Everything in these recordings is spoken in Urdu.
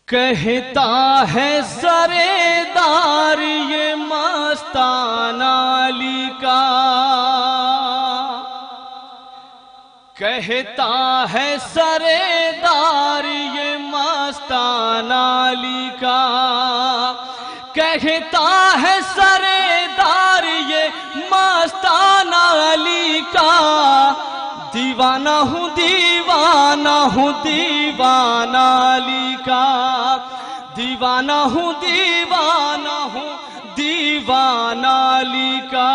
کہتا ہے سردار یہ مستانہ علی کا، کہتا ہے سردار یہ مستانہ علی کا، کہتا ہے سردار یہ مستانہ علی کا، دیوانہ ہوں دیوانہ ہوں دیوانہ علی کا، دیوانہ ہوں دیوانہ ہوں دیوانہ علی کا،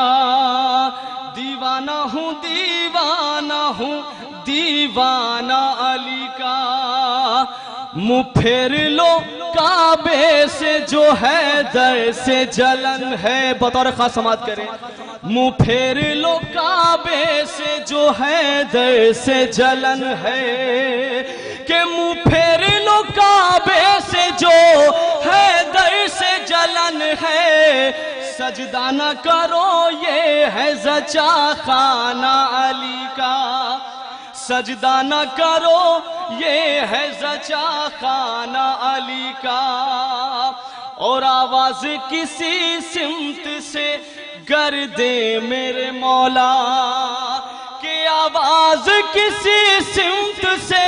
دیوانہ ہوں دیوانہ ہوں دیوانہ علی کا۔ منہ پھیر لو کعبے سے جو ہے در سے جلن ہے، بطور خاص سماعت کریں۔ منہ پھیر لو کعبے سے جو ہے در سے جلن ہے، کہ منہ پھیر لو کعبے سے جو ہے در سے جلن ہے، سجدہ نہ کرو یہ ہے زچا خانہ علی کا، سجدہ نہ کرو یہ ہے زچا خانہ علی کا۔ اور آواز کسی سمت سے گر دے میرے مولا، کہ آواز کسی سمت سے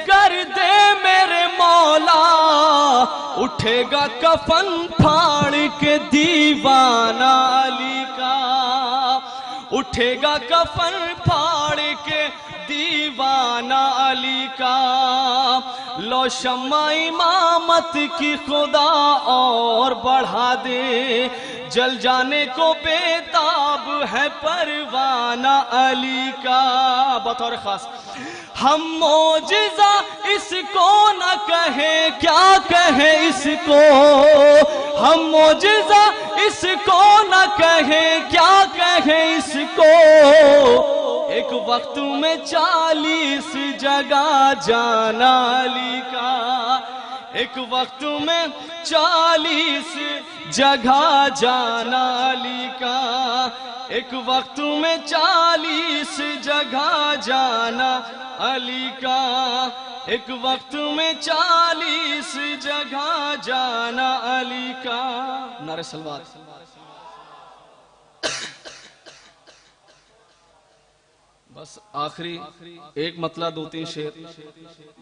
گر دے میرے مولا، اٹھے گا کفن پھاڑ کے دیوانہ علی کا، اٹھے گا کفن پھاڑ کے دیوانہ علی کا۔ لو شمع امامت کی خدا اور بڑھا دے، جل جانے کو بے تاب ہے پروانہ علی کا۔ بطور خاص ہم معجزہ اس کو نہ کہیں، کیا کہیں اس کو، ہم معجزہ اس کو نہ کہیں، کیا کہیں اس کو، ایک وقت میں 40 جگہ جانا علی کا، ایک وقت میں 40 جگہ جانا علی کا، ایک وقت میں 40 جگہ جانا علی کا، ایک وقت میں 40 جگہ جانا علی کا۔ نعرہ صلوات۔ بس آخری ایک مطلع 2-3 شعر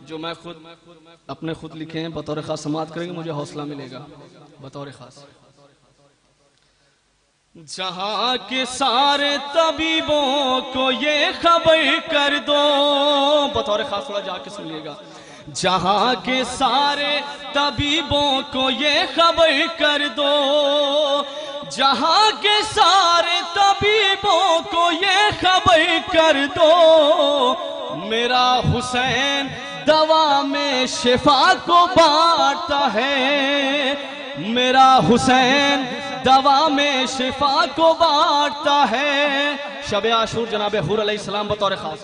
جو میں خود اپنے خود لکھے ہیں، بطور خاص سماعت کریں گے، مجھے حوصلہ ملے گا بطور خاص۔ جہاں کے سارے طبیبوں کو یہ خبر کر دو، بطور خاص تھوڑا جا کے سنیے گا۔ جہاں کے سارے طبیبوں کو یہ خبر کر دو، جہاں کے سارے طبیبوں کو یہ خبر کر دو، میرا حسین دوا میں شفا کو بانٹتا ہے، میرا حسین دوا میں شفا کو بانٹتا ہے۔ شب عاشور جناب حور علیہ السلام بطور خاص۔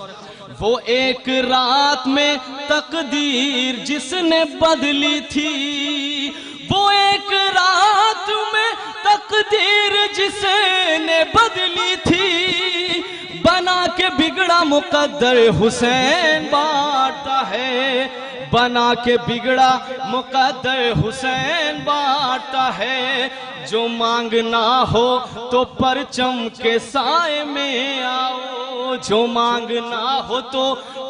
وہ ایک رات میں تقدیر جس نے بدلی تھی، وہ ایک رات میں تقدیر جس نے بدلی تھی، بنا کے بگڑا مقدر حسین بانٹتا ہے، بنا کے بگڑا مقدر حسین بانٹتا ہے۔ جو مانگنا ہو تو پرچم کے سائے میں آؤ، جو مانگنا ہو تو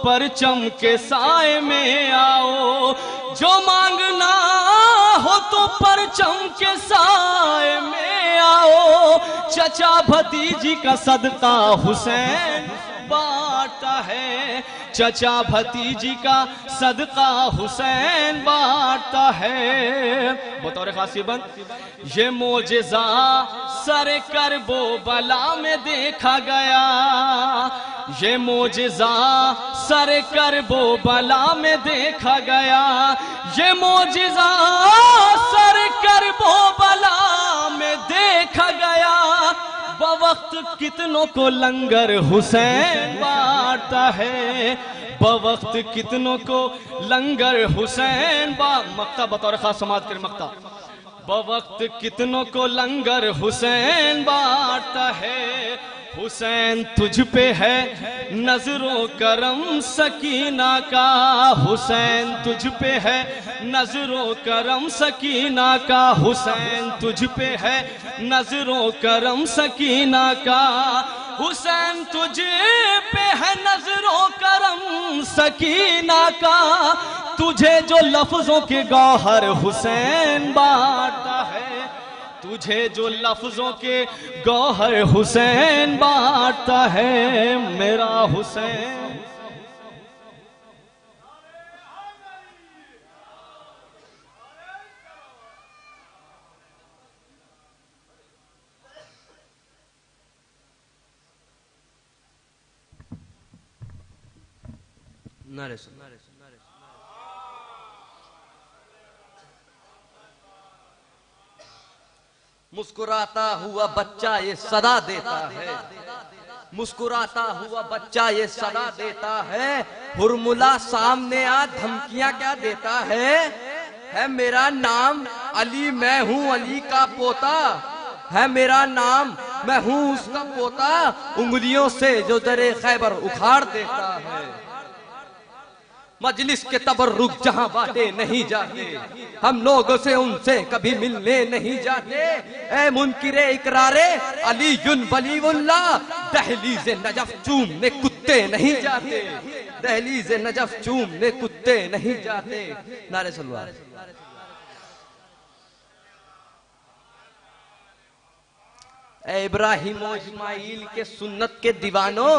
پرچم کے سائے میں آؤ، جو مانگنا ہو تو پرچم کے سائے میں آؤ، چچا بھتیجی کا صدقہ حسین بانٹتا ہے، چچا بھتیجی کا صدقہ حسین بانٹتا ہے۔ بطور خاصی بند، یہ معجزہ سر کرب و بلا میں دیکھا گیا، یہ معجزہ سر کرب و بلا میں دیکھا گیا، یہ معجزہ سر کرب و بلا میں دیکھا گیا، بوقت کتنوں کو لنگر حسین بانٹتا ہے، بوقت کتنوں کو لنگر حسین مقطع بطور خاص سماعت کریں۔ مقطع بوقت کتنوں کو لنگر حسین بانٹتا ہے، حسین تجھ پہ ہے نظر و کرم سکینہ کا، حسین تجھ پہ ہے نظر و کرم سکینہ کا، حسین تجھ پہ ہے نظر و کرم سکینہ کا، حسین تجھ پہ ہے نظر و کرم سکینہ کا، تجھے جو لفظوں کے گوہر حسین بانٹتا ہے، تجھے جو لفظوں کے گوہر حسین بانٹتا ہے میرا حسین۔ نعرہ سن مسکراتا ہوا بچہ یہ صدا دیتا ہے، مسکراتا ہوا بچہ یہ صدا دیتا ہے، ہرملا سامنے آ دھمکیاں کیا دیتا ہے میرا نام علی، میں ہوں علی کا پوتا، ہے میرا نام میں ہوں اس کا پوتا، انگلیوں سے جو در خیبر اکھاڑ دیتا ہے، مجلس کے تبرک جہاں بانٹے نہیں جاتے، ہم لوگوں سے ان سے کبھی ملنے نہیں جاتے، اے منکر اقرار علی ولی اللہ، دہلیز نجف چومنے کتے نہیں جاتے، دہلیز نجف چومنے کتے نہیں جاتے۔ نعرہ سلوات۔ اے ابراہیم و اسماعیل کے سنت کے دیوانوں،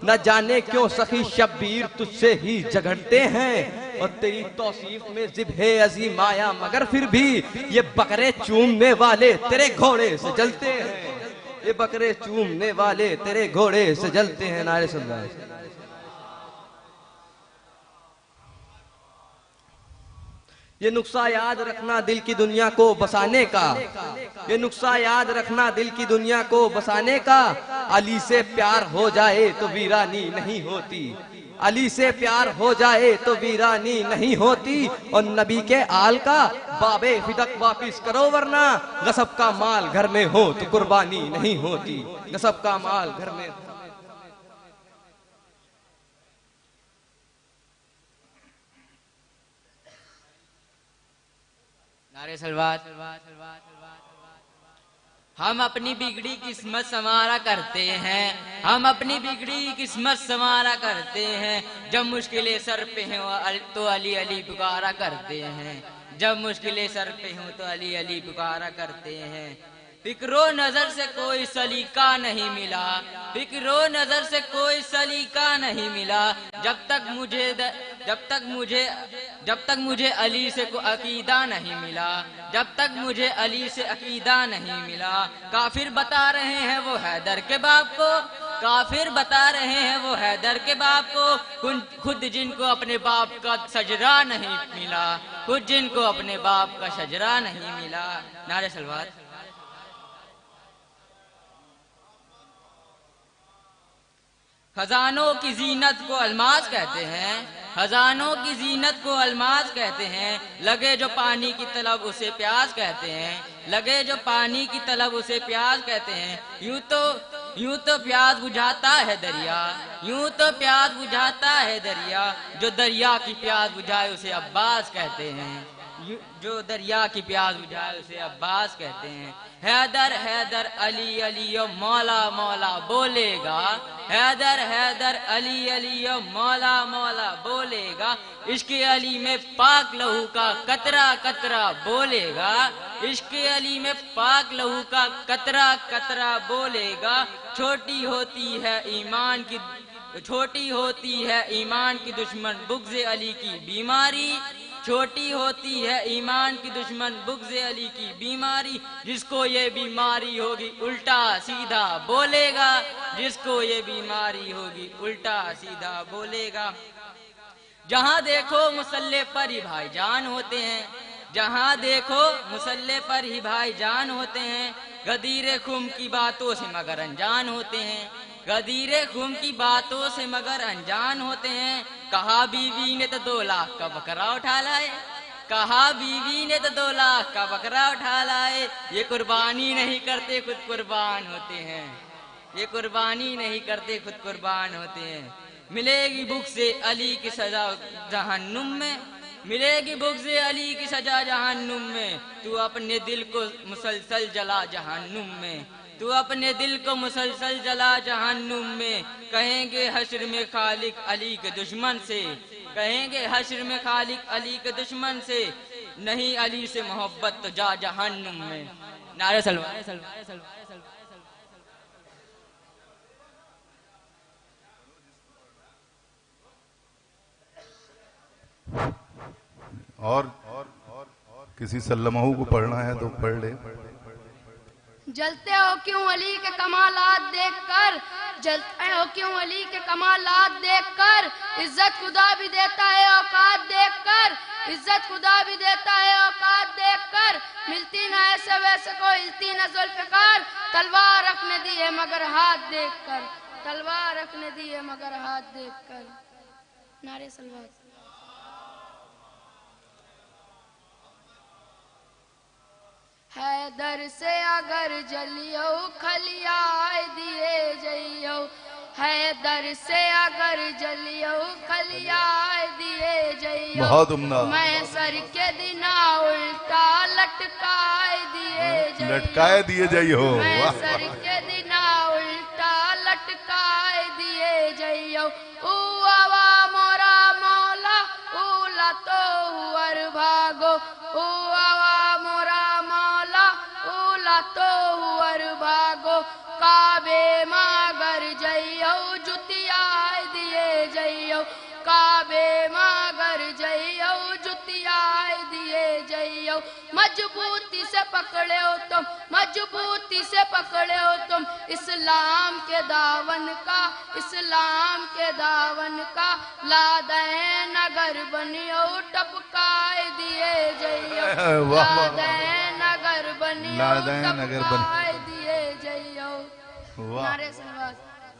نہ جانے کیوں سخی شبیر تجھ سے ہی جھگڑتے ہیں، اور تیری توصیف میں ذبح عظیم آیا مگر پھر بھی یہ بکرے چومنے والے تیرے گھوڑے سے جلتے ہیں، یہ بکرے چومنے والے تیرے گھوڑے سے جلتے ہیں۔ نعرہ صلی اللہ علیہ وسلم۔ یہ نقصہ یاد رکھنا دل کی دنیا کو بسانے کا، یہ نقصہ یاد رکھنا دل کی دنیا کو بسانے کا، علی سے پیار ہو جائے تو ویرانی نہیں ہوتی، علی سے پیار ہو جائے تو ویرانی نہیں ہوتی، اور نبی کے آل کا باب فدق واپس کرو ورنہ غصب کا مال گھر میں ہو تو قربانی نہیں ہوتی، غصب کا مال گھر میں ہو۔ نعرہ سلوات۔ ہم اپنی بگڑی قسمت سنوارا کرتے ہیں، ہم اپنی بگڑی قسمت سنوارا کرتے ہیں، جب مشکلیں سر پہ ہیں تو علی علی پکارا کرتے ہیں، جب مشکلیں سر پہ ہوں تو علی علی پکارا کرتے ہیں۔ فکر و نظر سے کوئی سلیقہ نہیں ملا، فکر و نظر سے کوئی سلیقہ نہیں ملا، جب تک مجھے علی سے کوئی عقیدہ نہیں ملا، جب تک مجھے علی سے عقیدہ نہیں ملا۔ کافر بتا رہے ہیں وہ حیدر کے باپ کو، کافر بتا رہے ہیں وہ حیدر کے باپ کو، خود جن کو اپنے باپ کا شجرہ نہیں ملا، خود جن کو اپنے باپ کا شجرہ نہیں ملا۔ نعرہ سلوات۔ خزانوں کی زینت کو الماس کہتے ہیں، خزانوں کی زینت کو الماس کہتے ہیں، لگے جو پانی کی طلب اسے پیاس کہتے ہیں، لگے جو پانی کی طلب اسے پیاس کہتے ہیں، یوں تو پیاس بجھاتا ہے دریا، یوں تو پیاس بجھاتا ہے دریا، جو دریا کی پیاس بجھائے اسے عباس کہتے ہیں، جو دریا کی پیاس بجھائے اسے عباس کہتے ہیں۔ حیدر حیدر علی علی مولا مولا بولے گا، حیدر حیدر علی علی مولا مولا بولے گا، عشق علی میں پاک لہو کا قطرہ قطرہ بولے گا، عشق علی میں پاک لہو کا قطرہ قطرہ بولے گا، چھوٹی ہوتی ہے ایمان کی دشمن بغض علی کی بیماری، چھوٹی ہوتی ہے ایمان کی دشمن بغض علی کی بیماری، جس کو یہ بیماری ہوگی الٹا سیدھا بولے گا، جس کو یہ بیماری ہوگی الٹا سیدھا بولے گا۔ جہاں دیکھو مسلح پر ہی بھائی جان ہوتے ہیں، جہاں دیکھو مسلح پر ہی بھائی جان ہوتے ہیں، غدیر خم کی باتوں سے مگر انجان ہوتے ہیں، غدیر خم کی باتوں سے مگر انجان ہوتے ہیں۔ کہا بیوی نے تو 2 لاکھ کا بکرا اٹھا لائے، کہا بیوی نے تو 2 لاکھ کا بکرا اٹھا لائے، یہ قربانی نہیں کرتے خود قربان ہوتے ہیں، یہ قربانی نہیں کرتے خود قربان ہوتے ہیں۔ ملے گی بھوک سے علی کی سزا جہنم میں، ملے گی بھوک سے علی کی سزا جہنم میں، تو اپنے دل کو مسلسل جلا جہنم میں، تو اپنے دل کو مسلسل جلا جہنم میں۔ کہیں گے حشر میں خالق علی کے دشمن سے، کہیں گے حشر میں خالق علی کے دشمن سے، نہیں علی سے محبت تو جا جہنم میں۔ نعرہ سلوات۔ اور کسی سلمہ کو پڑھنا ہے تو پڑھ لے۔ جلتے ہو کیوں علی کے کمالات دیکھ کر، جلتے ہو کیوں علی کے کمالات دیکھ کر، عزت خدا بھی دیتا ہے اوقات دیکھ کر، عزت خدا بھی دیتا ہے اوقات دیکھ کر، ملتی نہ ایسے ویسے کو ہلتی نہ ذوالفقار، تلوار رکھنے دی ہے مگر ہاتھ دیکھ کر، تلوار رکھنے دی ہے مگر ہاتھ دیکھ کر۔ نعرہ سلوات۔ حیدر سے اگر جلیو کھلیائے دیے جائیو، حیدر سے اگر جلیو کھلیائے دیے جائیو، بہت عمدہ۔ میں سر کے دنا الٹا لٹکائے دیے جائیو، لٹکائے دیے جائیو، میں سر کے دنا الٹا لٹکائے دیے جائیو، او آوا مورا مولا اولا تو ہور بھاگو، او آوا مورا تو ہور بھاگو، کعبے ماگر جائیو جتیائے دیے جائیو، کعبے ماگر جائیو جتیائے دیے جائیو، مضبوطی سے پکڑے ہو تم، مضبوطی سے پکڑے ہو تم اسلام کے داون کا، اسلام کے داون کا، لادین اگر بنیو ٹپکائے دیے جائیو، لادین اگر بنیو ٹپکائے دیے جائیو۔ نعرہ سلوات۔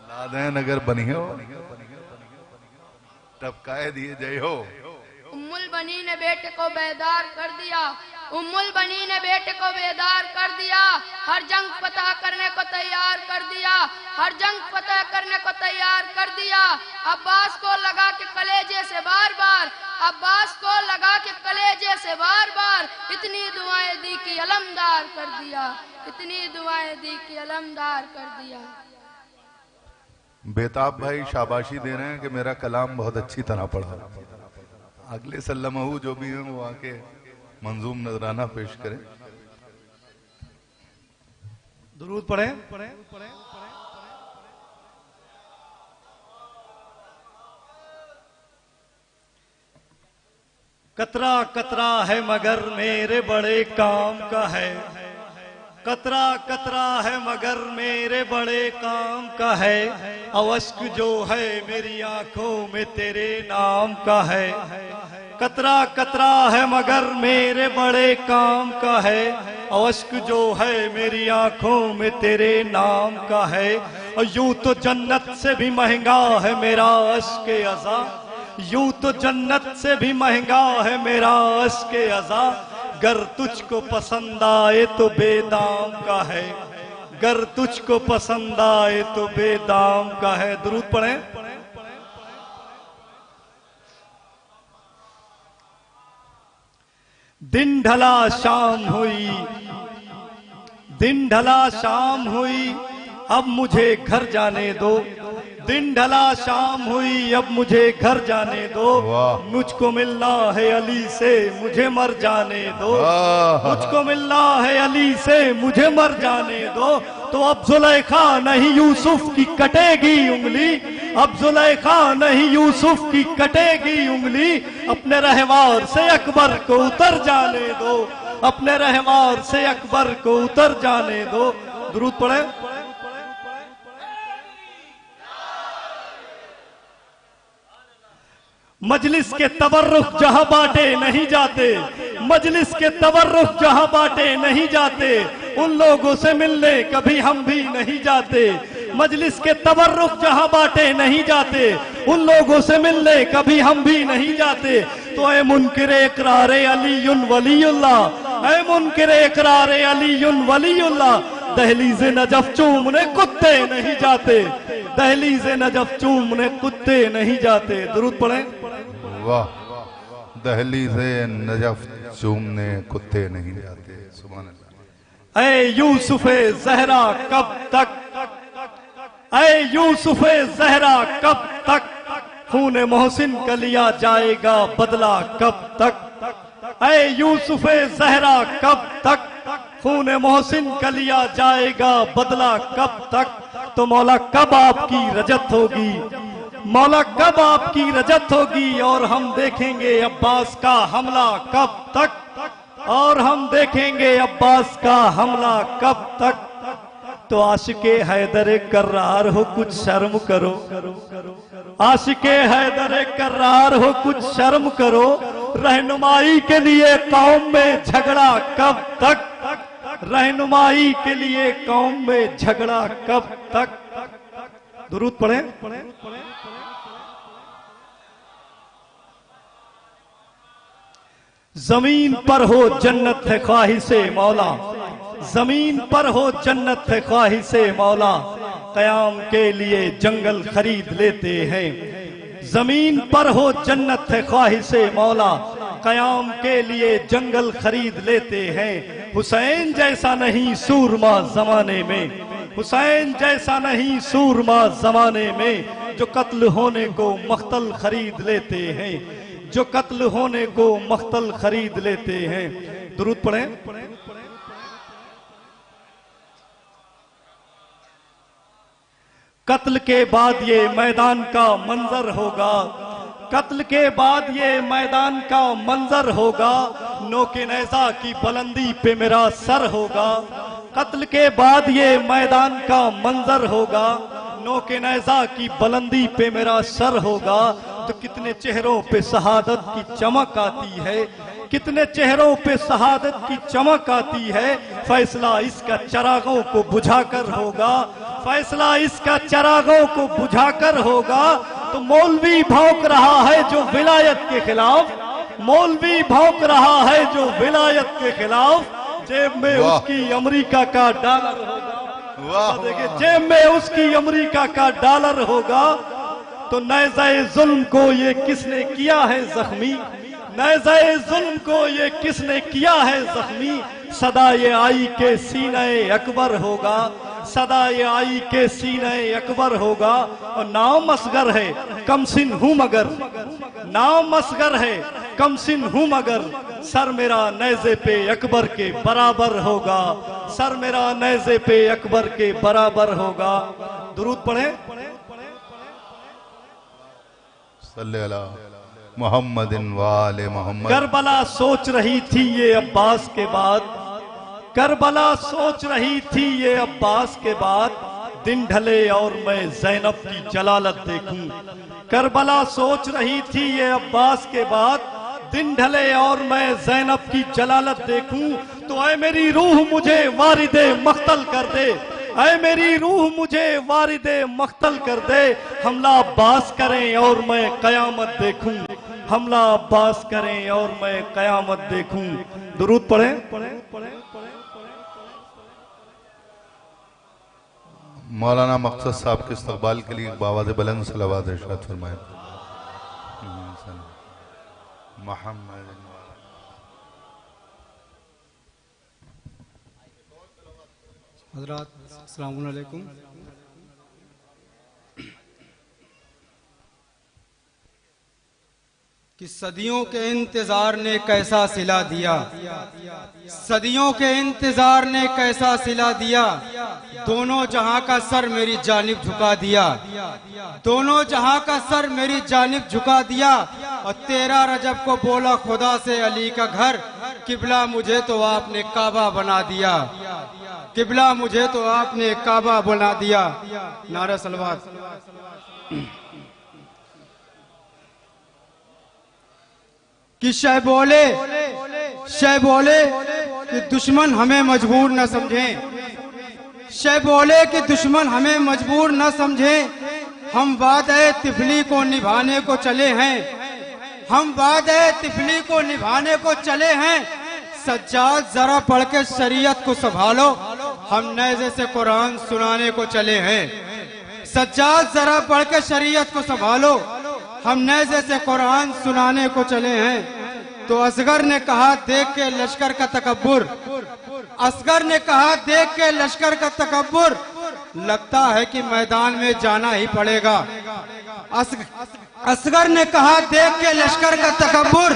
لادین اگر بنیو ٹپکائے دیے جائیو۔ ام البنی نے بیٹے کو بیدار کر دیا، ام البنی نے بیٹے کو بیدار کر دیا، ہر جنگ فتح کرنے کو تیار کر دیا، ہر جنگ فتح کرنے کو تیار کر دیا، عباس کو لگا کے کلیجے سے بار بار، عباس کو لگا کے کلیجے سے بار بار، اتنی دعائیں دی کہ علمدار کر دیا، اتنی دعائیں دی کہ علمدار کر دیا۔ بیتاب بھائی شاباشی دے رہے ہیں کہ میرا کلام بہت اچھی طرح پڑھا۔ اگلے سلمہ جو بھی ہیں وہ آکے منظوم نذرانہ پیش کریں۔ درود پڑھیں۔ قطرہ قطرہ ہے مگر میرے بڑے کام کا ہے، قطرہ قطرہ ہے مگر میرے بڑے کام کا ہے، اشک جو ہے میری آنکھوں میں تیرے نام کا ہے، قطرہ قطرہ ہے مگر میرے بڑے کام کا ہے، اشک جو ہے میری آنکھوں میں تیرے نام کا ہے، اور یوں تو جنت سے بھی مہنگا ہے میرا اشک عزا، یوں تو جنت سے بھی مہنگا ہے میرا اشک عزا، گر تجھ کو پسند آئے تو بے دام کا ہے، گر تجھ کو پسند آئے تو بے دام کا ہے۔ درود پڑھیں۔ دن ڈھلا شام ہوئی، دن ڈھلا شام ہوئی، اب مجھے گھر جانے دو، دن ڈھلا شام ہوئی اب مجھے گھر جانے دو، مجھ کو ملنا ہے علی سے مجھے مر جانے دو، مجھ کو ملنا ہے علی سے مجھے مر جانے دو، تو اب زلیخا نہیں یوسف کی کٹے گی انگلی، اب زلیخا نہیں یوسف کی کٹے گی انگلی، اپنے رہوار سے اکبر کو اتر جانے دو، اپنے رہوار سے اکبر کو اتر جانے دو۔ درود پڑھیں۔ مجلس کے تبرک جہاں بانٹے نہیں جاتے، مجلس کے تبرک جہاں بانٹے نہیں جاتے، ان لوگوں سے ملنے کبھی ہم بھی نہیں جاتے، مجلس کے تبرک جہاں بانٹے نہیں جاتے، ان لوگوں سے ملنے کبھی ہم بھی نہیں جاتے، تو اے منکر اقرار علی ولی اللہ، اے منکر اقرار علی ولی اللہ، دہلیز نجف چومنے کتے نہیں جاتے، دہلیز نجف چومنے کتے نہیں جاتے. درود پڑھیں. واہ، دہلیز نجف چومنے کتے نہیں جاتے. سبحان اللہ. اے یوسف زہرا کب تک، اے یوسف زہرا کب تک خون محسن کا لیا جائے گا بدلہ کب تک، اے یوسف زہرا کب تک خون محسن کا لیا جائے گا بدلہ کب تک. تو مولا کب آپ کی رجت ہوگی، مولا کب آپ کی رجت ہوگی، اور ہم دیکھیں گے عباس کا حملہ کب تک، اور ہم دیکھیں گے عباس کا حملہ کب تک. تو عاشق حیدر کرار ہو کچھ شرم کرو، عاشق حیدر کرار ہو کچھ شرم کرو. رہنمائی کے لیے قوم میں جھگڑا کب تک، رہنمائی کے لیے قوم میں جھگڑا کب تک. درود پڑھیں. زمین پر ہو جنت ہے خواہش مولا، زمین پر ہو جنت ہے خواہش مولا، قیام کے لیے جنگل خرید لیتے ہیں. زمین پر ہو جنت ہے خواہش مولا، قیام کے لیے جنگل خرید لیتے ہیں. حسین جیسا نہیں سورما زمانے میں، حسین جیسا نہیں سورما زمانے میں، جو قتل ہونے کو مقتل خرید لیتے ہیں، جو قتل ہونے کو مقتل خرید لیتے ہیں. درود پڑھیں. قتل کے بعد یہ میدان کا منظر ہوگا، قتل کے بعد یہ میدان کا منظر ہوگا، نوک نیزہ کی بلندی پہ میرا سر ہوگا. قتل کے بعد یہ میدان کا منظر ہوگا، نوک نیزہ کی بلندی پہ میرا سر ہوگا. تو کتنے چہروں پہ شہادت کی چمک آتی ہے، کتنے چہروں پہ شہادت کی چمک آتی ہے. فیصلہ اس کا چراغوں کو بجھا کر ہوگا، فیصلہ اس کا چراغوں کو بجھا کر ہوگا. تو مولوی بھونک رہا ہے جو ولایت کے خلاف، مولوی بھونک رہا ہے جو ولایت کے خلاف، جیب میں اس کی امریکہ کا ڈالر ہوگا. دیکھیں جیب میں اس کی امریکہ کا ڈالر ہوگا. تو نیزہ ظلم کو یہ کس نے کیا ہے زخمی، نیزہ ظلم کو یہ کس نے کیا ہے زخمی. صدائے آئی کے سینہ اکبر ہوگا، صدائے آئی کے سینہ اکبر ہوگا. اور نام اصغر ہے کم سن ہوں مگر، نام اصغر ہے کم سن ہوں مگر، سر میرا نیزے پہ اکبر کے برابر ہوگا، سر میرا نیزے پہ اکبر کے برابر ہوگا. درود پڑھیں. صلی اللہ محمد وآل محمد. کربلا سوچ رہی تھی یہ عباس کے بعد، کربلا سوچ رہی تھی یہ عباس کے بعد، دن ڈھلے اور میں زینب کی جلالت دیکھوں. کربلا سوچ رہی تھی یہ عباس کے بعد، دن ڈھلے اور میں زینب کی جلالت دیکھوں. تو اے میری روح مجھے وارد مقتل کر دے، اے میری روح مجھے وارد مقتل کر دے. حملہ عباس کریں اور میں قیامت دیکھوں، حملہ عباس کریں اور میں قیامت دیکھوں. درود پڑھیں. مولانا مقصد صاحب کے استقبال کے لیے بآواز بلند صلوات ارشاد فرمائیں. محمد. حضرات السلام علیکم. کہ صدیوں کے انتظار نے کیسا صلہ دیا، صدیوں کے انتظار نے کیسا صلہ دیا، دونوں جہاں کا سر میری جانب جھکا دیا، دونوں جہاں کا سر میری جانب جھکا دیا. اور 13 رجب کو بولا خدا سے علی کا گھر، قبلہ مجھے تو آپ نے کعبہ بنا دیا، قبلہ مجھے تو آپ نے کعبہ بنا دیا. نعرہ صلوات. کہ شہ بولے کہ دشمن ہمیں مجبور نہ سمجھیں، شہ بولے کہ دشمن ہمیں مجبور نہ سمجھیں. ہم وعدہ طفلی کو نبھانے کو چلے ہیں، ہم وعدہ طفلی کو نبھانے کو چلے ہیں. سجاد ذرا پڑھ کے شریعت کو سنبھالو، ہم نیزے سے قرآن سنانے کو چلے ہیں۔ سجاد ذرا پڑھ کے شریعت کو سنبھالو، ہم نیزے سے قرآن سنانے کو چلے ہیں۔ تو اصغر نے کہا دیکھ کے لشکر کا تکبر، اصغر نے کہا دیکھ کے لشکر کا تکبر، لگتا ہے کہ میدان میں جانا ہی پڑے گا۔ اصغر نے کہا دیکھ کے لشکر کا تکبر،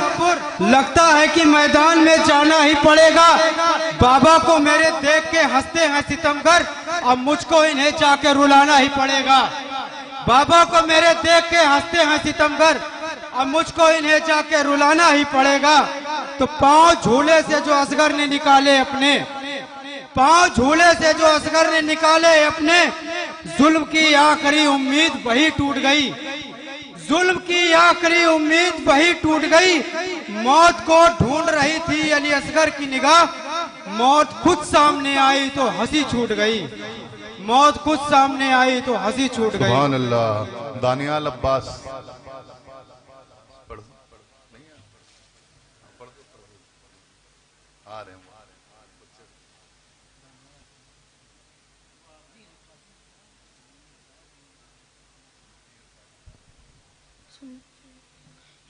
لگتا ہے کہ میدان میں جانا ہی پڑے گا۔ بابا کو میرے دیکھ کے ہنستے ہیں ستمگر، اب مجھ کو انہیں جا کے رلانا ہی پڑے گا۔ بابا کو میرے دیکھ کے ہنستے ہیں ستمگر، اب مجھ کو انہیں جا کے رلانا ہی پڑے گا۔ تو پاؤں جھولے سے جو اصغر نے نکالے اپنے، پاؤں جھولے سے جو اصغر نے نکالے اپنے، ظلم کی آخری امید وہی ٹوٹ گئی، ظلم کی آخری امید وہی ٹوٹ گئی۔ موت کو ڈھونڈ رہی تھی علی اصغر کی نگاہ، موت خود سامنے آئی تو ہنسی چھوٹ گئی، موت خود سامنے آئی تو ہنسی چھوٹ گئی۔ سبحان اللہ۔ دانیال عباس آ رہے ہیں۔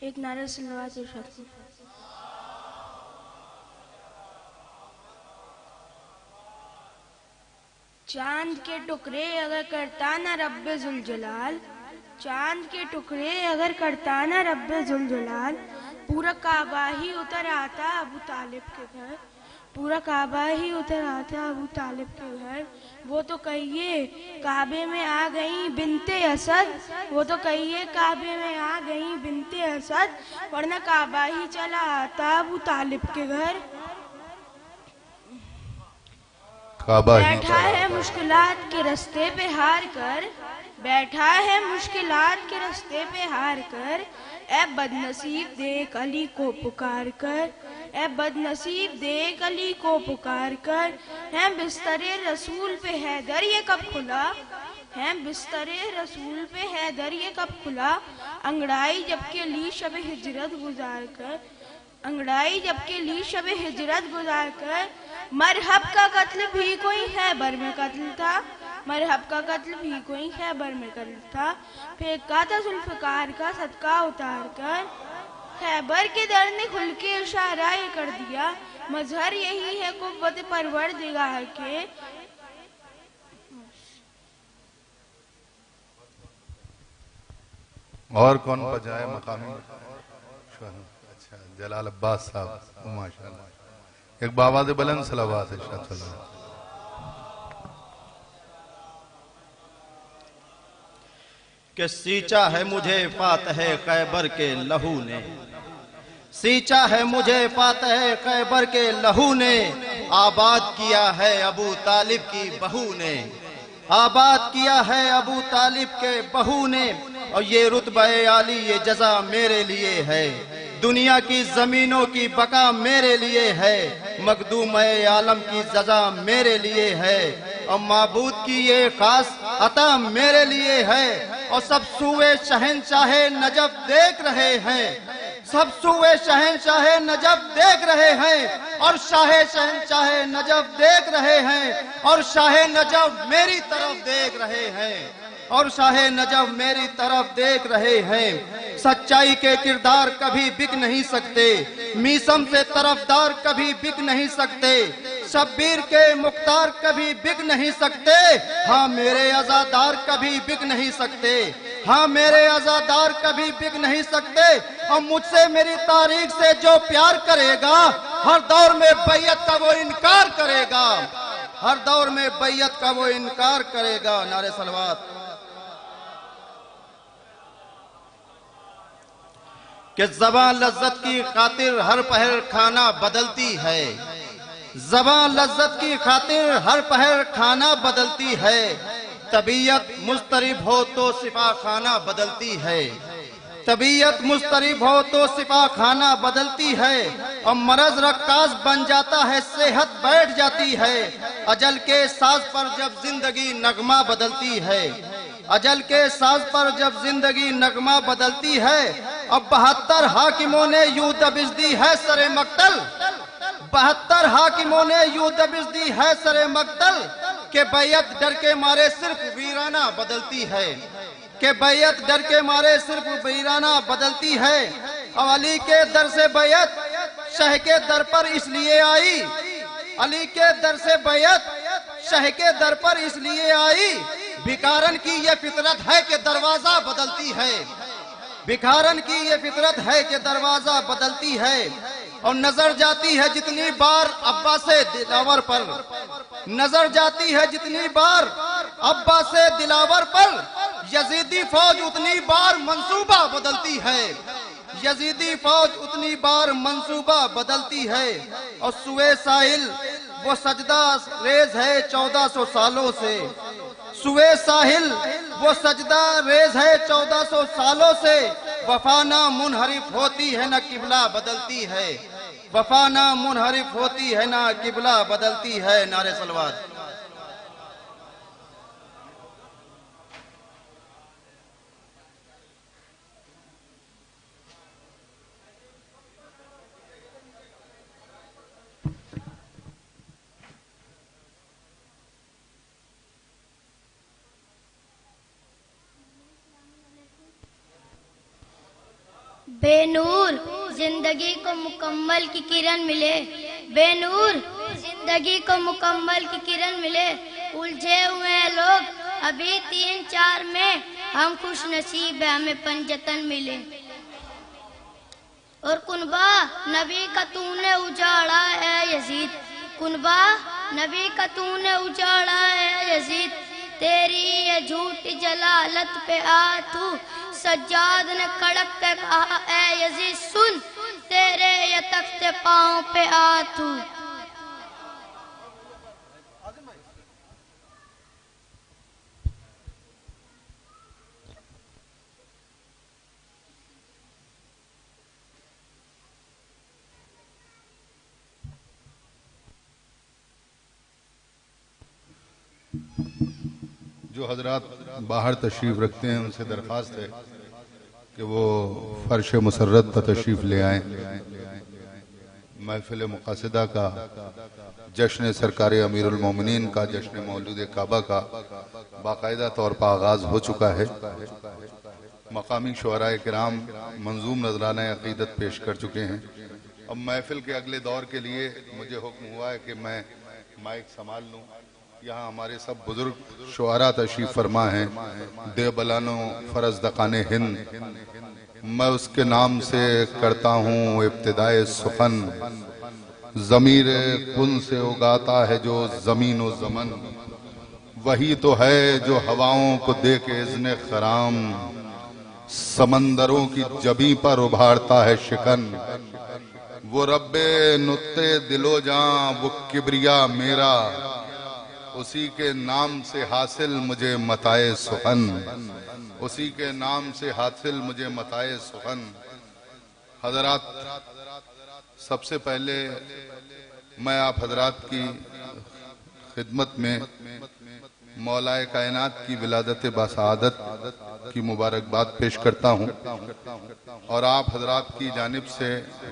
ایک نعرہ صلوات ارشاد کرو۔ چاند کے ٹکڑے اگر کرتا نہ رب ذوالجلال، چاند کے ٹکڑے اگر کرتا نہ رب ذوالجلال، پورا کعبہ ہی اتر آتا ابو طالب کے گھر، پورا کعبہ ہی اتر آتا ابو طالب کے گھر۔ وہ تو کہیے کعبے میں آ گئیں بنت اسد، وہ تو کہیے کعبے میں آ گئیں بنت اسد، ورنہ کعبہ ہی چلا آتا ابو طالب کے گھر۔ بیٹھا ہے مشکلات کے رستے پہ ہار کر، بیٹھا ہے مشکلات کے رستے پہ ہار کر، اے بد نصیب دیکھ علی کو پکار کر، اے بد نصیب دیکھ علی کو پکار کر۔ ہیں بستر رسول پہ حیدر یہ کب کھلا، ہیں بستر رسول پہ حیدر یہ کب کھلا، انگڑائی جب کہ لی شب ہجرت گزار کر، انگڑائی جب کہ لی شب ہجرت گزار کر۔ مرحب کا قتل بھی کوئی خیبر میں قتل تھا، مرحب کا قتل بھی کوئی خیبر میں قتل تھا، پھینکا تھا ذوالفقار کا صدقہ اتار کر۔ خیبر کے در نے کھل کے اشارہ یہ کر دیا، مظہر یہی ہے قوت پروردگار کے۔ اور کون بجائے مقامی؟ اچھا جلال عباس صاحب، ماشاءاللہ۔ ایک بآواز بلند صلوات ارشاد فرمائیں۔ کہ سینچا ہے مجھے فاتح خیبر کے لہو نے، سینچا ہے مجھے فاتح خیبر کے لہو نے، آباد کیا ہے ابو طالب کی بہو نے، آباد کیا ہے ابو طالب کے بہو نے، اور یہ رتبہ عالی یہ جزا میرے لیے ہے، دنیا کی زمینوں کی بقا میرے لیے ہے، مخدوم عالم کی سزا میرے لیے ہے، اور معبود کی یہ خاص عطا میرے لیے ہے، اور سب سوئے شہنشاہ نجف دیکھ رہے ہیں، سب سوئے شہنشاہ نجف دیکھ رہے ہیں، اور شاہ شہنشاہ نجف دیکھ رہے ہیں، اور شاہ نجف میری طرف دیکھ رہے ہیں، اور شاہ نجف میری طرف دیکھ رہے ہیں۔ سچائی کے کردار کبھی بک نہیں سکتے، میسم سے طرفدار کبھی بک نہیں سکتے، شبیر کے مختار کبھی بک نہیں سکتے، ہاں میرے عزادار کبھی بک نہیں سکتے، ہاں میرے عزادار کبھی بک نہیں سکتے، اور مجھ سے میری تاریخ سے جو پیار کرے گا، ہر دور میں بیعت کا وہ انکار کرے گا، ہر دور میں بیعت کا وہ انکار کرے گا۔ نعرہ صلوات۔ کہ زباں لذت کی خاطر ہر پہر کھانا بدلتی ہے، زباں لذت کی خاطر ہر پہر کھانا بدلتی ہے، طبیعت مضطرب ہو تو صفا خانہ بدلتی ہے، طبیعت مضطرب ہو تو صفا خانہ بدلتی ہے، اور مرض رقاص بن جاتا ہے صحت بیٹھ جاتی ہے، اجل کے ساز پر جب زندگی نغمہ بدلتی ہے، اجل کے ساز پر جب زندگی نغمہ بدلتی ہے، اب 72 حاکموں نے یوں دبش دی ہے سر مقتل، 72 حاکموں نے یوں دبش دی ہے سر مقتل کہ بیعت ڈر کے مارے صرف ویرانہ بدلتی ہے، کہ بیعت ڈر کے مارے صرف ویرانہ بدلتی ہے۔ علی کے در سے بیعت شہ کے در پر اس لیے آئی، علی کے در سے بیعت شہ کے در پر اس لیے آئی، بھکارن کی یہ فطرت ہے کہ دروازہ بدلتی ہے، بھکارن کی یہ فطرت ہے کہ دروازہ بدلتی ہے۔ اور نظر جاتی ہے جتنی بار عباس دلاور پر، نظر جاتی ہے جتنی بار عباس دلاور پر، یزیدی فوج اتنی بار منصوبہ بدلتی ہے، یزیدی فوج اتنی بار منصوبہ بدلتی ہے۔ اور سوئے ساحل وہ سجدہ ریز ہے 1400 سالوں سے، سوئے ساحل وہ سجدہ ریز ہے 1400 سالوں سے، وفا نہ منحرف ہوتی ہے نہ قبلہ بدلتی ہے، وفا نہ منحرف ہوتی ہے نہ قبلہ بدلتی ہے۔ نعرہ صلوات۔ بے نور زندگی کو مکمل کی کرن ملے، بے نور زندگی کو مکمل کی کرن ملے، الجھے ہوئے ہیں لوگ ابھی 3-4 میں، ہم خوش نصیب ہیں ہمیں پنجتن ملے۔ اور کنبہ نبی کا تو نے اجاڑا ہے یزید، کنبہ نبی کا تو نے اجاڑا ہے یزید، تیری یہ جھوٹی جلالت پہ آتو سجاد نے کڑک کے کہا اے یزید سن، تیرے یہ تخت پاؤں پہ آتو۔ جو حضرات باہر تشریف رکھتے ہیں ان سے درخواست ہے کہ وہ فرش مسرت پر تشریف لے آئیں۔ محفل مقاصدہ کا، جشن سرکار امیر المومنین کا، جشن مولود کعبہ کا باقاعدہ طور پر آغاز ہو چکا ہے۔ مقامی شعراء کرام منظوم نذرانہ عقیدت پیش کر چکے ہیں۔ اب محفل کے اگلے دور کے لیے مجھے حکم ہوا ہے کہ میں مائک سنبھال لوں۔ یہاں ہمارے سب بزرگ شعراء تشریف فرما ہیں، دیوبلانو فرزدقان ہند، میں اس کے نام سے کرتا ہوں ابتدائے سخن، ضمیر کن سے اگاتا ہے جو زمین و زمن، وہی تو ہے جو ہواؤں کو دے کے اذن خرام، سمندروں کی جبیں پر ابھارتا ہے شکن، وہ رب نطق دل و جاں وہ کبریا میرا، اسی کے نام سے حاصل مجھے متاع سخن، اسی کے نام سے حاصل مجھے متاع سخن۔ حضرات، سب سے پہلے میں آپ حضرات کی خدمت میں مولا کائنات کی ولادت باسعادت کی مبارکباد پیش کرتا ہوں، اور آپ حضرات کی جانب سے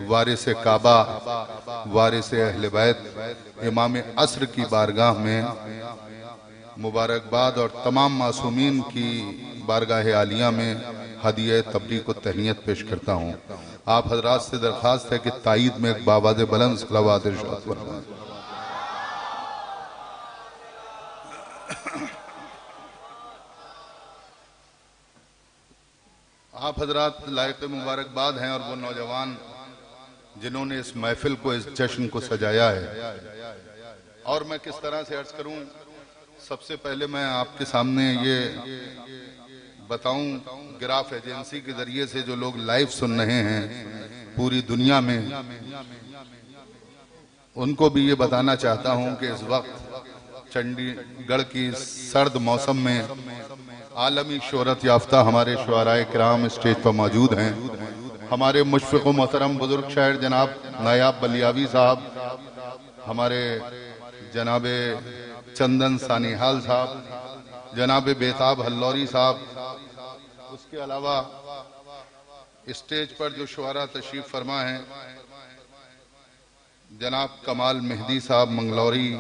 وارث کعبہ، وارث اہل بیت، امام عصر کی بارگاہ میں مبارکباد اور تمام معصومین کی بارگاہ عالیہ میں ہدیہ تبریک و تہنیت پیش کرتا ہوں۔ آپ حضرات سے درخواست ہے کہ تائید میں ایک بآواز بلند صلوات ارشاد فرمائیں۔ آپ حضرات لائق مبارکباد ہیں، اور وہ نوجوان جنہوں نے اس محفل کو، اس جشن کو سجایا ہے۔ اور میں کس طرح سے عرض کروں، سب سے پہلے میں آپ کے سامنے یہ بتاؤں، گراف ایجنسی کے ذریعے سے جو لوگ لائیو سن رہے ہیں پوری دنیا میں، ان کو بھی یہ بتانا چاہتا ہوں کہ اس وقت چنڈی گڑھ کی سرد موسم میں عالمی شہرت یافتہ ہمارے شعراء کرام اسٹیج پر موجود ہیں۔ ہمارے مشفق و محترم بزرگ شاعر جناب نایاب بلیاوی صاحب، ہمارے جناب چندن سانیحال صاحب، جناب بیتاب ہلوری صاحب، اس کے علاوہ اسٹیج پر جو شعراء تشریف فرما ہیں، جناب کمال مہدی صاحب منگلوری،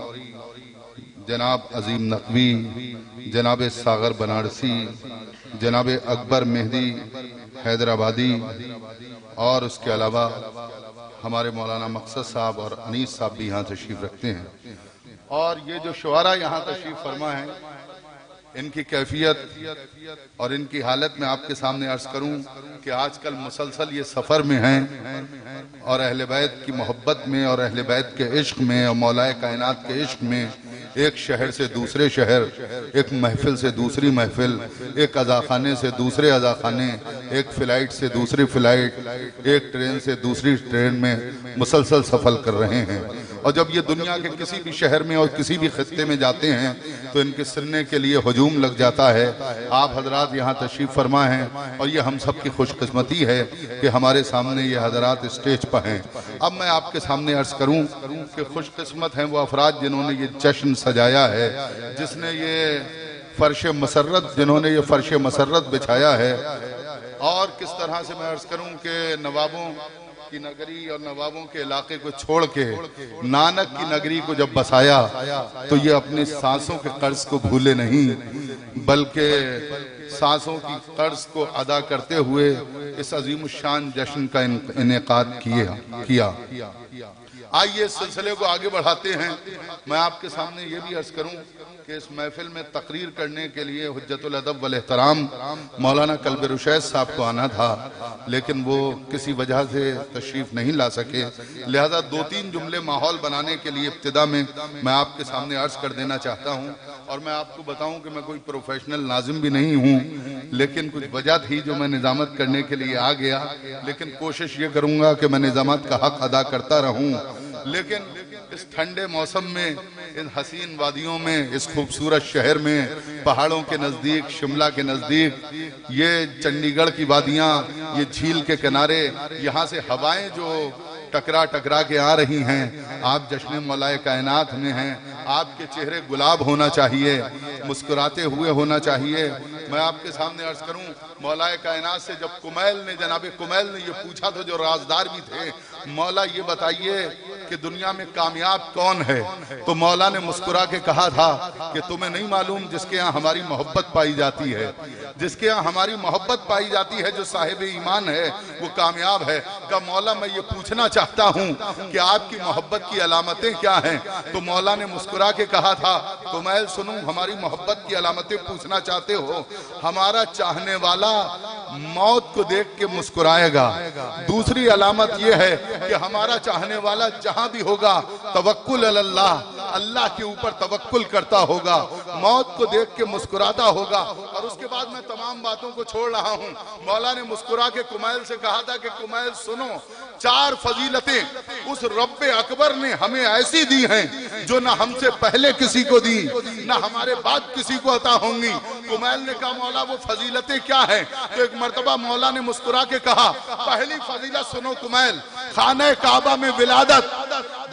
جناب عظیم نقوی، جناب ساغر بنارسی، جناب اکبر مہدی حیدرآبادی، اور اس کے علاوہ ہمارے مولانا مقصد صاحب اور انیس صاحب بھی یہاں تشریف رکھتے ہیں۔ اور یہ جو شعراء یہاں تشریف فرما ہیں، ان کی کیفیت اور ان کی حالت میں آپ کے سامنے عرض کروں کہ آج کل مسلسل یہ سفر میں ہیں، اور اہل بیت کی محبت میں اور اہل بیت کے عشق میں اور مولا کائنات کے عشق میں ایک شہر سے دوسرے شہر، ایک محفل سے دوسری محفل، ایک عزاخانے سے دوسرے عزاخانے، ایک فلائٹ سے دوسری فلائٹ، ایک ٹرین سے دوسری ٹرین میں مسلسل سفر کر رہے ہیں۔ اور جب یہ دنیا کے کسی بھی شہر میں اور کسی بھی خطے میں جاتے ہیں تو ان کے سننے کے لیے ہجوم لگ جاتا ہے۔ آپ حضرات یہاں تشریف فرما ہیں، اور یہ ہم سب کی خوش قسمتی ہے کہ ہمارے سامنے یہ حضرات اسٹیج پر ہیں۔ اب میں آپ کے سامنے عرض کروں کہ خوش قسمت ہیں وہ افراد جنہوں نے یہ جشن سجایا ہے، جس نے یہ فرش مسرت، جنہوں نے یہ فرش مسرت بچھایا ہے۔ اور کس طرح سے میں عرض کروں کہ نوابوں کی نگری اور نوابوں کے علاقے کو چھوڑ کے نانک کی نگری کو جب بسایا تو یہ اپنی سانسوں کے قرض کو بھولے نہیں، بلکہ سانسوں کی قرض کو ادا کرتے ہوئے اس عظیم الشان جشن کا انعقاد کیا۔ آئیے اس سلسلے کو آگے بڑھاتے ہیں۔ میں آپ کے سامنے یہ بھی عرض کروں کہ اس محفل میں تقریر کرنے کے لیے حجت الادب والاحترام مولانا کلب رشید صاحب کو آنا تھا، لیکن وہ کسی وجہ سے تشریف نہیں لا سکے، لہذا دو تین جملے ماحول بنانے کے لیے ابتدا میں آپ کے سامنے عرض کر دینا چاہتا ہوں۔ اور میں آپ کو بتاؤں کہ میں کوئی پروفیشنل ناظم بھی نہیں ہوں، لیکن کچھ وجہ تھی جو میں نظامت کرنے کے لیے آ گیا، لیکن کوشش یہ کروں گا کہ میں نظامت کا حق ادا کرتا رہوں۔ لیکن اس ٹھنڈے موسم میں، ان حسین وادیوں میں، اس خوبصورت شہر میں، پہاڑوں کے نزدیک، شملہ کے نزدیک، یہ چنڈی گڑھ کی وادیاں، یہ جھیل کے کنارے، یہاں سے ہوائیں جو ٹکرا کے آ رہی ہیں، آپ جشن مولا کائنات میں ہیں، آپ کے چہرے گلاب ہونا چاہیے، مسکراتے ہوئے ہونا چاہیے۔ میں آپ کے سامنے عرض کروں، مولا کائنات سے جب جناب کمیل نے یہ پوچھا تو جو رازدار بھی تھے، مولا یہ بتائیے کہ دنیا میں کامیاب کون ہے؟ تو مولا نے مسکرا کے کہا تھا کہ تمہیں نہیں معلوم جس کے ہاں ہماری محبت پائی جاتی ہے، جس کے ہاں ہماری محبت پائی جاتی ہے، جو صاحب ایمان ہے وہ کامیاب ہے۔ کہ مولا میں یہ پوچھنا چاہتا ہوں کہ آپ کی محبت کی علامتیں کیا ہیں؟ تو مولا نے مسکرا کے کہا تھا، کمیل سنو، ہماری محبت کی علامتیں پوچھنا چاہتے ہو؟ ہمارا چاہنے والا موت کو دیکھ کے مسکرائے گا۔ دوسری علامت یہ ہے کہ ہمارا چاہنے والا جہاں بھی ہوگا توکل اللہ، اللہ کے اوپر توکل کرتا ہوگا، موت کو دیکھ کے مسکراتا ہوگا۔ اور اس کے بعد میں تمام باتوں کو چھوڑ رہا ہوں۔ مولا نے مسکرا کے کمیل سے کہا تھا کہ کمیل سنو، چار فضیلتیں اس رب اکبر نے ہمیں ایسی دی ہیں جو نہ ہم سے پہلے کسی کو دی، نہ ہمارے بعد کسی کو عطا ہوں گی۔ کمیل نے کہا مولا وہ فضیلتیں کیا ہیں؟ تو ایک مرتبہ مولا نے مسکرا کے کہا، پہلی فضیلت سنو کمیل، خانہ کعبہ میں ولادت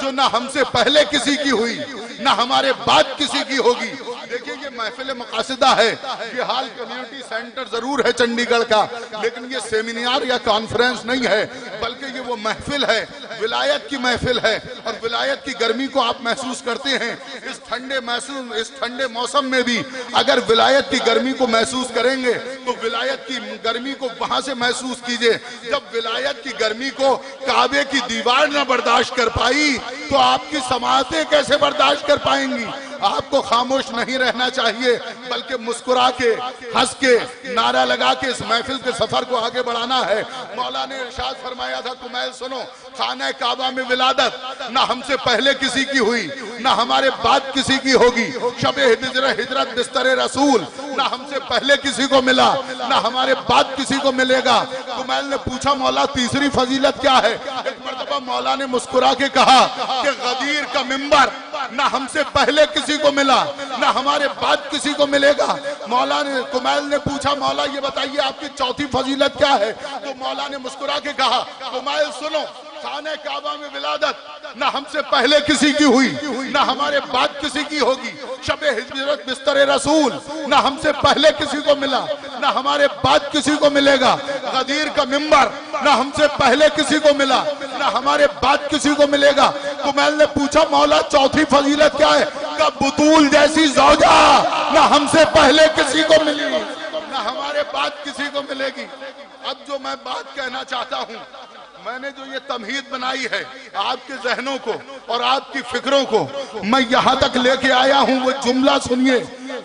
جو نہ ہم سے پہلے کسی کی ہوئی نہ ہمارے بعد کسی کی ہوگی۔ دیکھیں یہ محفل مقاصدہ ہے، یہ حال کمیونٹی سینٹر ضرور ہے چنڈی گڑھ کا، لیکن یہ سیمینار یا کانفرنس نہیں ہے، بلکہ یہ وہ محفل ہے، ولایت کی محفل ہے۔ اور ولایت کی گرمی کو آپ محسوس کرتے ہیں اس ٹھنڈے موسم میں بھی۔ اگر ولایت کی گرمی کو محسوس کریں گے تو ولایت کی گرمی کو وہاں سے محسوس کیجئے۔ جب ولایت کی گرمی کو کعبے کی دیوار نہ برداشت کر پائی تو آپ کی سماعتیں کیسے برداشت کر پائیں گی؟ آپ کو خاموش نہیں رہنا چاہیے، بلکہ مسکرا کے، ہنس کے، نعرہ لگا کے اس محفل کے سفر کو آگے بڑھانا ہے۔ مولا نے ارشاد فرمایا تھا، کمیل سنو، خانہ کعبہ میں ولادت نہ ہم سے پہلے کسی کی ہوئی نہ ہمارے بعد کسی کی ہوگی۔ شب ہجرت بستر رسول نہ ہم سے پہلے کسی کو ملا نہ ہمارے بعد کسی کو ملے گا۔ کمیل نے پوچھا مولا تیسری فضیلت کیا ہے؟ ایک مرتبہ مولا نے مسکرا کے کہا کہ غدیر کا منبر نہ ہم سے پہلے کسی کو ملا نہ ہمارے بعد کسی کو ملے گا۔ کمیل نے پوچھا مولا یہ بتائیے آپ کی چوتھی فضیلت کیا ہے؟ تو مولا نے مسکرا کے کہا، کمیل سنو، خانہ کعبہ میں ولادت نہ ہم سے پہلے کسی کی ہوئی نہ ہمارے بعد کسی کی ہوگی. شب ہجرت بستر رسول نہ ہم سے پہلے کسی کو ملا نہ ہمارے بعد کسی کو ملے گا. غدیر کا منبر نہ ہم سے پہلے کسی کو ملا نہ ہمارے بعد کسی کو ملے گا. کمیل نے پوچھا مولا چوتھی فضیلت کیا ہے؟ کہ بطول جیسی زوجہ نہ ہم سے پہلے کسی کو ملی نہ ہمارے بعد کسی کو ملے گی. اب جو میں بات کہنا چاہتا ہوں، میں نے جو یہ تمہید بنائی ہے آپ کے ذہنوں کو اور آپ کی فکروں کو میں یہاں تک لے کے آیا ہوں. وہ جملہ سنیے.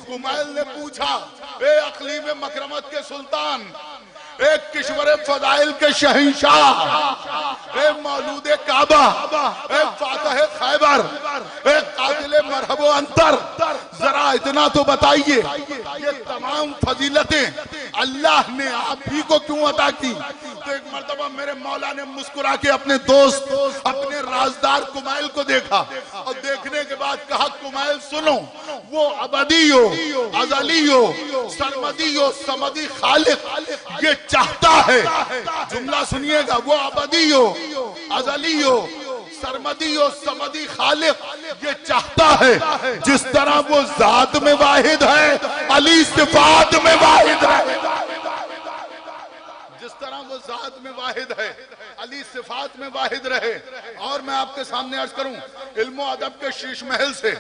کمیل نے پوچھا اے اقلیم مکرمت کے سلطان، ایک کشور فضائل کے شہنشاہ، اے مولود کعبہ، اے فاتح خیبر، اے قاتل مرحب و انتر، ذرا اتنا تو بتائیے یہ تمام فضیلتیں اللہ نے آپ ہی کو کیوں عطا کی؟ تو ایک مرتبہ میرے مولا نے مسکرا کے اپنے دوست اپنے رازدار کمیل کو دیکھا اور دیکھنے کے بعد کہا کمیل سنو، وہ ابدی ہو، ازلی ہو، سرمدی ہو، سمدی خالق یہ چاہتا ہے. جملہ سنیے گا. وہ ابدی ہو، ازلی ہو، سرمدی ہو، سمدی خالق یہ چاہتا ہے جس طرح وہ ذات میں واحد ہے علی صفات میں واحد ہے. جس طرح وہ ذات میں واحد ہے علی صفات میں واحد رہے. اور میں آپ کے سامنے عرض کروں، علم و ادب کے شیش محل سے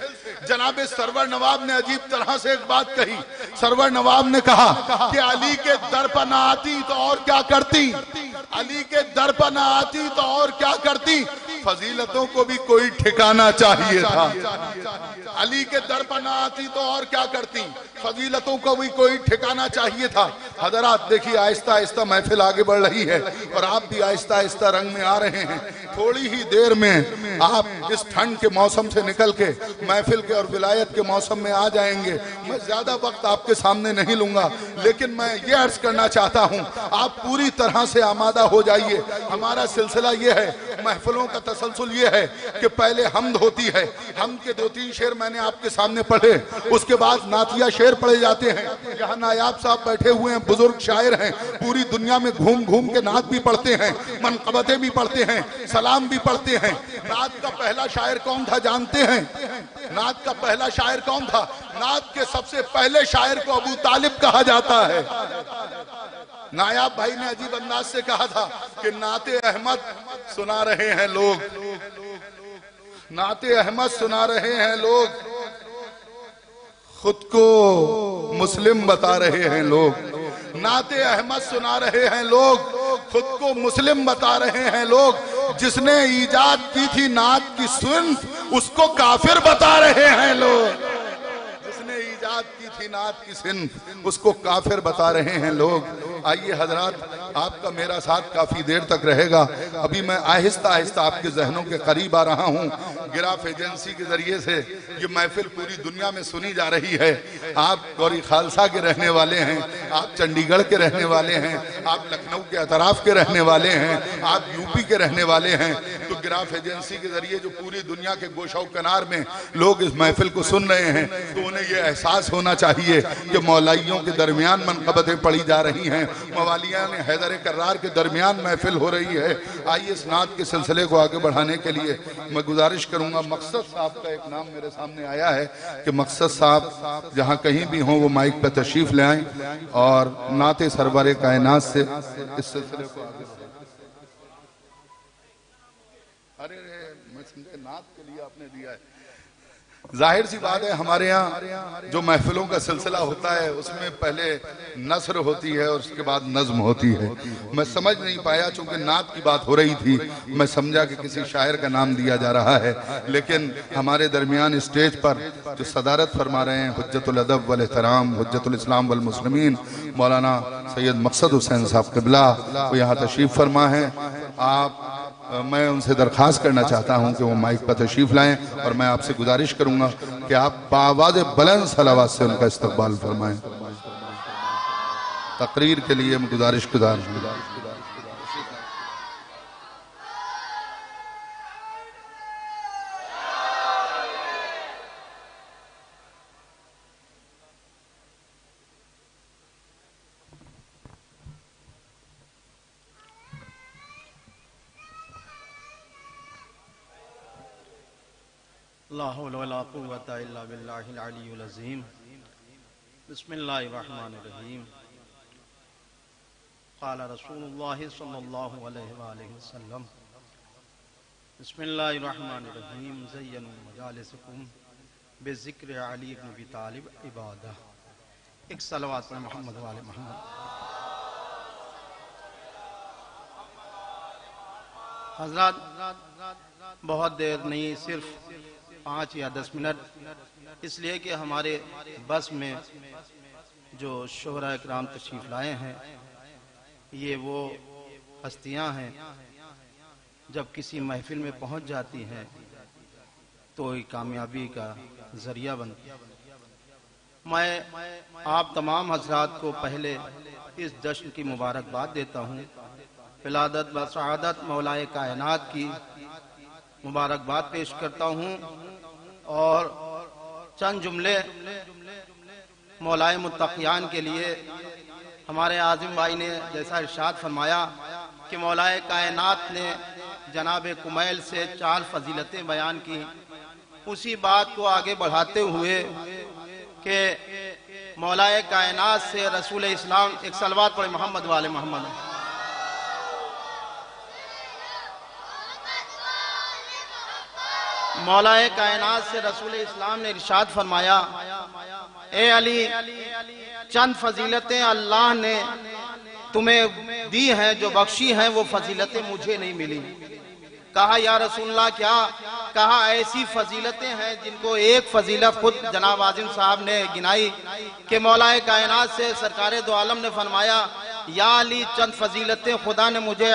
جناب سرور نواب نے عجیب طرح سے ایک بات کہی. سرور نواب نے کہا کہ علی کے در پر نہ آتی تو اور کیا کرتی، علی کے در پر نہ آتی تو اور کیا کرتی. فضیلتوں کو بھی کوئی ٹھکانہ چاہیے تھا. علی کے در پر نہ آتی تو اور کیا کرتی، فضیلتوں کو بھی کوئی ٹھکانہ چاہیے تھا. حضرات دیکھیے آہستہ آہستہ محفل آگے بڑھ رہی ہے اور آپ بھی آہستہ آہستہ رنگ میں آ رہے ہیں. تھوڑی ہی دیر میں آپ اس ٹھنڈ کے موسم سے نکل کے محفل کے اور ولایت کے موسم میں آ جائیں گے. میں زیادہ وقت آپ کے سامنے نہیں لوں گا، لیکن میں یہ عرض کرنا چاہتا ہوں آپ پوری طرح سے آمادہ ہو جائیے. ہمارا سلسلہ یہ ہے، محفلوں کا تسلسل یہ ہے کہ پہلے حمد ہوتی ہے. حمد کے 2-3 شعر میں نے آپ کے سامنے پڑھے، اس کے بعد نعتیہ شعر پڑھے جاتے ہیں. یہاں نایاب صاحب بیٹھے ہوئے ہیں، بزرگ شاعر ہیں، پوری دنیا میں گھوم گھوم کے نعت بھی پڑھتے ہیں، منقبتیں بھی پڑھتے ہیں، سلام بھی پڑھتے ہیں. نعت کا پہلا شاعر کون تھا جانتے ہیں؟ نعت کا پہلا شاعر کون تھا؟ نعت کے سب سے پہلے شاعر کو ابو طالب کہا جاتا ہے. نایاب بھائی نے عجیب انداز سے کہا تھا کہ نعت احمد سنا رہے ہیں لوگ، نعت احمد سنا رہے ہیں لوگ، خود کو مسلم بتا رہے ہیں لوگ. نعت احمد سنا رہے ہیں لوگ، خود کو مسلم بتا رہے ہیں لوگ. جس نے ایجاد کی تھی نعت کی صنف اس کو کافر بتا رہے ہیں لوگ. جس نے ایجاد کی تھی نعت کی صنف اس کو کافر بتا رہے ہیں لوگ. آئیے حضرات، آپ کا میرا ساتھ کافی دیر تک رہے گا. ابھی میں آہستہ آہستہ آپ کے ذہنوں کے قریب آ رہا ہوں. گراف ایجنسی کے ذریعے سے یہ محفل پوری دنیا میں سنی جا رہی ہے. آپ گوری خالصہ کے رہنے والے ہیں، آپ چنڈی گڑھ کے رہنے والے ہیں، آپ لکھنؤ کے اطراف کے رہنے والے ہیں، آپ یو پی کے رہنے والے ہیں. تو گراف ایجنسی کے ذریعے جو پوری دنیا کے گوشہ و کنار میں لوگ اس محفل کو سن رہے ہیں تو انہیں یہ احساس ہونا چاہیے کہ مولائیوں کے درمیان منقبتیں پڑھی جا رہی ہیں، موالیان حیدر کرار کے درمیان محفل ہو رہی ہے. آئیے اس نعت کے سلسلے کو آگے بڑھانے کے لیے میں گزارش کروں گا. مقصد صاحب کا ایک نام میرے سامنے آیا ہے کہ مقصد صاحب جہاں کہیں بھی ہوں وہ مائک پہ تشریف لے آئیں اور نعت سرور کائنات سے اس سلسلے کو آگے بڑھائیں. ارے میں سمجھے نعت کے لیے آپ نے دیا ہے. ظاہر سی بات ہے ہمارے ہاں جو محفلوں کا سلسلہ ہوتا ہے اس میں پہلے نثر ہوتی ہے اور اس کے بعد نظم ہوتی ہے. میں سمجھ نہیں پایا چونکہ نعت کی بات ہو رہی تھی، میں سمجھا کہ کسی شاعر کا نام دیا جا رہا ہے. لیکن ہمارے درمیان اسٹیج پر جو صدارت فرما رہے ہیں حجت الادب والاحترام، حجت الاسلام والمسلمین مولانا سید مقصد حسین صاحب قبلہ، وہ یہاں تشریف فرما ہیں. میں ان سے درخواست کرنا چاہتا ہوں کہ وہ مائک پر تشریف لائیں اور میں آپ سے گزارش کروں گا کہ آپ بآواز بلند صلوات سے ان کا استقبال فرمائیں. تقریر کے لیے میں گزارش ہوں. لا حول ولا قوة الا باللہ العلی العظیم بسم اللہ الرحمن الرحیم قال رسول اللہ صلی اللہ علیہ وآلہ وسلم بسم اللہ الرحمن الرحیم زینوا مجالسکم بذکر علی بن ابی طالب عبادہ. ایک صلوات پر محمد والے محمد. حضرات بہت دیر نہیں، صرف 5 یا 10 منٹ، اس لیے کہ ہمارے بس میں جو شہرا اکرام تشریف لائے ہیں یہ وہ ہستیاں ہیں جب کسی محفل میں پہنچ جاتی ہیں تو یہ کامیابی کا ذریعہ بنتی ہے. میں آپ تمام حضرات کو پہلے اس جشن کی مبارکباد دیتا ہوں. ولادت و سعادت مولائے کائنات کی مبارکباد پیش کرتا ہوں اور چند جملے مولائے متقیان کے لیے. ہمارے عاظم بھائی نے جیسا ارشاد فرمایا کہ مولائے کائنات نے جناب کمیل سے 4 فضیلتیں بیان کی، اسی بات کو آگے بڑھاتے ہوئے کہ مولائے کائنات سے رسول اسلام، ایک صلوات پڑھے محمد والے محمد. مولائے کائنات سے رسول اسلام نے ارشاد فرمایا اے علی چند فضیلتیں اللہ نے تمہیں دی ہیں، جو بخشی ہیں وہ فضیلتیں مجھے نہیں ملی. کہا یا رسول اللہ کیا؟ کہا ایسی فضیلتیں ہیں جن کو ایک فضیلت خود جناب عاظم صاحب نے گنائی کہ مولا کائنات سے سرکار دو عالم نے فرمایا یا علی چند فضیلتیں خدا نے مجھے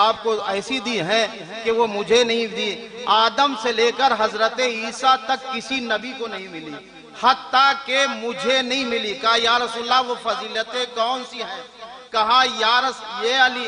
آپ کو ایسی دی ہیں کہ وہ مجھے نہیں دی، آدم سے لے کر حضرت عیسیٰ تک کسی نبی کو نہیں ملی، حتیٰ کہ مجھے نہیں ملی. کہا یا رسول اللہ وہ فضیلتیں کون سی ہیں؟ کہا یہ علی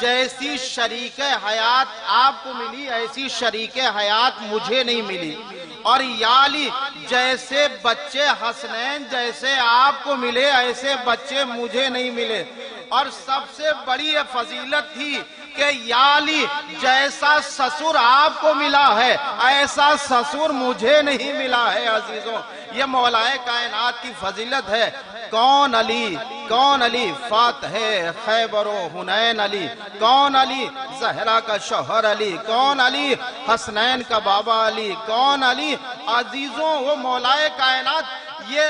جیسی شریک حیات آپ کو ملی ایسی شریک حیات مجھے نہیں ملی، اور یا علی جیسے بچے حسنین جیسے آپ کو ملے ایسے بچے مجھے نہیں ملے. اور سب سے بڑی فضیلت تھی کہ یا علی جیسا سسر آپ کو ملا ہے ایسا سسر مجھے نہیں ملا ہے. عزیزوں یہ مولائے کائنات کی فضیلت ہے. کون علی فاتح خیبر و حنین علی، کون علی زہرا کا شوہر علی، کون علی حسنین کا بابا علی، کون علی. عزیزوں وہ مولائے کائنات یہ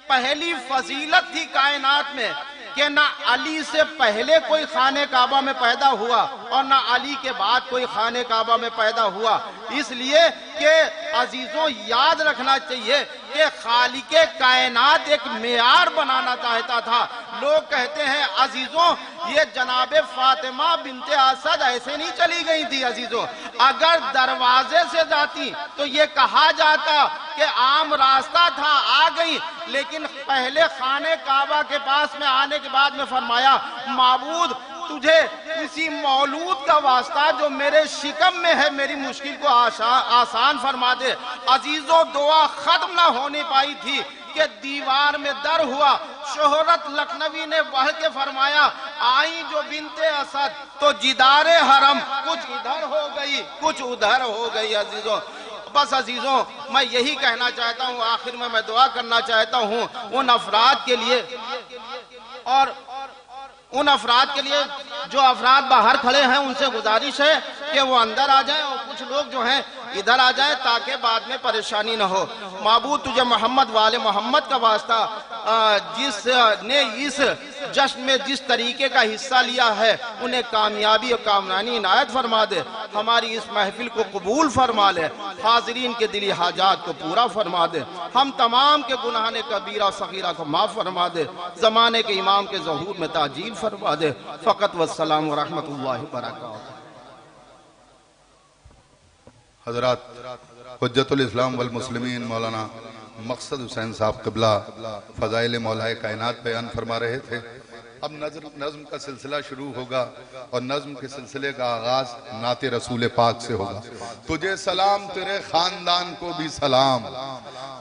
پہلی فضیلت تھی کائنات میں کہ نہ علی سے پہلے کوئی خانہ کعبہ میں پیدا ہوا اور نہ علی کے بعد کوئی خانہ کعبہ میں پیدا ہوا. اس لیے کہ عزیزوں یاد رکھنا چاہیے کہ خالق کائنات ایک معیار بنانا چاہتا تھا. لوگ کہتے ہیں عزیزوں یہ جناب فاطمہ بنت اسد ایسے نہیں چلی گئی تھی. عزیزوں اگر دروازے سے جاتی تو یہ کہا جاتا کہ عام راستہ تھا آ گئی، لیکن پہلے خانہ کعبہ کے پاس میں آنے کے بعد میں فرمایا معبود تجھے اسی مولود کا واسطہ جو میرے شکم میں ہے میری مشکل کو آسان فرما دے. عزیزوں دعا ختم نہ ہونی پائی تھی کہ دیوار میں در ہوا. شہرت لکھنوی نے بڑھ کے فرمایا آئی جو بنت اسد تو جدار حرم کچھ ادھر ہو گئی کچھ ادھر ہو گئی. عزیزوں بس عزیزوں میں یہی کہنا چاہتا ہوں، آخر میں دعا کرنا چاہتا ہوں ان افراد کے لیے اور ان افراد کے لیے جو افراد باہر کھڑے ہیں ان سے گزارش ہے کہ وہ اندر آ جائیں اور کچھ لوگ جو ہیں ادھر آ جائیں تاکہ بعد میں پریشانی نہ ہو. معبود تجھے محمد والے محمد کا واسطہ جس نے اس جشن میں جس طریقے کا حصہ لیا ہے انہیں کامیابی اور کامرانی عنایت فرما دے. ہماری اس محفل کو قبول فرما لے، حاضرین کے دلی حاجات کو پورا فرما دے، ہم تمام کے گناہ کبیرہ و صغیرہ کو معاف فرما دے، زمانے کے امام کے ظہور میں تعجیل فرما دے. فقط والسلام ورحمت اللہ وبرکاتہ. حضرات حجت الاسلام والمسلمین مولانا مقصد حسین صاحب قبلہ فضائل مولائے کائنات بیان فرما رہے تھے. اب نظم کا سلسلہ شروع ہوگا اور نظم کے سلسلے کا آغاز نعت رسول پاک سے ہوگا. تجھے سلام تیرے خاندان کو بھی سلام،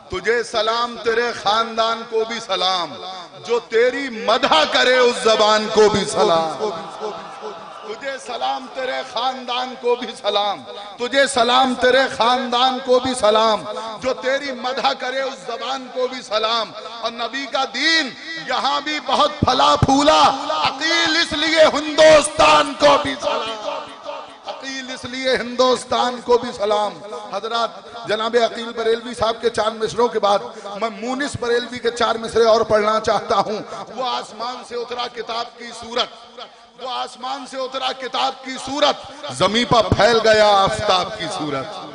تجھے سلام تیرے خاندان کو بھی سلام، جو تیری مدح کرے اس زبان کو بھی سلام. تجھے تجھے سلام تیرے خاندان کو بھی سلام، تجھے سلام تیرے خاندان کو بھی سلام، جو تیری مدح کرے اس زبان کو بھی سلام۔ اور نبی کا دین یہاں بھی بہت پھلا پھولا، عقیل اس لیے ہندوستان کو بھی سلام، عقیل اس لیے ہندوستان کو بھی سلام۔ حضرات، جناب عقیل بریلوی صاحب کے 4 مصروں کے بعد میں مونس بریلوی کے 4 مصرے اور پڑھنا چاہتا ہوں۔ وہ آسمان سے اترا کتاب کی صورت، وہ آسمان سے اترا کتاب کی صورت، زمین پر پھیل گیا آفتاب کی صورت،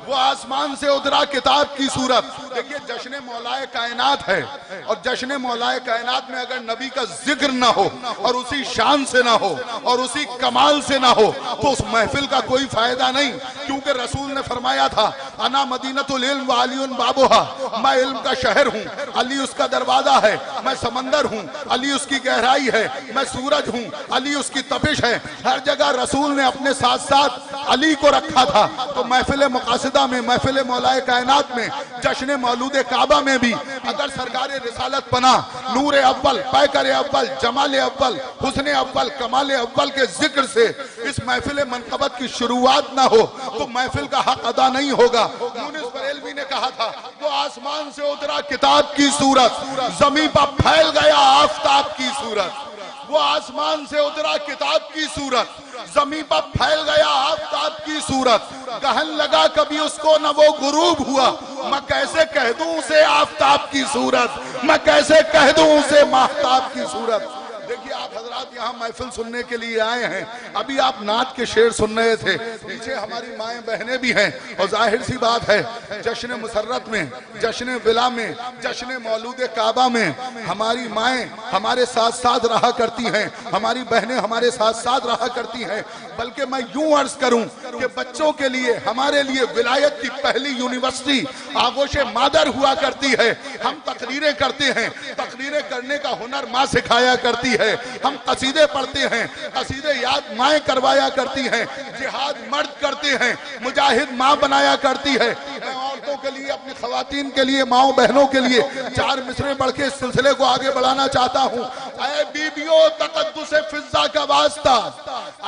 وہ آسمان سے اترا کتاب کی صورت۔ دیکھیے جشن مولائے کائنات ہے، اور جشن مولائے کائنات میں اگر نبی کا ذکر نہ ہو اور اسی شان سے نہ ہو اور اسی کمال سے نہ ہو تو اس محفل کا کوئی فائدہ نہیں، کیونکہ رسول نے فرمایا تھا انا مدینۃ العلم وعلی بابھا، میں علم کا شہر ہوں، علی اس کا دروازہ ہے، میں سمندر ہوں، علی اس کی گہرائی ہے، میں سورج ہوں، علی اس کی تپش ہے۔ ہر جگہ رسول نے اپنے ساتھ ساتھ علی کو رکھا تھا۔ تو محفل مقاصدہ میں، محفل مولائے کائنات میں، جشن مولود کعبہ میں بھی اگر سرکار رسالت پناہ نور اول، پیکر اول، جمال اول، حسن اول، کمال اول کے ذکر سے اس محفل منقبت کی شروعات نہ ہو تو محفل کا حق ادا نہیں ہوگا۔ مونس بریلوی نے کہا تھا وہ آسمان سے اترا کتاب کی صورت، زمین پر پھیل گیا آفتاب کی صورت، وہ آسمان سے اترا کتاب کی صورت، زمین پر پھیل گیا آفتاب کی صورت۔ گہن لگا کبھی اس کو نہ وہ غروب ہوا، میں کیسے کہہ دوں اسے آفتاب کی صورت، میں کیسے کہہ دوں اسے ماہتاب کی صورت۔ دیکھیے آپ حضرات یہاں محفل سننے کے لیے آئے ہیں، ابھی آپ نعت کے شعر سن رہے تھے، پیچھے ہماری مائیں بہنیں بھی ہیں، اور ظاہر سی بات ہے جشن مسرت میں، جشن ولا میں، جشن مولود کعبہ میں ہماری مائیں ہمارے ساتھ ساتھ رہا کرتی ہیں، ہماری بہنیں ہمارے ساتھ ساتھ رہا کرتی ہیں۔ بلکہ میں یوں عرض کروں کہ بچوں کے لیے، ہمارے لیے ولایت کی پہلی یونیورسٹی آغوش مادر ہوا کرتی ہے۔ ہم تقریریں کرتے ہیں، تقریریں کرنے کا ہنر ماں سکھایا کرتی ہے، ہم قصیدے پڑھتے ہیں، قصیدے یاد مائیں کروایا کرتی ہیں، جہاد مرد کرتے ہیں، مجاہد ماں بنایا کرتی ہے۔ میں عورتوں کے لیے، اپنی خواتین کے لیے، ماؤں بہنوں کے لیے 4 مصرے پڑھ کے اس سلسلے کو آگے بڑھانا چاہتا ہوں۔ اے بیبیوں تقدس فضہ کا واسطہ،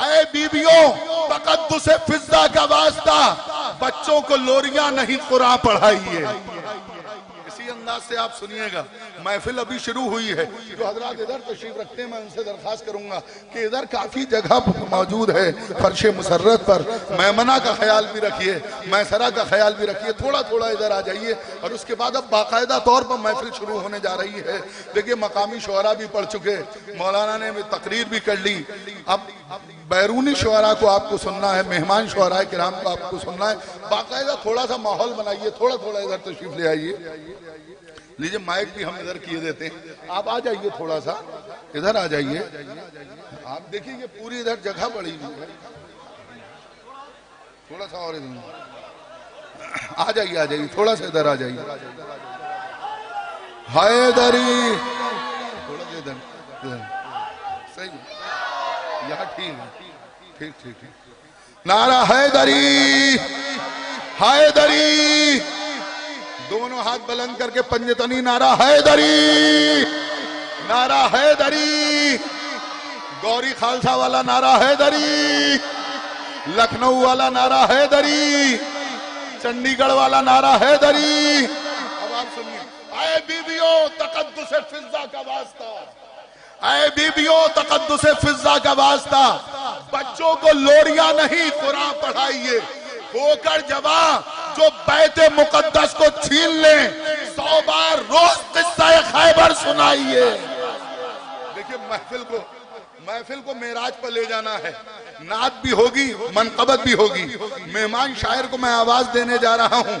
اے بیبیوں تقدس فضہ کا واسطہ، بچوں کو لوریاں نہیں قرآن پڑھائیے۔ اسی انداز سے آپ سنیے گا، محفل ابھی شروع ہوئی ہے۔ جو حضرات ادھر تشریف رکھتے ہیں میں ان سے درخواست کروں گا کہ ادھر کافی جگہ موجود ہے فرش مسرت پر، میمنہ کا خیال بھی رکھیے، میسرہ کا خیال بھی رکھیے، تھوڑا تھوڑا ادھر آ جائیے۔ اور اس کے بعد اب باقاعدہ طور پر محفل شروع ہونے جا رہی ہے۔ دیکھیے مقامی شعراء بھی پڑھ چکے، مولانا نے بھی تقریر بھی کر لی، اب بیرونی شعراء کو آپ کو سننا ہے، مہمان شعراء کرام کو آپ کو سننا ہے۔ باقاعدہ تھوڑا سا ماحول بنائیے، تھوڑا تھوڑا ادھر تشریف لے آئیے۔ لیجئے مائک بھی ہم ادھر کیے دیتے ہیں، آپ آ جائیے، تھوڑا سا ادھر آ جائیے۔ آپ دیکھیں یہ پوری ادھر جگہ پڑی ہوئی ہے، تھوڑا سا اور ادھر آ جائیے، آ جائیے، تھوڑا سا ادھر آ جائیے۔ حیدری، تھوڑا سا ادھر، صحیح یہاں ٹھیک ہے، ٹھیک ٹھیک ٹھیک۔ نعرہ حیدری، حیدری، دونوں ہاتھ بلند کر کے پنجتنی نعرہ حیدری، نعرہ حیدری، گوری خالصہ والا نعرہ حیدری، لکھنؤ والا نعرہ حیدری، چنڈی گڑھ والا نعرہ حیدری۔ اب آپ سنیے، اے بیبیوں تقدس فضہ کا واسطہ، اے بیبیوں تقدس فضہ کا واسطہ، بچوں کو لوریاں نہیں قرآن پڑھائیے۔ ہو کر جوان جو بیت مقدس کو چھین لیں 100 بار روز قصہ خیبر سنائیے۔ دیکھیں محفل کو معراج پر لے جانا ہے، نعت بھی ہوگی، منقبت بھی ہوگی۔ مہمان شاعر کو میں آواز دینے جا رہا ہوں،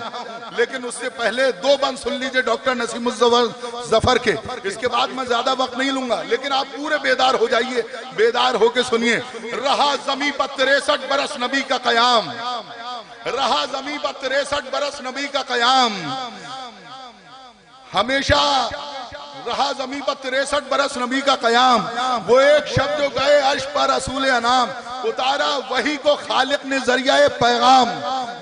لیکن اس سے پہلے 2 بند سن لیجئے ڈاکٹر نسیم الظفر کے، اس کے بعد میں زیادہ وقت نہیں لوں گا، لیکن آپ پورے بیدار ہو جائیے، بیدار ہو کے سنیے۔ رہا زمین پر 63 برس نبی کا قیام، رہا زمین پر 63 برس نبی کا قیام، ہمیشہ رہا زمین پر 63 برس نبی کا قیام۔ وہ ایک شب جو گئے عرش پر رسول انام، اتارا وحی کو خالق نے ذریعہ پیغام۔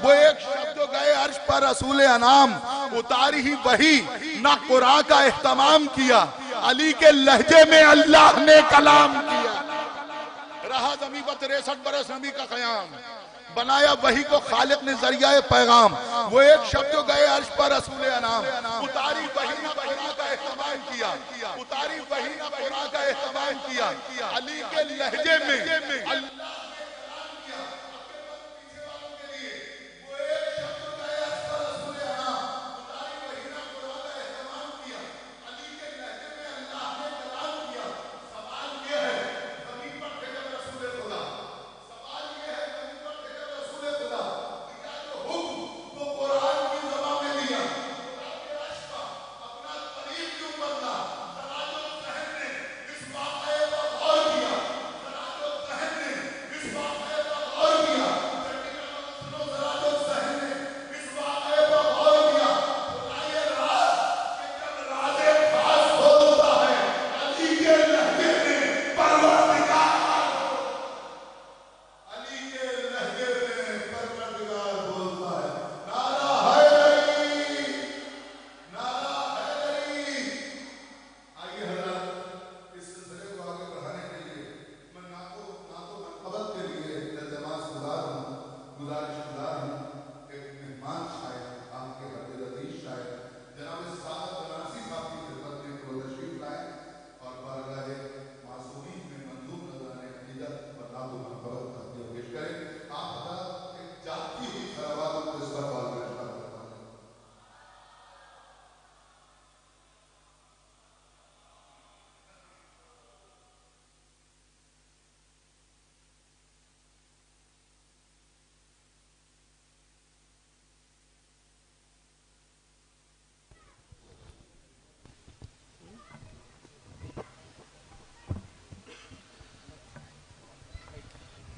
وہ ایک شب جو گئے عرش پر رسول انام، اتاری ہی وحی نہ قرآن کا اہتمام کیا، علی کے لہجے میں اللہ نے کلام کیا۔ رہا زمین پر 63 برس نبی کا قیام، بنایا وحی کو خالق نے ذریعہ پیغام، وہ ایک شب جو گئے عرش پر رسول انام، اتاری وحی نہ قرآن کا اہتمام کیا، اتاری وحی نہ قرآن کا اہتمام کیا، علی کے لہجے میں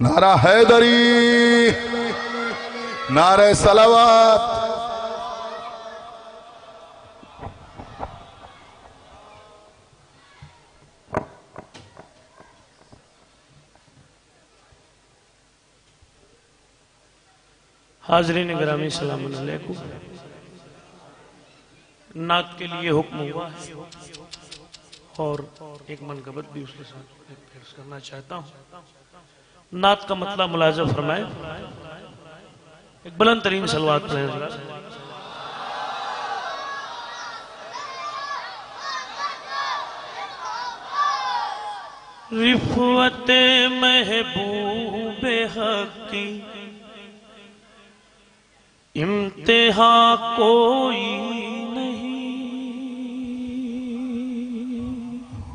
نعرہ حیدری، نعرہ صلوات، حاضرین گرامی السلام علیکم۔ نعت کے لیے حکم ہوا ہے اور ایک منقبت بھی اس کے ساتھ پیش کرنا چاہتا ہوں۔ نعت کا مطلب ملاحظہ فرمائے، ایک بلند ترین صلوات پڑھیں حضرات۔ رفعت محبوب حق کی امتحا کوئی نہیں،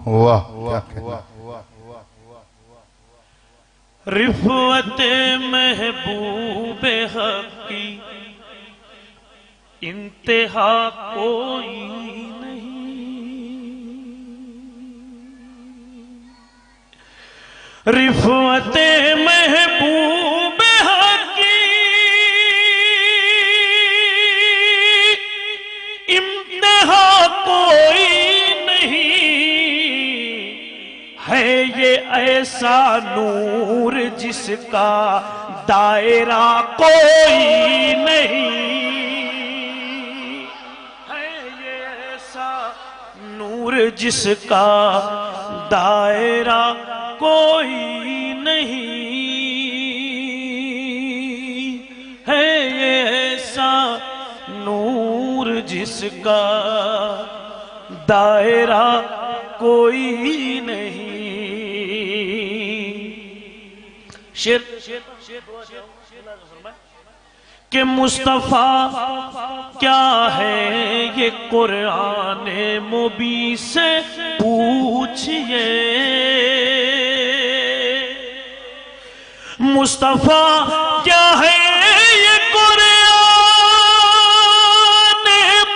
واہ رفعت محبوب حق کی انتہا کوئی نہیں، رفعت محبوب حق کی انتہا کوئی ہے، یہ ایسا نور جس کا دائرہ کوئی نہیں، ہے یہ ایسا نور جس کا دائرہ کوئی نہیں، ہے یہ ایسا نور جس کا دائرہ کوئی نہیں۔ شیر کہ مصطفیٰ کیا ہے یہ قرآن مبین سے پوچھئے، مصطفیٰ کیا ہے یہ قرآن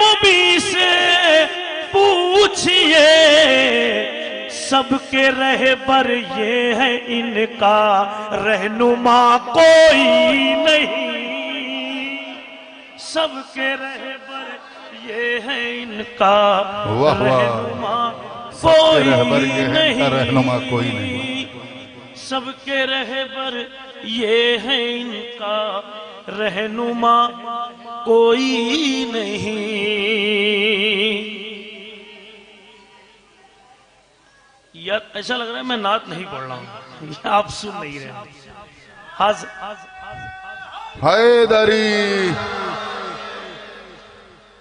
مبین سے پوچھئے، سب کے رہبر یہ ہے ان کا رہنما کوئی نہیں، سب کے رہبر یہ ہے ان کا رہنما کوئی نہیں، سب کے رہبر یہ ہے ان کا رہنما کوئی نہیں۔ یار ایسا لگ رہا ہے میں نعت نہیں پڑھ رہا ہوں، آپ سن نہیں رہے. حیدری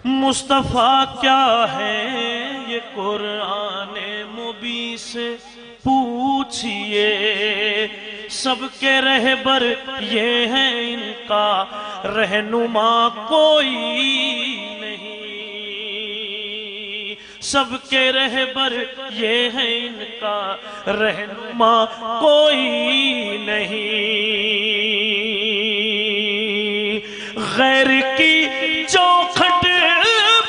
مصطفیٰ کیا ہے یہ قرآن مبین سے پوچھئے، سب کے رہبر یہ ہیں ان کا رہنما کوئی نہیں، سب کے رہبر یہ ہیں ان کا رہنما کوئی نہیں، غیر کی چوکھٹ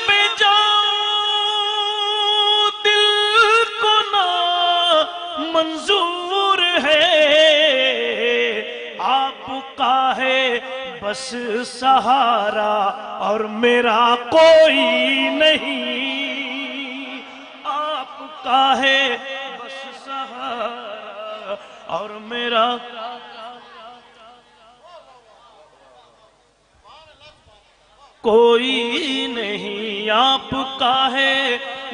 پہ جاؤ دل کو نہ منظور ہے، آپ کا ہے بس سہارا اور میرا کوئی نہیں، آپ کا ہے بس سہارا اور میرا کوئی نہیں، آپ کا ہے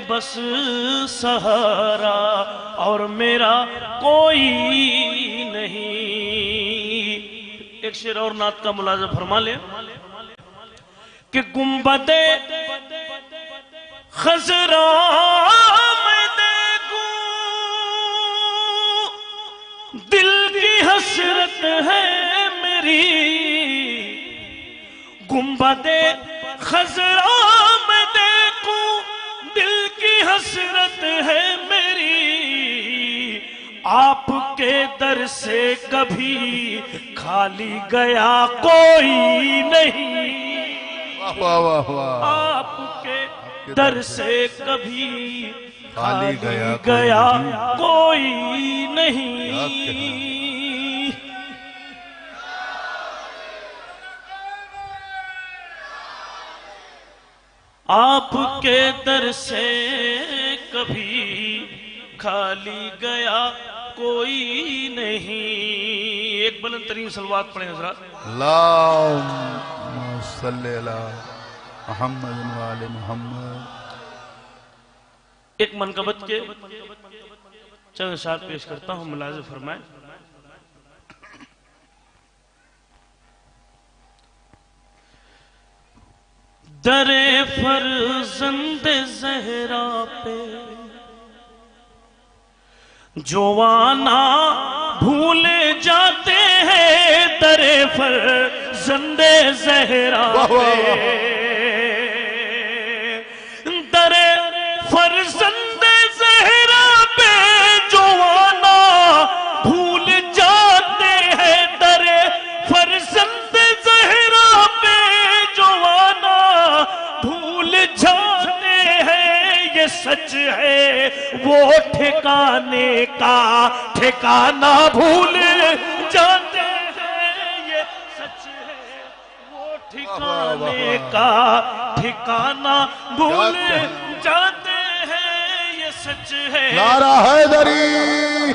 بس سہارا اور میرا کوئی نہیں. ایک شعر اور نعت کا ملاحظہ فرما لیں کہ گنبد خضرا میں دیکھوں دل کی حسرت ہے میری، گنبد خضرا میں دیکھوں دل کی حسرت ہے میری، آپ کے در سے کبھی خالی گیا کوئی نہیں، آپ کے در سے کبھی خالی گیا کوئی نہیں، آپ کے در سے کبھی خالی گیا کوئی نہیں. ایک بلند ترین صلوات پڑھیں حضرات. اللہم صلی علی محمد و آل محمد. ایک منقبت کے چند اشعار پیش کرتا ہوں، ملاحظہ فرمائیں. در فرزند زہرا پہ جوانا بھول جاتے ہیں، در فرزند زہرا پہ در فرزند زہرا پہ جوانا بھول جاتے ہیں، در فرزند زہرا پہ جوانا بھول جاتے ہیں، یہ سچ ہے وہ ٹھکانے کا ٹھکانہ بھول جاتے ہیں، یہ سچ ہے وہ ٹھکانے کا ٹھکانہ بھول جاتے ہیں، یہ سچ ہے نعرہ حیدری،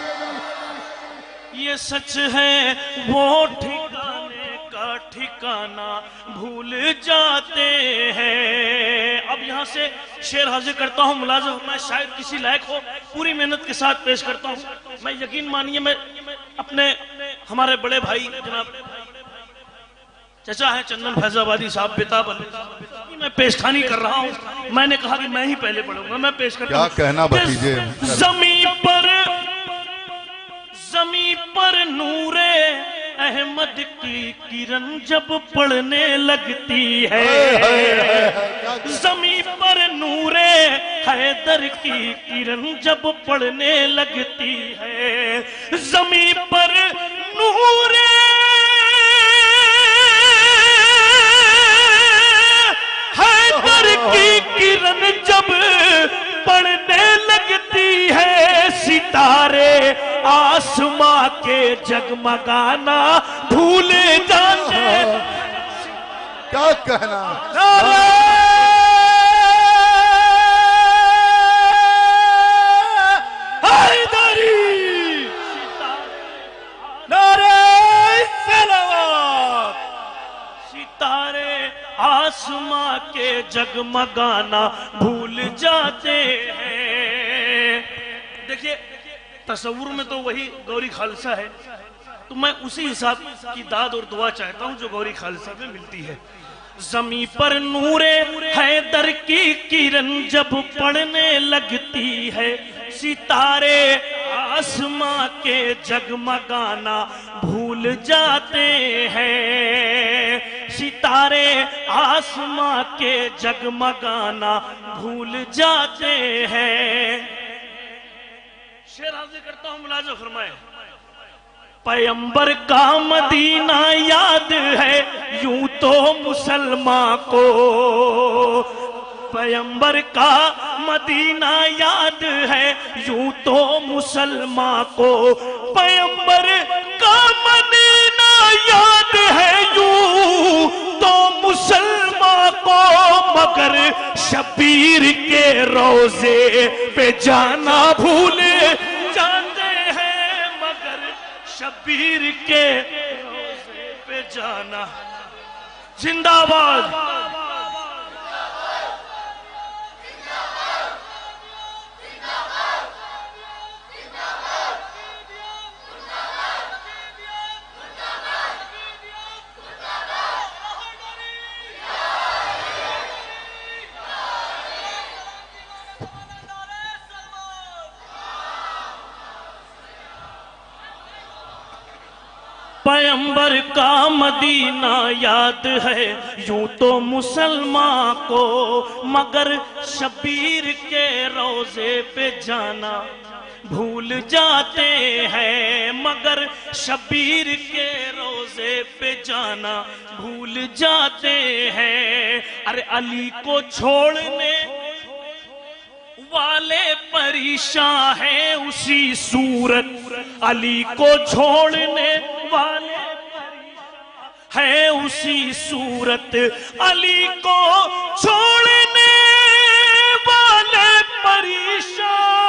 یہ سچ ہے وہ ٹھکانے کا ٹھکانہ بھول جاتے ہیں. اب یہاں سے شعر حاضر کرتا ہوں، ملاحظہ میں شاید کسی لائق ہو، پوری محنت کے ساتھ پیش کرتا ہوں. میں یقین مانیے میں اپنے ہمارے بڑے بھائی جناب چچا ہے چندن فیض آبادی صاحب بیتاب علی، میں پیش خانی کر رہا ہوں، میں نے کہا کہ میں ہی پہلے پڑھوں گا، میں پیش کرتا ہوں. کیا کہنا بھتیجے. زمین پر نور احمد کی کرن جب پڑھنے لگتی ہے، زمین پر نور حیدر کی کرن جب پڑھنے لگتی ہے، زمین پر نور حیدر کی کرن جب پڑھنے لگتی ہے، ستارے آسماں کے جگمگانا بھول جاتے ہیں. کیا کہنا. حیدری نعرہ صلوات. ستارے آسماں کے جگمگانا بھول جاتے ہیں. دیکھیے تصور میں تو وہی گوری خالصہ ہے، تو میں اسی حساب کی داد اور دعا چاہتا ہوں جو گوری خالصہ میں ملتی ہے۔ زمیں پر نور حیدر کی کرن جب پڑنے لگتی ہے، ستارے آسماں کے جگمگانا بھول جاتے ہیں، ستارے آسماں کے جگمگانا بھول جاتے ہیں۔ شعر حاضر کرتا ہوں، ملاحظہ فرمائے۔ پیغمبر کا مدینہ یاد ہے یوں تو مسلمان کو، پیغمبر کا مدینہ یاد ہے یوں تو مسلمان کو، پیغمبر کا مدینہ یاد ہے یوں تو مسلمان کو، مگر شبیر کے روزے پہ جانا بھول جاتے ہیں، مگر شبیر کے روزے پہ جانا۔ زندہ باد۔ پیغمبر کا مدینہ یاد ہے یوں تو مسلمان کو، مگر شبیر کے روزے پہ جانا بھول جاتے ہیں، مگر شبیر کے روزے پہ جانا بھول جاتے ہیں۔ ارے علی کو چھوڑنے والے پریشان ہیں اسی صورت، علی کو چھوڑنے والے ہے اسی صورت، علی کو چھوڑنے والے پریشان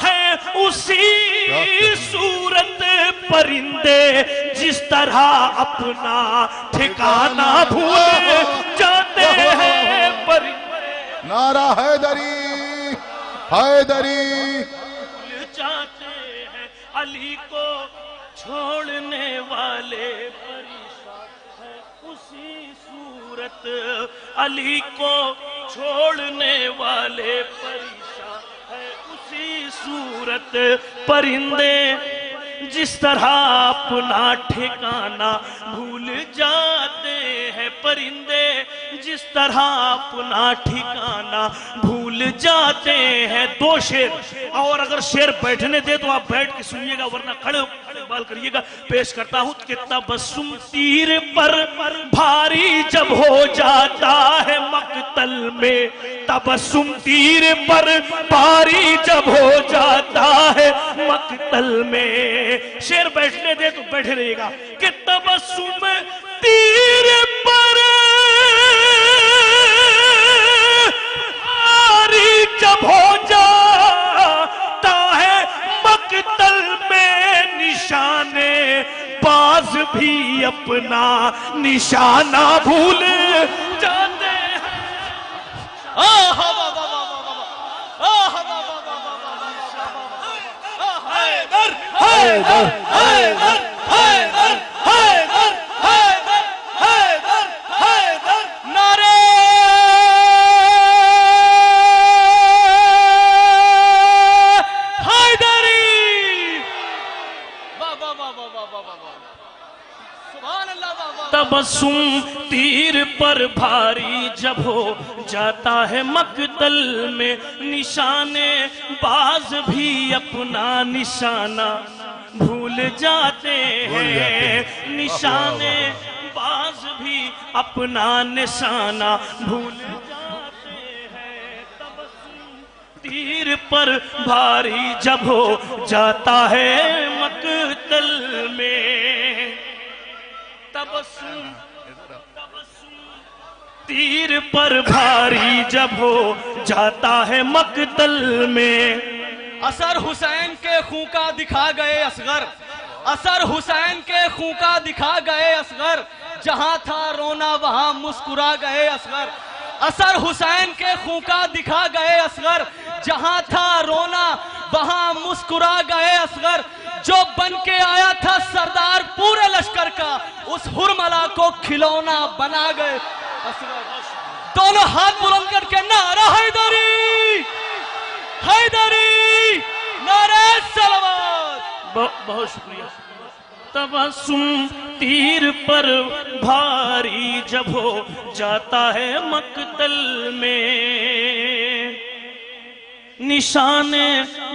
ہے اسی صورت، پرندے جس طرح اپنا ٹھکانہ بھول جاتے ہیں، پرندے نعرہ حیدری حیدری بھول جاتے ہیں، علی کو چھوڑنے والے پریشان ہے اسی صورت، علی کو چھوڑنے والے پریشان ہے اسی صورت، پرندے جس طرح اپنا ٹھکانہ بھول جاتے ہیں، پرندے جس طرح اپنا ٹھکانہ بھول جاتے ہیں۔ دو شعر، اور اگر شعر بیٹھنے دے تو آپ بیٹھ کے سنیے گا، ورنہ کھڑے بال کریے گا۔ پیش کرتا ہوں کہ تبسم تیر پر بھاری جب ہو جاتا ہے مقتل میں، تبسم تیر پر بھاری جب ہو جاتا ہے مقتل میں، شعر بیٹھنے دے تو بیٹھے رہیے گا کہ تبسم تیر پر بھاری جب ہو جاتا ہے مقتل میں، نشانے باز بھی اپنا نشانہ بھول جاتے ہیں۔ حیدر حیدر حیدر حیدر حیدر حیدر حیدر حیدر نعرہ حیدری۔ تبسم تیر پر بھاری جب ہو جاتا ہے مقتل میں، نشانے باز بھی اپنا نشانہ بھول جاتے ہیں، نشانے باز بھی اپنا نشانہ بھول جاتے ہیں۔ تبسم تیر پر بھاری جب ہو جاتا ہے مقتل میں، تبسم تیر پر بھاری جب ہو جاتا ہے مقتل میں۔ اثر حسین کے خون کا دکھا گئے اصغر، اثر حسین کے خون کا دکھا گئے اصغر، جہاں تھا رونا وہاں مسکرا گئے اصغر، اثر حسین کے خون کا دکھا گئے اصغر، جہاں تھا رونا وہاں مسکرا گئے اصغر جو بن کے آیا تھا سردار پورے لشکر کا، اس حرملا کو کھلونا بنا گئے اصغر۔ دونوں ہاتھ بلند کر کے نعرہ حیدری حیدری، نعرہ صلوات۔ بہت شکریہ۔ تبسم تیر پر بھاری جب ہو جاتا ہے مقتل میں، نشان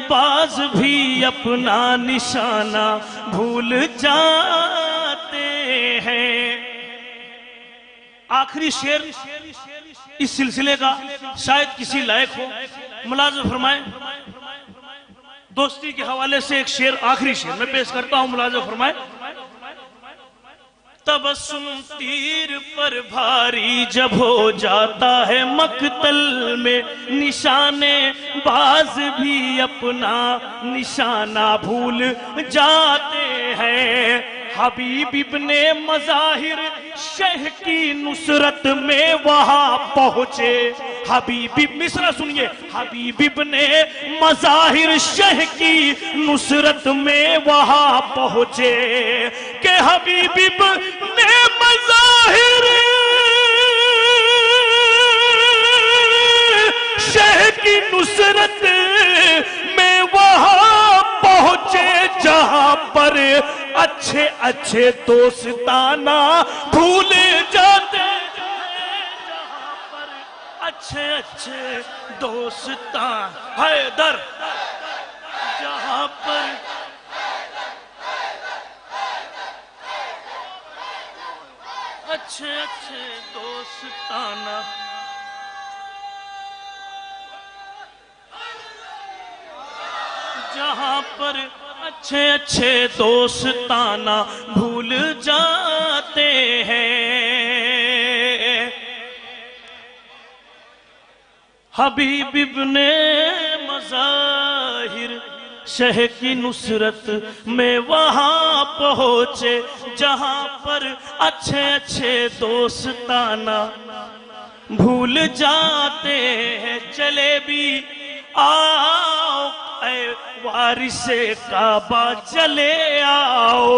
باز بھی اپنا نشانہ بھول جاتے ہیں۔ آخری شعر اس سلسلے کا شاید کسی لائق ہو، ملاحظہ فرمائیں۔ دوستی کے حوالے سے ایک شعر، آخری شعر میں پیش کرتا ہوں، ملاحظہ فرمائیں۔ تبسم تیر پر بھاری جب ہو جاتا ہے مقتل میں، نشان باز بھی اپنا نشانہ بھول جاتے ہیں۔ حبیب ابن مظاہر شہ کی نصرت میں وہاں پہنچے، حبیب مصرع سنیے، حبیب ابن مظاہر شہ کی نصرت میں وہاں پہنچے کہ حبیب ابن مظاہر شہ کی نصرت میں وہاں پہنچے جہاں پر اچھے اچھے دوستانہ بھول جاتے ہیں، جہاں پر اچھے اچھے دوستان حیدر، جہاں پر اچھے اچھے دوستانہ جہاں پر اچھے اچھے دوستانہ بھول جاتے ہیں۔ حبیب ابن مظاہر شہ کی نصرت میں وہاں پہنچے جہاں پر اچھے اچھے دوستانہ بھول جاتے ہیں۔ چلے بھی آؤ اے وارث کعبہ چلے آؤ،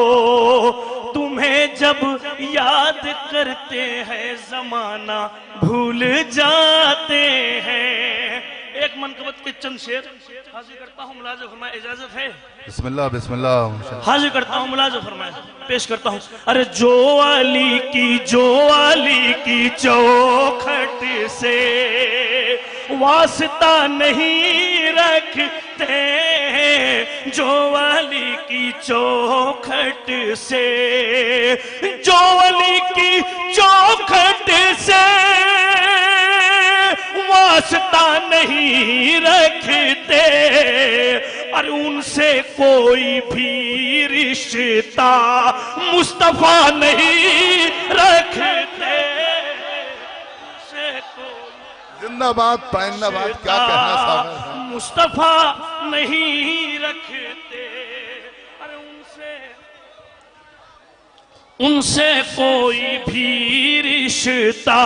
تمہیں جب یاد کرتے ہیں زمانہ بھول جاتے ہیں۔ ایک منقبت کے چند شعر حاضر کرتا ہوں، ملاحظہ فرمائے، اجازت ہے؟ بسم اللہ بسم اللہ۔ حاضر کرتا ہوں، ملاحظہ فرمائے، پیش کرتا ہوں۔ ارے جو علی کی چوکھٹ سے واسطہ نہیں رکھتے، جو علی کی چوکھٹ سے، جو علی کی چوکھٹ سے واسطہ نہیں رکھتے، اور ان سے کوئی بھی رشتہ مصطفیٰ نہیں رکھتے۔ زندہ باد پائندہ باد، کیا کہنا صاحب، مصطفیٰ نہیں رکھتے، اور ان سے کوئی بھی رشتہ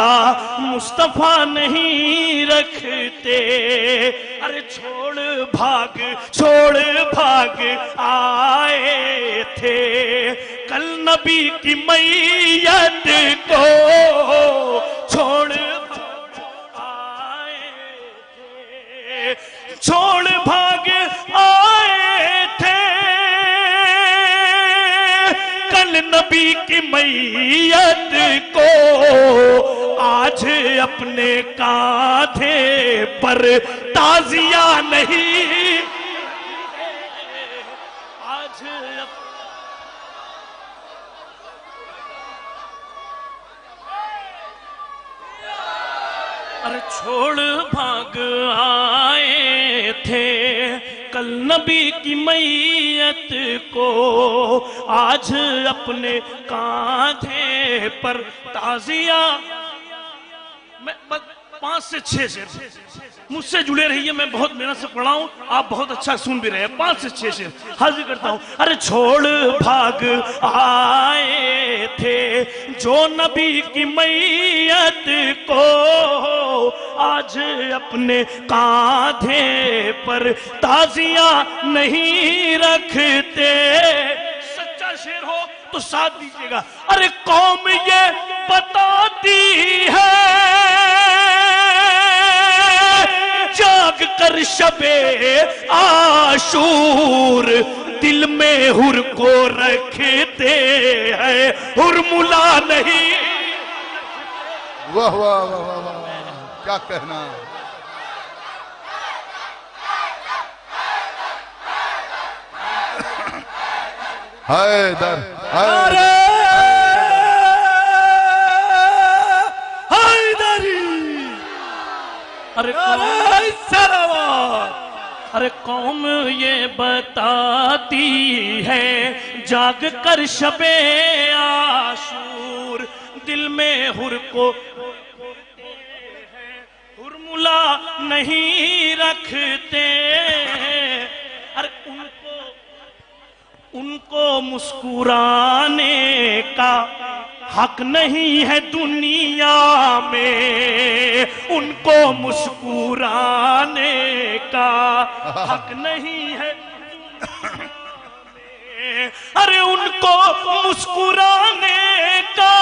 مصطفیٰ نہیں رکھتے۔ ارے چھوڑ بھاگ آئے تھے کل نبی کی میت کو، چھوڑ بھاگ آئے تھے کل نبی کی میت کو، آج اپنے کاندھے پر تعزیہ نہیں، آج ارے چھوڑ بھاگ آئے تھے کل نبی کی میت کو، آج اپنے کاندھے پر تعزیہ 5 سے 6 شعر مجھ سے جڑے رہیے، میں بہت محنت سے پڑھا ہوں، آپ بہت اچھا سن بھی رہے ہیں۔ 5 سے 6 شعر حاضر کرتا ہوں۔ ارے چھوڑ بھاگ آئے تھے جو نبی کی میت کو، آج اپنے کاندھے پر تازیہ نہیں رکھتے۔ سچا شعر ہو تو ساتھ دیجئے گا۔ ارے قوم یہ بتاتی ہے جاگ کر شب عاشور، دل میں حر کو رکھتے ہیں، حر ملا نہیں۔ واہ واہ واہ واہ واہ، کیا کہنا۔ حیدر ارے قوم یہ بتاتی ہے جاگ کر شب عاشور، دل میں حر کو حر ملا نہیں رکھتے۔ ارے ان کو مسکرانے کا حق نہیں ہے دنیا میں، ان کو مسکرانے کا حق نہیں ہے دنیا میں۔ ارے ان کو مسکرانے کا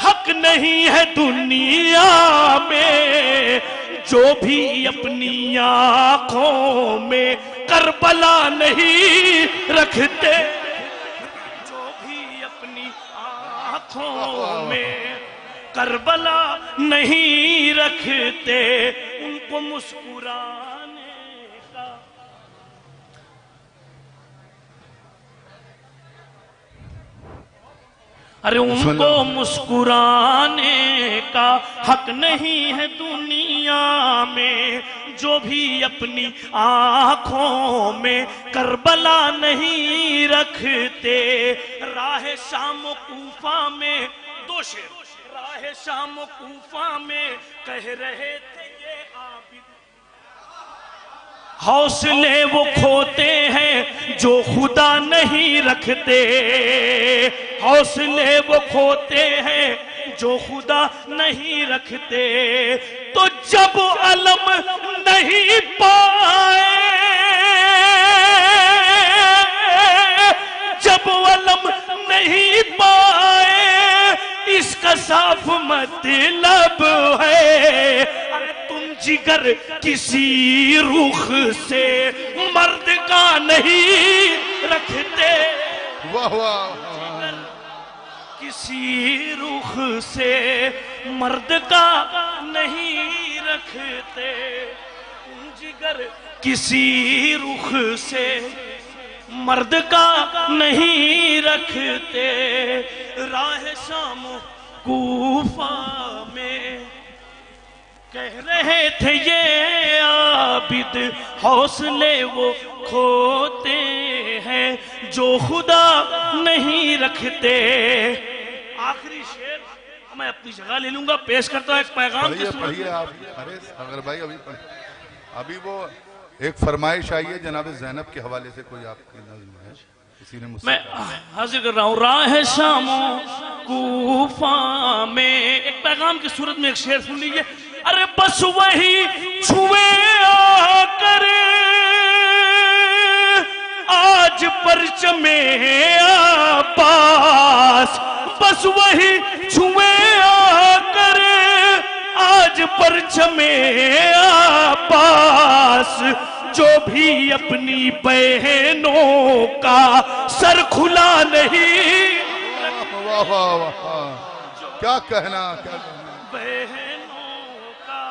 حق نہیں ہے دنیا میں، جو بھی اپنی آنکھوں میں کربلا نہیں رکھتے، میں کربلا نہیں رکھتے، ان کو مسکرانے کا۔ ارے ان کو مسکرانے کا حق نہیں ہے دنیا میں، جو بھی اپنی آنکھوں میں کربلا نہیں رکھتے۔ راہ شام و کوفہ میں 2 شعر، راہ شام و کوفہ میں کہہ رہے تھے یہ عابد، حوصلے وہ کھوتے ہیں جو خدا نہیں رکھتے، حوصلے وہ کھوتے ہیں جو خدا نہیں رکھتے۔ تو جب علم نہیں پائے، جب علم نہیں پائے، اس کا صاف مطلب ہے تم جگر کسی رخ سے مرد کا نہیں رکھتے۔ واہ واہ، کسی رخ سے مرد کا نہیں رکھتے، جگر کسی رخ سے مرد کا نہیں رکھتے۔ راہ شام و کوفہ میں کہہ رہے تھے یہ عابد، حوصلے وہ کھوتے ہیں جو خدا نہیں رکھتے۔ آخری شعر میں اپنی جگہ لے لوں گا، پیش کرتا ہوں ایک پیغام کی صورت۔ پڑھیے آپ۔ ارے اگر بھائی ابھی وہ ایک فرمائش آئی ہے جناب زینب کے حوالے سے، کوئی آپ کی نظم ہے؟ میں حاضر کر رہا ہوں۔ راہ شام و کوفہ میں ایک پیغام کی صورت میں ایک شعر سن لیجئے۔ ارے بس وہی چھوئے آ کر آج پرچم عباس، بس وہی چھوئے آ کر آج پرچم عباس، جو بھی اپنی بہنوں کا سر کھلا نہیں۔ واہ واہ واہ، کیا کہنا، کیا کہنا۔ بہنوں کا،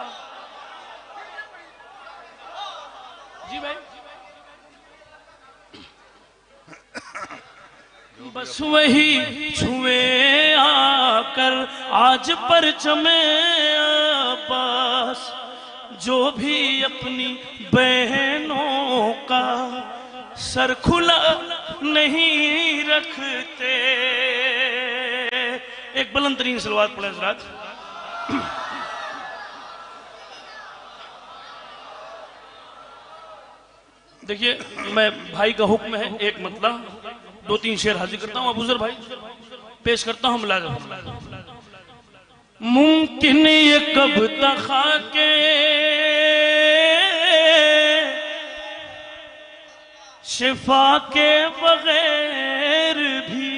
جی بھائی، بس وہی چھوئے آ کر آج پرچم عباس، جو بھی اپنی بہنوں کا سر کھلا نہیں رکھتے۔ ایک بلند ترین صلوات پڑھیں حضرات۔ دیکھیے میں بھائی کا حکم ہے ایک مطلع 2-3 شعر حاضر کرتا ہوں. ابو ذر بھائی پیش کرتا ہوں ملازم. ممکن یہ کب تک خاکے شفا کے بغیر بھی،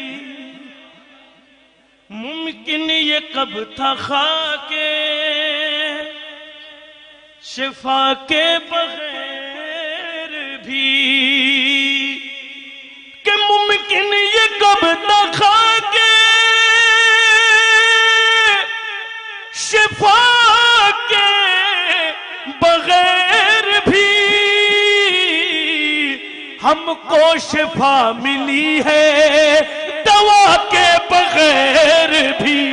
ممکن یہ کب تھا خاکے شفا کے بغیر بھی، کہ ممکن یہ کب تھا خاکے شفا کے بغیر بھی، ہم کو شفا ملی ہے دوا کے بغیر بھی،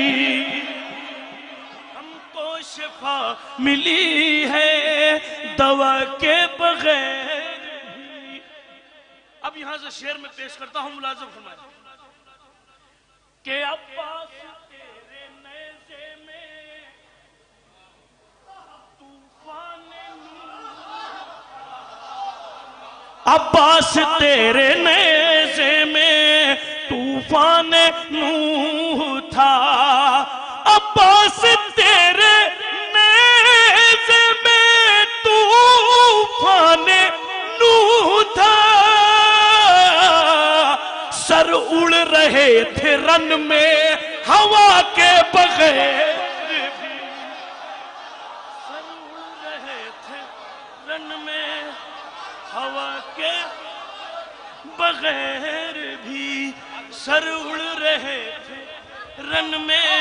ہم کو شفا ملی ہے دوا کے بغیر بھی. اب یہاں سے شعر میں پیش کرتا ہوں ملازم فرمائے کہ عباس تیرے نیزے میں طوفان عباس تیرے نیزے میں طوفان نوح تھا، عباس تیرے نیزے میں طوفان نوح تھا، سر اڑ رہے تھے رن میں ہوا کے بغیر بھی، سر اڑ رہے تھے رن میں ہوا کے بغیر بھی، سر اڑ رہے تھے رن میں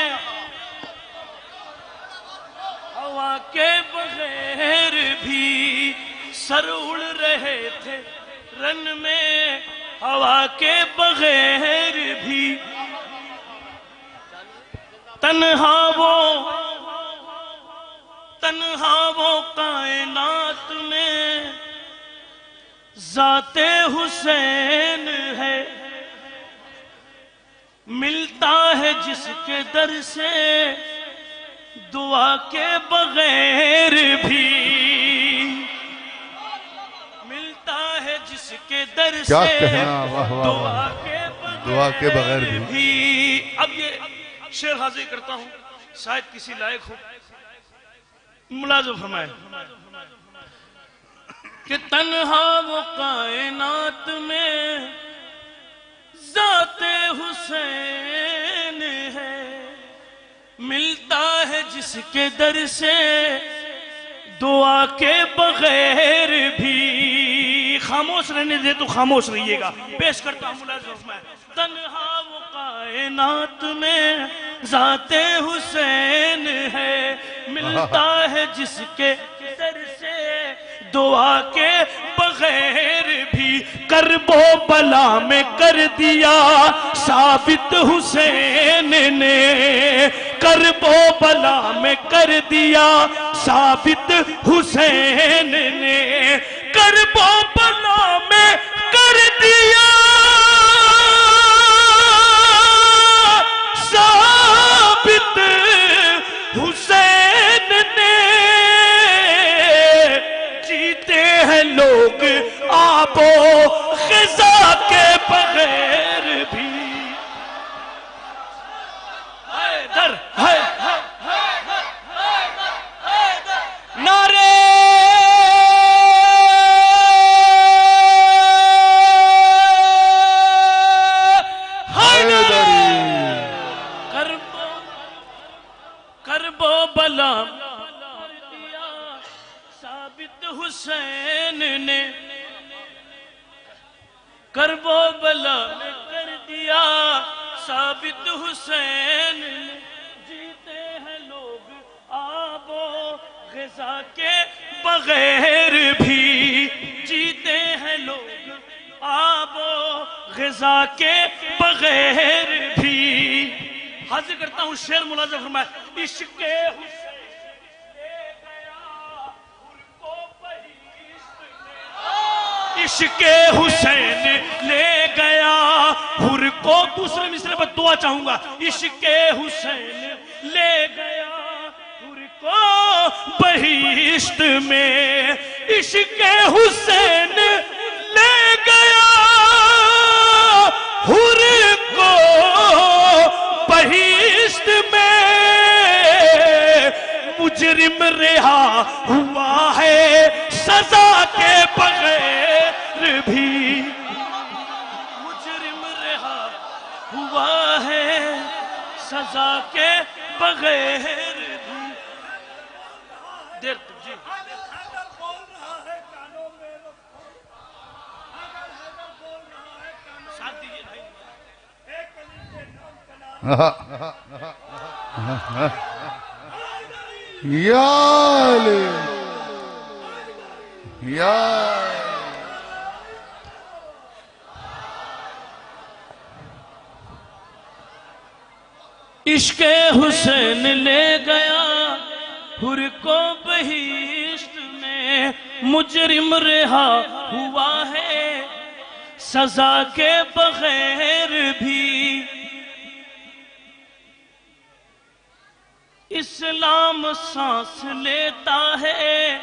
ہوا کے بغیر بھی، سر اڑ رہے تھے رن میں ہوا کے بغیر بھی، تنہا وہ کائنات میں ذات حسین ہے، ملتا ہے جس کے در سے دعا کے بغیر بھی، ملتا ہے جس کے در سے دعا کے بغیر بھی. اب یہ شعر حاضر کرتا ہوں شاید کسی لائق ہو. ملازم فرمائے کہ تنہا وہ کائنات میں ذات حسین ہے، ملتا ہے جس کے در سے دعا کے بغیر بھی. خاموش رہنے دے تو خاموش رہیے گا. پیش کرتا ہوں ملازم فرمائے تنہا وہ کائنات میں ذات حسین ہے، ملتا ہے جس کے در سے دعا کے بغیر بھی، کرب و بلا میں کر دیا ثابت حسین نے، کرب و بلا میں کر دیا ثابت حسین نے، کرب و بلا میں کر دیا ثابت حسین نے، جیتے ہیں لوگ آب و غذا کے بغیر بھی. حیدر نعرے کرب و بلا کر دیا ثابت حسین نے، کرب و بلا میں کر دیا ثابت حسین نے، جیتے ہیں لوگ آب و غذا کے بغیر بھی، جیتے ہیں لوگ آب و غذا کے بغیر بھی. حاضر کرتا ہوں شعر ملازم فرمائے عشق حسین لے گیا حر کو بہشت میں، عشق حسین لے گیا حر کو. دوسرے مصرے پر دعا چاہوں گا. عشق حسین لے گیا بہشت میں عشق حسین لے گیا حور کو بہشت میں مجرم رہا ہوا ہے سزا کے بغیر بھی مجرم رہا ہوا ہے سزا کے بغیر بھی دیر تجھے یا علی یا عشق حسین لے گیا حور کو بہشت میں مجرم رہا ہوا ہے سزا کے بغیر بھی اسلام سانس لیتا ہے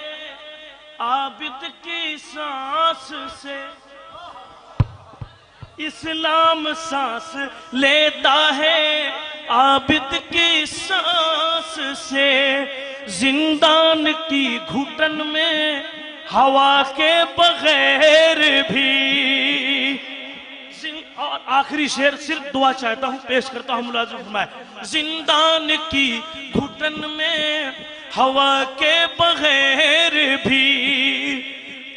عابد کی سانس سے اسلام سانس لیتا ہے عابد کی سانس سے زندان کی گھٹن میں ہوا کے بغیر بھی اور آخری شعر صرف دعا چاہتا ہوں پیش کرتا ہوں ملازم فرمائے زندان کی گھٹن میں ہوا کے بغیر بھی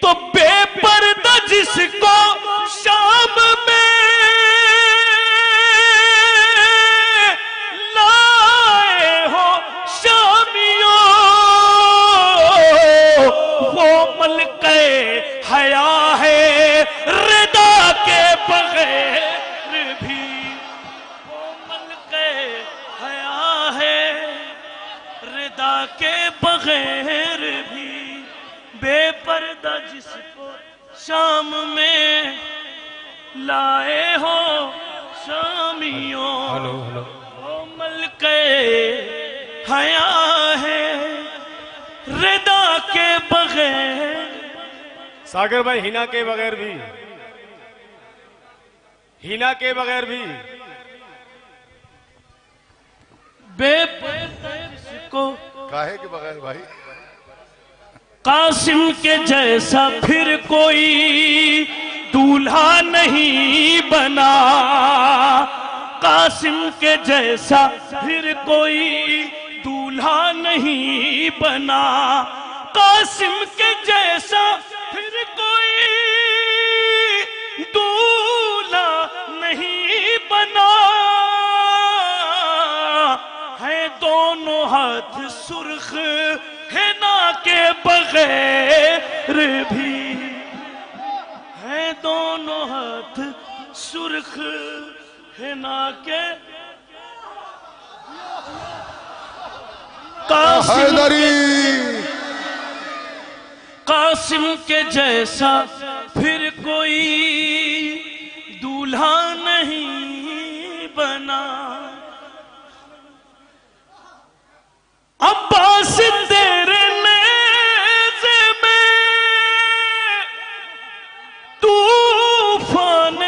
تو بے پردہ جس کو شام میں لائے ہو شامیوں وہ ملکہ حیا ہے رضا کے بغیر بھی وہ ملکہ حیا ہے رضا کے بغیر بھی بے پردہ جس کو شام میں لائے ہو شامیوں وہ ملکہ حیا ہے رضا کے بغیر ساگر بھائی ہینا کے بغیر بھی ہینا کے بغیر بھی بے پردہ جس کو کاہے کے بغیر بھائی قاسم کے جیسا پھر کوئی دولہا نہیں بنا قاسم کے جیسا پھر کوئی دولہا نہیں بنا قاسم کے جیسا پھر کوئی دولہا نہیں بنا ہے دونوں ہاتھ سرخ حنا کے بغیر بھی ہے دونوں ہاتھ سرخ حنا کے قاسم کے جیسا پھر کوئی دولہا نہیں بنا عباس تیرے نیزے میں طوفان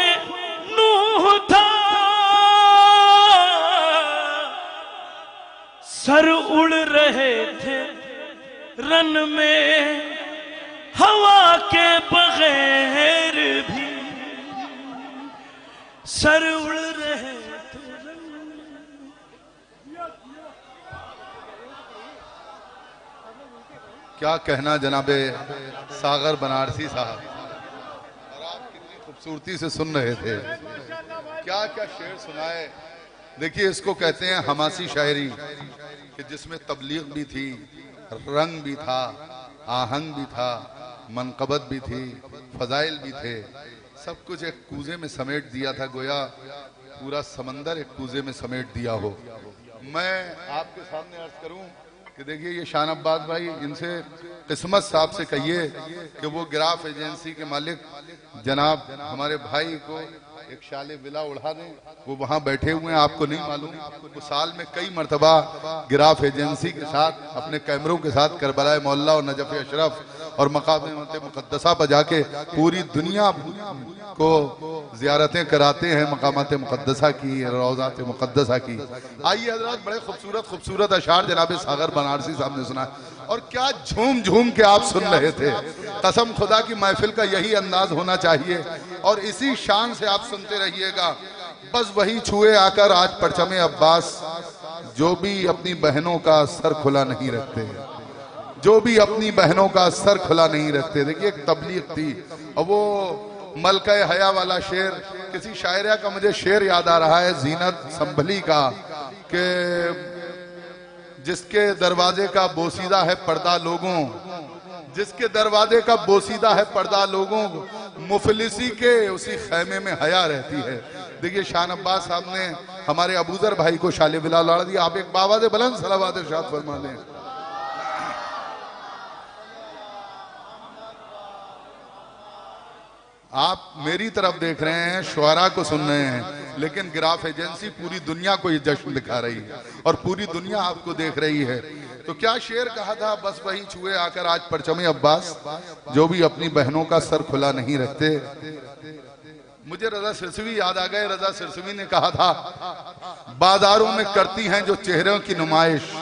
نوح تھا سر اڑ رہے تھے رن میں ہوا کے بغیر بھی سر اڑ رہے تھے کیا کہنا جناب ساغر بنارسی صاحب اور آپ کتنی خوبصورتی سے سن رہے تھے کیا کیا شعر سنائے دیکھیے اس کو کہتے ہیں حماسی شاعری کہ جس میں تبلیغ بھی تھی رنگ بھی تھا آہنگ بھی تھا منقبت بھی تھی فضائل بھی تھے سب کچھ ایک کوزے میں سمیٹ دیا تھا گویا پورا سمندر ایک کوزے میں سمیٹ دیا ہو میں آپ کے سامنے عرض کروں کہ دیکھیے یہ شان عباس بھائی ان سے قسمت صاحب سے کہیے کہ وہ گراف ایجنسی کے مالک جناب ہمارے بھائی کو ایک شال ولا اڑا دیں، وہ وہاں بیٹھے ہوئے ہیں، آپ کو نہیں معلوم، وہ سال میں کئی مرتبہ گراف ایجنسی کے ساتھ اپنے کیمروں کے ساتھ کربلا معلیٰ اور نجف اشرف اور مقام مقدسہ پر جا کے پوری دنیا کو زیارتیں کراتے ہیں، مقامات مقدسہ کی، روضات مقدسہ کی۔ آئیے حضرات، بڑے خوبصورت اشعار جناب ساغر بنارسی صاحب نے سنا، اور کیا جھوم جھوم کے آپ سن رہے تھے۔ قسم خدا کی محفل کا یہی انداز ہونا چاہیے اور اسی شان سے آپ سنتے رہیے گا۔ بس وہی چھوئے آ کر آج پرچم عباس، جو بھی اپنی بہنوں کا سر کھلا نہیں رکھتے، جو بھی اپنی بہنوں کا سر کھلا نہیں رکھتے۔ دیکھیے ایک تبلیغ تھی، اور وہ ملکہ حیا والا شعر، کسی شاعرہ کا مجھے شعر یاد آ رہا ہے زینت سنبھلی کا، کہ جس کے دروازے کا بوسیدہ ہے پردہ لوگوں، جس کے دروازے کا بوسیدہ ہے پردہ لوگوں، مفلسی کے اسی خیمے میں حیا رہتی ہے۔ دیکھیے شان عباس صاحب نے ہمارے ابوذر بھائی کو شال ولا اڑا دیا۔ آپ ایک باواز بلند صلوات ارشاد فرما دیں۔ آپ میری طرف دیکھ رہے ہیں، شعراء کو سن رہے ہیں، لیکن گراف ایجنسی پوری دنیا کو یہ جشن دکھا رہی ہے اور پوری دنیا آپ کو دیکھ رہی ہے۔ تو کیا شعر کہا تھا؟ بس وہی چھوئے آ کر آج پرچم عباس، جو بھی اپنی بہنوں کا سر کھلا نہیں رکھتے۔ مجھے رضا سرسوی یاد آ گئے۔ رضا سرسوی نے کہا تھا، بازاروں میں کرتی ہیں جو چہروں کی نمائش،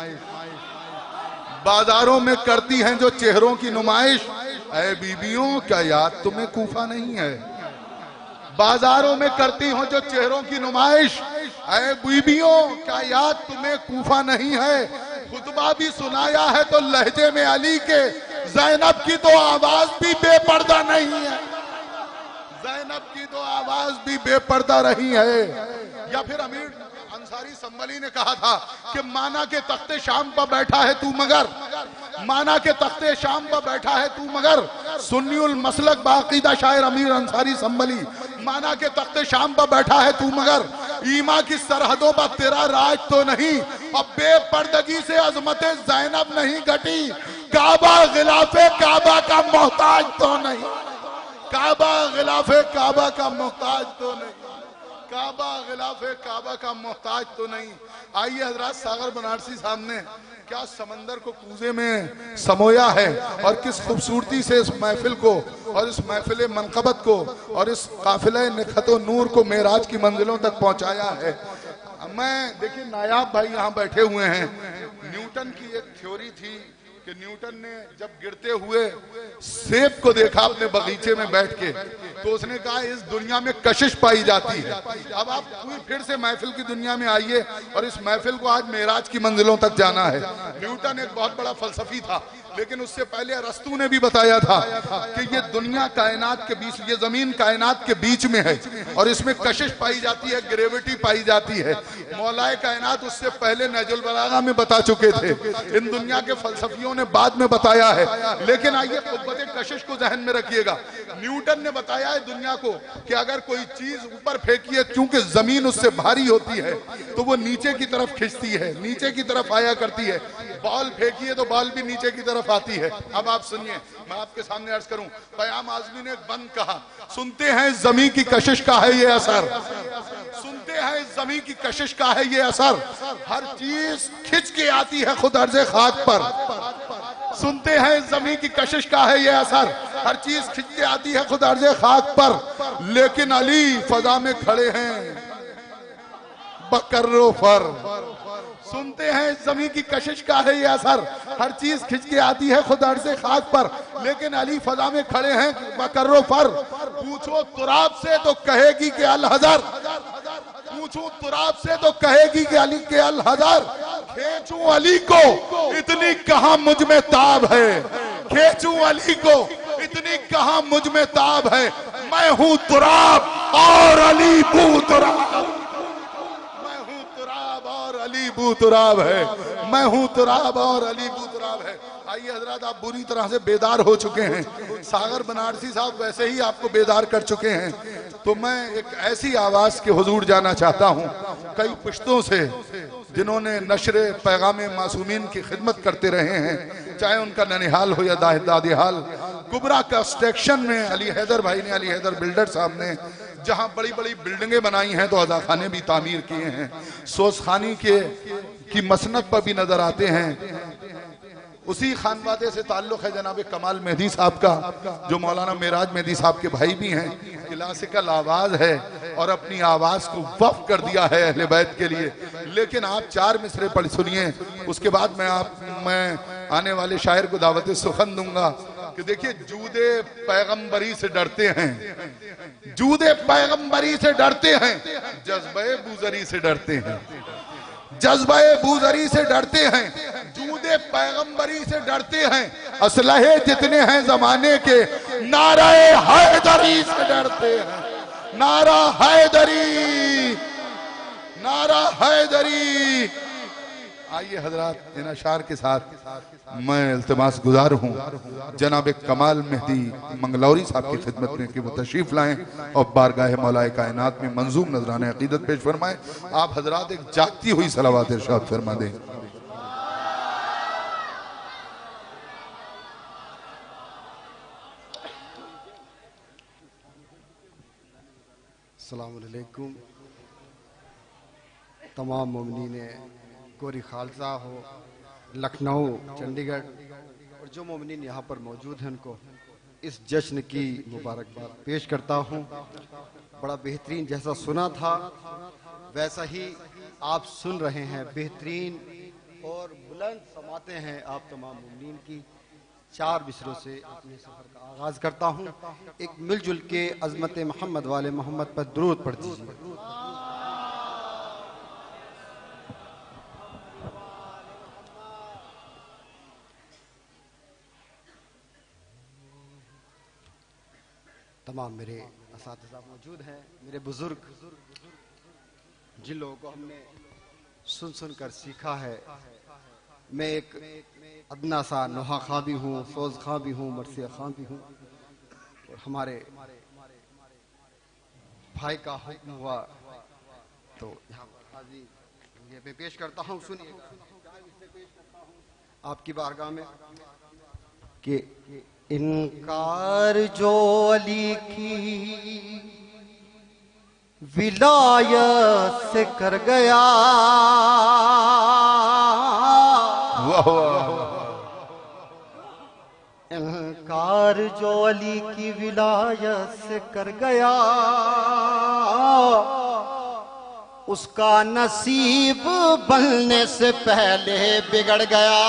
بازاروں میں کرتی ہیں جو چہروں کی نمائش، اے بیبیوں کیا یاد تمہیں کوفہ نہیں ہے؟ بازاروں میں کرتی ہوں جو چہروں کی نمائش، اے بیبیوں کیا یاد تمہیں کوفہ نہیں ہے؟ خطبہ بھی سنایا ہے تو لہجے میں علی کے، زینب کی تو آواز بھی بے پردہ نہیں ہے، زینب کی تو آواز بھی بے پردہ رہی ہے۔ یا پھر امیر انصاری سنبھلی نے کہا تھا کہ مانا کے تخت شام پر بیٹھا ہے تو مگر، مانا کے تخت شام پر بیٹھا ہے تو مگر، سنی المسلک باقیدہ شاعر امیر انصاری سنبھلی، مانا کے تخت شام پر بیٹھا ہے تو مگر، ایما کی سرحدوں پر تیرا راج تو نہیں، اب بے پردگی سے عظمت زینب نہیں گھٹی، کعبہ غلاف کعبہ کا محتاج تو نہیں، کعبہ غلاف کعبہ کا محتاج تو نہیں، کعبہ غلاف کعبہ کا محتاج تو نہیں۔ آئیے حضرات، ساغر بنارسی صاحب نے کیا سمندر کو کوزے میں سمویا ہے، اور کس خوبصورتی سے اس محفل کو اور اس محفل منقبت کو اور اس قافلہ نکھت و نور کو معراج کی منزلوں تک پہنچایا ہے۔ میں دیکھیں نایاب بھائی یہاں بیٹھے ہوئے ہیں۔ نیوٹن کی ایک تھیوری تھی کہ نیوٹن نے جب گرتے ہوئے سیب کو دیکھا اپنے بغیچے میں بیٹھ کے، تو اس نے کہا اس دنیا میں کشش پائی جاتی ہے۔ اب آپ پھر سے محفل کی دنیا میں آئیے، اور اس محفل کو آج معراج کی منزلوں تک جانا ہے۔ نیوٹن ایک بہت بڑا فلسفی تھا، لیکن اس سے پہلے ارسطو نے بھی بتایا تھا کہ یہ دنیا کائنات کے بیچ، یہ زمین کائنات کے بیچ میں ہے، اور اس میں کشش پائی جاتی ہے، گریویٹی پائی جاتی ہے۔ مولا کائنات اس سے پہلے نہج البلاغہ میں بتا چکے تھے، ان دنیا کے فلسفیوں نے بعد میں بتایا ہے۔ لیکن آئیے قوت کشش کو ذہن میں رکھیے گا۔ نیوٹن نے بتایا ہے دنیا کو کہ اگر کوئی چیز اوپر پھینکیے، چونکہ زمین اس سے بھاری ہوتی ہے تو وہ نیچے کی طرف کھنچتی ہے، نیچے کی طرف آیا کرتی ہے۔ بال پھینکیے تو بال بھی نیچے کی طرف آتی ہے۔ اب آپ سنیے، میں آپ کے سامنے عرض کروں، پیام اعظمی نے ایک بند کہا، سنتے ہیں زمین کی کشش کا ہے یہ اثر، سنتے ہیں زمین کی کشش کا ہے یہ اثر، ہر چیز کھچ کے آتی ہے خود عرض خاک پر، سنتے ہیں زمین کی کشش کا ہے یہ اثر، ہر چیز کھچ کے آتی ہے خود عرض خاک پر، لیکن علی فضا میں کھڑے ہیں بکر و فر۔ سنتے ہیں زمین کی کشش کا ہے یہ اثر، ہر چیز کھچ کے آتی ہے خود عرض خاک پر، لیکن علی فضا میں کھڑے ہیں بکر و فر۔ پوچھو تراب سے تو کہے گی کہ الحذر، پوچھو تراب سے تو کہے گی کہ علی کے الحذر، کھینچوں علی کو اتنی کہاں مجھ میں تاب ہے، کھینچوں علی کو اتنی کہاں مجھ میں تاب ہے، میں ہوں تراب اور علی بو تراب، میں ہوں تراب اور علی بو تراب ہے، میں ہوں تراب اور علی بو تراب ہے۔ آئیے حضرات، آپ بری طرح سے بیدار ہو چکے ہیں، ساغر بنارسی صاحب ویسے ہی آپ کو بیدار کر چکے ہیں، تو میں ایک ایسی آواز کے حضور جانا چاہتا ہوں کئی پشتوں سے جنہوں نے نشر پیغام معصومین کی خدمت کرتے رہے ہیں، چاہے ان کا ننہال ہو یا دادی حال۔ کبرا کنسٹرکشن میں علی حیدر بھائی نے، علی حیدر بلڈر صاحب نے جہاں بڑی بڑی بلڈنگیں بنائی ہیں تو عزاخانے بھی تعمیر کیے ہیں، سوزخانی کی مسند پر بھی نظر آتے ہیں۔ اسی خانوادے سے تعلق ہے جناب کمال مہدی صاحب کا، جو مولانا معراج مہدی صاحب کے بھائی بھی ہیں۔ کلاسیکل آواز ہے اور اپنی آواز کو وقف کر دیا ہے اہل بیت کے لیے۔ لیکن آپ 4 مصرے پڑھ سنیے، اس کے بعد میں آنے والے شاعر کو دعوت سخن دوں گا کہ دیکھیے جود پیغمبری سے ڈرتے ہیں، جود پیغمبری سے ڈرتے ہیں، جذبہ بوزری سے ڈرتے ہیں، جذبہ بوزری سے ڈرتے ہیں، جود پیغمبری سے ڈرتے ہیں، اسلحے جتنے ہیں زمانے کے نعرہ حیدری سے ڈرتے ہیں، نعرہ حیدری، نعرہ حیدری۔ آئیے حضرات ان اشعار کے ساتھ میں التماس گزار ہوں جناب کمال مہدی منگلوری صاحب کی خدمت میں کہ وہ تشریف لائیں اور بارگاہ مولا کائنات میں منظوم نذرانہ عقیدت پیش فرمائیں۔ آپ حضرات ایک جاگتی ہوئی صلوات ارشاد فرما دیں۔ السلام علیکم۔ تمام مومنین گوری خالصہ ہو، لکھنؤ، چنڈی گڑھ اور جو مومنین یہاں پر موجود ہیں ان کو اس جشن کی مبارکباد پیش کرتا ہوں۔ بڑا بہترین جیسا سنا تھا ویسا ہی آپ سن رہے ہیں، بہترین اور بلند سماعتیں ہیں آپ تمام مومنین کی۔ 4 مصروں سے اپنے سفر کا آغاز کرتا ہوں۔ ایک مل جل کے عظمت محمد والے محمد پر درود پڑھ دیجیے۔ تمام میرے اساتذہ موجود ہیں، میرے بزرگ جن لوگوں کو ہم نے سن کر سیکھا ہے۔ میں ایک ادنا سا نوحہ خاں بھی ہوں، فوز خاں بھی ہوں، مرثیہ خاں بھی ہوں، اور ہمارے بھائی کا حکم ہوا تو یہاں حاضری یہ پیش کرتا ہوں۔ سنیے آپ کی بارگاہ میں کہ انکار جو علی کی ولایت سے کر گیا، انکار جو علی کی ولایت سے کر گیا، اس کا نصیب بننے سے پہلے بگڑ گیا۔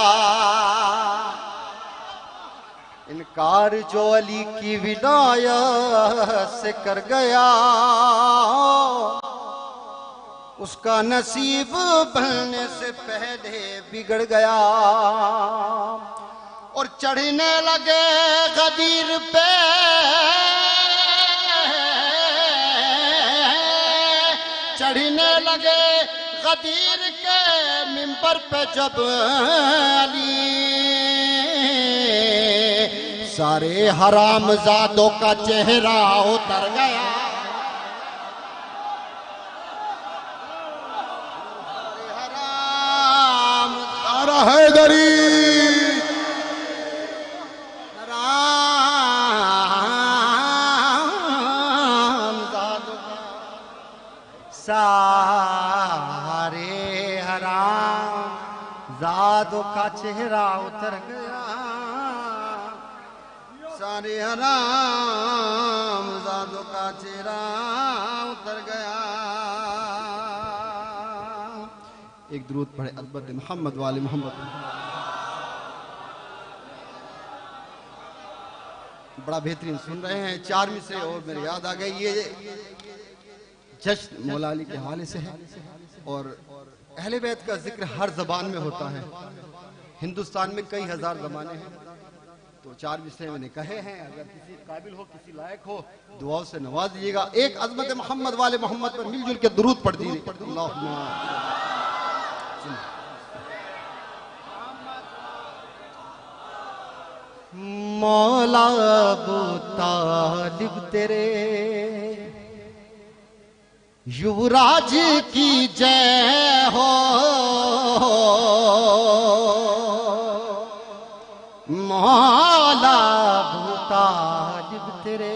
انکار جو علی کی ولایت سے کر گیا، اس کا نصیب بننے سے پہلے بگڑ گیا، اور چڑھنے لگے غدیر پہ، چڑھنے لگے غدیر کے منبر پہ جب علی، سارے حرام زادوں کا چہرہ اتر گیا، نعرہ حیدری، سارے حرام زادوں کا چہرہ اتر گیا، سارے حرام زادوں کا چہرہ اتر گیا۔ ایک درود پڑھے عظمت محمد والے محمد۔ بڑا بہترین سن رہے ہیں، 4 مصرے اور میرے یاد آ گئے۔ یہ جشن مولا علی کے حوالے سے ہے، اور اہل بیت کا ذکر ہر زبان میں ہوتا ہے۔ ہندوستان میں کئی ہزار زبانیں ہیں، تو 4 مصرے میں نے کہے ہیں۔ اگر کسی قابل ہو، کسی لائق ہو، دعاؤں سے نواز دیجیے گا۔ ایک عظمت محمد والے محمد پر مل جل کے درود پڑھ دیجیے۔ مولا ابو طالب تیرے یوراج کی جے ہو، مولا ابو طالب تیرے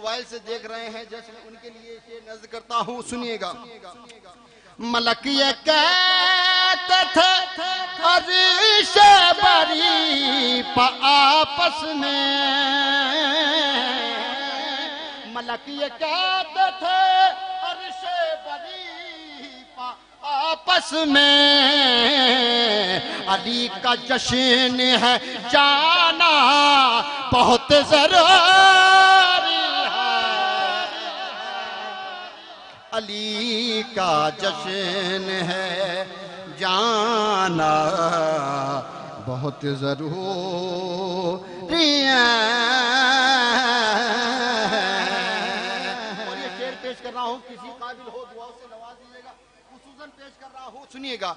موبائل سے دیکھ رہے ہیں جشن ان کے لیے شعر نظر کرتا ہوں سنیے گا ملک یہ کہتے تھے عرش بری پا آپس میں ملک یہ کہتے تھے عرش بری پا آپس میں علی کا جشن ہے جانا بہت ضروری ہے علی کا جشن ہے جانا بہت ضروری ہے اور یہ شعر پیش کر رہا ہوں کسی قابل ہو دعاؤں سے نواز دیجیے گا خصوصاً پیش کر رہا ہوں سنیے گا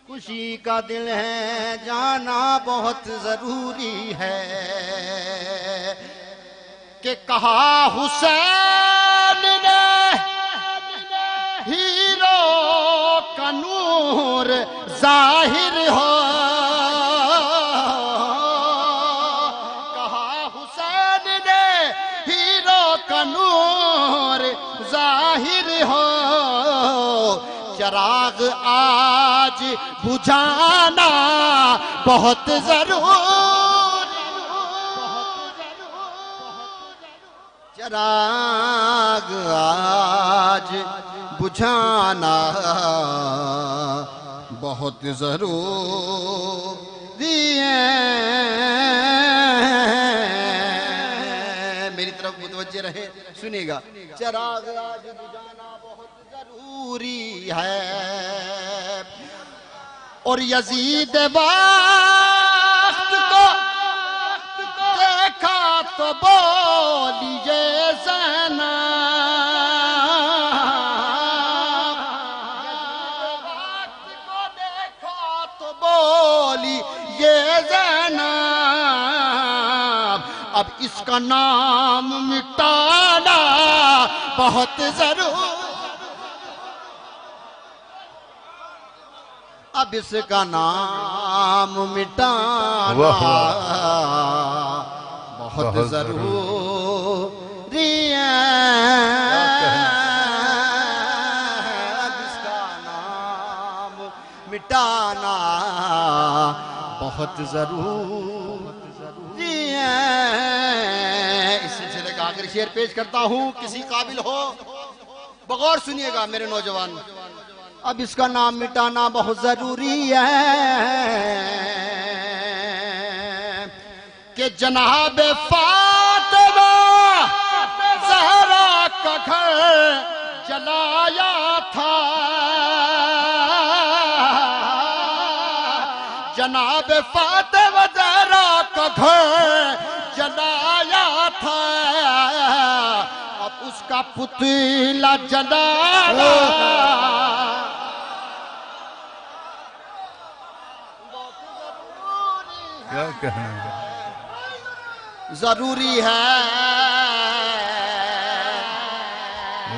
خوشی کا دل ہے جانا بہت ضروری ہے کہ کہا حسین نے ہیرو کا نور ظاہر ہو کہا حسین نے ہیرو کا نور ظاہر ہو چراغ آج بجھانا بہت ضروری چراغ آج بجھانا بہت ضروری ہے میری طرف متوجہ رہے سنیے گا چراغ آج بجھانا بہت ضروری ہے اور یزید وقت کو دیکھا تو بولیے زینب وقت کو دیکھا تو بولی یہ زینب اب اس کا نام مٹانا بہت ضروری اب اس کا نام مٹانا بہت ضروری ہے اب اس کا نام مٹانا بہت ضروری ہے اس سلسلے کا آخری شعر پیش کرتا ہوں کسی قابل ہو بغور سنیے گا میرے نوجوان اب اس کا نام مٹانا بہت ضروری ہے کہ جناب فاطمہ زہرا کا گھر جلایا تھا جناب فاطمہ زہرا کا گھر جلایا تھا اب اس کا پتلا جلانا کیا کہنا ہے ضروری ہے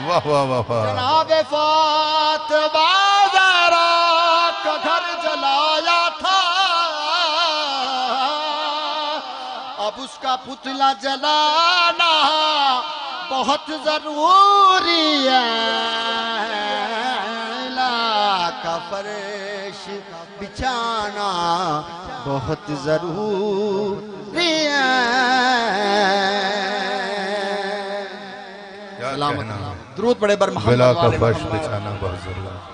واہ واہ واہ واہ جناب فاطمہ زہرا کا گھر جلایا تھا اب اس کا پتلا جلانا بہت ضروری ہے کا فرش بچھانا بہت ضروری ہے سلامت درود پڑھے بر محمد بلا کا فرش بچھانا بہت ضروری ہے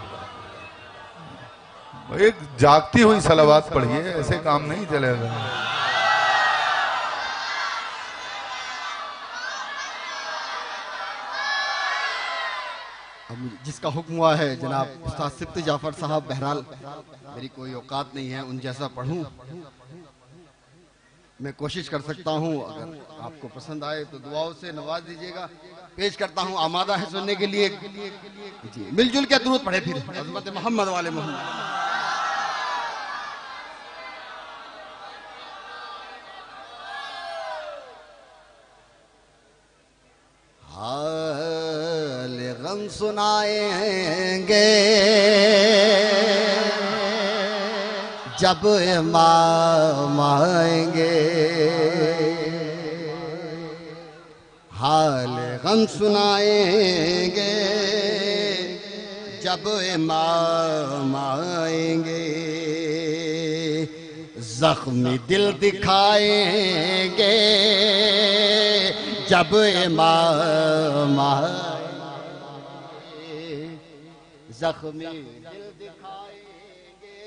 ایک جاگتی ہوئی صلوات پڑھیے ایسے کام نہیں چلے گا جس کا حکم ہوا ہے جناب استاد سبت جعفر صاحب بہرحال میری کوئی اوقات نہیں ہے ان جیسا پڑھوں میں کوشش کر سکتا ہوں اگر آپ کو پسند آئے تو دعاؤں سے نواز دیجیے گا پیش کرتا ہوں آمادہ ہے سننے کے لیے جی مل جل کے درود پڑھے پھر عظمت محمد والے محمد حال غم سنائیں گے جب امام آئیں گے حال غم سنائیں گے جب امام آئیں گے، زخمی دل دکھائیں گے جب امام آئیں گے، زخمی دل دکھائیں گے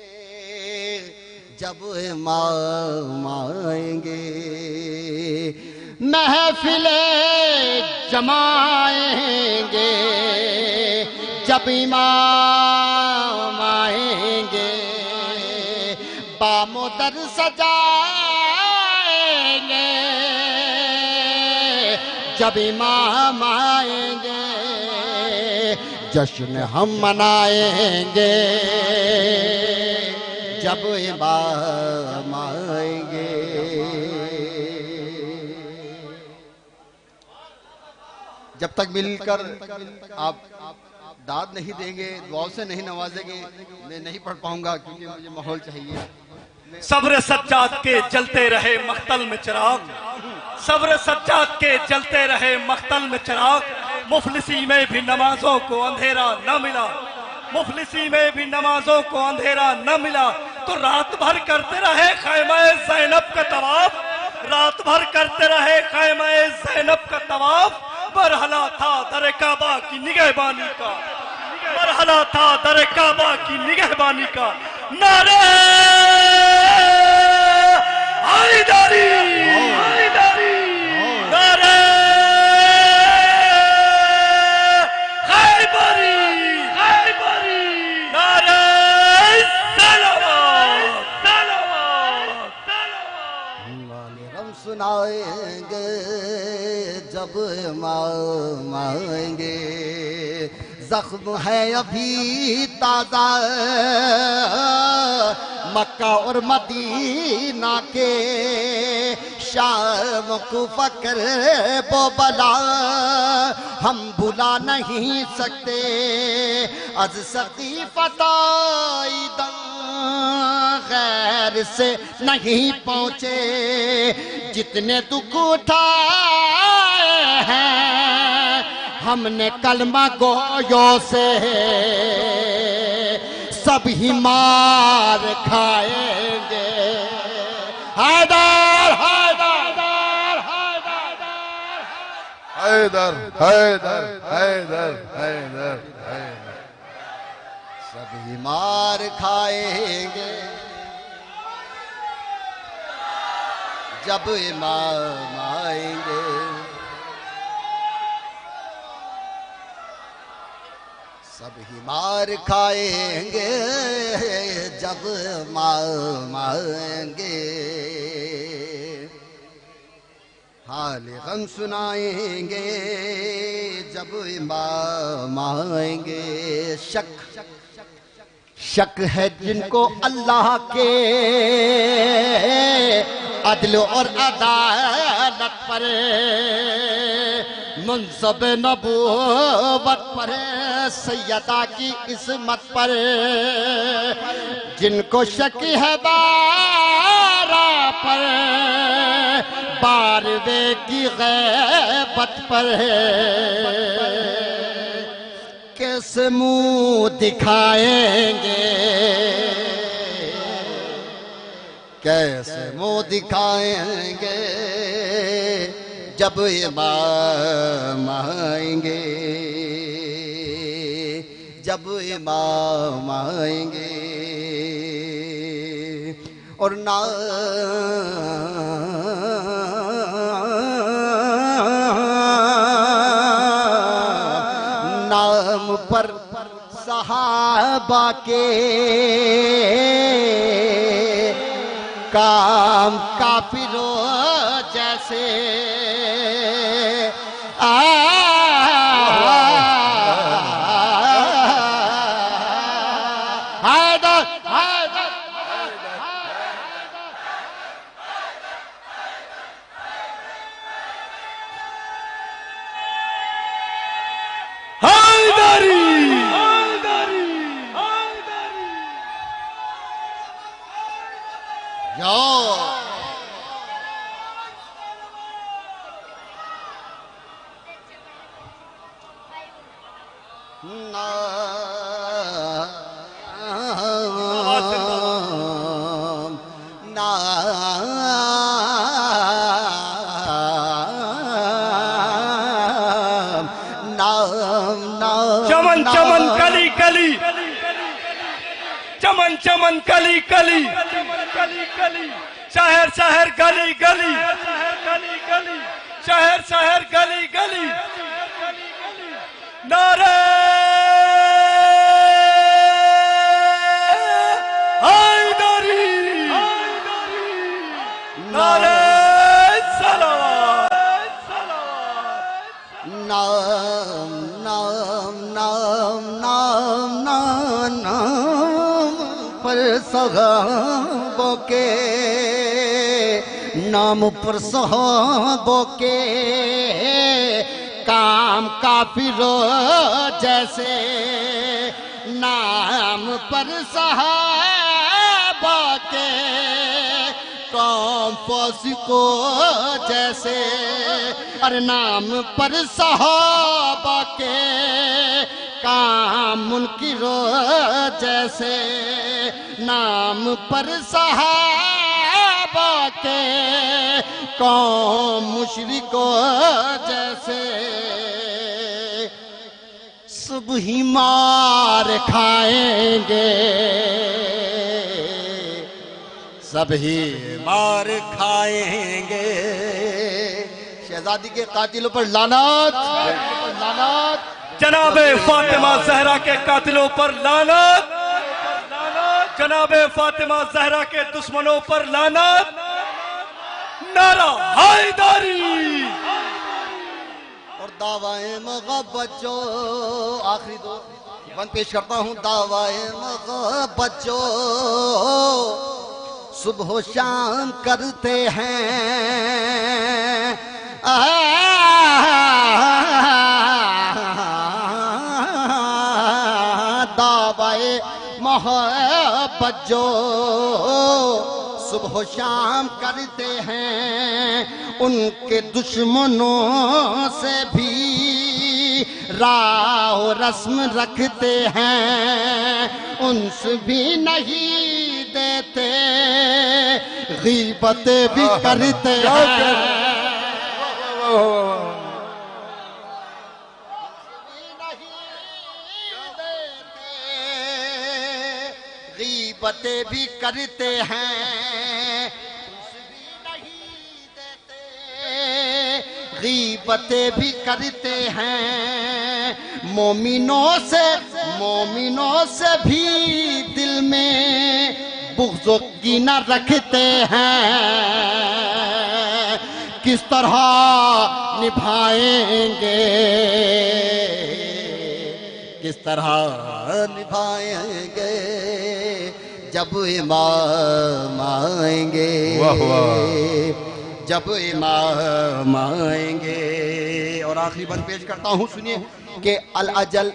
جب امام آئیں گے، محفل جمائیں گے جب امام آئیں گے، بام و در سجائیں گے جب امام آئیں گے، جشن ہم منائیں گے جب امام آئیں گے۔ جب تک مل کر آپ داد نہیں دیں گے، دعاؤں سے نہیں نوازیں گے، میں نہیں پڑھ پاؤں گا کیونکہ مجھے ماحول چاہیے۔ صبر سجاد کے جلتے رہے مقتل میں چراغ، صبر سجاد کے جلتے رہے مقتل میں چراغ، مفلسی میں بھی نمازوں کو اندھیرا نہ ملا، مفلسی میں بھی نمازوں کو اندھیرا نہ ملا، تو رات بھر کرتے رہے خیمہ زینب کا طواف، رات بھر کرتے رہے خیمہ زینب کا طواف، مرحلہ تھا در کعبہ کی نگہبانی کا، مرحلہ تھا در کعبہ کی نگہبانی کا، نعرہ حیدری، نعرہ خیبری، نعرہ صلوات، غم سنائیں گے جب امام آئیں گے، زخم ہے ابھی تازہ مکہ اور مدینہ کے، شام کو فکر و بلا ہم بھلا نہیں سکتے، از سقیفہ دم غیر سے نہیں پہنچے، جتنے دکھ اٹھائے ہیں ہم نے کلمہ گویوں سے، سب ہی مار کھائیں گے، حیدر حیدر حیدر حیدر حیدر حیدر حیدر، سب ہی مار کھائیں گے جب امام آئیں گے، سب ہی مار کھائیں گے جب امام آئیں گے، حال غم سنائیں گے جب امام آئیں گے، شک ہے جن کو اللہ کے عدل اور عدالت پر، منصب نبوت پر، سیدہ کی عصمت پر، جن کو شک ہے بارہ پر، باروے کی غیبت پر، کیسے منہ دکھائیں گے، کیسے منہ دکھائیں گے جب امام آئیں گے، جب امام آئیں گے، اور نام پر صحابہ کے کام کافروں جیسے، چمن چمن کلی کلی چمن چمن کلی کلی شہر شہر گلی گلی شہر شہر گلی گلی نعرہ حیدری نعرہ صلوات نام نام نام نام نام نام پر صحابوں کے نام پر صحابوں کے کام کافروں جیسے نام پر صحابہ کے کام فاسقوں جیسے اور نام پر صحابہ کے کام منکروں جیسے نام پر صحابہ کے قوم مشرکوں جیسے سب ہی مار کھائیں گے سب ہی مار کھائیں گے شہزادی کے قاتلوں پر لعنت جناب فاطمہ زہرا کے قاتلوں پر لعنت جناب فاطمہ زہرا کے دشمنوں پر لعنت نعرہ حیدری اور دعوائے محبت جو آخری دو بند پیش کرتا ہوں دعوائے محبت جو صبح و شام کرتے ہیں دعوائے محبت جو صبح و شام کرتے ہیں ان کے دشمنوں سے بھی راہ و رسم رکھتے ہیں ان سے بھی نہیں دیتے غیبت بھی کرتے ہیں غیبتیں بھی کرتے ہیں غیبتیں بھی کرتے ہیں مومنوں سے بھی دل میں بغض و کینہ رکھتے ہیں کس طرح نبھائیں گے کس طرح نبھائیں گے جب امام آئیں گے جب امام آئیں گے اور آخری بند پیش کرتا ہوں سنیے کہ الاجل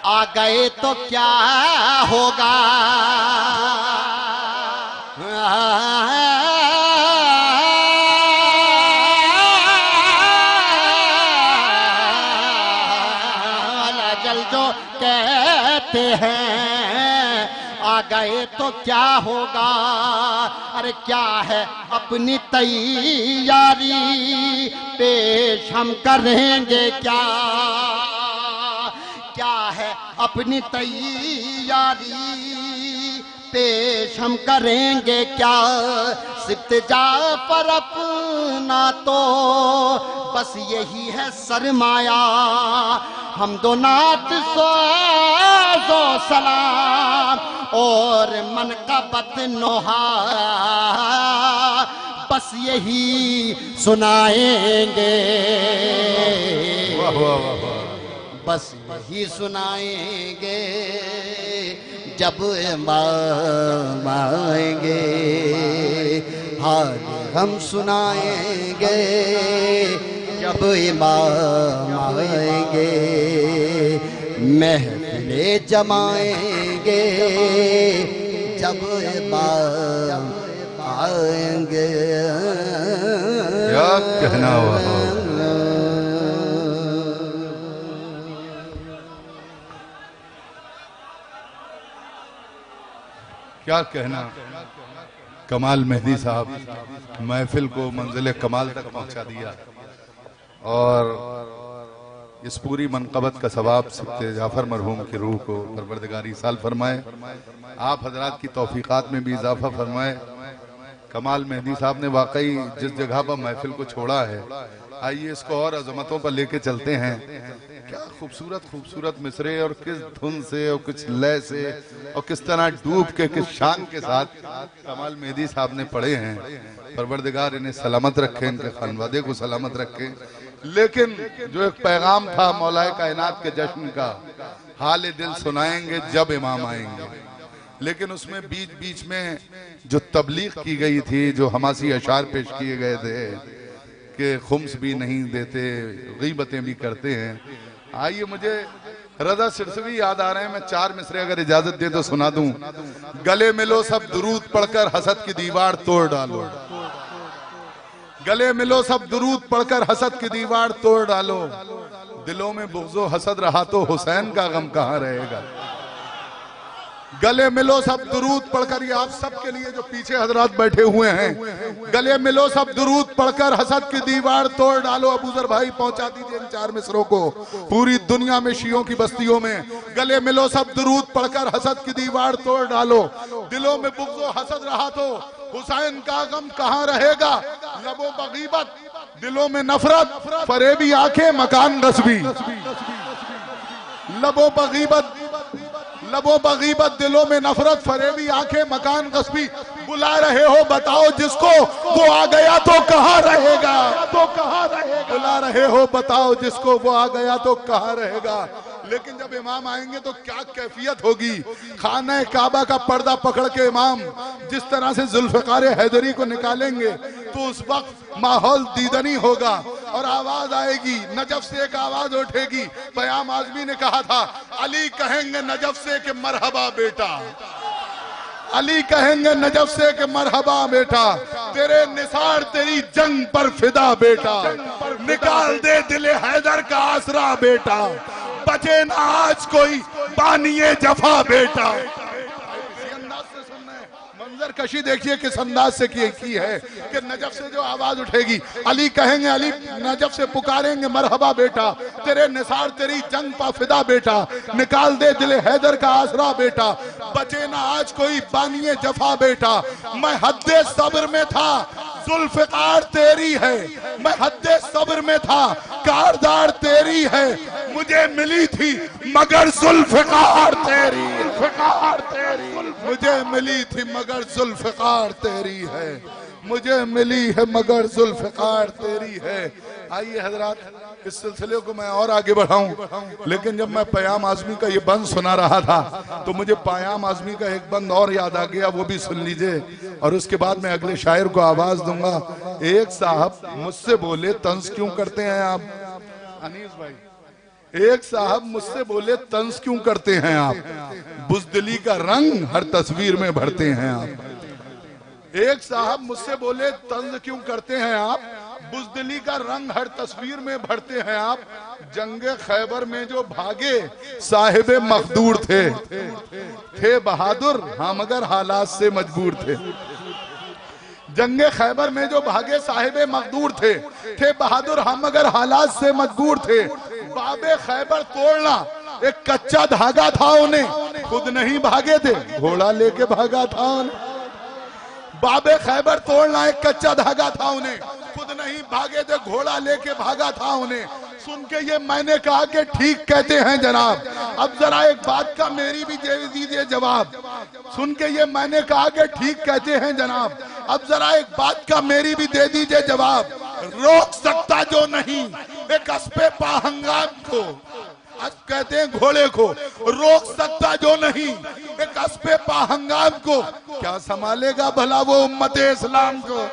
آ گئے تو کیا ہوگا الاجل جو کہتے ہیں آ گئے تو کیا ہوگا ارے کیا ہے اپنی تیاری پیش ہم کریں گے کیا ہے اپنی تیاری پیش ہم کریں گے کیا سبت جعفر اپنا تو بس یہی ہے سرمایہ حمد و نعت سوز و سلام اور منقبت نوحہ بس یہی سنائیں گے بس یہی سنائیں گے جب امام آئیں گے حال ہم سنائیں گے جب امام آئیں گے محفلیں جمائیں گے جب امام آئیں گے کہنا ہوا کیا کہنا. کمال مہدی صاحب محفل کو منزل کمال تک پہنچا دیا اور اس پوری منقبت کا ثواب سبت جعفر مرحوم کی روح کو پروردگار ایصال فرمائے. آپ حضرات کی توفیقات میں بھی اضافہ فرمائے. کمال مہدی صاحب نے واقعی جس جگہ پر محفل کو چھوڑا ہے، آئیے اس کو اور عظمتوں پر لے کے چلتے ہیں. کیا خوبصورت مصرے اور کس دھن سے اور کچھ لے سے اور کس طرح ڈوب کے کس شان کے ساتھ کمال مہدی صاحب نے پڑھے ہیں. پروردگار انہیں سلامت رکھیں، ان کے خانوادے کو سلامت رکھیں. لیکن جو ایک پیغام تھا مولا کائنات کے جشن کا، حال دل سنائیں گے جب امام آئیں گے. لیکن اس میں بیچ میں جو تبلیغ کی گئی تھی، جو حماسی اشعار پیش کیے گئے تھے کہ خمس بھی نہیں دیتے، غیبتیں بھی کرتے ہیں. آئیے مجھے رضا سرسوی یاد آ رہے ہیں. میں 4 مصرے اگر اجازت دے تو سنا دوں. گلے ملو سب درود پڑھ کر حسد کی دیوار توڑ ڈالو. گلے ملو سب درود پڑھ کر حسد کی دیوار توڑ ڈالو. دلوں میں بغض و حسد رہا تو حسین کا غم کہاں رہے گا. گلے ملو سب درود پڑھ کر، یہ آپ سب کے لیے جو پیچھے حضرات بیٹھے ہوئے ہیں، گلے ملو سب درود پڑھ کر حسد کی دیوار توڑ ڈالو. ابو ذر بھائی پہنچا دیجئے ان 4 مصروں کو پوری دنیا میں شیعوں کی بستیوں میں. گلے ملو سب درود پڑھ کر حسد کی دیوار توڑ ڈالو. دلوں میں بغض و حسد رہا تو حسین کا غم کہاں رہے گا. لبوں بغیبت دلوں میں نفرت، فریبی آنکھیں مکان غصبی. لبوں بغیبت دلوں میں نفرت، فریبی آنکھیں مکان غصبی. بلا رہے ہو بتاؤ جس کو، وہ آ گیا تو کہاں رہے گا. بلا رہے ہو بتاؤ جس کو، وہ آ گیا تو کہاں رہے گا. لیکن جب امام آئیں گے تو کیا کیفیت ہوگی. خانہ کعبہ کا پردہ پکڑ کے امام جس طرح سے ذوالفقار حیدری کو نکالیں گے تو اس وقت ماحول دیدنی ہوگا اور آواز آئے گی. نجف سے ایک آواز اٹھے گی. پیام اعظمی نے کہا تھا علی کہیں گے نجف سے کہ مرحبا بیٹا. علی کہیں گے نجف سے کہ مرحبا بیٹا. تیرے نثار تیری جنگ پر فدا بیٹا. نکال دے دل حیدر کا آسرا بیٹا. بچے نہ آج کوئی بانی جفا بیٹا. منظر کشی دیکھیے کس انداز سے کی ہے کہ نجف سے جو آواز اٹھے گی، علی کہیں گے، علی نجف سے پکاریں گے مرحبا بیٹا. تیرے نثار تیری جنگ پا فدا بیٹا. نکال دے دل حیدر کا آسرا بیٹا. بچے نہ آج کوئی بانی جفا بیٹا. میں حد صبر میں تھا ذوالفقار تیری ہے. میں حد صبر میں تھا کاردار تیری ہے. مجھے ملی تھی مگر ذوالفقار تیری. مجھے ملی تھی مگر ذوالفقار تیری ہے. مجھے ملی ہے مگر ذوالفقار تیری ہے. آئیے حضرات اس سلسلے کو میں اور آگے بڑھاؤں. لیکن جب میں پیام اعظمی کا یہ بند سنا رہا تھا تو مجھے پیام اعظمی کا ایک بند اور یاد آ گیا، وہ بھی سن لیجئے اور اس کے بعد میں اگلے شاعر کو آواز دوں گا. ایک صاحب مجھ سے بولے طنز کیوں کرتے ہیں آپ. انیس بھائی، ایک صاحب مجھ سے بولے طنز کیوں کرتے ہیں آپ. بزدلی کا رنگ ہر تصویر میں بھرتے ہیں آپ. ایک صاحب مجھ سے بولے طنز کیوں کرتے ہیں آپ. بزدلی کا رنگ ہر تصویر میں بھرتے ہیں آپ. جنگ خیبر میں جو بھاگے صاحب مخدور تھے بہادر، ہاں مگر حالات سے مجبور تھے. جنگ خیبر میں جو بھاگے صاحب مخدور تھے بہادر، ہم مگر حالات سے مجبور تھے. باب خیبر توڑنا ایک کچا دھاگا تھا انہیں، خود نہیں بھاگے تھے گھوڑا لے کے بھاگا تھا انہیں. باب خیبر توڑنا ایک کچا دھاگا تھا انہیں، خود نہیں بھاگے تھے گھوڑا لے کے بھاگا تھا انہیں. سن کے یہ میں نے کہا کہ ٹھیک کہتے ہیں جناب. اب ذرا ایک بات کا میری بھی دے دیجئے جواب. سن کے یہ میں نے کہا کہ ٹھیک کہتے ہیں جناب. اب ذرا ایک بات کا میری بھی دے دیجئے جواب. روک سکتا جو نہیں ایک اسپِ پاہنگام کو، کہتے ہیں گھوڑے کو، روک سکتا جو نہیں ایک اسپِ پاہنگام کو، کیا سنبھالے گا بھلا وہ امت اسلام کو.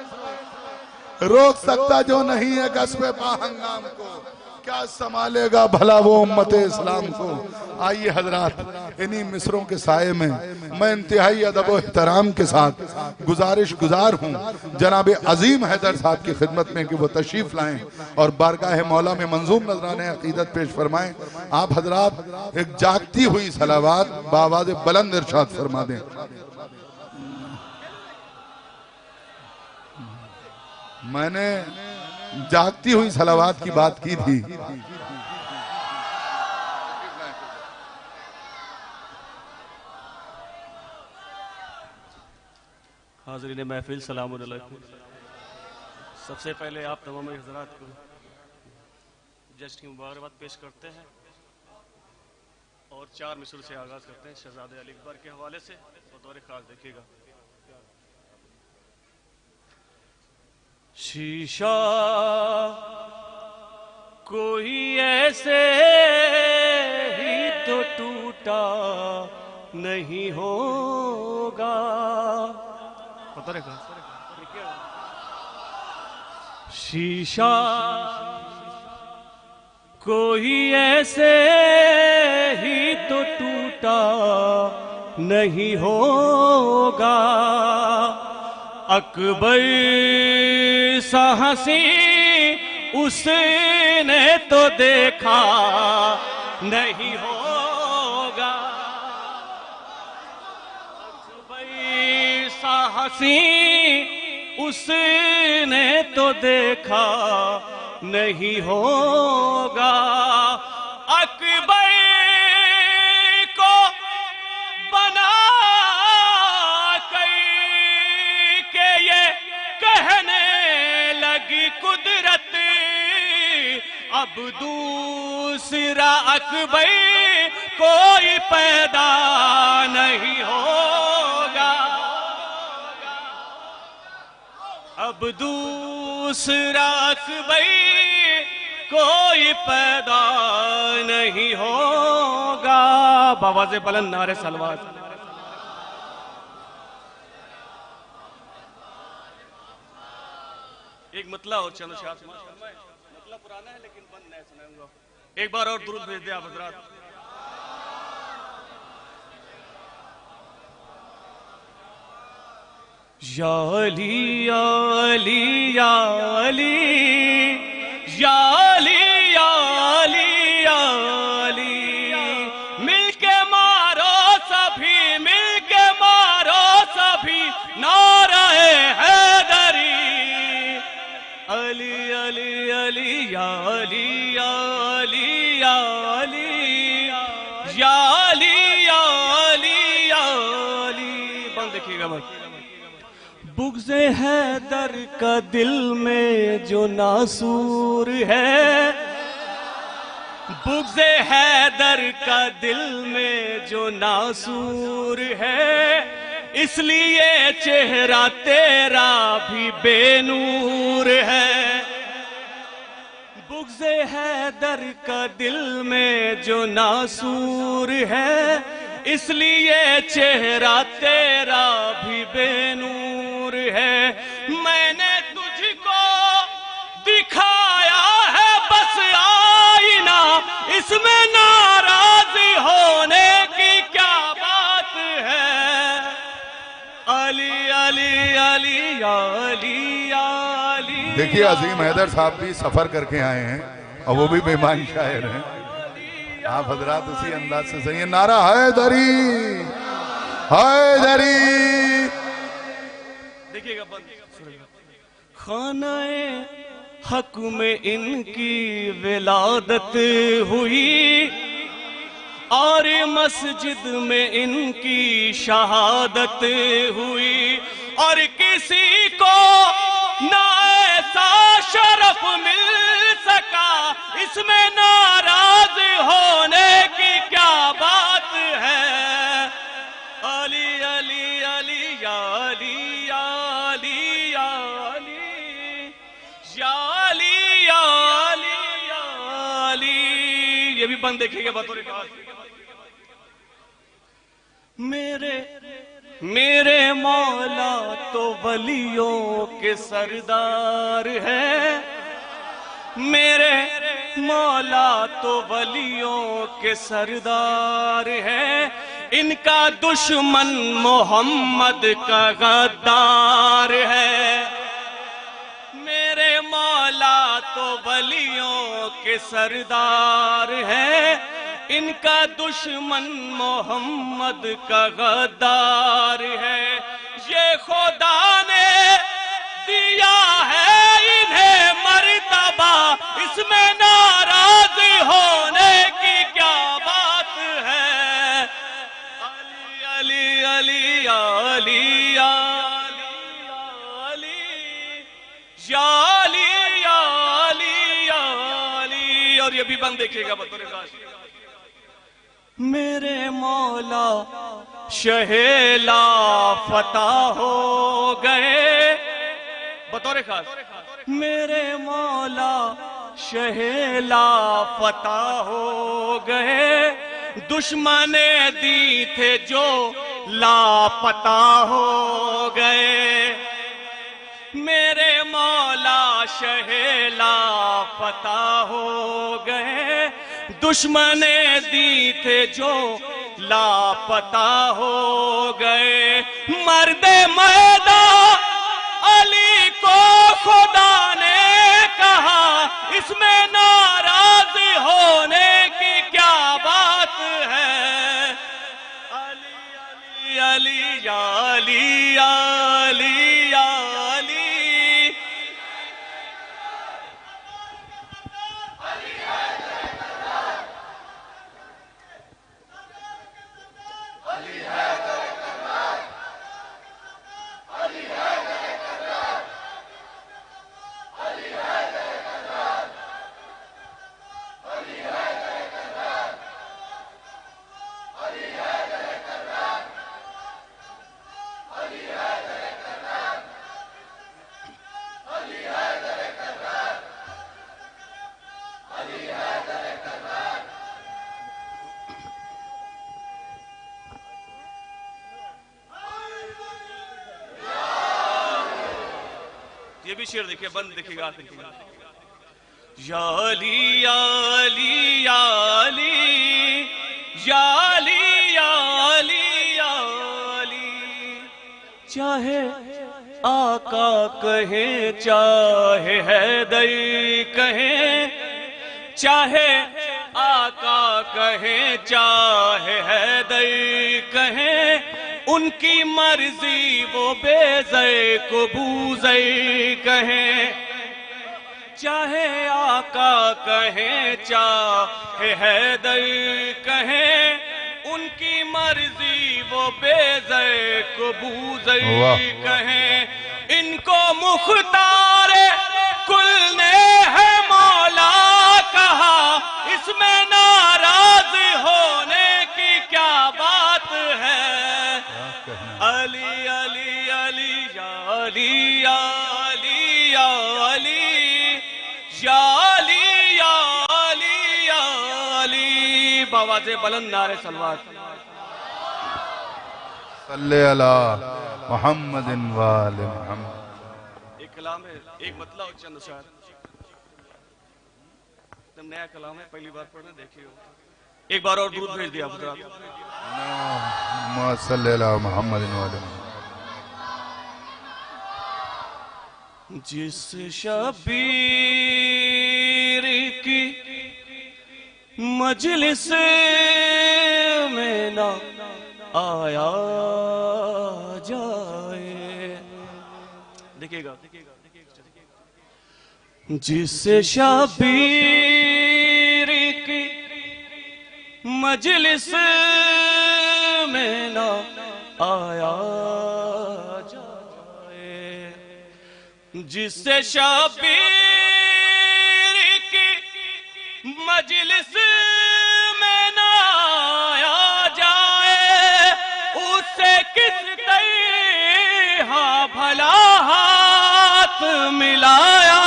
روک سکتا جو نہیں ایک اسپِ پاہنگام کو. کیا سنبھالے گا بھلا وہ امت اسلام کو. آئیے حضرات انہی مصروں کے سائے میں میں انتہائی ادب و احترام کے ساتھ گزارش گزار ہوں جناب عظیم حیدر صاحب کی خدمت میں کہ وہ تشریف لائیں اور بارگاہ مولا میں منظوم نذرانے عقیدت پیش فرمائیں. آپ حضرات ایک جاگتی ہوئی صلوات بآواز بلند ارشاد فرما دیں. میں نے جاگتی ہوئی صلوات کی بات کی تھی. حاضرین محفل سلام علیکم. سب سے پہلے آپ تمام حضرات کو جشن کی مبارکباد پیش کرتے ہیں اور 4 مصر سے آغاز کرتے ہیں شہزادے علی اکبر کے حوالے سے. بطور خاص دیکھیے گا. شیشہ کوئی ایسے ہی تو ٹوٹا نہیں ہوگا. شیشہ کوئی ایسے ہی تو ٹوٹا نہیں ہوگا. اکبر سا ہنسی اس نے تو دیکھا نہیں ہوگا. اکبر سا ہنسی اس نے تو دیکھا نہیں ہوگا. اکبر کو بنا کہ یہ کہنے لگی قدرت اب دوسرا اکبر کوئی پیدا نہیں ہوگا. اب دوسرا اکبر کوئی پیدا نہیں ہوگا. بآواز بلند نعرے صلوات. ایک مطلع اور چند اشعار مطلع پرانا ہے لیکن بند نئے سناؤں گا. ایک بار اور درود بھیج دیں آپ حضرات. یا علی یا علی یا علی یا علی یا علی یا علی مل کے مارو سبھی مل کے مارو سبھی نعرہ حیدری. علی علی علی یا علی یا علی یا علی یا علی یا علی یا علی. بند دیکھیے گا بس. بغض حیدر کا دل میں جو ناسور ہے بغض حیدر کا دل میں جو ناسور ہے اس لیے چہرہ تیرا بھی بے نور ہے. بغض حیدر کا دل میں جو ناسور ہے اس لیے چہرہ تیرا بھی بے نور ہے. میں نے تجھ کو دکھایا ہے بس آئینہ اس میں ناراض ہونے کی کیا بات ہے. علی علی علی یا علی یا علی. دیکھیے عظیم حیدر صاحب بھی سفر کر کے آئے ہیں اور وہ بھی بیمان شاعر ہیں. آپ حضرات اسی انداز سے سنیے. نعرہ حیدری حیدری. دیکھیے گا. خانہ حق میں ان کی ولادت ہوئی اور مسجد میں ان کی شہادت ہوئی اور کسی کو نہ ایسا شرف مل سکا اس میں ناراض ہونے کی کیا بات ہے. علی علی علی یا علی یا علی یا علی یا علی یا علی یا علی. یہ بھی بند دیکھیں گے بطور خاص. میرے مولا تو ولیوں کے سردار ہے. مولا تو ولیوں کے سردار ہے، ان کا دشمن محمد کا غدار ہے۔ میرے مولا تو ولیوں کے سردار ہے، ان کا دشمن محمد کا غدار ہے۔ یہ خدا نے دیا ہے انہیں مرتبہ، اس میں ناراض ہونے کی کیا بات ہے؟ علی علی علی علی علی یا علی یا علی یا علی۔ اور یہ بھی بند دیکھیے گا بطور خاص، میرے مولا شہ لا فتح ہو گئے، بطور خاص میرے مولا شہ لا فتح ہو گئے، دشمن دی تھے جو لاپتہ ہو گئے۔ میرے مولا شہ لا فتح ہو گئے، دشمن دی تھے جو لاپتہ ہو گئے۔ مرد میدان علی کو خدا نے کہا، اس میں ناراض ہونے کی کیا بات ہے؟ علی علی یا علی علی یا علی۔ یہ بھی شعر دیکھیں، بند دیکھیں گا، دیکھیں گا۔ یا علی یا علی یا علی یا علی یا علی یا علی۔ چاہے آقا کہیں چاہے حیدر کہیں، چاہے آقا کہیں چاہے حیدر کہیں، ان کی مرضی وہ بیزر کو بوزر کہیں۔ چاہے آقا کہیں چاہے حیدر کہیں، ان کی مرضی وہ بیزر کو بوزر کہیں۔ ان کو مختار کل نے ہے مولا کہا، اس میں ناراض ہونے کی کیا بات ہے؟ علی علی علی یا علی یا علی یا علی یا علی یا علی یا علی۔ بآواز بلند نعرہ صلوات۔ صلی علی محمد وآل محمد۔ ایک کلام ہے، ایک مطلع اور چند اشعار، نیا کلام ہے، پہلی بار پڑھنا، دیکھیے ایک بار اور درود بھیج دیا حضرات۔ صلی علی محمد وآل محمد۔ جس شبیر کی مجلس میں نہ آیا جائے، دیکھیے گا، جس شبیر کی مجلس میں نہ آیا جائے، جس شبیر کی مجلس میں نہ آیا جائے، اسے کس طرح بھلا ہاتھ ملایا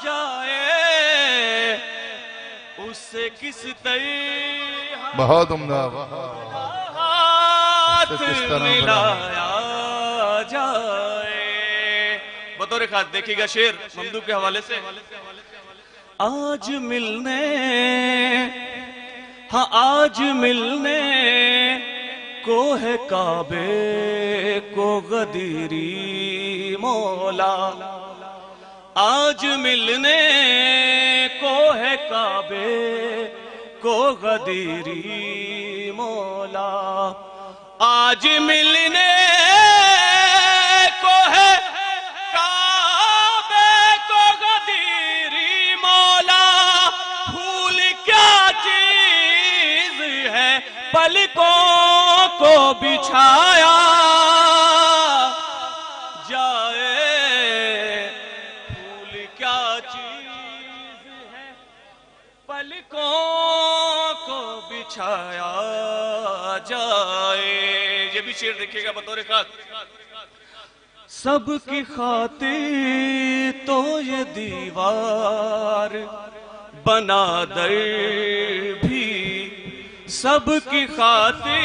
جائے، اسے کس طرح بہت عمدہ ہاتھ ملایا جائے۔ بطور بطور خاص دیکھیے گا شعر ممدوح کے حوالے سے. آج ملنے ہاں آج ملنے کو ہے کعبے کو غدیری مولا. آج ملنے کو ہے کعبے کو غدیری مولا. آج ملنے کو ہے کعبے کو غدیری مولا. پھول کیا چیز ہے پلکوں کو بچھایا جائے. پھول کیا چیز ہے پلکوں کو بچھایا جائے. یہ بھی شعر دیکھیے گا بطور خاص. سب کی خاطر تو یہ دیوار بنا در بھی. سب کی خاطر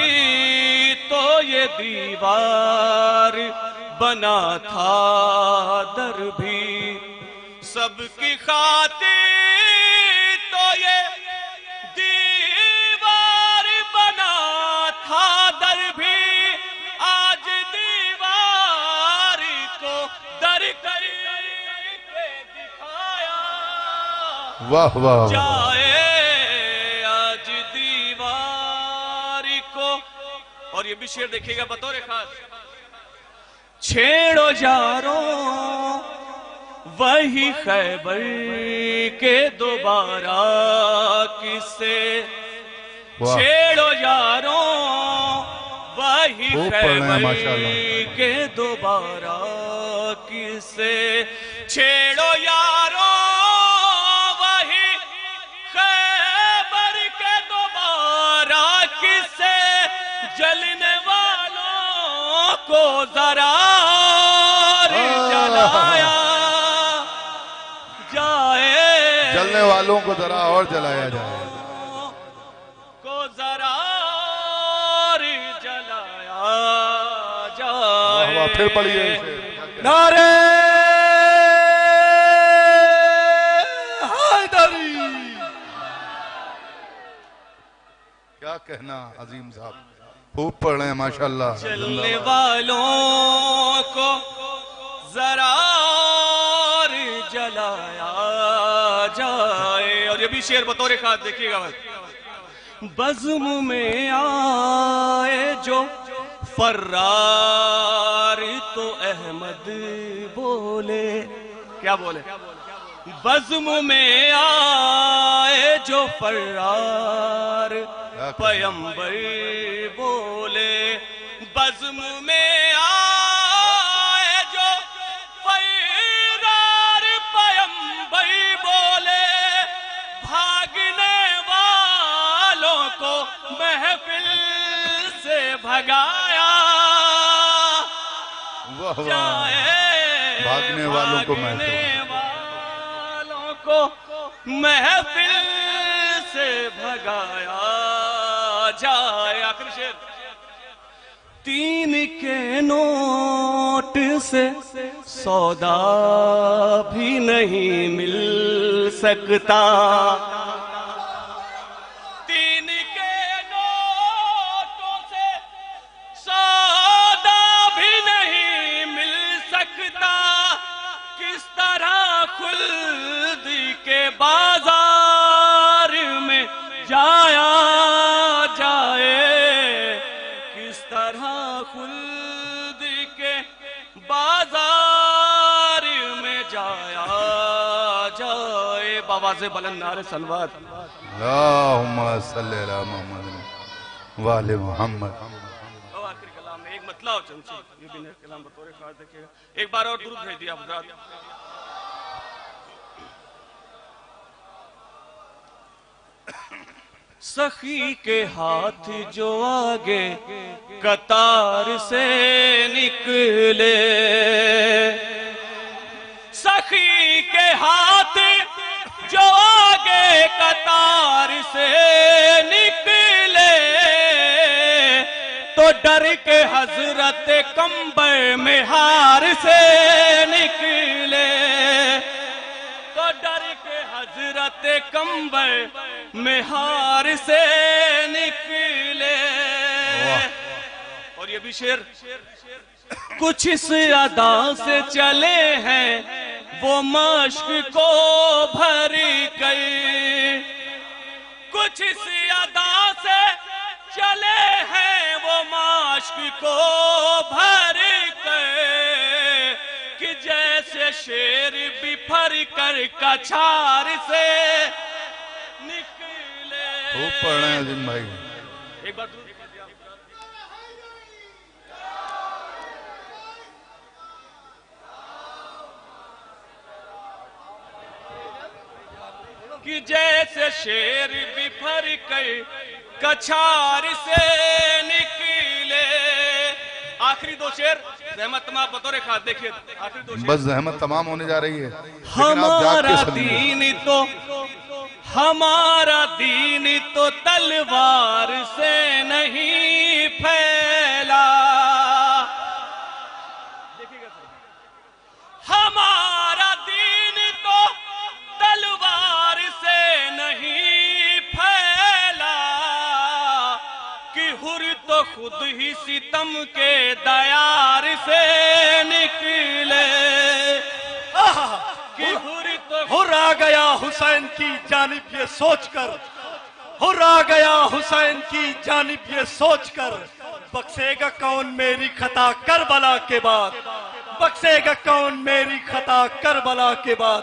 تو یہ دیوار بنا تھا در بھی. سب کی خاطر تو یہ دیوار بنا تھا در بھی. آج دیوار کو در کر کے دکھایا واہ واہ جائے. آج دیوار کو. اور یہ بھی شعر دیکھیے گا بطور خاص. چھیڑو یارو وہی خیبر کے دوبارہ کسے. چھیڑو یارو وہی خیبر کے دوبارہ کسے. چھیڑو یارو وہی خیبر کے دوبارہ کسے. جلنے والوں کو ذرا جلایا جائے. جلنے والوں کو ذرا اور جلایا جائے. کو ذرا اور جلایا جائے. پھر پڑھیے نعرے حیدری. کیا کہنا عظیم صاحب, خوب پڑھ رہے ہیں ماشاءاللہ. جلنے والوں کو ذرا اور جلایا جائے. اور یہ بھی شعر بطور خاص دیکھیے گا. بزم میں آئے جو فرار تو احمد بولے. کیا بولے؟ بزم میں آئے جو فرار پیمبر بولے. بزم میں آئے جو فرار پیمبر بولے. بھاگنے والوں کو محفل سے بھگایا جائے. بھاگنے والوں کو محفل سے بھگایا جائے. آخری شعر. تین کے نوٹ سے سودا بھی نہیں مل سکتا. تین کے نوٹوں سے سودا بھی نہیں مل سکتا. کس طرح خلد کے بازار میں جایا جائے. کس طرح خلد کے بازار میں جایا جائے. بآواز بلند نعرے صلوات. اللہم صلی علی محمد وآل محمد. آخری کلام میں ایک مطلع ہو چمچی. یہ بھی نیک کلام بطور خاص دیکھیے گا. ایک بار اور درود بھیج دیا حضرات. سخی کے ہاتھ جو آگے قطار سے نکلے. سخی کے ہاتھ جو آگے قطار سے نکلے تو ڈر ڈر کے حضرت کمبر مہار سے نکلے، تو ڈر کے حضرت کمبر مہار سے نکلے۔ اور یہ بھی شعر، کچھ اس ادا سے چلے ہیں وہ مشق کو بھر کر، کچھ اس ادا سے چلے ہیں وہ مشق کو بھر کر، کہ جیسے شیر بپھر کر کچھار سے نکلے۔ خوب پڑھ رہے ہیں عظیم بھائی۔ ایک بار کہ جیسے شیر بپھر کر کچھار سے نکلے۔ آخری دو شعر زحمت تمام بطور خاص دیکھئے، آخری دو شعر بس زحمت تمام ہونے جا رہی ہے، لیکن آپ جاگ ہمارا کے سنیے۔ دین تو تلوار سے نہیں پھیلا، ہمارا دین تو تلوار سے نہیں پھیلا، کہ حر تو خود ہی ستم کے دیار سے نکلے، کہ حر تو حر آ گیا حسین کی جانب یہ سوچ کر، حر آ گیا حسین کی جانب یہ سوچ کر، بخشے گا کون میری خطا کربلا کے بعد، بخشے گا کون میری خطا کربلا کے بعد۔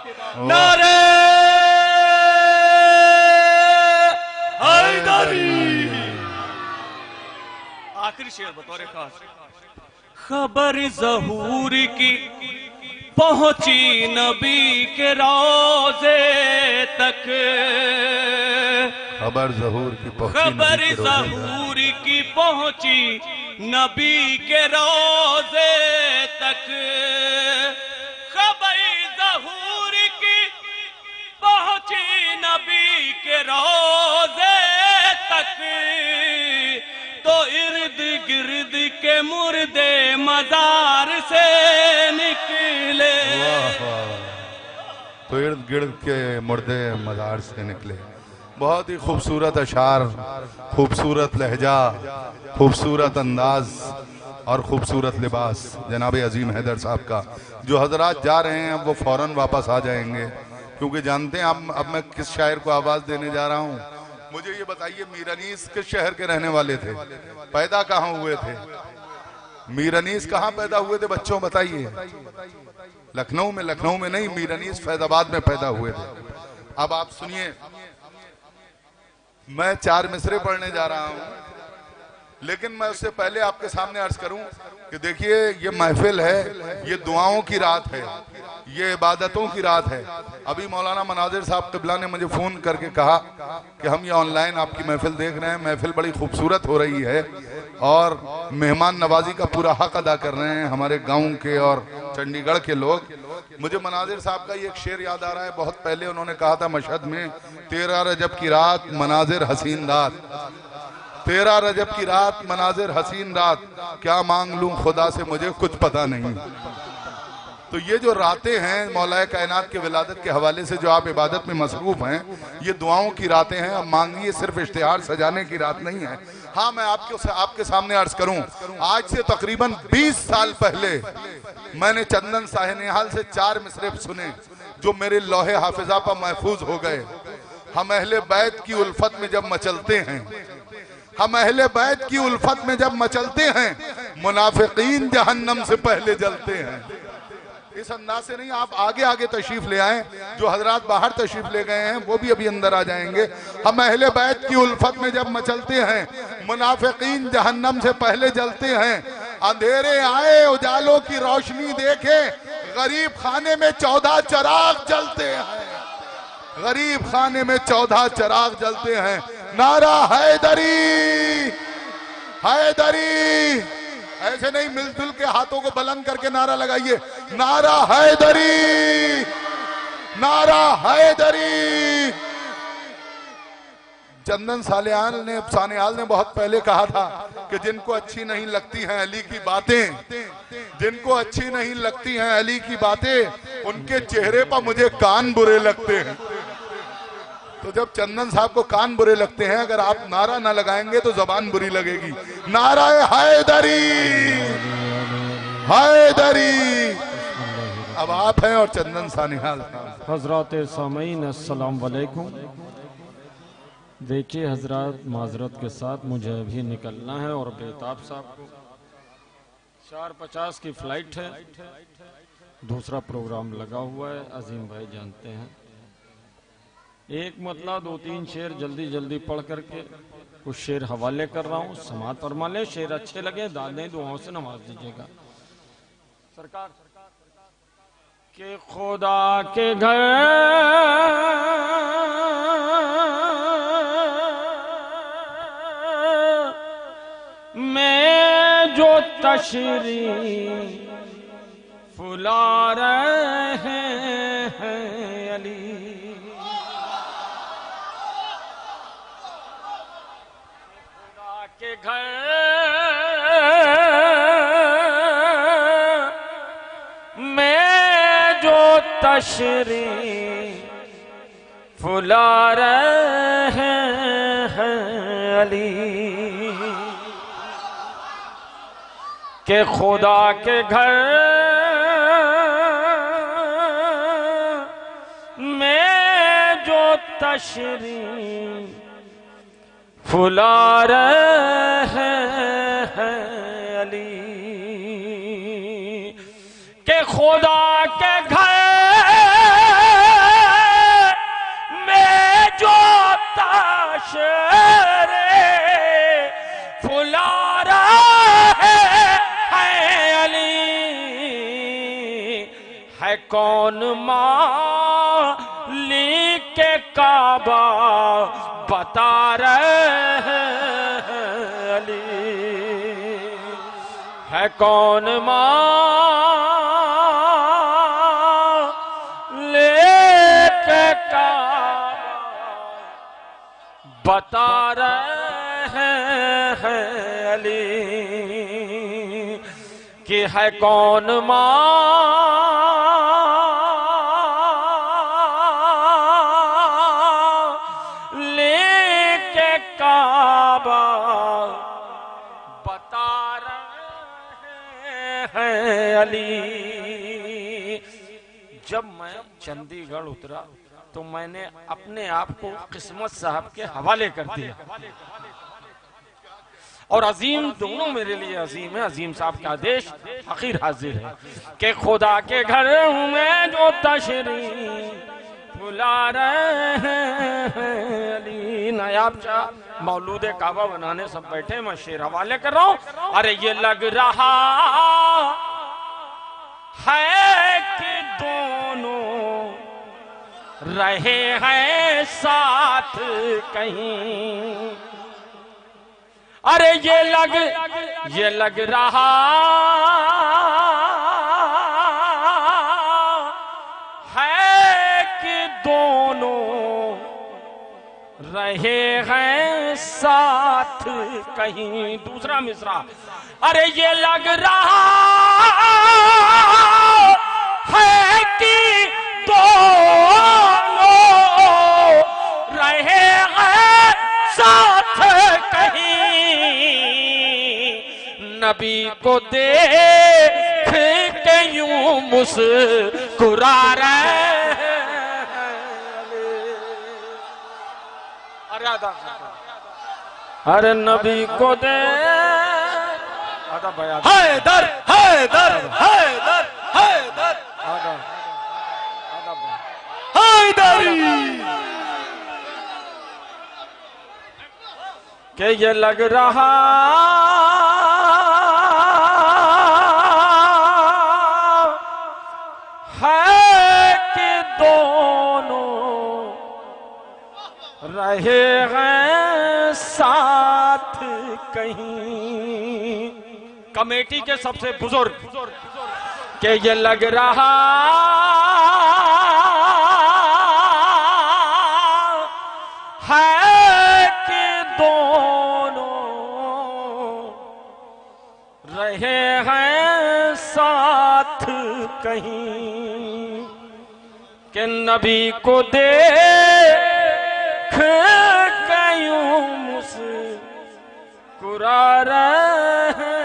نعرے حیدری۔ آخری شعر بطور خاص، خبر ظہور کی پہنچی نبی کے روضے تک، خبر ظہور کی پہنچی خبر ظہور کی پہنچی نبی کے روضے تک، خبر ظہور کی پہنچی نبی کے روضے تک، تو ارد گرد کے مردے مزار سے نکلے۔ تو ارد گرد کے مردے مزار سے نکلے۔ بہت ہی خوبصورت اشعار، خوبصورت لہجہ، خوبصورت انداز اور خوبصورت لباس جناب عظیم حیدر صاحب کا۔ جو حضرات جا رہے ہیں وہ فوراً واپس آ جائیں گے، کیونکہ جانتے ہیں اب میں کس شاعر کو آواز دینے جا رہا ہوں۔ مجھے یہ بتائیے میر انیس کس شہر کے رہنے والے تھے؟ پیدا کہاں ہوئے تھے؟ میر انیس کہاں پیدا ہوئے تھے بچوں بتائیے؟ لکھنؤ میں نہیں، میر انیس فیض آباد میں پیدا ہوئے تھے۔ اب آپ سنیے، میں 4 مصرے پڑھنے جا رہا ہوں، لیکن میں اس سے پہلے آپ کے سامنے عرض کروں کہ دیکھیے یہ محفل ہے، یہ دعاؤں کی رات ہے، یہ عبادتوں کی رات ہے۔ ابھی مولانا مناظر صاحب قبلہ نے مجھے فون کر کے کہا کہ ہم یہ آن لائن آپ کی محفل دیکھ رہے ہیں، محفل بڑی خوبصورت ہو رہی ہے اور مہمان نوازی کا پورا حق ادا کر رہے ہیں ہمارے گاؤں کے اور چنڈی گڑھ کے لوگ۔ مجھے مناظر صاحب کا یہ ایک شعر یاد آ رہا ہے، بہت پہلے انہوں نے کہا تھا مشہد میں، 13 رجب کی رات مناظر حسین رات، 13 رجب کی رات مناظر حسین رات، کیا مانگ لوں خدا سے مجھے کچھ پتا نہیں۔ تو یہ جو راتیں ہیں مولا کائنات کے ولادت کے حوالے سے جو آپ عبادت میں مصروف ہیں، یہ دعاؤں کی راتیں ہیں۔ اب مانگیے صرف اشتہار سجانے کی رات نہیں ہے۔ ہاں میں آپ کے سامنے عرض کروں، آج سے تقریباً 20 سال پہلے میں نے چندن ساہنیحال سے 4 مصرے سنے جو میرے لوح حافظہ پر محفوظ ہو گئے۔ ہم اہل بیت کی الفت میں جب مچلتے ہیں، ہم اہل بیت کی الفت میں جب مچلتے ہیں، منافقین جہنم سے پہلے جلتے ہیں۔ اس انداز سے نہیں، آپ آگے تشریف لے آئیں، جو حضرات باہر تشریف لے گئے ہیں وہ بھی ابھی اندر آ جائیں گے۔ ہم اہل بیت کی الفت میں جب مچلتے ہیں، منافقین جہنم سے پہلے جلتے ہیں۔ اندھیرے آئے اجالوں کی روشنی دیکھے، غریب خانے میں 14 چراغ جلتے ہیں، غریب خانے میں 14 چراغ جلتے ہیں۔ نعرہ حیدری، حیدری، ایسے نہیں، مل جل کے ہاتھوں کو بلند کر کے نعرہ لگائیے، نعرہ حیدری، نعرہ حیدری۔ چندن سانیال نے بہت پہلے کہا تھا کہ جن کو اچھی نہیں لگتی ہیں علی کی باتیں، جن کو اچھی نہیں لگتی ہیں علی کی باتیں، ان کے چہرے پر مجھے کان برے لگتے ہیں۔ تو جب چندن صاحب کو کان برے لگتے ہیں، اگر آپ نعرہ نہ لگائیں گے تو زبان بری لگے گی۔ نعرہ حیدری، حیدری۔ اب آپ ہیں اور چندن سانیال۔ حضرات سامعین السلام علیکم۔ دیکھیے حضرات، معذرت کے ساتھ مجھے ابھی نکلنا ہے اور بیتاب صاحب کو 4:50 کی فلائٹ ہے، دوسرا پروگرام لگا ہوا ہے، عظیم بھائی جانتے ہیں۔ ایک مطلع 2-3 شعر جلدی پڑھ کر کے کچھ شعر حوالے کر رہا ہوں، سماعت فرما لیں، شعر اچھے لگے دادیں دعاؤں سے نواز دیجیے گا۔ سرکار کہ خدا کے گھر میں جو تشریف لا رہے ہیں علی، خدا کے گھر میں جو تشریف لا رہے ہیں علی، کہ خدا کے گھر میں جو تشریف لا رہے ہیں علی، کہ خدا کے گھر میں جو تشریف لا رہے ہے، کون مالک کعبہ بتا رہے ہیں علی، ہے کون مالک کعبہ بتا رہے ہیں علی، کہ ہے کون مالک کعبہ بتا رہے ہیں علی۔ جب میں چندی گڑھ اترا تو میں نے اپنے آپ کو قسمت صاحب کے حوالے کر دیا، اور عظیم دونوں میرے لیے عظیم ہے۔ عظیم صاحب کا آدیش حقیر حاضر ہے کہ خدا کے گھر میں جو تشریف لا رہے ہیں علی۔ نایاب شاہ مولود کعبہ بنانے سب بیٹھے، میں شعر حوالے کر رہا ہوں۔ ارے یہ لگ رہا ہے کہ دونوں رہے ہیں ساتھ کہیں، ارے یہ لگ رہا ہے کہ دونوں رہے ہیں ساتھ کہیں۔ دوسرا مصرع، ارے یہ لگ رہا ہے کہ دونوں رہے ہیں ساتھ کہیں، نبی کو دیکھ کے یوں مسکرا رہے ہیں۔ ارے نبی کو دیکھ حیدر حیدر حیدر حیدر حیدری، کہ یہ لگ رہا ہے کہ دونوں رہے ہیں ساتھ کہیں۔ کمیٹی کے سب سے بزرگ کہ یہ لگ رہا ہے رہے ہیں ساتھ کہیں کہ نبی کو دیکھ کیوں مسکرا رہے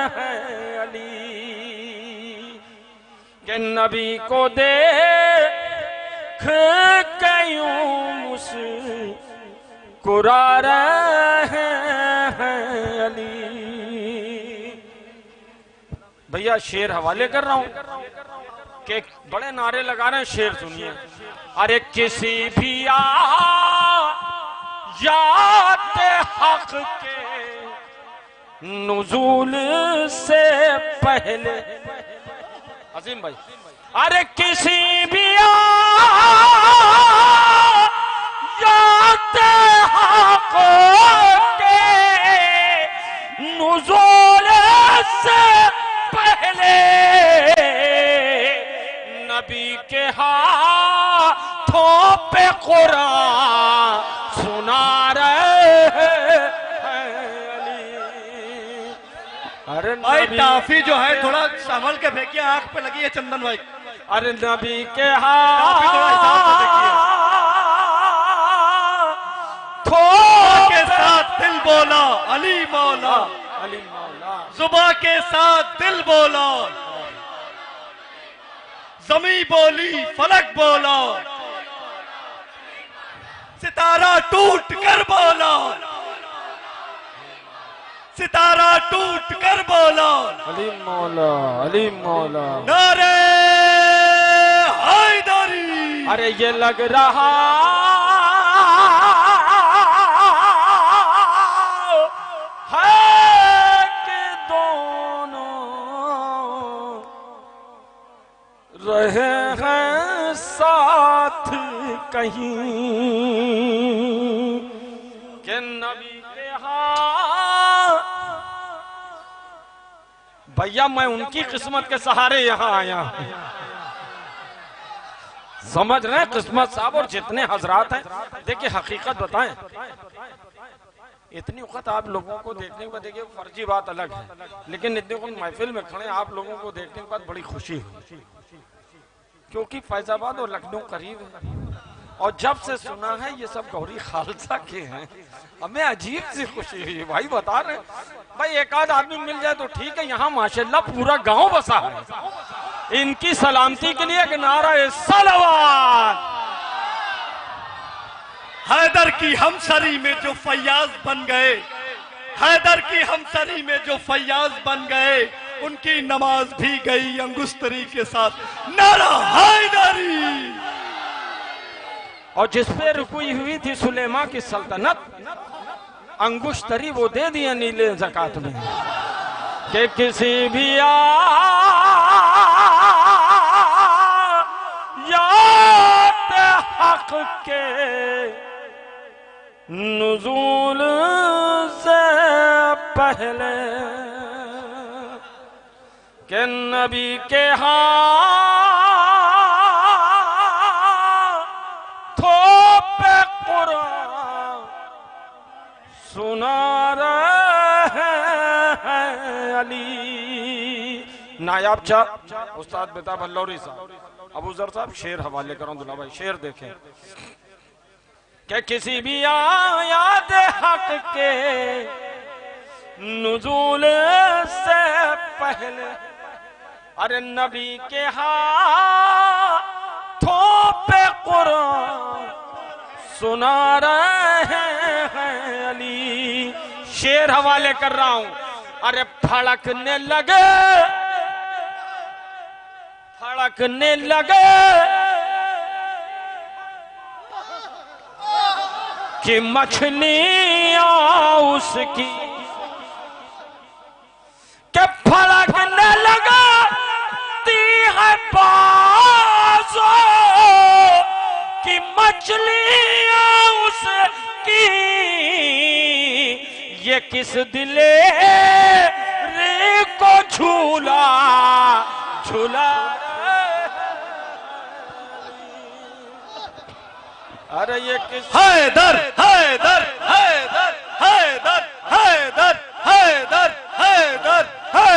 ہیں علی، کہ نبی کو دیکھ کیوں مسکرا رہے ہیں علی۔ بھیا شعر حوالے کر رہا ہوں کہ بڑے نعرے لگا رہے ہیں، شعر سنیے۔ ارے کسی بھی آیات حق کے نزول سے پہلے، عظیم بھائی، ارے کسی بھی آیات حق کے نزول سے پہلے نبی کے ہاتھوں پہ قرآن سنا رہے ہیں علی۔ ارے بھائی ٹافی جو ہے تھوڑا سنبھل کے پھینکیے، آنکھ پہ لگی ہے چندن بھائی۔ ارے نبی کے ہاتھوں کے ساتھ دل بولا علی مولا، علی مولا، زباں کے ساتھ دل بولا، زمین بولی فلک بولا، ستارہ ٹوٹ کر بولا، ستارہ ٹوٹ کر بولا، علی مولا، علی مولا، نعرہ حیدری۔ ارے یہ لگ رہا ہے کہ دونوں رہے ہیں ساتھ کہیں کہ نبی کے ہاتھ۔ بھیا میں ان کی قسمت کے سہارے یہاں آیا ہوں، سمجھ رہے ہیں قسمت صاحب اور جتنے حضرات ہیں۔ دیکھیں حقیقت بتائیں، اتنی وقت آپ لوگوں کو دیکھنے کے بعد، دیکھیں فرضی بات الگ ہے، لیکن اتنے وقت محفل میں کھڑے آپ لوگوں کو دیکھنے کے بعد بڑی خوشی ہوئی، کیونکہ فیض آباد اور لکھنؤ قریب ہے، اور جب سے سنا ہے یہ سب گوری خالصہ کے ہیں، ہمیں عجیب سی خوشی ہوئی۔ بھائی بتا رہے ہیں، بھائی ایک آدھ آدمی مل جائے تو ٹھیک ہے، یہاں ماشاءاللہ پورا گاؤں بسا ہے۔ ان کی سلامتی کے لیے ایک نعرہ صلوات۔ حیدر کی ہمسری میں جو فیاض بن گئے، حیدر کی ہمسری میں جو فیاض بن گئے، ان کی نماز بھی گئی انگشتری کے ساتھ، نعرہ حیدری۔ اور جس پہ رکوئی ہوئی تھی سلیمان کی سلطنت، انگشتری وہ دے دیا نیلے زکاة میں، کہ کسی بھی آیات حق کے نزول سے پہلے کہ نبی کے ہاتھوں پہ قرآن سنا رہے ہیں علی۔ نایاب چاہ استاد بیتاب اللوری صاحب، ابو ذر صاحب شعر حوالے کروں دلہ بھائی، شعر دیکھیں کہ کسی بھی آیات حق کے نزول سے پہلے، ارے نبی کے ہاتھوں پہ قرآن سنا رہے ہیں علی۔ شعر حوالے کر رہا ہوں، ارے پھڑکنے لگے، پھڑکنے لگے کہ مچھلیاں اس کی، کہ پھڑکنے لگتی ہے بازوں کی مچھلیاں اس کی، یہ کس دلیری کو جھولا جھولا۔ ارے یہ کس حیدر حیدر حیدر حیدر حیدر حیدر حیدر حیدر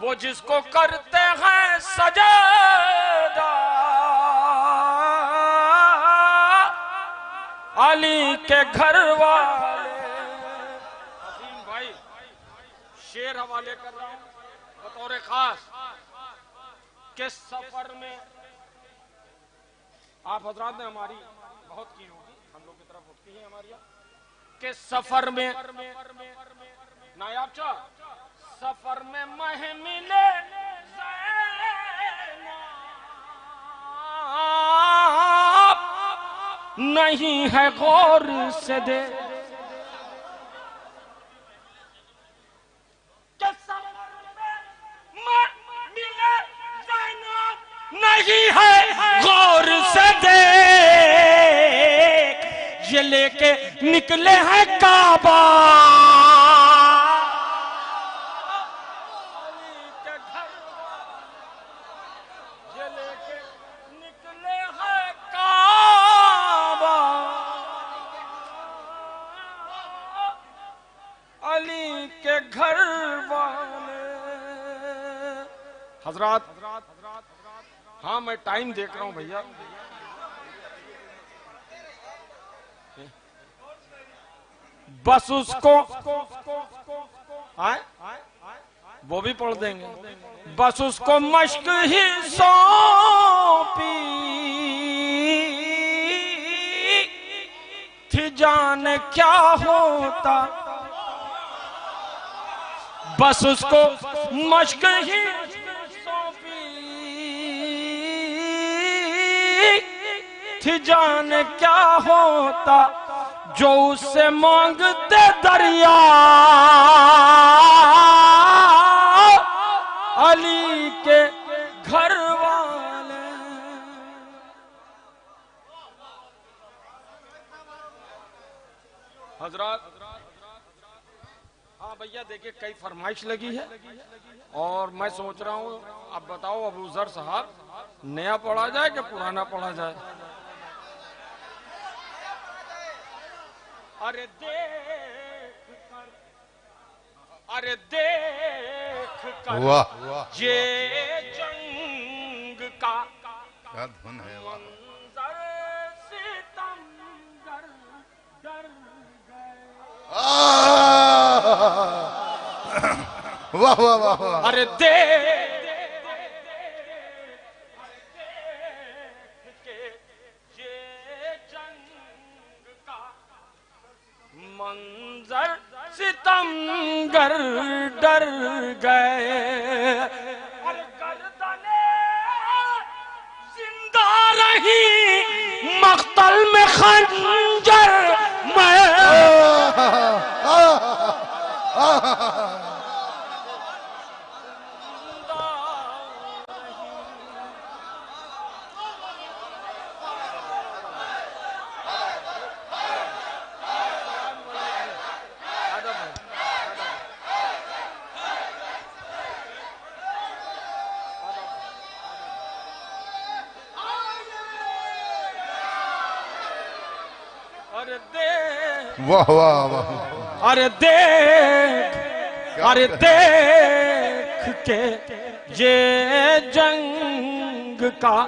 وہ جس کو کرتے ہیں سجدہ علی کے گھر والے. عظیم بھائی شعر حوالے کر رہا ہوں بطور خاص کہ سفر میں آپ حضرات نے ہماری بہت کی ہوگی, ہم لوگ کی طرف ہوتی ہیں ہماری کہ سفر میں نایاب چاہ سفر میں محمل نہیں ہے غور سے دے کہ سفر میں محمل نہیں ہے غور سے دے یہ لے کے نکلے ہیں کعبہ حضرات. ہاں میں ٹائم دیکھ رہا ہوں بھیا, بس اس کو وہ بھی پڑھ دیں گے. بس اس کو مشق ہی سونپی تھی جانے کیا ہوتا. بس اس کو مشق ہی تھی جانے کیا ہوتا جو اس سے مانگتے دریا علی کے گھر والے. حضرات ہاں بھیا دیکھیں کئی فرمائش لگی ہے اور میں سوچ رہا ہوں اب بتاؤ ابو ذر صاحب نیا پڑھا جائے کہ پرانا پڑھا جائے. ارے دیکھ کر یہ جنگ کا کیا دھن ہے منظر ستم ڈر گئے. واہ واہ واہ واہ. ارے دیکھ منظر ستمگر ڈر گئے. اور گردنیں زندہ رہی مقتل میں خنجر میں. واہ واہ واہ. ارے دیکھ کے یہ جنگ کا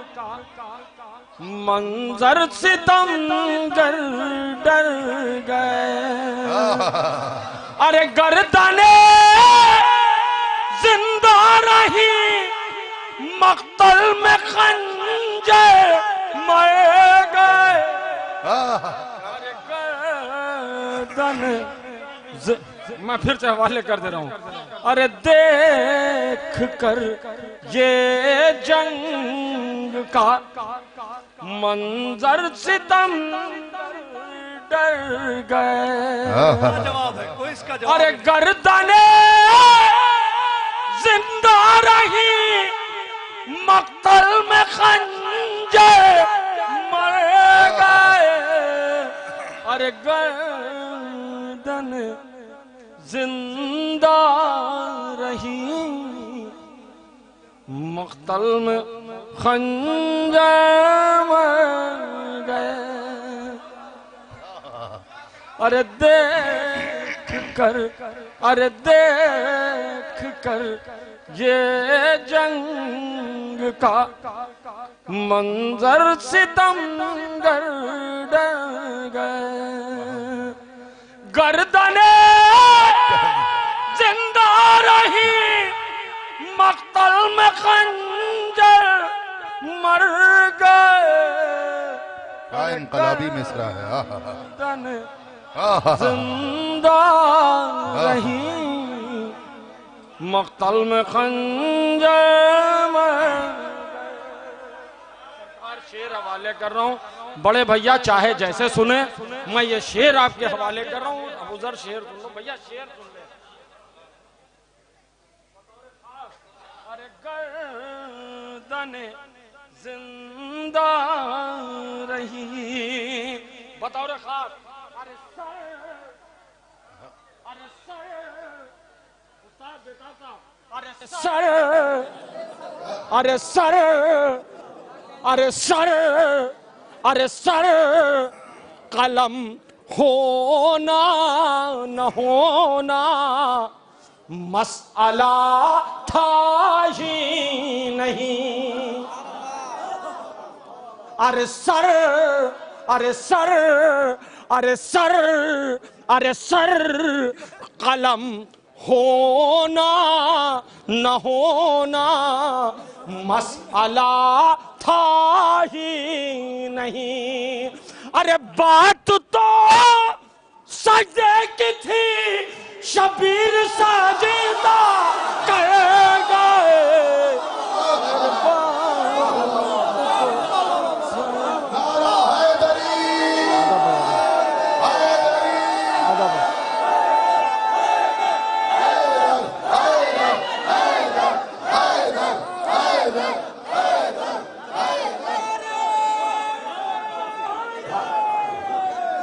منظر ستمگر ڈر گئے. ارے گردنیں زندہ رہی مقتل میں خنجر مر گئے. میں پھر سے حوالے کر دے رہا ہوں. ارے دیکھ کر یہ جنگ کا منظر ستم ڈر گئے. ارے گردنیں زندہ رہی مقتل میں خنجر مر گئے. ارے گردن زندہ رہی مقتل میں خنجر مر گئے. ارے دیکھ کر یہ جنگ کا منظر ستم ڈر گئے گردنیں زندہ رہی مقتل میں خنجر مر گئے انقلابی مصرع ہے زندہ رہی مقتل میں خنجر مر اور شعر حوالے کر رہا ہوں بڑے بھیا چاہے جیسے سنیں میں یہ شعر آپ کے حوالے کر رہا ہوں ابو ذر شعر سن لو بھیا شعر سن لے ارے گردن زندہ رہی بطور خاص ارے سر ارے سر ارے سر ارے سر قلم ہونا نہ ہونا مسئلہ تھا ہی نہیں ارے سر ارے سر ارے سر ارے سر قلم ہونا نہ ہونا مسئلہ تھا ہی نہیں ارے بات تو سجدے کی تھی شبیر سجدہ کر گئے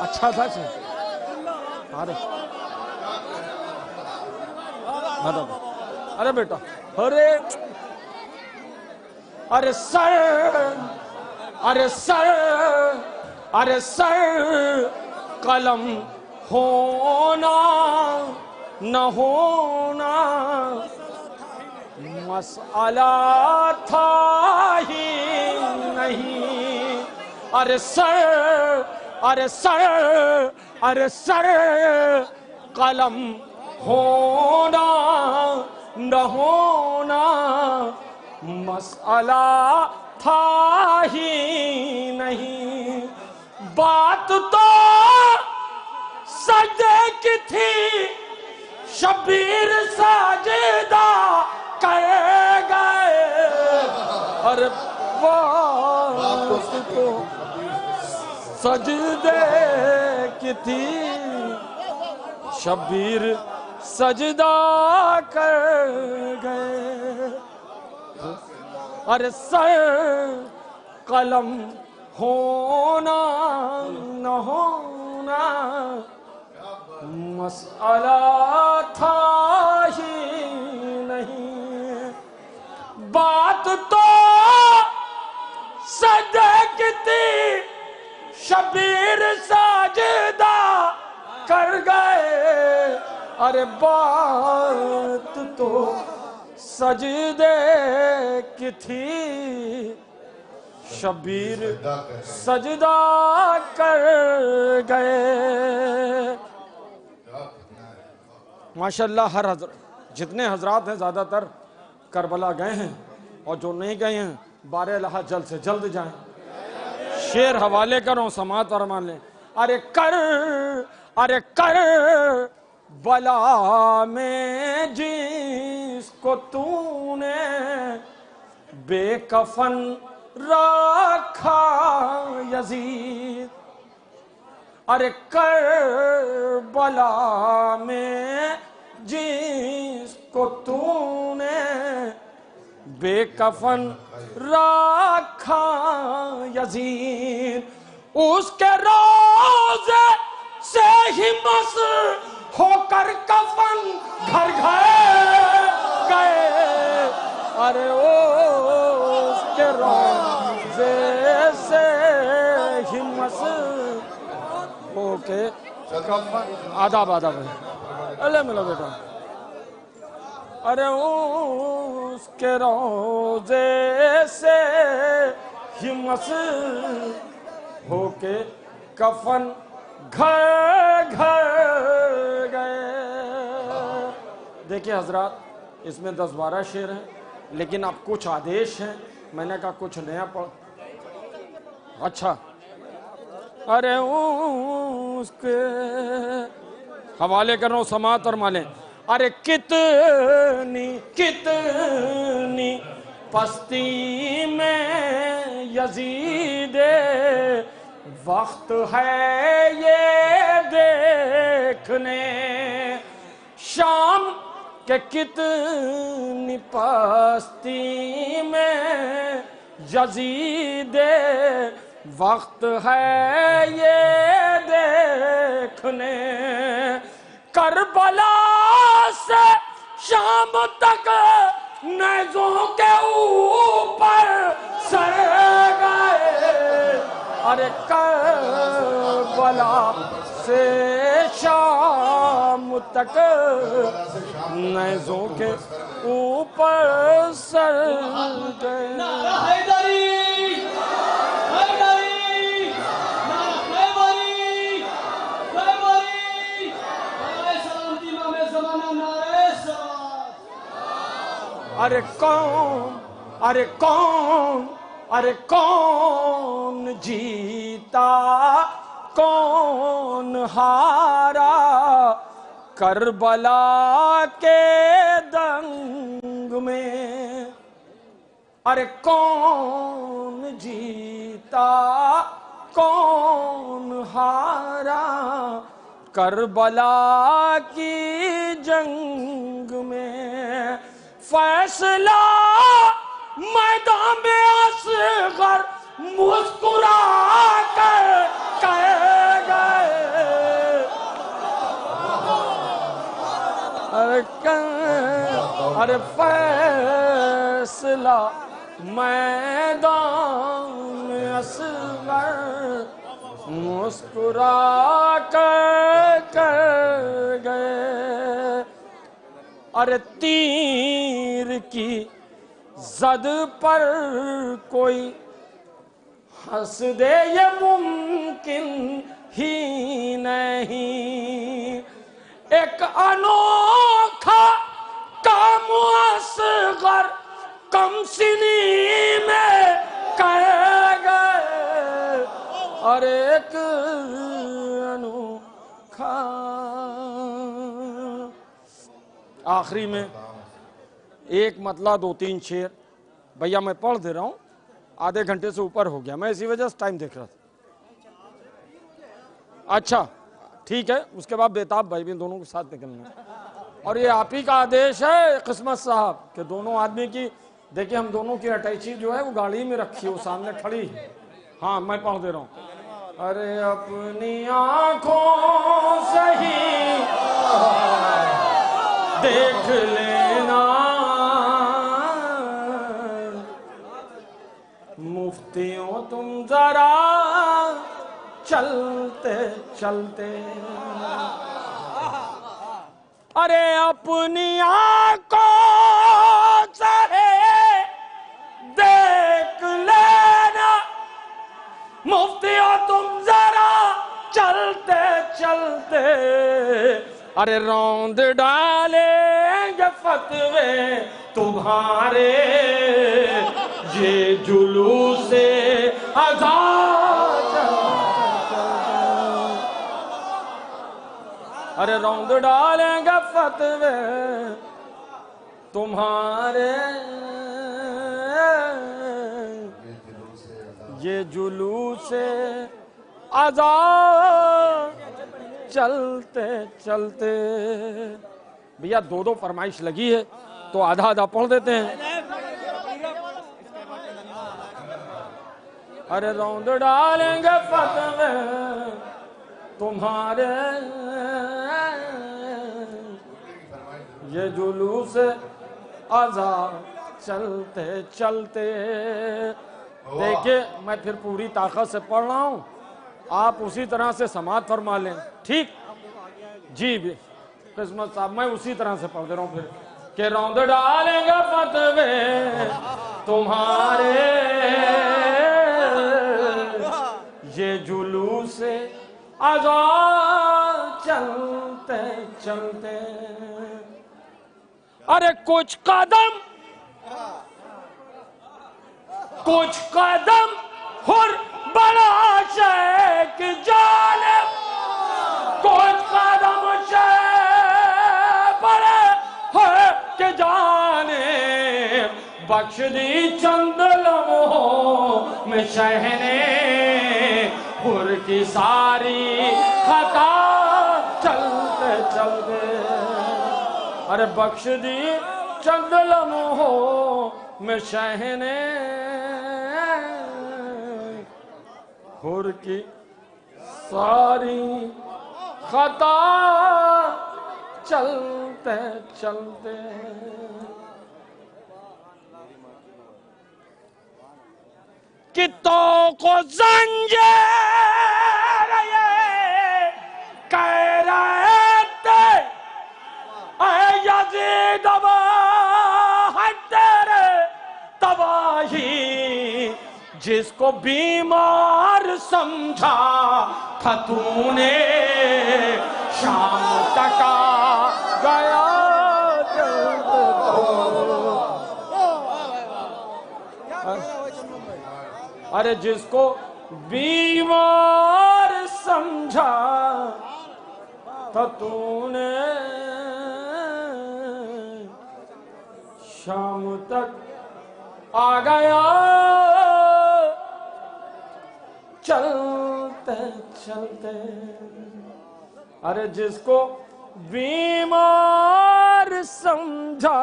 اچھا تھا ارے بیٹا ارے ارے سر ارے سر ارے سر قلم ہونا نہ ہونا مسئلہ تھا ہی نہیں ارے سر ارے سر ارے سر قلم ہونا نہ ہونا مسئلہ تھا ہی نہیں بات تو سجدے کی تھی شبیر سجدہ کر گئے ارے بات تو سجدے کی تھی شبیر سجدہ کر گئے ارے سر قلم ہونا نہ ہونا مسئلہ تھا ہی نہیں بات تو سجدے کی تھی شبیر سجدہ کر گئے ارے بات تو سجدے کی تھی شبیر سجدہ کر گئے ماشاءاللہ ہر جتنے حضرات ہیں زیادہ تر کربلا گئے ہیں اور جو نہیں گئے ہیں بارہ لہا جلد سے جلد جائیں شعر حوالے کرو سماعت فرمان لیں ارے کر بلا میں جس کو تو نے بے کفن رکھا یزید ارے کربلا میں جس کو تو نے بے کفن رکھا یزید اس کے روزے سے ہی مس ہو کر کفن گھر گئے ارے اس کے روزے سے ہی مس ہو کے کفن آداب اللہ ملو بیٹا ارے اس کے روزے سے ہمت ہو کے کفن گھر گھر گئے. دیکھیں حضرات اس میں 10-12 شعر ہیں لیکن اب کچھ آدیش ہیں. میں نے کہا کچھ نیا پڑھ. اچھا ارے اس کے حوالے کر رہا ہوں سماعت اور مالیں. ارے کتنی پستی میں یزید وقت ہے یہ دیکھنے شام کہ کتنی پستی میں یزید وقت ہے یہ دیکھنے کربلا سے شام تک نیزوں کے اوپر سر گئے. ارے کربلا سے شام تک نیزوں کے اوپر سر گئے. ارے کون جیتا کون ہارا کربلا کے دنگ میں. ارے کون جیتا کون ہارا کربلا کی جنگ میں. فیصلہ میدان میں اصغر مسکرا کر کہہ گئے. ارے فیصلہ میدان میں اصغر مسکرا کر کہہ گئے. ارے تیر کی زد پر کوئی ہنس دے یہ ممکن ہی نہیں. ایک انوکھا کام اصغر کم سنی میں کہہ گئے. اور ایک انوکھا آخری میں ایک مطلع 2-3 شعر بھیا میں پڑھ دے رہا ہوں. آدھے گھنٹے سے اوپر ہو گیا میں اسی وجہ سے ٹائم دیکھ رہا تھا. اچھا ٹھیک ہے اس کے بعد بیتاب بھائی بھی دونوں کے ساتھ نکلنا ہے. اور یہ آپ ہی کا آدیش ہے قسمت صاحب کہ دونوں آدمی کی دیکھیں ہم دونوں کی اٹیچی جو ہے وہ گاڑی میں رکھی ہے وہ سامنے کھڑی ہے. ہاں میں پڑھ دے رہا ہوں. ارے اپنی آنکھوں سے ہی دیکھ لینا مفتیوں تم ذرا چلتے چلتے. ارے اپنی آنکھوں سے دیکھ لینا مفتیوں تم ذرا چلتے چلتے. ارے روند ڈالیں گے فتوے تمہارے یہ جلوس آزاد. ارے روند ڈالیں گے فتوے تمہارے یہ جلوس آزاد چلتے چلتے. بھیا 2 فرمائش لگی ہے تو آدھا پڑھ دیتے ہیں. ارے روند ڈالیں گے فتوے تمہارے یہ جلوس آزاد چلتے چلتے. دیکھیں میں پھر پوری طاقت سے پڑھ رہا ہوں آپ اسی طرح سے سماعت فرما لیں. ٹھیک جی قسمت صاحب میں اسی طرح سے پڑھ دے رہا ہوں. پھر کہ روند ڈالیں گا فتوے تمہارے، یہ جلوس اذا چلتے چلتے، ارے کچھ قدم ہر بڑا شے کی جانب، کچھ قدم شے بڑے ہے کہ جانب، بخش دی چند لمحوں میں شہ نے ہر کی ساری خطا چلتے چلتے، ارے بخش دی چند لمحوں میں شہ نے ہر کی ساری خطا چلتے چلتے، کہ توق و زنجیر یہ کہہ رہے تھے اے یزید واحد تیرے تباہی، جس کو بیمار سمجھا تھا تو نے شام تک آ گیا، ارے جس کو بیمار سمجھا تھا تو نے شام تک آ گیا، چلتے چلتے، ارے جس کو بیمار سمجھا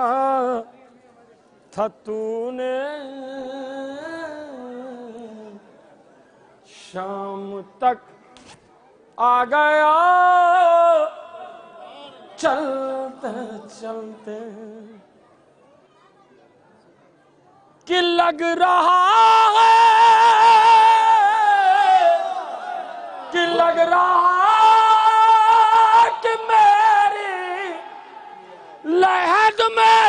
تھا تو نے شام تک آ گیا، چلتے چلتے، کہ لگ رہا ہے کہ لگ رہا کہ میری لحد میں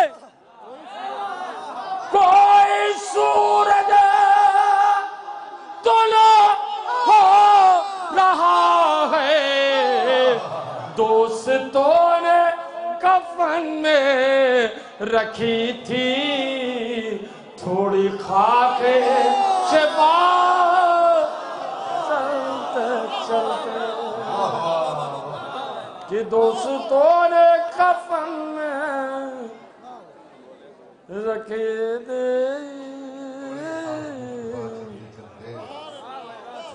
کوئی سورج طلوع ہو رہا ہے، دوستوں نے کفن میں رکھی تھی تھوڑی خاک شفا، چلتے چلتے، کہ دوستوں نے کفن میں رکھے دے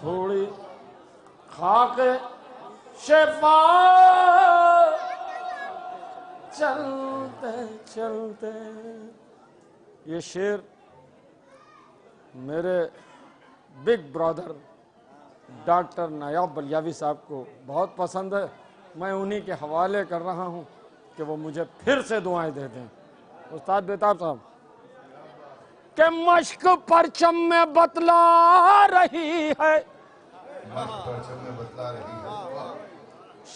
تھوڑی خاک شفا، چلتے چلتے۔ یہ شعر میرے بگ برادر ڈاکٹر نایاب بلیاوی صاحب کو بہت پسند ہے، میں انہی کے حوالے کر رہا ہوں کہ وہ مجھے پھر سے دعائیں دے دیں۔ استاد بیتاب صاحب، کہ مشق پرچم میں بتلا رہی ہے،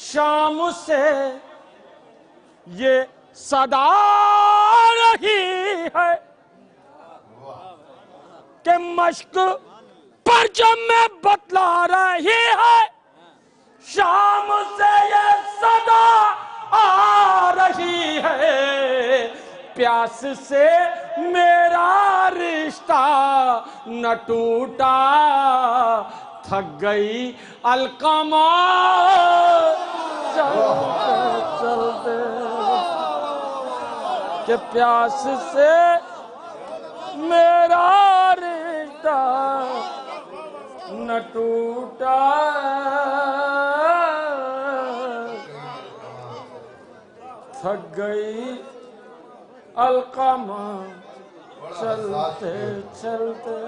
شام سے یہ صدا رہی ہے، کہ مشق پرچم میں بتلا رہی ہے، شام سے یہ صدا آ رہی ہے، پیاس سے میرا رشتہ نہ ٹوٹا، تھک گئی القمہ، چلتے چلتے، کہ پیاس سے میرا رشتہ نہ ٹوٹا، تھک گئی القمہ، چلتے چلتے۔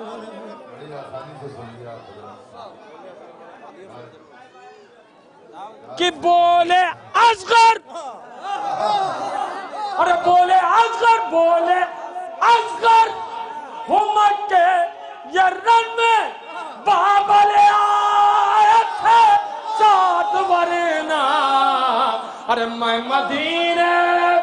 کہ بولے اصغر، ارے بولے اصغر، بولے اصغر، مکے یہ رن میں بابل آئے تھے ساتھ ورنہ، ارے میں مدینے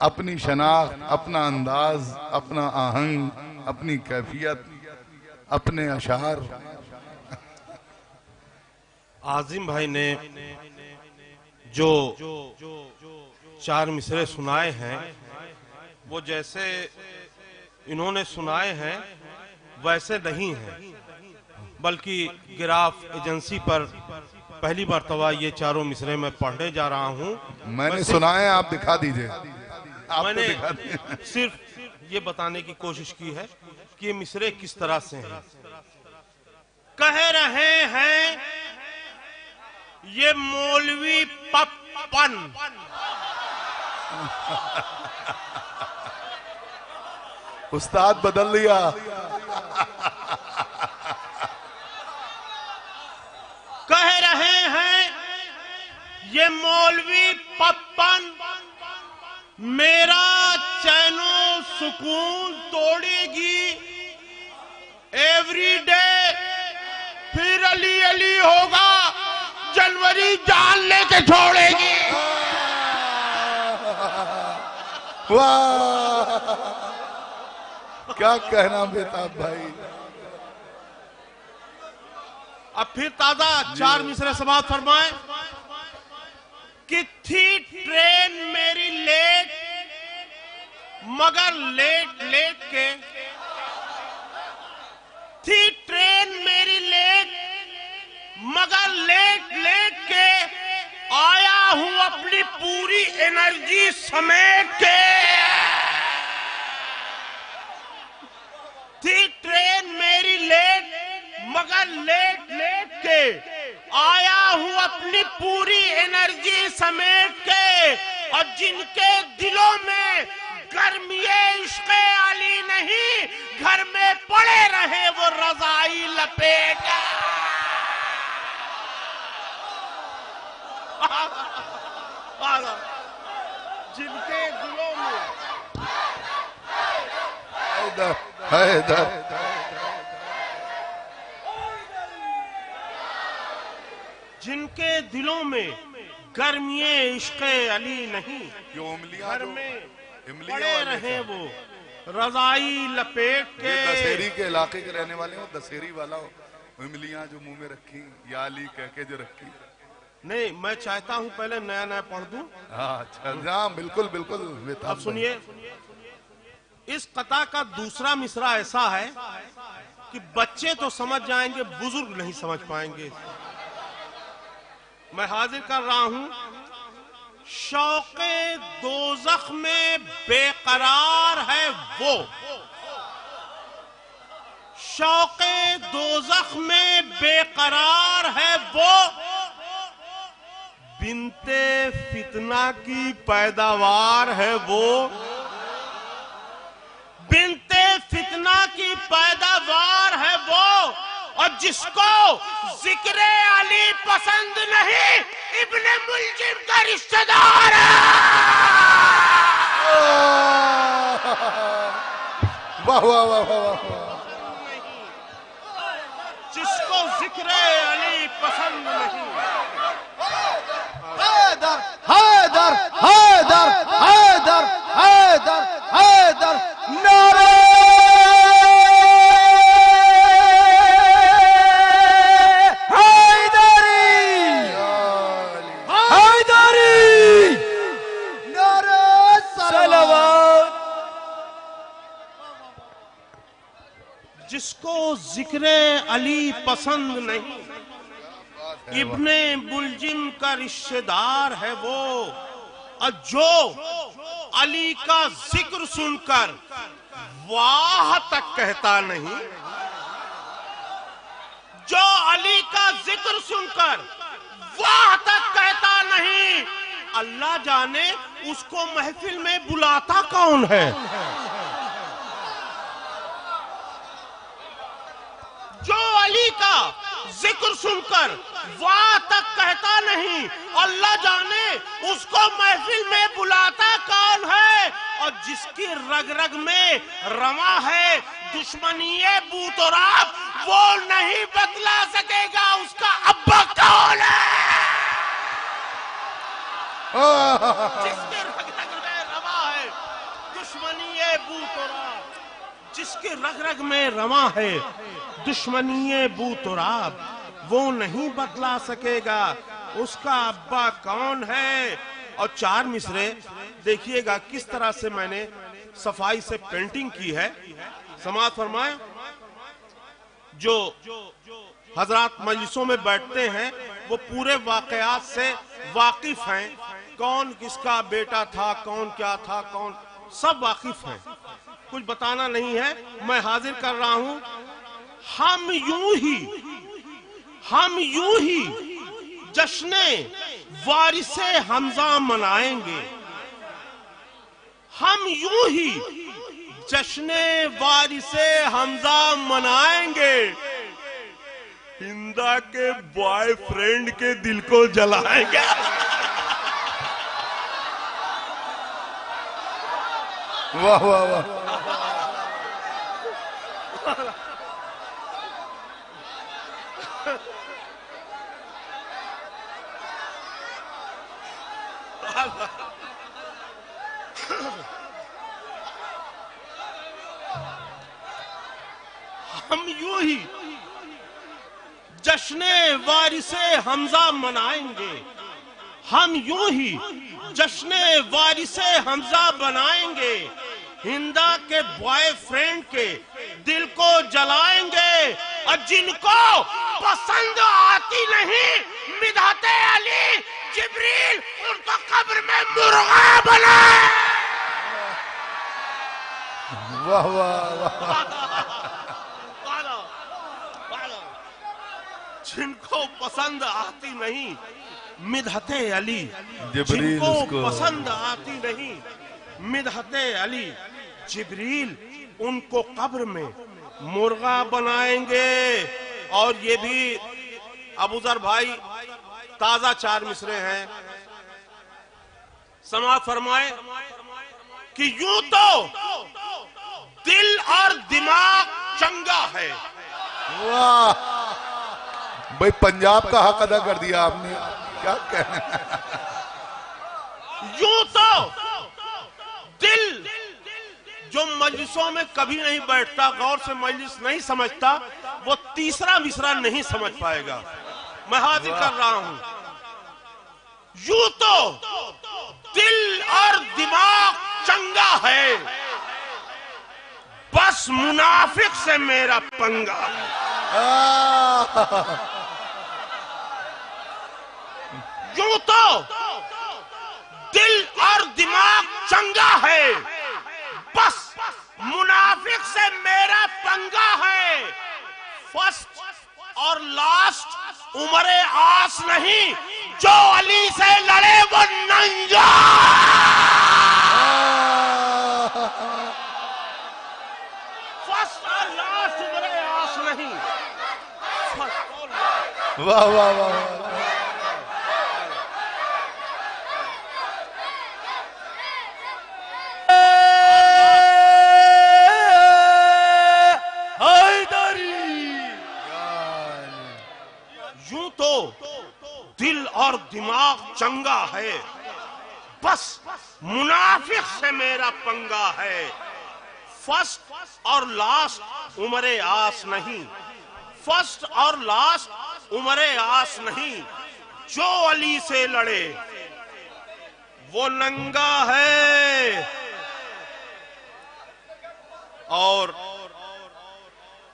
اپنی شناخت، اپنا انداز، اپنا آہنگ، اپنی کیفیت، اپنے اشعار. عاظم بھائی نے جو 4 مصرے سنائے ہیں وہ جیسے انہوں نے سنائے ہیں ویسے نہیں ہیں، بلکہ گراف ایجنسی پر پہلی مرتبہ یہ 4 مصرے میں پڑھنے جا رہا ہوں. میں نے سنائے، آپ دکھا دیجئے. میں نے صرف یہ بتانے کی کوشش کی ہے کہ یہ مصرے کس طرح سے ہیں. کہہ رہے ہیں یہ مولوی پپن، استاد بدل لیا. کہہ رہے ہیں یہ مولوی پپن میرا چین و سکون توڑے گی ایوری ڈے، پھر علی علی ہوگا جنوری جان لے کے چھوڑے گی. واہ کیا کہنا بیتاب بھائی. اب پھر تازہ 4 مصرے سماعت فرمائیں. کہ تھی ٹرین میری لیٹ مگر لیٹ لیٹ کے، تھی ٹرین میری لیٹ مگر لیٹ لیٹ کے، آیا ہوں اپنی پوری انرجی سمیٹ کے. تھی ٹرین میری لیٹ مگر لیٹ لیٹ کے، آیا ہوں اپنی پوری انرجی سمیٹ کے. اور جن کے دلوں میں گرمی عشق علی نہیں، گھر میں پڑے رہے وہ رضائی لپیٹ. جن کے دلوں میں حیدر جن کے دلوں میں گرمی عشق علی نہیں، گھر میں پڑے رہے وہ رضائی لپیٹ کے. یہ دسہری کے علاقے کے رہنے والے ہوں، دسہری والا ہو، املیاں جو منہ میں رکھی یا علی کہہ کے جو رکھی. نہیں، میں چاہتا ہوں پہلے نیا نیا پڑھ دوں. ہاں بالکل بالکل. اب سنیے، اس قطع کا دوسرا مصرع ایسا ہے کہ بچے تو سمجھ جائیں گے، بزرگ نہیں سمجھ پائیں گے. میں حاضر کر رہا ہوں. شوق دوزخ میں بے قرار ہے وہ، شوق دوزخ میں بے قرار ہے وہ، بنت فتنہ کی پیداوار ہے وہ، بنت فتنہ کی پیداوار ہے وہ. اور جس کو ذکر علی پسند نہیں، ابن ملجم کا رشتہ دار ہے. واہ واہ واہ واہ. جس کو ذکر علی پسند نہیں. حیدر حیدر حیدر حیدر حیدر حیدر نعرہ جس کو ذکر علی پسند نہیں، ابن ملجم کا رشتہ دار ہے وہ. اور جو علی کا ذکر سن کر واہ تک کہتا نہیں، جو علی کا ذکر سن کر واہ تک کہتا نہیں، اللہ جانے اس کو محفل میں بلاتا کون ہے. جو علی کا ذکر سن کر واہ تک کہتا نہیں، اللہ جانے اس کو محفل میں بلاتا کون ہے. اور جس کی رگ رگ میں رواں ہے دشمنی بو تراب، وہ نہیں بتلا سکے گا اس کا ابا کون ہے. جس کی رگ رگ میں رواں ہے جس کے رگ رگ میں رواں ہے دشمنی بو تراب، وہ نہیں بدلا سکے گا اس کا ابا کون ہے۔ اور 4 مصرے دیکھیے گا کس طرح سے میں نے صفائی سے پینٹنگ کی ہے۔ سماعت فرمائیں، جو حضرات مجلسوں میں بیٹھتے ہیں وہ پورے واقعات سے واقف ہیں، کون کس کا بیٹا تھا، کون کیا تھا، کون، سب واقف ہیں، کچھ بتانا نہیں ہے، میں حاضر کر رہا ہوں۔ ہم یوں ہی جشن وارث حمزہ منائیں گے، ہم یوں ہی جشن وارث حمزہ منائیں گے، ہندا کے بوائے فرینڈ کے دل کو جلائیں گے۔ واہ واہ واہ، ہم یوں ہی جشن وارث حمزہ منائیں گے، ہم یوں ہی جشن وارث حمزہ بنائیں گے، ہندا کے بوائے فرینڈ کے دل کو جلائیں گے، اور جن کو پسند آتی نہیں مدحت علی جبریل ان کو قبر میں مرغا بنائے۔ واہ واہ واہ، جن کو پسند آتی نہیں مدحت علی، جبریل جن کو اس کو پسند آتی نہیں مدحت علی جبریل ان کو قبر میں مرغا بنائیں گے۔ اور یہ بھی ابو ذر بھائی تازہ 4 مصرے ہیں، سماعت فرمائے کہ یوں تو دل اور دماغ چنگا ہے۔ واہ بھائی، پنجاب کا حق ادا کر دیا آپ نے، کیا کہنا۔ یوں تو دل جو مجلسوں میں کبھی نہیں بیٹھتا، غور سے مجلس نہیں سمجھتا، وہ تیسرا مصرع نہیں سمجھ پائے گا، میں حاضر کر رہا ہوں۔ یوں تو دل اور دماغ چنگا ہے، بس منافق سے میرا پنگا ہے۔ یوں تو دل اور دماغ چنگا ہے، بس منافق سے میرا پنگا ہے، فرسٹ اور لاسٹ عمر آس نہیں، جو علی سے لڑے وہ ننگا۔ فرسٹ اور لاسٹ عمر آس نہیں۔ واہ واہ واہ، یوں تو دل اور دماغ چنگا ہے، بس منافق سے میرا پنگا ہے، فرسٹ اور لاسٹ عمر آس نہیں، فرسٹ اور لاسٹ عمر آس نہیں، جو علی سے لڑے وہ ننگا ہے۔ اور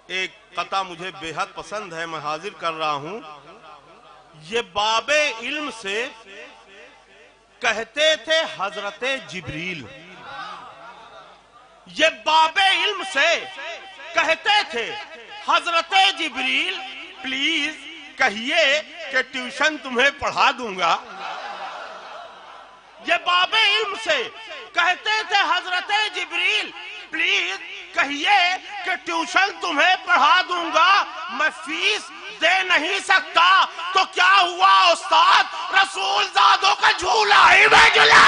ایک قطع مجھے بے حد پسند ہے، میں حاضر کر رہا ہوں۔ یہ باب علم سے کہتے تھے حضرت جبریل، یہ باب علم سے کہتے تھے حضرت جبریل، پلیز کہیے کہ ٹیوشن تمہیں پڑھا دوں گا۔ یہ باب علم سے کہتے تھے حضرت جبریل، پلیز کہیے کہ ٹیوشن تمہیں پڑھا دوں گا، میں فیس دے نہیں سکتا، تو کیا ہوا استاد، رسول زادوں کا جھولا ہی میں جھولا۔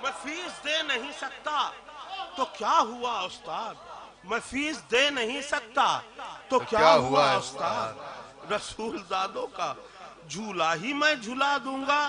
میں فیس دے نہیں سکتا تو کیا ہوا استاد، میں فیس دے نہیں سکتا تو کیا ہوا استاد، رسول زادوں کا جھولا ہی میں جھولا دوں گا۔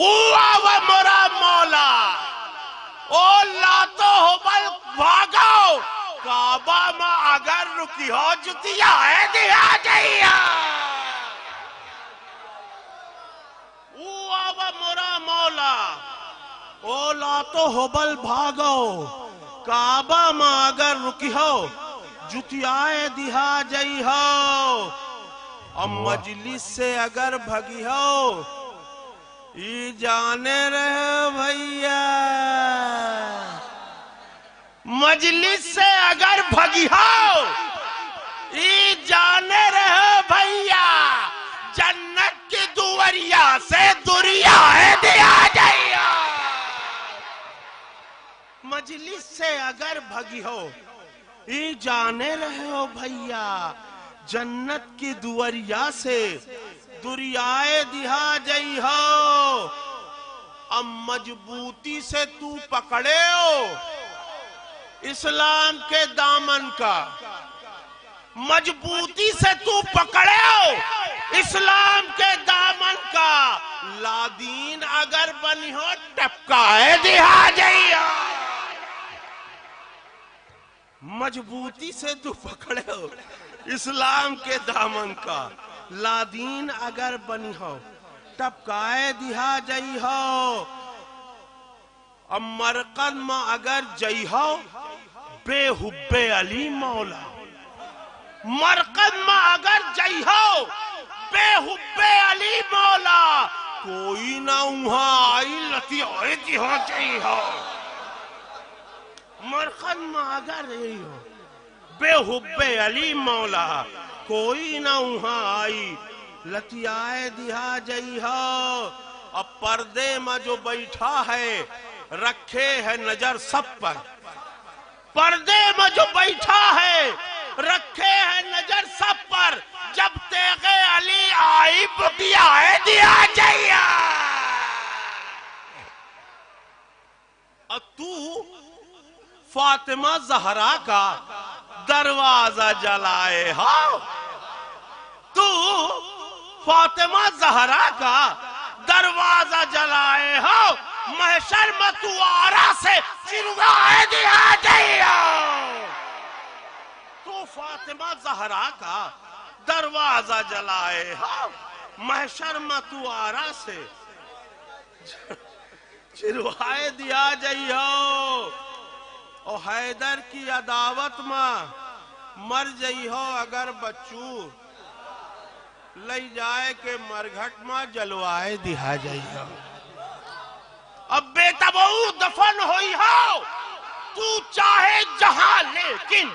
وہ مرا مولا او لاتو ہو بل بھاگو کعبہ میں اگر رکی ہو جتیا ہے دیا جائیا وہ مرا مولا او لاتو ہو بل بھاگو کعبہ میں اگر رکی ہو جتیائے دیا جائی ہو اب مجلس سے اگر بھگی ہو ای جانے رہے بھئیا مجلس سے اگر بھگی ہو ای جانے رہے بھئیا جنت کی دوریا سے دریا ہے دیا جائیا مجلس سے اگر بھگی ہو ای جانے رہے ہو بھئیا جنت کی دوریا سے دریائے دہا جائی ہو اب مضبوطی سے تو پکڑے ہو اسلام کے دامن کا مضبوطی سے تو پکڑے ہو اسلام کے دامن کا لادین اگر بنی ہو ٹپکائے دہا جائی ہو مضبوطی سے تو پکڑے ہو اسلام کے دامن کا لادین اگر بنی ہو ٹپکائے دہا جائی ہو اب مرقد میں اگر جائی ہو بے حب علی مولا مرقد میں اگر جائی ہو بے حب علی مولا کوئی نہ وہاں آئی لتی ہوئی دہا جائی ہو مرقد میں اگر جائی ہو بے حب علی مولا کوئی نہ وہاں آئی لتیائے دہا جائی ہو اب پردے میں جو بیٹھا ہے رکھے ہے نظر سب پر پردے میں جو بیٹھا ہے رکھے ہے نظر سب پر جب تیغ علی آئی بتیائے دیا جائی اب تو فاطمہ زہرا کا دروازہ جلائے ہو تو فاطمہ زہرا کا دروازہ جلائے ہو محشر میں تو آرہ سے چنگائے دیا جائی ہو تو فاطمہ زہرا کا دروازہ جلائے ہو محشر میں تو آرہ سے چنگائے دیا جائی ہو او حیدر کی عداوت میں مر جائی ہو اگر بچو لئی جائے کہ مرگھٹ میں جلوائے دہا جائی ہو اب بیٹا بہو دفن ہوئی ہو تو چاہے جہاں لیکن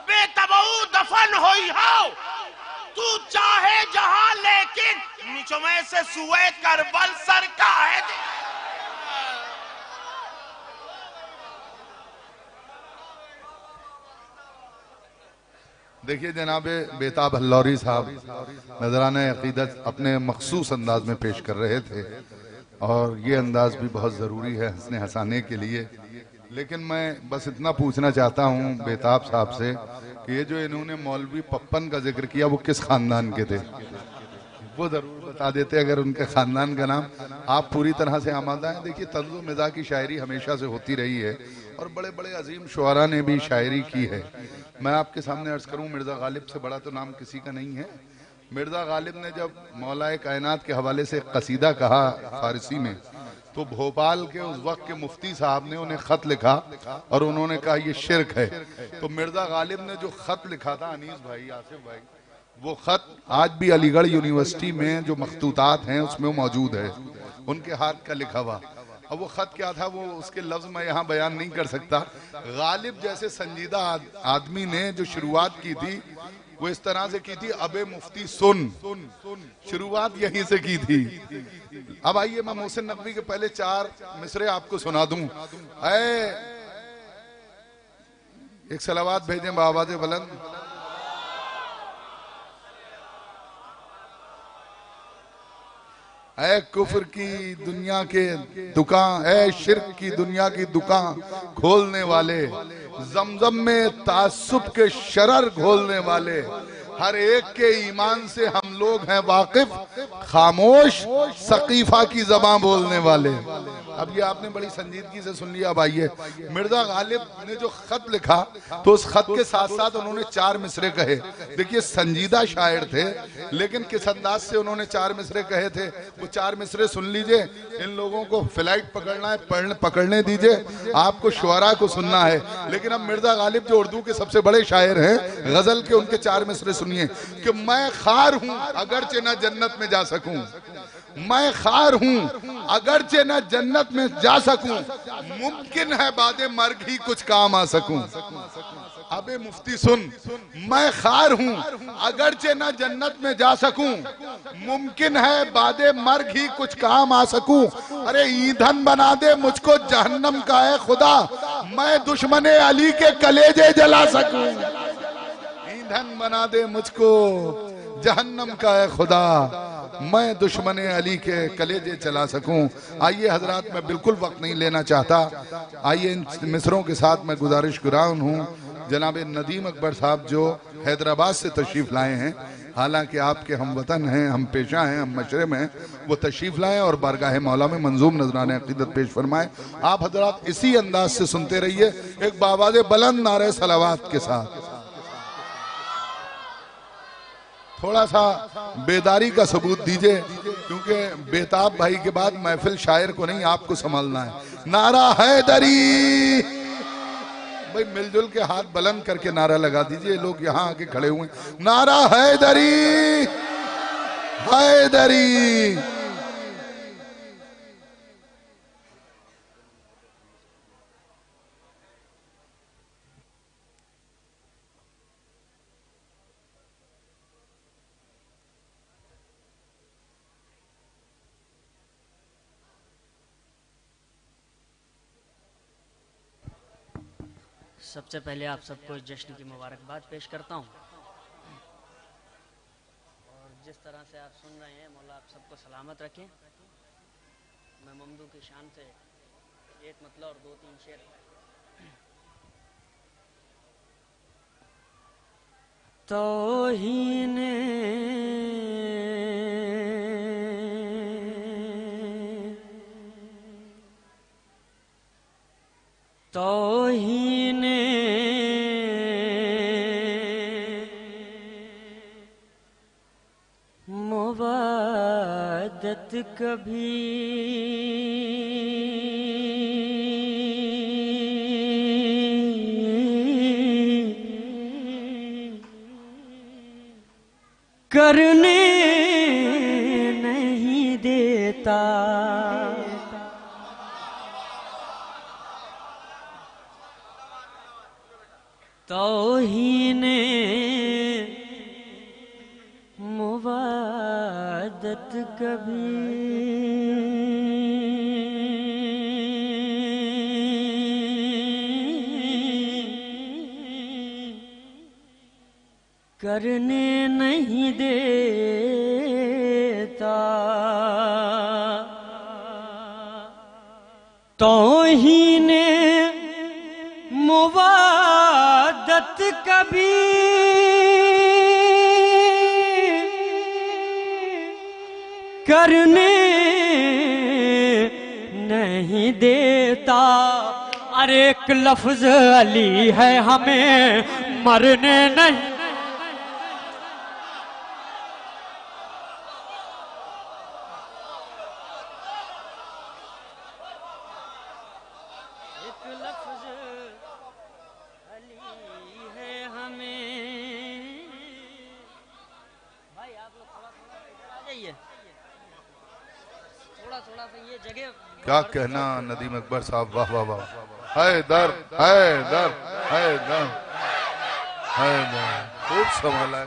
بیٹا بہو دفن ہوئی ہو تو چاہے جہاں لیکن نیچوں میں سے سوئے کربل سر کا ہے دیکھیے جناب بیتاب ہلوری صاحب نذرانہ عقیدت اپنے مخصوص انداز میں پیش کر رہے تھے اور یہ انداز بھی بہت ضروری ہے حسن حسانے کے لیے لیکن میں بس اتنا پوچھنا چاہتا ہوں بیتاب صاحب سے کہ یہ جو انہوں نے مولوی پپن کا ذکر کیا وہ کس خاندان کے تھے وہ ضرور بتا دیتے اگر ان کے خاندان کا نام آپ پوری طرح سے آمادہ ہیں دیکھیے طنز و مزاح کی شاعری ہمیشہ سے ہوتی رہی ہے اور بڑے بڑے عظیم شعراء نے بھی شاعری کی ہے میں آپ کے سامنے عرض کروں مرزا غالب سے بڑا تو نام کسی کا نہیں ہے مرزا غالب نے جب مولا کائنات کے حوالے سے ایک قصیدہ کہا فارسی میں تو بھوپال کے اس وقت کے مفتی صاحب نے انہیں خط لکھا اور انہوں نے کہا یہ شرک ہے تو مرزا غالب نے جو خط لکھا تھا انیس بھائی آصف بھائی وہ خط آج بھی علی گڑھ یونیورسٹی میں جو مخطوطات ہیں اس میں موجود ہے ان کے ہاتھ کا لکھا ہوا اب وہ خط کیا تھا وہ اس کے لفظ میں یہاں بیان نہیں کر سکتا غالب جیسے سنجیدہ آدمی نے جو شروعات کی تھی وہ اس طرح سے کی تھی ابے مفتی سن شروعات یہیں سے کی تھی اب آئیے میں محسن نقوی کے پہلے 4 مصرے آپ کو سنا دوں اے ایک صلوات بھیجیں بآواز بلند اے کفر کی دنیا کے دکان اے شرک کی دنیا کی دکان کھولنے والے زمزم میں تعصب کے شرر گھولنے والے ہر ایک کے ایمان سے ہم لوگ ہیں واقف، خاموش سقیفہ کی زبان بولنے والے۔ اب یہ آپ نے بڑی سنجیدگی سے سن لیا۔ اب آئیے، مرزا غالب نے جو خط لکھا تو اس خط کے ساتھ ساتھ انہوں نے 4 مصرے کہے۔ دیکھیے سنجیدہ شاعر تھے، لیکن کس انداز سے انہوں نے 4 مصرے کہے تھے، وہ 4 مصرے سن لیجئے۔ ان لوگوں کو فلائٹ پکڑنا ہے، پکڑنے دیجئے، آپ کو شعراء کو سننا ہے۔ لیکن اب مرزا غالب جو اردو کے سب سے بڑے شاعر ہیں، غزل کے ان کے 4 مصرے سنیے کہ میں خار ہوں اگرچہ نہ جنت میں جا سکوں، میں خار ہوں اگرچہ نہ جنت میں جا سکوں، ممکن ہے بعد مرگ ہی کچھ کام آ سکوں۔ اب مفتی سن، میں خار ہوں اگرچہ نہ جنت میں جا سکوں، ممکن ہے بعد مرگ ہی کچھ کام آ سکوں۔ ارے ایندھن بنا دے مجھ کو جہنم کا اے خدا، میں دشمن علی کے کلیجے جلا سکوں۔ ایندھن بنا دے مجھ کو جہنم کا اے خدا، میں دشمن علی کے کلیجے چلا سکوں۔ آئیے حضرات، میں بالکل وقت نہیں لینا چاہتا، آئیے ان مصروں کے ساتھ میں گزارش گراؤں ہوں جناب ندیم اکبر صاحب جو حیدرآباد سے تشریف لائے ہیں، حالانکہ آپ کے ہم وطن ہیں، ہم پیشہ ہیں، ہم مشرم ہیں، وہ تشریف لائیں اور بارگاہ مولا میں منظوم نذرانہ عقیدت پیش فرمائیں۔ آپ حضرات اسی انداز سے سنتے رہیے، ایک بآواز بلند نعرہ صلوات کے ساتھ۔ تھوڑا سا بیداری کا ثبوت دیجئے، کیونکہ بیتاب بھائی کے بعد محفل شاعر کو نہیں آپ کو سنبھالنا ہے۔ نعرہ حیدری، بھئی مل جل کے ہاتھ بلند کر کے نعرہ لگا دیجئے، لوگ یہاں آکے کھڑے ہوئے ہیں۔ نعرہ حیدری، حیدری۔ سب سے پہلے آپ سب کو اس جشن کی مبارکباد پیش کرتا ہوں، اور جس طرح سے آپ سن رہے ہیں مولا آپ سب کو سلامت رکھیں۔ میں ممدو کی شان سے ایک مطلع اور 2-3 شعر توہین توہین موادت کبھی کرنے نہیں دیتا، توہین موادت کبھی کرنے نہیں دیتا، توہین موادت کبھی کرنے نہیں دیتا۔ ارے ایک لفظ علی ہے ہمیں مرنے نہیں، کیا کہنا ندیم اکبر صاحب، واہ واہ واہ۔ حیدر حیدر حیدر حیدر، خوب سنبھالا ہے۔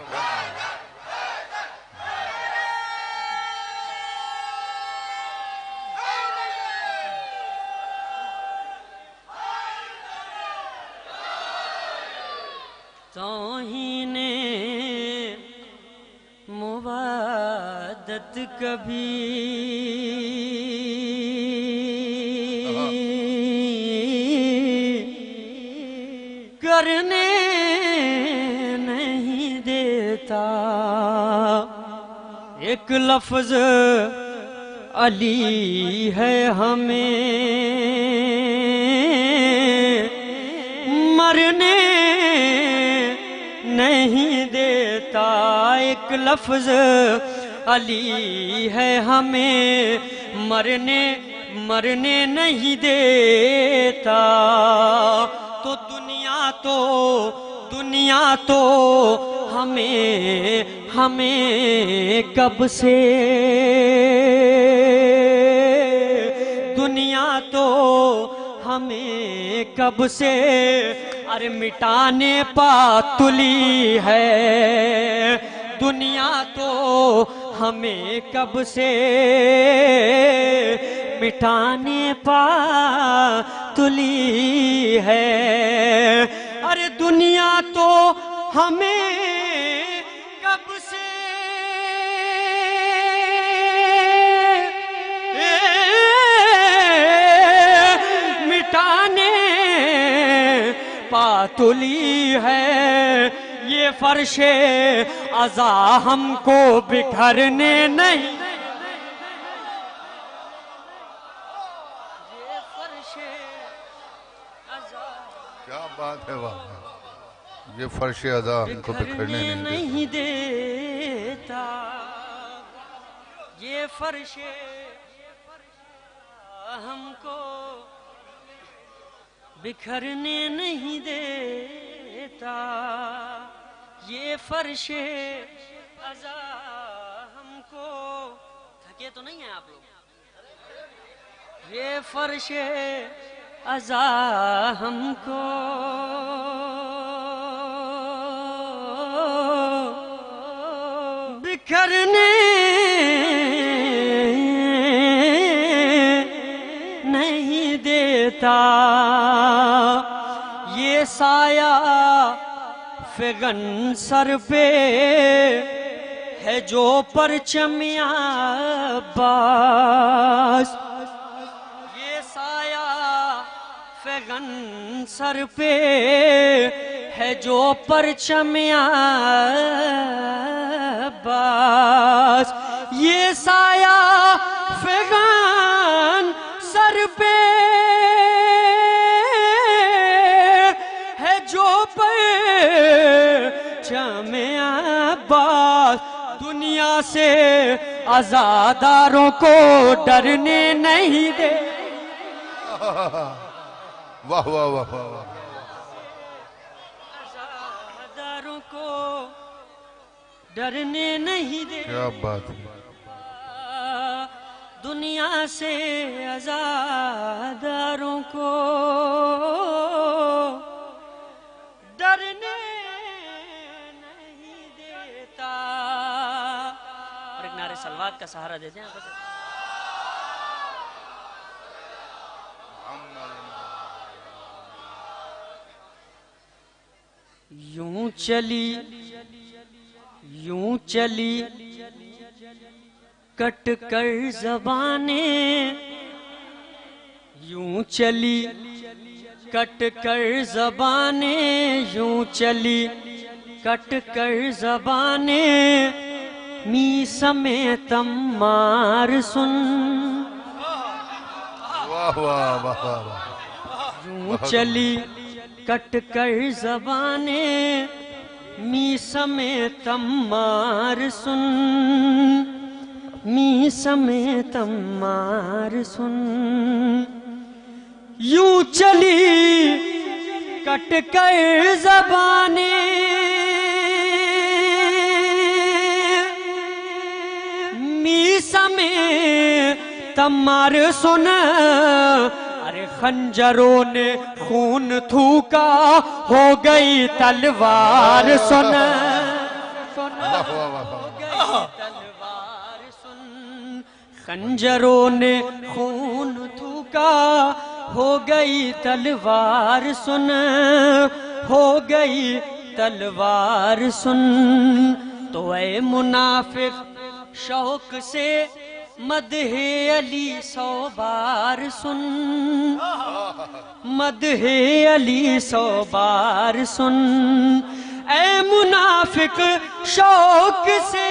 توہین موادت کبھی کرنے نہیں دیتا، ایک لفظ علی ہے ہمیں مرنے نہیں دیتا، ایک لفظ علی ہے ہمیں مرنے نہیں دیتا، تو دنیا تو ہمیں کب سے، دنیا تو ہمیں کب سے ارے مٹانے پا تلی ہے، دنیا تو ہمیں کب سے مٹانے پا تلی ہے، ارے دنیا تو ہمیں کب سے مٹانے پا تلی ہے، یہ فرش عزا ہم کو بکھرنے نہیں، یہ فرش عزا کیا بات ہے واہ، یہ فرش عزا ہم کو بکھرنے نہیں دیتا، یہ فرش ہم کو بکھرنے نہیں دیتا، یہ فرش عزا ہم کو، تھکے تو نہیں ہیں آپ لوگ، یہ فرش عزا ہم کو بکھرنے نہیں دیتا، یہ سایہ فغن سر پہ ہے جو پرچم عباس، یہ سایہ فغن سر پہ ہے جو پرچم عباس، یہ سایہ فغن سر پہ ہے جو پرچم عباس، دنیا سے عزاداروں کو ڈرنے نہیں دے، واہ واہ واہ واہ، عزاداروں کو ڈرنے نہیں دے، کیا بات ہے، دنیا سے عزاداروں کو ڈرنے نہیں دیتا، اور ایک نعرے سلوات کا سہارا دیتے ہیں، یوں چلی کٹ کر زبانیں، یوں چلی کٹ کر زبانیں، یوں چلی کٹ کر زبانیں، می سمیت مار سن، واہ واہ واہ واہ، یوں چلی کٹ کر زبانیں، می سمیت مار سن، می سمیت مار سن، یوں چلی کٹ کر زبانیں، می سمیت مار سن، ارے خنجروں نے خون تھوکا ہو گئی تلوار سن، خنجروں نے خون تھوکا ہو گئی تلوار سن، ہو گئی تلوار سن، تو اے منافق شوق سے مدح علی 100 بار سن، مدح علی 100 بار سن، اے منافق شوق سے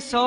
100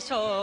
100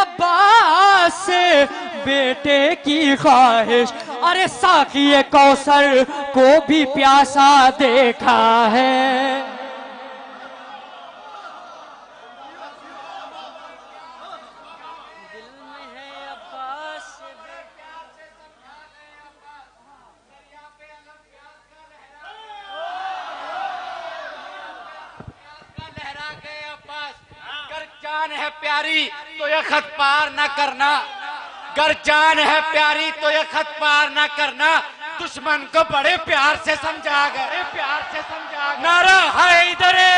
عباس سے بیٹے کی خواہش، ارے ساقی کوثر کو بھی پیاسا دیکھا ہے۔ جان ہے پیاری تو یہ خط پار نہ کرنا، گر جان ہے پیاری تو یہ خط پار نہ کرنا، دشمن کو بڑے پیار سے سمجھا گئے، نعرہ حیدرے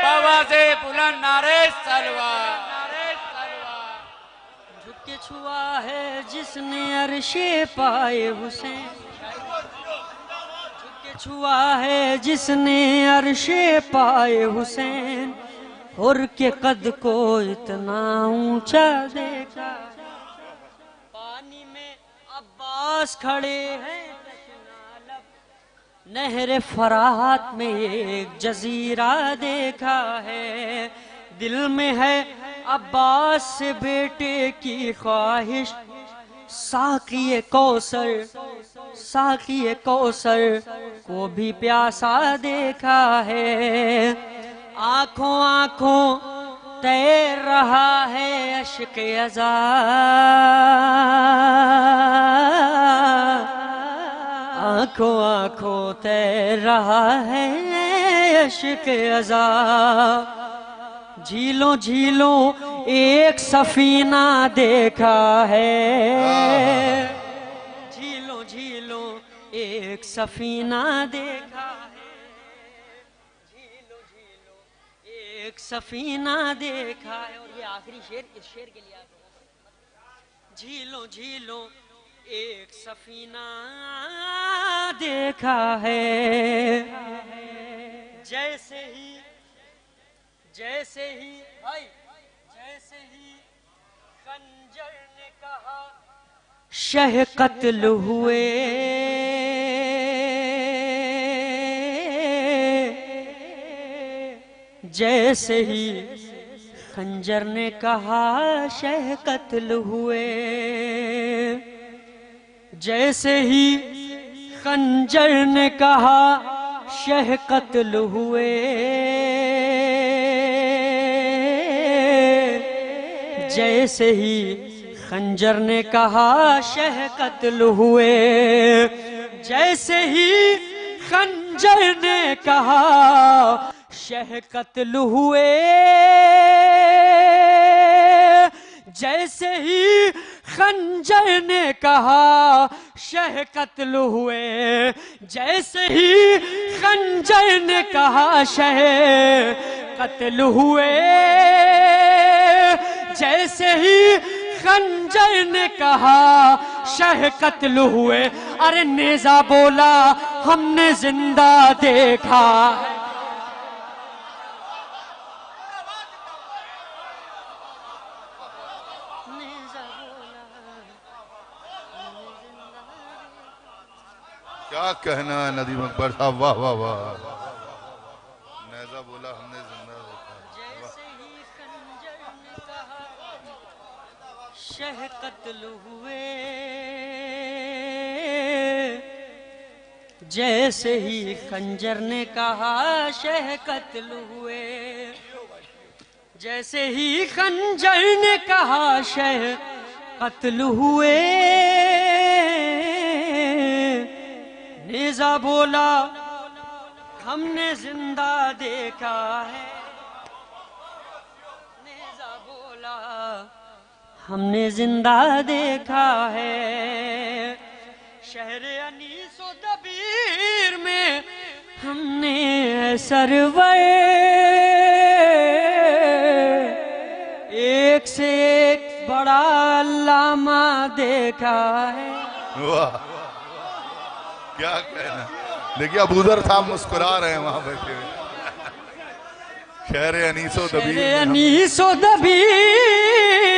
بآوازِ بلند نعرہ سلوات۔ جھک کے چھوا ہے جس نے عرش پائے حسین، جھک کے چھوا ہے جس نے عرش پائے حسین، اور کے قد کو اتنا اونچا دیکھا، پانی میں عباس کھڑے ہیں نہر فرات میں ایک جزیرہ دیکھا ہے، دل میں ہے عباس سے بیٹے کی خواہش، ساقی کوثر کو بھی پیاسا دیکھا ہے، آنکھوں آنکھوں تیر رہا ہے اشک ازا، آنکھوں آنکھوں تیر رہا ہے اشک ازا، جھیلوں جھیلوں ایک سفینہ دیکھا ہے، جھیلوں جھیلوں ایک سفینہ دیکھا ہے، ایک سفینہ دیکھا ہے، اور یہ آخری شعر اس شعر کے لیے آپ جھیلوں جھیلوں ایک سفینہ دیکھا ہے، جیسے ہی خنجر نے کہا شہ قتل ہوئے، جیسے ہی خنجر نے کہا شہ قتل ہوئے، جیسے ہی خنجر نے کہا شہ قتل ہوئے، جیسے ہی خنجر نے کہا شہ قتل ہوئے، جیسے ہی خنجر نے کہا شہ قتل ہوئے، جیسے ہی خنجر نے کہا شہ قتل ہوئے، جیسے ہی خنجر نے کہا شہ قتل ہوئے، جیسے ہی خنجر نے کہا شہ قتل ہوئے، ارے نیزہ بولا ہم نے زندہ دیکھا ہے، کیا کہنا ہے ندیم اکبر صاحب، واہ واہ واہ، نیزہ بولا ہم نے زندہ دیکھا، جیسے ہی خنجر نے کہا شہ قتل ہوئے، جیسے ہی خنجر نے کہا شہ قتل ہوئے، جیسے ہی خنجر نے کہا شہ قتل ہوئے، نیزہ بولا ہم نے زندہ دیکھا ہے، نیزہ بولا ہم نے زندہ دیکھا ہے، شہر انیس و دبیر میں ہم نے سرور ایک سے ایک بڑا علامہ دیکھا ہے، واہ کیا کہنا، دیکھیے ابوذر صاحب مسکرا رہے ہیں وہاں بیٹھے ہوئے، شہر انیس و دبیر، شہر انیس و دبیر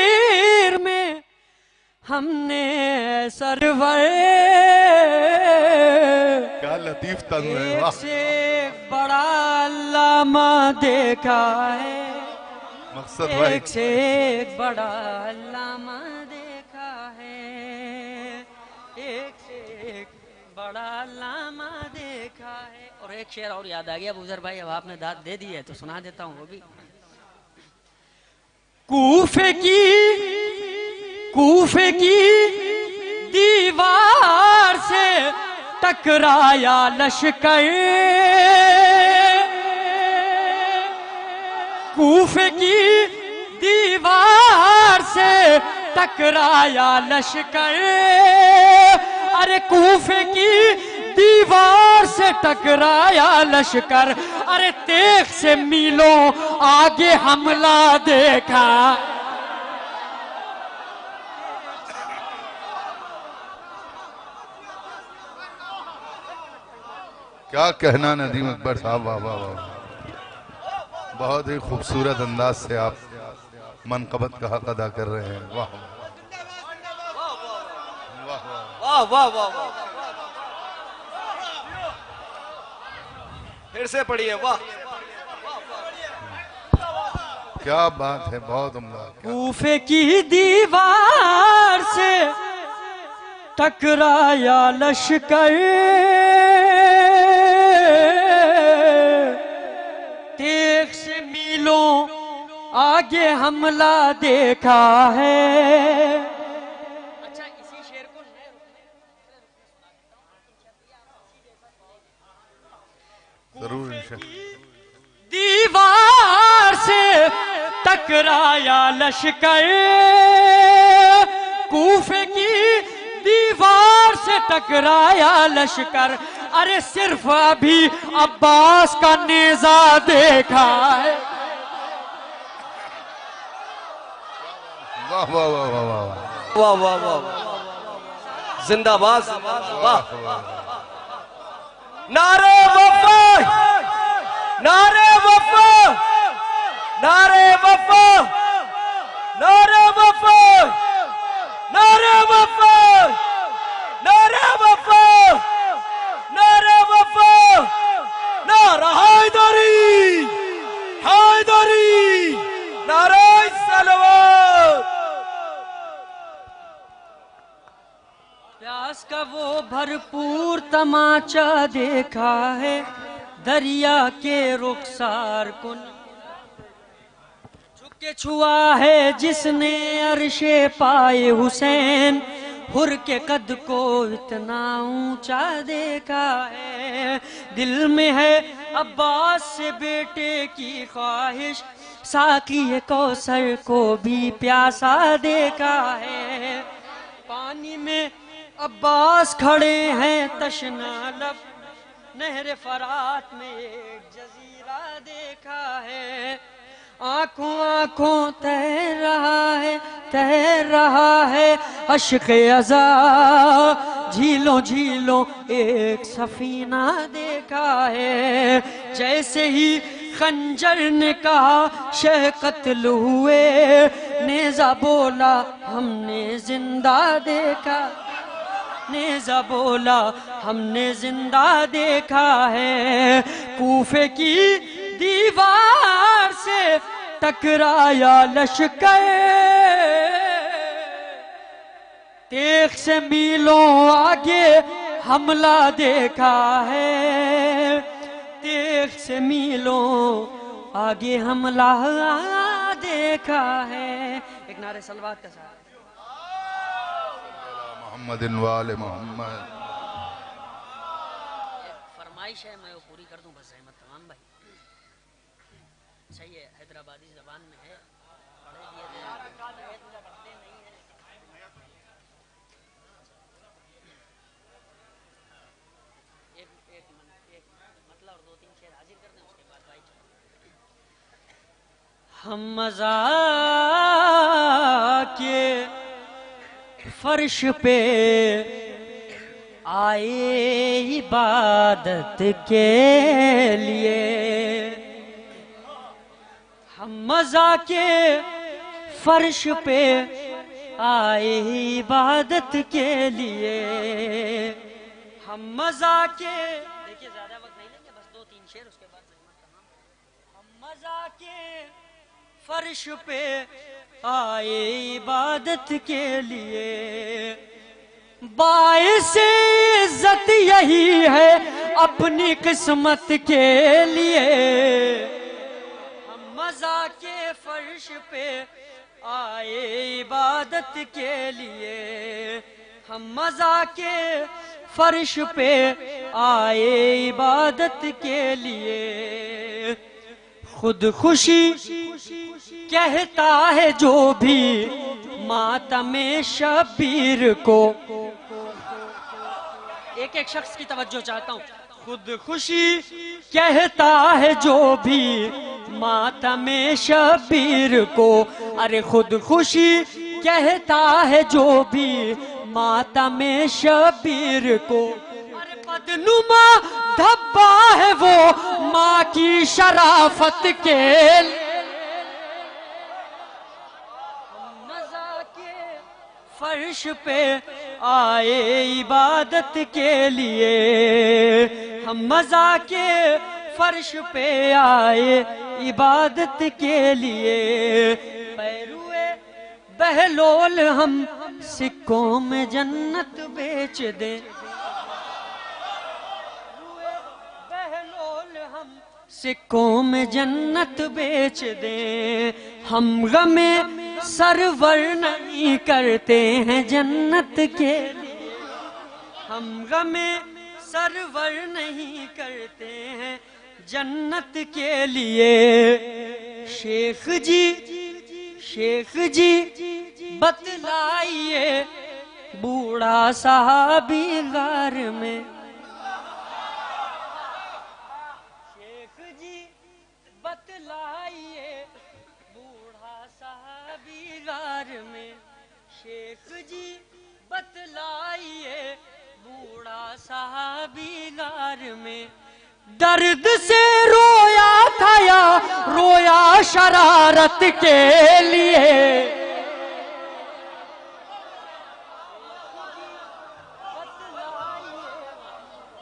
میں ہم نے سرور کیا لطیف تنظیم ہے، ایک سے ایک بڑا علامہ دیکھا ہے، مقصد بھائی ایک سے ایک بڑا علامہ دیکھا ہے، ایک سے ایک بڑا علامہ دیکھا ہے. اور ایک شعر اور یاد آ گیا ابوذر بھائی، اب آپ نے داد دے دی ہے تو سنا دیتا ہوں وہ بھی. کوفے کی دیوار سے ٹکرایا لشکر، کوفے کی دیوار سے ٹکرایا لشکر، ارے کوفے کی دیوار سے ٹکرایا لشکر، ارے تیغ سے میلوں آگے حملہ دیکھا. کیا کہنا ندیم اکبر صاحب، واہ واہ واہ، بہت ہی خوبصورت انداز سے آپ منقبت کا حق ادا کر رہے ہیں. واہ واہ واہ واہ واہ، پھر سے پڑھیے. واہ کیا بات ہے، بہت عمدہ. کوفے کی دیوار سے ٹکرایا لشکر، تیغ سے میلوں آگے حملہ دیکھا ہے. اچھا اسی شعر کو ضرور انشاءاللہ. دیوار سے ٹکرایا لشکر، کوفے کی دیوار سے ٹکرایا لشکر، ارے صرف ابھی عباس کا نیزہ دیکھا ہے. واہ واہ واہ واہ واہ واہ واہ واہ، زندہ باد. واہ، نعرہ وفا، نعرہ وفا، نعرہ وفا، نعرہ وفا، نعرہ وفا، نعرہ وفا، نعرہ وفا، نعرہ حیدری، حیدری، نعرہ صلوات. پیاس کا وہ بھرپور تماچا دیکھا ہے، دریا کے رخسار کن جھک کے چھوا ہے جس نے عرش پائے حسین، حر کے قد کو اتنا اونچا دیکھا ہے. دل میں ہے عباس سے بیٹے کی خواہش، ساقی کوثر کو بھی پیاسا دیکھا ہے. پانی میں عباس کھڑے ہیں تشنا لب، نہر فرات میں ایک جزیرہ دیکھا ہے. آنکھوں آنکھوں تیر رہا ہے، تیر رہا ہے عشق ازا، جھیلوں جھیلوں ایک سفینہ دیکھا ہے. جیسے ہی خنجر نے کہا شہ قتل ہوئے، نیزہ بولا ہم نے زندہ دیکھا، نیزہ بولا ہم نے زندہ دیکھا ہے. کوفے کی دیوار سے ٹکرایا لشکر، تیغ سے میلوں آگے حملہ دیکھا ہے، تیغ سے میلوں آگے حملہ دیکھا ہے. ایک نعرہ صلوات کا ساتھ. محمد وآل محمد. فرمائش ہے میں وہ پوری کر دوں بس. احمد تمام بھائی صحیح ہے، حیدرآبادی زبان میں ہے، پڑھے دیے پڑھتے نہیں ہیں. ایک مطلب اور دو تین شعر حاضر کر دیں، اس کے بعد بھائی ہم مزا کے فرش پہ آئے عبادت کے لیے، ہم مزا کے فرش پہ آئے عبادت کے لیے، ہم مزا کے، دیکھیے زیادہ وقت نہیں لیں گے، بس دو تین شعر اس کے بعد ہم مزا کے فرش پہ آئے عبادت کے لیے، باعث عزت یہی ہے اپنی قسمت کے لیے، ہم مزا کے فرش پہ آئے عبادت کے لیے، ہم مزا کے فرش پہ آئے عبادت کے لیے، خود خوشی کہتا ہے جو بھی ماتم شبیر کو، ایک ایک شخص کی توجہ چاہتا ہوں، خود خوشی کہتا ہے جو بھی ماتم شبیر کو، ارے خود خوشی کہتا ہے جو بھی ماتم شبیر کو، ارے بدنما دھبا ہے وہ ماں کی شرافت کے فرش پہ آئے عبادت کے لیے، ہم مزا کے فرش پہ آئے عبادت کے لیے، پیروے بہلول ہم سکوں میں جنت بیچ دیں، بہلول ہم سکوں میں جنت بیچ دیں، ہم غم سرور نہیں کرتے ہیں جنت کے لیے، ہم غم سرور نہیں کرتے ہیں جنت کے لیے، شیخ جی بتلائیے بوڑھا صحابی غار میں، شیخ جی بتلائیے بوڑھا صحابی غار میں، شیخ جی بتلائیے بوڑھا صحابی غار میں، درد سے رویا تھا یا رویا شرارت کے لیے،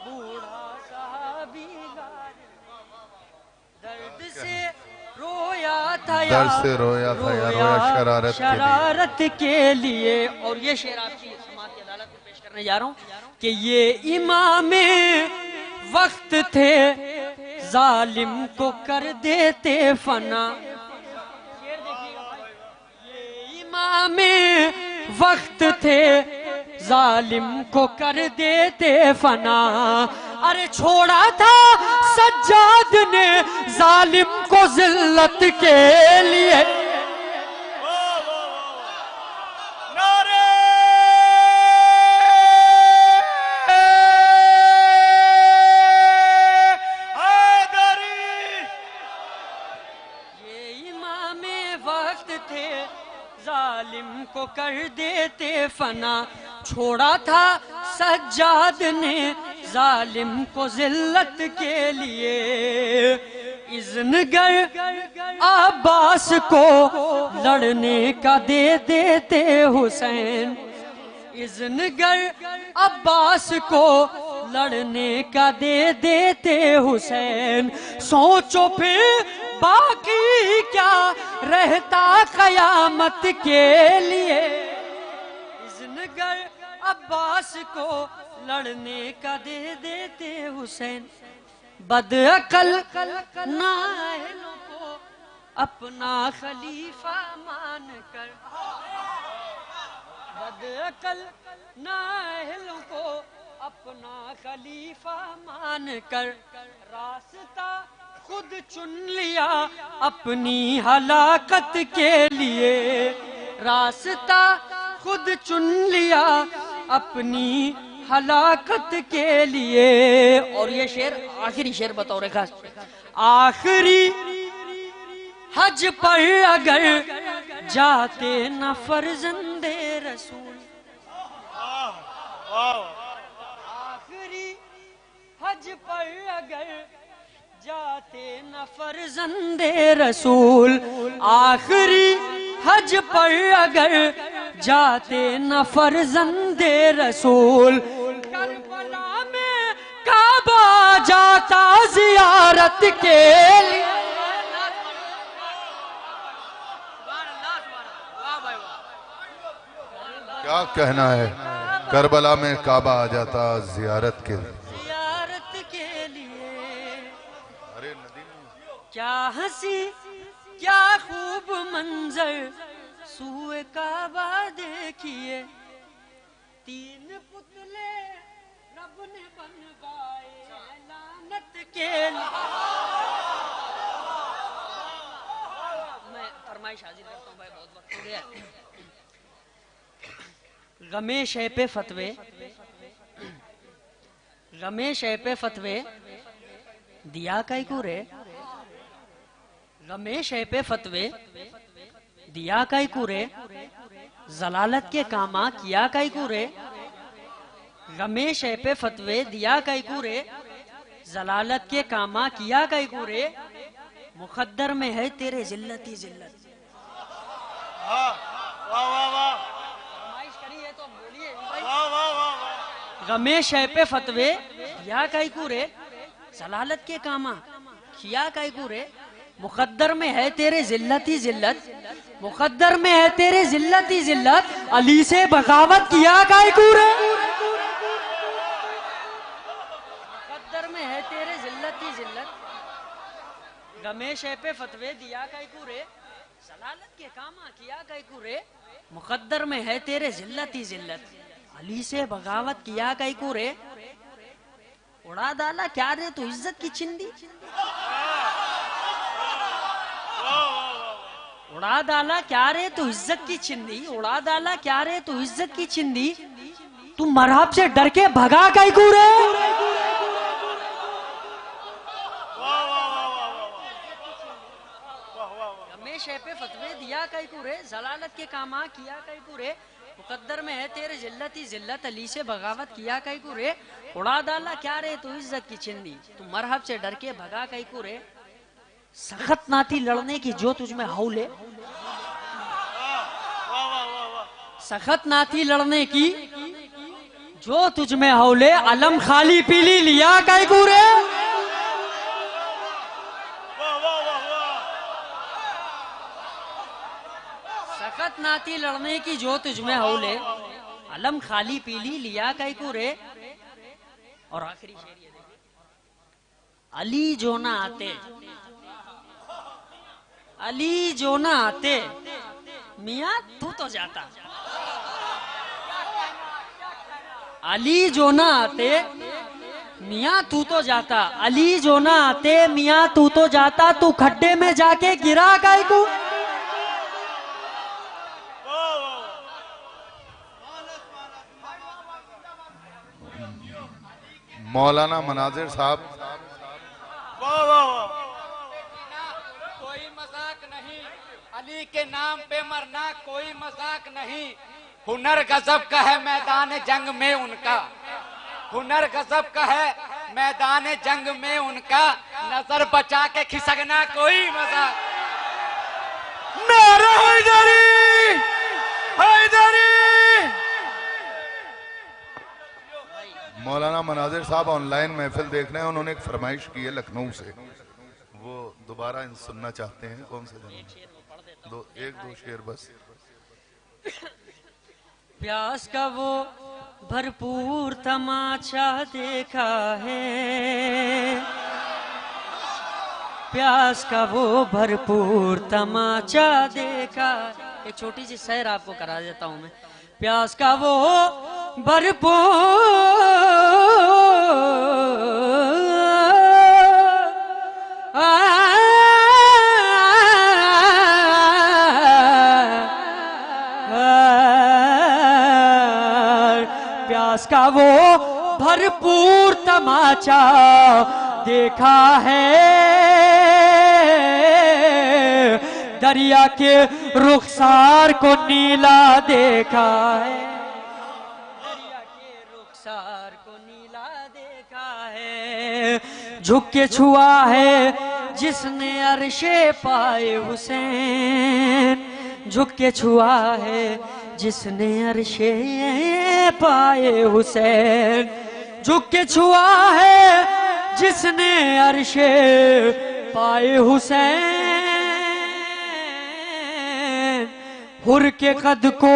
بوڑھا صحابی غار میں، درد سے رویا تھا یا رویا شرارت کے لیے، اور یہ شعر آپ کی سماعت کی عدالت میں پیش کرنے جا رہا ہوں کہ یہ امام وقت تھے ظالم کو کر دیتے فنا، یہ امام وقت تھے ظالم کو کر دیتے فنا، ارے چھوڑا تھا سجاد نے ظالم کو ذلت کے لیے، ظالم کو کر دیتے فنا، چھوڑا تھا سجاد نے ظالم کو ذلت کے لیے، اذن گر عباس کو لڑنے کا دے دیتے حسین، اذن گر عباس کو لڑنے کا دے دیتے حسین، سوچو پھر باقی کیا رہتا قیامت کے لیے، اذن گر عباس کو لڑنے کا دے دیتے حسین، بد عقل نااہلوں کو اپنا خلیفہ مان کر، بد عقل نااہلوں کو اپنا خلیفہ مان کر، راستہ خود چن لیا اپنی ہلاکت کے لیے، راستہ خود چن لیا اپنی ہلاکت کے لیے، اور یہ شعر آخری شعر بطور خاص، آخری حج پر اگر جاتے نہ فرزند رسول، آخری حج پر اگر جاتے نہ فرزند رسول، آخری حج پر اگر جاتے نہ فرزند رسول، کربلا میں کعبہ جاتا زیارت کے لیے، کیا کہنا ہے کربلا میں کعبہ آ جاتا زیارت کے لیے زیارت کے لیے کیا ہنسی کیا خوب منظر سوئے کعبہ دیکھیے 3 پتلے رب نے بنوائے لعنت کے لیے میں فرمائش حاضر کرتا ہوں بھائی بہت وقت ہو گیا غمِ شے پہ فتوے غمِ شے پہ فتوے دیا کئی کو رے غمِ شے پہ فتوے دیا کئی کو رے ضلالت کے کاما کیا کئی کو رے غمِ شے پہ فتوے دیا کئی کو رے ضلالت کے کاما کیا کئی کو رے مقدر میں ہے تیرے ذلت ہی ذلت غمِ شے پہ فتوے دیا کئی کو رے ضلالت کے کاما کیا کئی کو رے مقدر میں ہے تیرے ذلت ہی ذلت مقدر میں ہے تیرے ذلت ہی ذلت علی سے بغاوت کیا کئی کو رے مقدر میں ہے تیرے ذلت ہی ذلت غمِ شے پہ فتوے دیا کئی کو رے ضلالت کے کاما کیا کئی کو رے مقدر میں ہے تیرے ذلت ہی ذلت علی سے بغاوت کیا کئی کو رے اڑا ڈالا کیا رے تو عزت کی چندی اڑا ڈالا کیا رے تو عزت کی چندی اڑا ڈالا کیا رے تو عزت کی چندی تم مرحب سے ڈر کے بھگا کئی کو رے غمِ شے پہ فتوے دیا کئی کو رے ضلالت کے کاما کیا کئی کو رے مقدر میں ہے تیرے ذلت ہی ذلت علی سے بغاوت کیا کئی کو رے اڑا ڈالا کیا رے تو عزت کی چندی تم مرحب سے ڈر کے بھگا کئی کو رے سخت نہ تھی لڑنے کی جو تجھ میں ہولے سخت نہ تھی لڑنے کی جو تجھ میں ہولے علم خالی پیلی لیا کئی کو رے سخت نہ تھی لڑنے کی جو تجھ میں ہولے علم خالی پیلی لیا کئی کو رے اور آخری شعر یہ دیکھیں علی جو نہ آتے علی جو نہ آتے میاں تو تو جاتا علی جو نہ آتے میاں تو تو جاتا علی جو نہ آتے میاں تو تو جاتا تو کھڈے میں جا کے گرا کئی کو مولانا مناظر صاحب کوئی مذاق نہیں علی کے نام پہ مرنا کوئی مذاق نہیں ہنر غضب کا ہے میدان جنگ میں ان کا ہنر غضب کا ہے میدان جنگ میں ان کا نظر بچا کے کھسکنا کوئی مذاق میرے حیدری حیدری مولانا مناظر صاحب آن لائن محفل دیکھ رہے ہیں انہوں نے ایک فرمائش کی ہے لکھنؤ سے وہ دوبارہ سننا چاہتے ہیں کون سے جناب ایک دو شعر بس پیاس کا وہ بھرپور تماشا دیکھا ہے پیاس کا وہ بھرپور تماشا دیکھا ایک چھوٹی سی سیر آپ کو کرا دیتا ہوں میں پیاس کا وہ پیاس کا وہ بھرپور تماشا دیکھا ہے دریا کے رخسار کو نیلا دیکھا ہے دریا کے رخسار کو نیلا دیکھا ہے جھک کے چھوا ہے جس نے عرش پائے حسین جھک کے چھوا ہے جس نے عرش پائے حسین جھک کے چھوا ہے جس نے عرش پائے حسین حر کے قد کو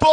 2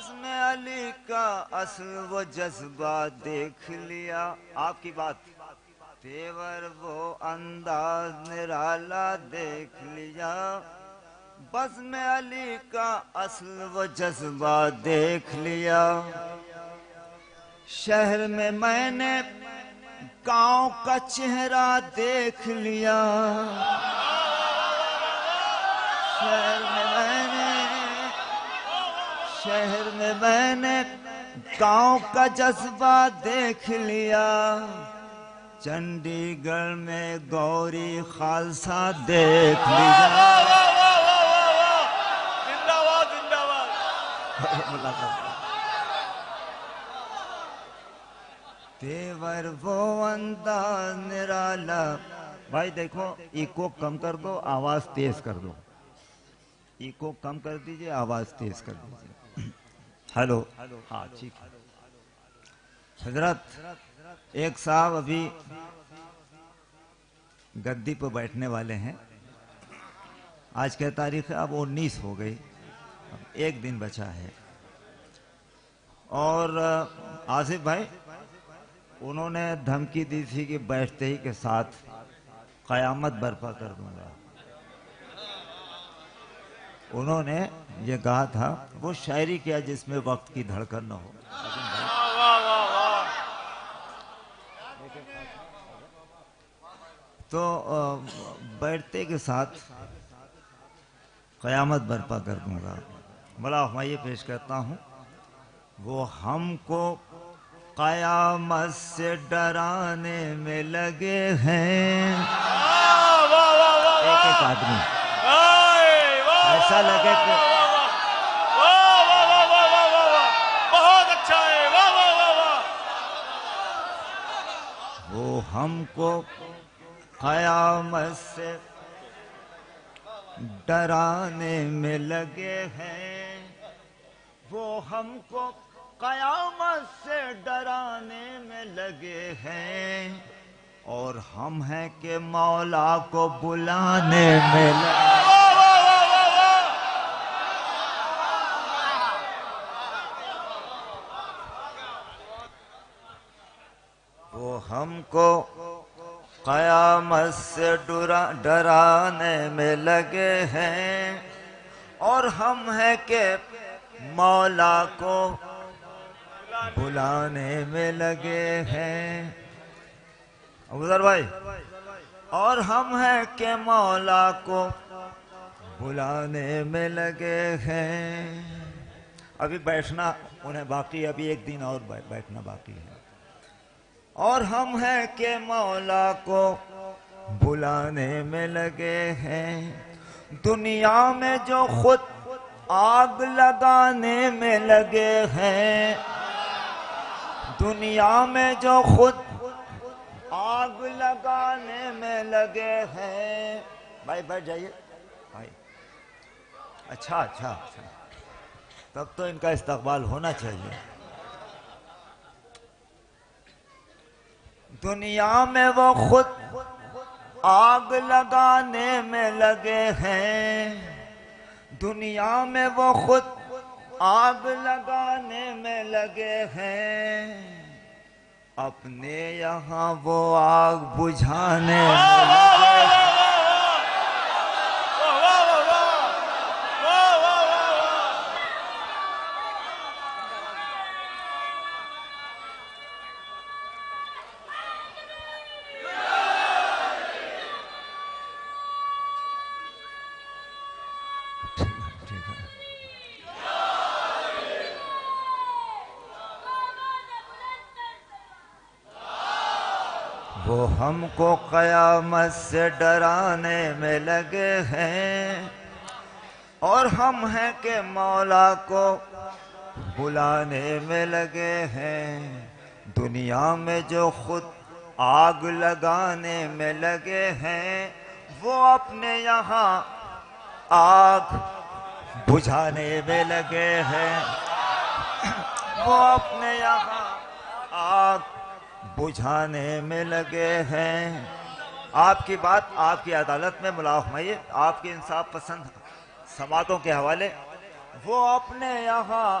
بزم علی کا اصل وہ جذبہ دیکھ لیا، آپ کی بات، تیور وہ انداز نرالا دیکھ لیا، بزم علی کا اصل وہ جذبہ دیکھ لیا، شہر میں میں نے گاؤں کا چہرہ دیکھ لیا، شہر میں میں نے گاؤں کا جذبہ دیکھ لیا، چنڈی گڑھ میں گوری خالصہ دیکھ لیا، تیور وہ انداز نرالا۔ بھائی دیکھو ایکو کم کر دو، آواز تیز کر دو، ایکو کم کر دیجئے، آواز تیز کر دیجئے۔ ہیلو، ہاں ٹھیک ہے۔ حضرت ایک صاحب ابھی گدی پہ بیٹھنے والے ہیں، آج کیا تاریخ ہے؟ اب 19 ہو گئی، ایک دن بچا ہے، اور آصف بھائی انہوں نے دھمکی دی تھی کہ بیٹھتے ہی کے ساتھ قیامت برپا کر دوں گا، انہوں نے یہ کہا تھا، وہ شاعری کیا جس میں وقت کی دھڑکن نہ ہو، تو بیٹھتے کے ساتھ قیامت برپا کر دوں گا۔ بڑا میں یہ پیش کرتا ہوں، وہ ہم کو قیامت سے ڈرانے میں لگے ہیں، ایک ایک آدمی ایسا لگے کہ بہت اچھا ہے، وہ ہم کو قیامت سے ڈرانے میں لگے ہیں، وہ ہم کو قیامت سے ڈرانے میں لگے ہیں، اور ہم ہیں کہ مولا کو بلانے میں لگے ہیں۔ وہ ہم کو قیامت سے ڈرانے میں لگے ہیں، اور ہم ہیں کہ مولا کو بلانے میں لگے ہیں۔ ابوذر بھائی، اور ہم ہیں کہ مولا کو بلانے میں لگے ہیں۔ ابھی بیٹھنا انہیں باقی، ابھی ایک دن اور بیٹھنا باقی ہے، اور ہم ہیں کہ مولا کو بلانے میں لگے ہیں، دنیا میں جو خود آگ لگانے میں لگے ہیں، دنیا میں جو خود آگ لگانے میں لگے ہیں۔ بھائی بیٹھ جائیے بھائی، اچھا تب تو ان کا استقبال ہونا چاہیے۔ دنیا میں وہ خود آگ لگانے میں لگے ہیں، دنیا میں وہ خود آگ لگانے میں لگے ہیں، اپنے یہاں وہ آگ بجھانے میں لگے ہیں۔ وہ ہم کو قیامت سے ڈرانے میں لگے ہیں، اور ہم ہیں کہ مولا کو بلانے میں لگے ہیں، دنیا میں جو خود آگ لگانے میں لگے ہیں، وہ اپنے یہاں آگ بجھانے میں لگے ہیں، وہ اپنے یہاں آگ بجھانے میں لگے ہیں۔ آپ کی بات آپ کی عدالت میں ملا فرمائیے، آپ کی انصاف پسند سماعتوں کے حوالے، وہ اپنے یہاں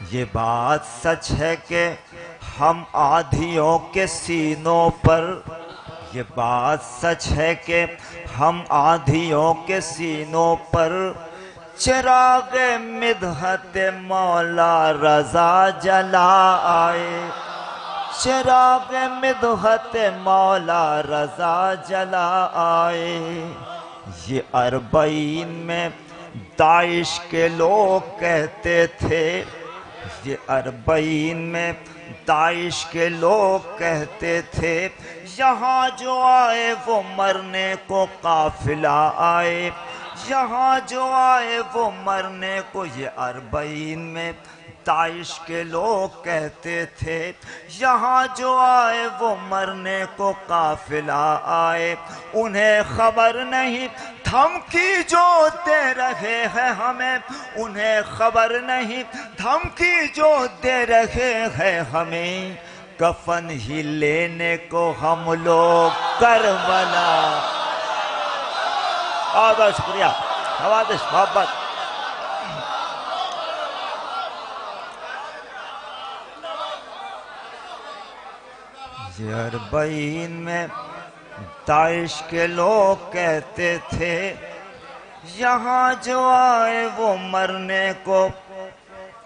یہ بات سچ ہے کہ ہم آدھیوں کے سینوں پر، یہ بات سچ ہے کہ ہم آدھیوں کے سینوں پر چراغ مدحت مولا رضا جلا آئے، چراغ مدحت مولا رضا جلا آئے۔ یہ اربعین میں داعش کے لوگ کہتے تھے، یہ اربعین میں داعش کے لوگ کہتے تھے، یہاں جو آئے وہ مرنے کو قافلہ آئے، یہاں جو آئے وہ مرنے کو۔ یہ اربعین میں داعش کے لوگ کہتے تھے، یہاں جو آئے وہ مرنے کو قافلہ آئے۔ انہیں خبر نہیں دھمکی جو دے رہے ہیں ہمیں، انہیں خبر نہیں دھمکی جو دے رہے ہیں ہمیں، کفن ہی لینے کو ہم لوگ کربلا۔ بہت بہت شکریہ، نوازش محبت۔ یہ اربعین میں داعش کے لوگ کہتے تھے، یہاں جو آئے وہ مرنے کو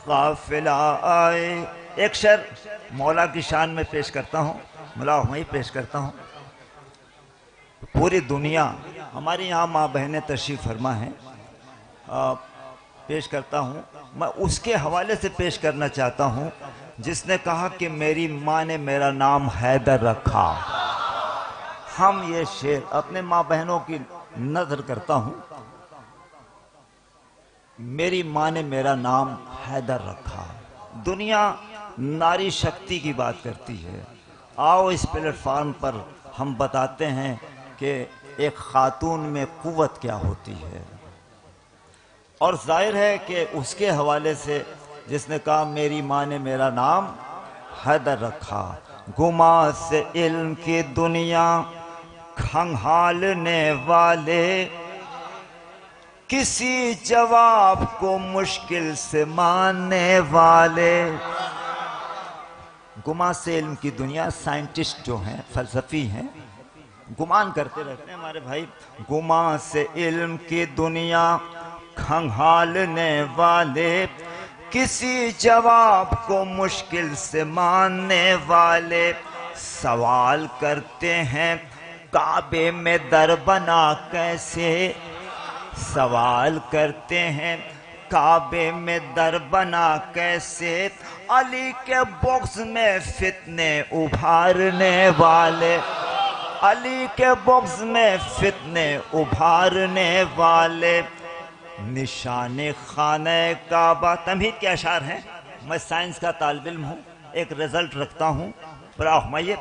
قافلہ آئے۔ ایک شعر مولا کی شان میں پیش کرتا ہوں، مولا وہیں پیش کرتا ہوں۔ پوری دنیا، ہماری یہاں ماں بہنیں تشریف فرما ہیں، پیش کرتا ہوں۔ میں اس کے حوالے سے پیش کرنا چاہتا ہوں جس نے کہا کہ میری ماں نے میرا نام حیدر رکھا۔ ہم یہ شعر اپنے ماں بہنوں کی نظر کرتا ہوں، میری ماں نے میرا نام حیدر رکھا۔ دنیا ناری شکتی کی بات کرتی ہے، آؤ اس پلیٹ فارم پر ہم بتاتے ہیں کہ ایک خاتون میں قوت کیا ہوتی ہے۔ اور ظاہر ہے کہ اس کے حوالے سے جس نے کہا میری ماں نے میرا نام حیدر رکھا، گما سے علم کی دنیا کھنگھالنے والے، کسی جواب کو مشکل سے ماننے والے۔ گما سے علم کی دنیا، سائنٹسٹ جو ہیں، فلسفی ہیں، گمان کرتے رہتے ہیں ہمارے بھائی۔ گما سے علم کی دنیا کھنگھالنے والے، کسی جواب کو مشکل سے ماننے والے، سوال کرتے ہیں کعبے میں در بنا کیسے، سوال کرتے ہیں کعبے میں در بنا کیسے، علی کے بغض میں فتنے ابھارنے والے، علی کے بغض میں فتنے ابھارنے والے۔ نشان خانہ کعبہ، تمہید کے اشعار ہیں، میں سائنس کا طالب علم ہوں، ایک رزلٹ رکھتا ہوں، برآمائیے۔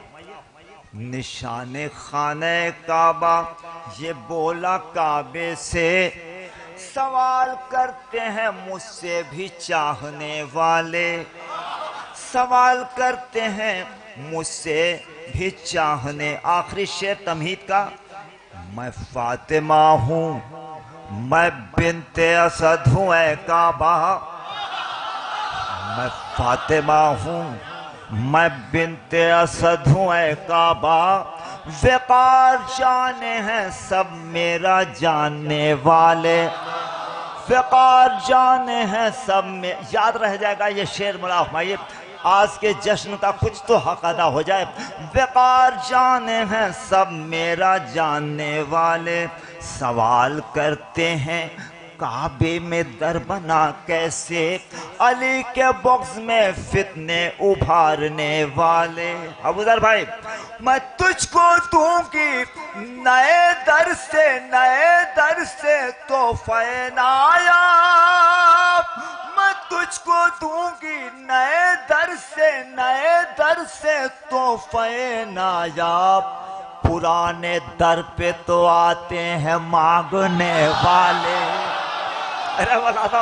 نشان خانہ کعبہ، یہ بولا کعبے سے، سوال کرتے ہیں مجھ سے بھی چاہنے والے، سوال کرتے ہیں مجھ سے بھی چاہنے۔ آخری شعر تمہید کا، میں فاطمہ ہوں، میں بنت اسد ہوں اے کعبہ، میں فاطمہ ہوں، میں بنت اسد ہوں اے کعبہ، وقار جانے ہیں سب میرا جاننے والے، وقار جانے ہیں سب میں۔ یاد رہ جائے گا یہ شعر، مولا فرمائیے آج کے جشن کا کچھ تو حق ادا ہو جائے۔ وقار جانے ہیں سب میرا جاننے والے، سوال کرتے ہیں کعبے میں در بنا کیسے، علی کے بغض میں فتنے ابھارنے والے۔ ابو ذر بھائی، میں تجھ کو دوں گی نئے در سے تحفہ نایاب، میں تجھ کو دوں گی نئے در سے تحفہ نایاب، پرانے در پہ تو آتے ہیں مانگنے والے۔ ارے بلاتا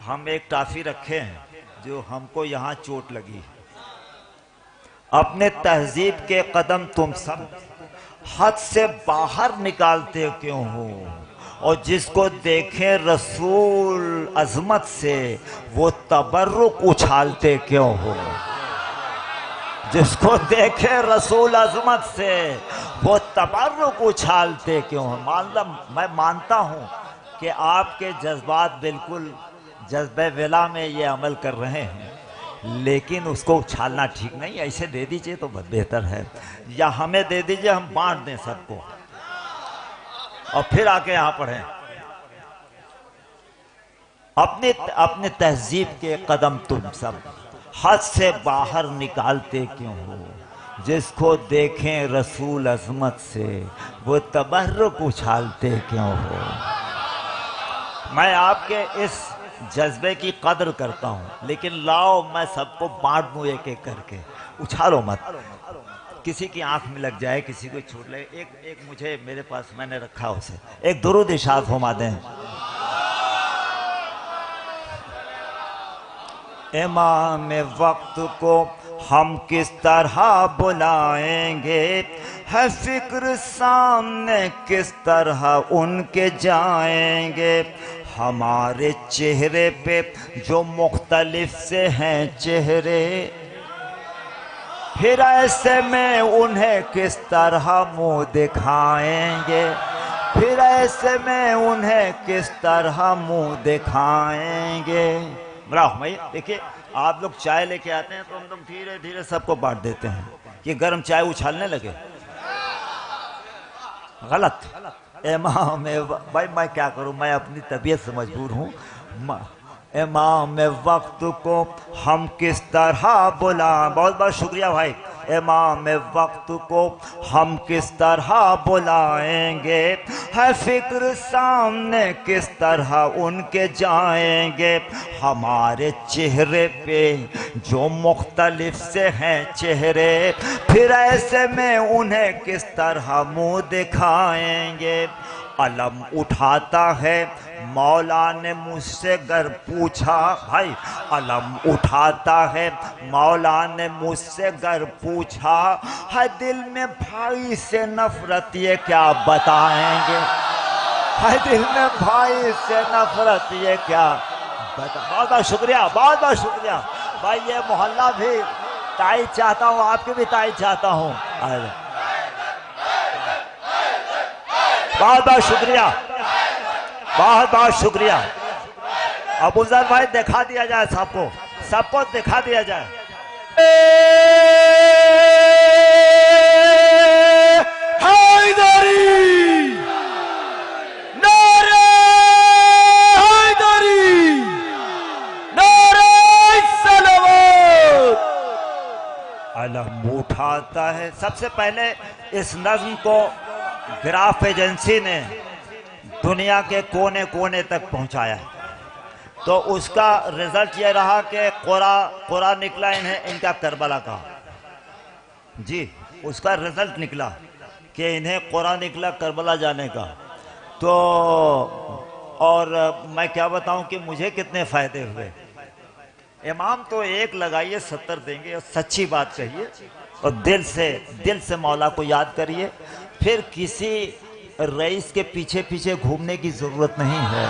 ہم ایک ٹافی رکھے ہیں جو ہم کو یہاں چوٹ لگی. اپنے تہذیب کے قدم تم سب حد سے باہر نکالتے کیوں ہو؟ اور جس کو دیکھیں رسول عظمت سے وہ تبرک اچھالتے کیوں ہو؟ جس کو دیکھیں رسول عظمت سے وہ تبرک اچھالتے کیوں ہو؟ میں مانتا ہوں کہ آپ کے جذبات بالکل جذبہ ولا میں یہ عمل کر رہے ہیں، لیکن اس کو اچھالنا ٹھیک نہیں. ایسے دے دیجئے تو بہتر ہے، یا ہمیں دے دیجئے، ہم بانٹ دیں سب کو اور پھر آ کے یہاں پڑھیں. اپنے تہذیب کے قدم تم سب حد سے باہر نکالتے کیوں ہو؟ جس کو دیکھیں رسول عظمت سے وہ تبرک اچھالتے کیوں ہو؟ میں آپ کے اس جذبے کی قدر کرتا ہوں، لیکن لاؤ میں سب کو بانٹ دوں ایک ایک کر کے. اچھالو مت، کسی کی آنکھ میں لگ جائے، کسی کو چھوٹ لے. ایک مجھے میرے پاس میں نے رکھا اسے ایک درود ارشاد فرما دیں. امام وقت کو ہم کس طرح بلائیں گے، ہے فکر سامنے کس طرح ان کے جائیں گے. ہمارے چہرے پہ جو مختلف سے ہیں چہرے، پھر ایسے میں انہیں کس طرح منہ دکھائیں گے، پھر ایسے میں انہیں کس طرح منہ دکھائیں گے. دیکھیے آپ لوگ چائے لے کے آتے ہیں تو ہم دھیرے دھیرے سب کو بانٹ دیتے ہیں. یہ گرم چائے اچھالنے لگے، غلط. امام بھائی میں کیا کروں، میں اپنی طبیعت سے مجبور ہوں. امام وقت کو ہم کس طرح بلائیں. بہت بہت شکریہ بھائی. امام وقت کو ہم کس طرح بلائیں گے، ہے فکر سامنے کس طرح ان کے جائیں گے. ہمارے چہرے پہ جو مختلف سے ہیں چہرے، پھر ایسے میں انہیں کس طرح منہ دکھائیں گے. علم اٹھاتا ہے مولا نے مجھ سے گر پوچھا. بھائی علم اٹھاتا ہے مولا نے مجھ سے گر پوچھا، ہے دل میں بھائی سے نفرت یہ کیا بتائیں گے، ہے دل میں بھائی سے نفرت یہ کیا بتائیں. بہت بہت شکریہ، بہت بہت شکریہ بھائی. یہ محلہ بھی تائید چاہتا ہوں، آپ کی بھی تائید چاہتا ہوں. بہت بہت شکریہ، بہت بہت شکریہ. ابو ذر بھائی دکھا دیا جائے سب کو دکھا دیا جائے. حیدری نعرہ حیدری نعرہ صلوات. علم اٹھاتا ہے. سب سے پہلے اس نظم کو گراف ایجنسی نے دنیا کے کونے کونے تک پہنچایا ہے، تو اس کا رزلٹ یہ رہا کہ قرآن نکلا ان کا کربلا کا. جی اس کا رزلٹ نکلا کہ انہیں قرآن نکلا کربلا جانے کا. تو اور میں کیا بتاؤں کہ مجھے کتنے فائدے ہوئے. امام تو ایک لگائیے 70 دیں گے. سچی بات کہیے اور دل سے مولا کو یاد کریے. پھر کسی رئیس کے پیچھے پیچھے گھومنے کی ضرورت نہیں ہے.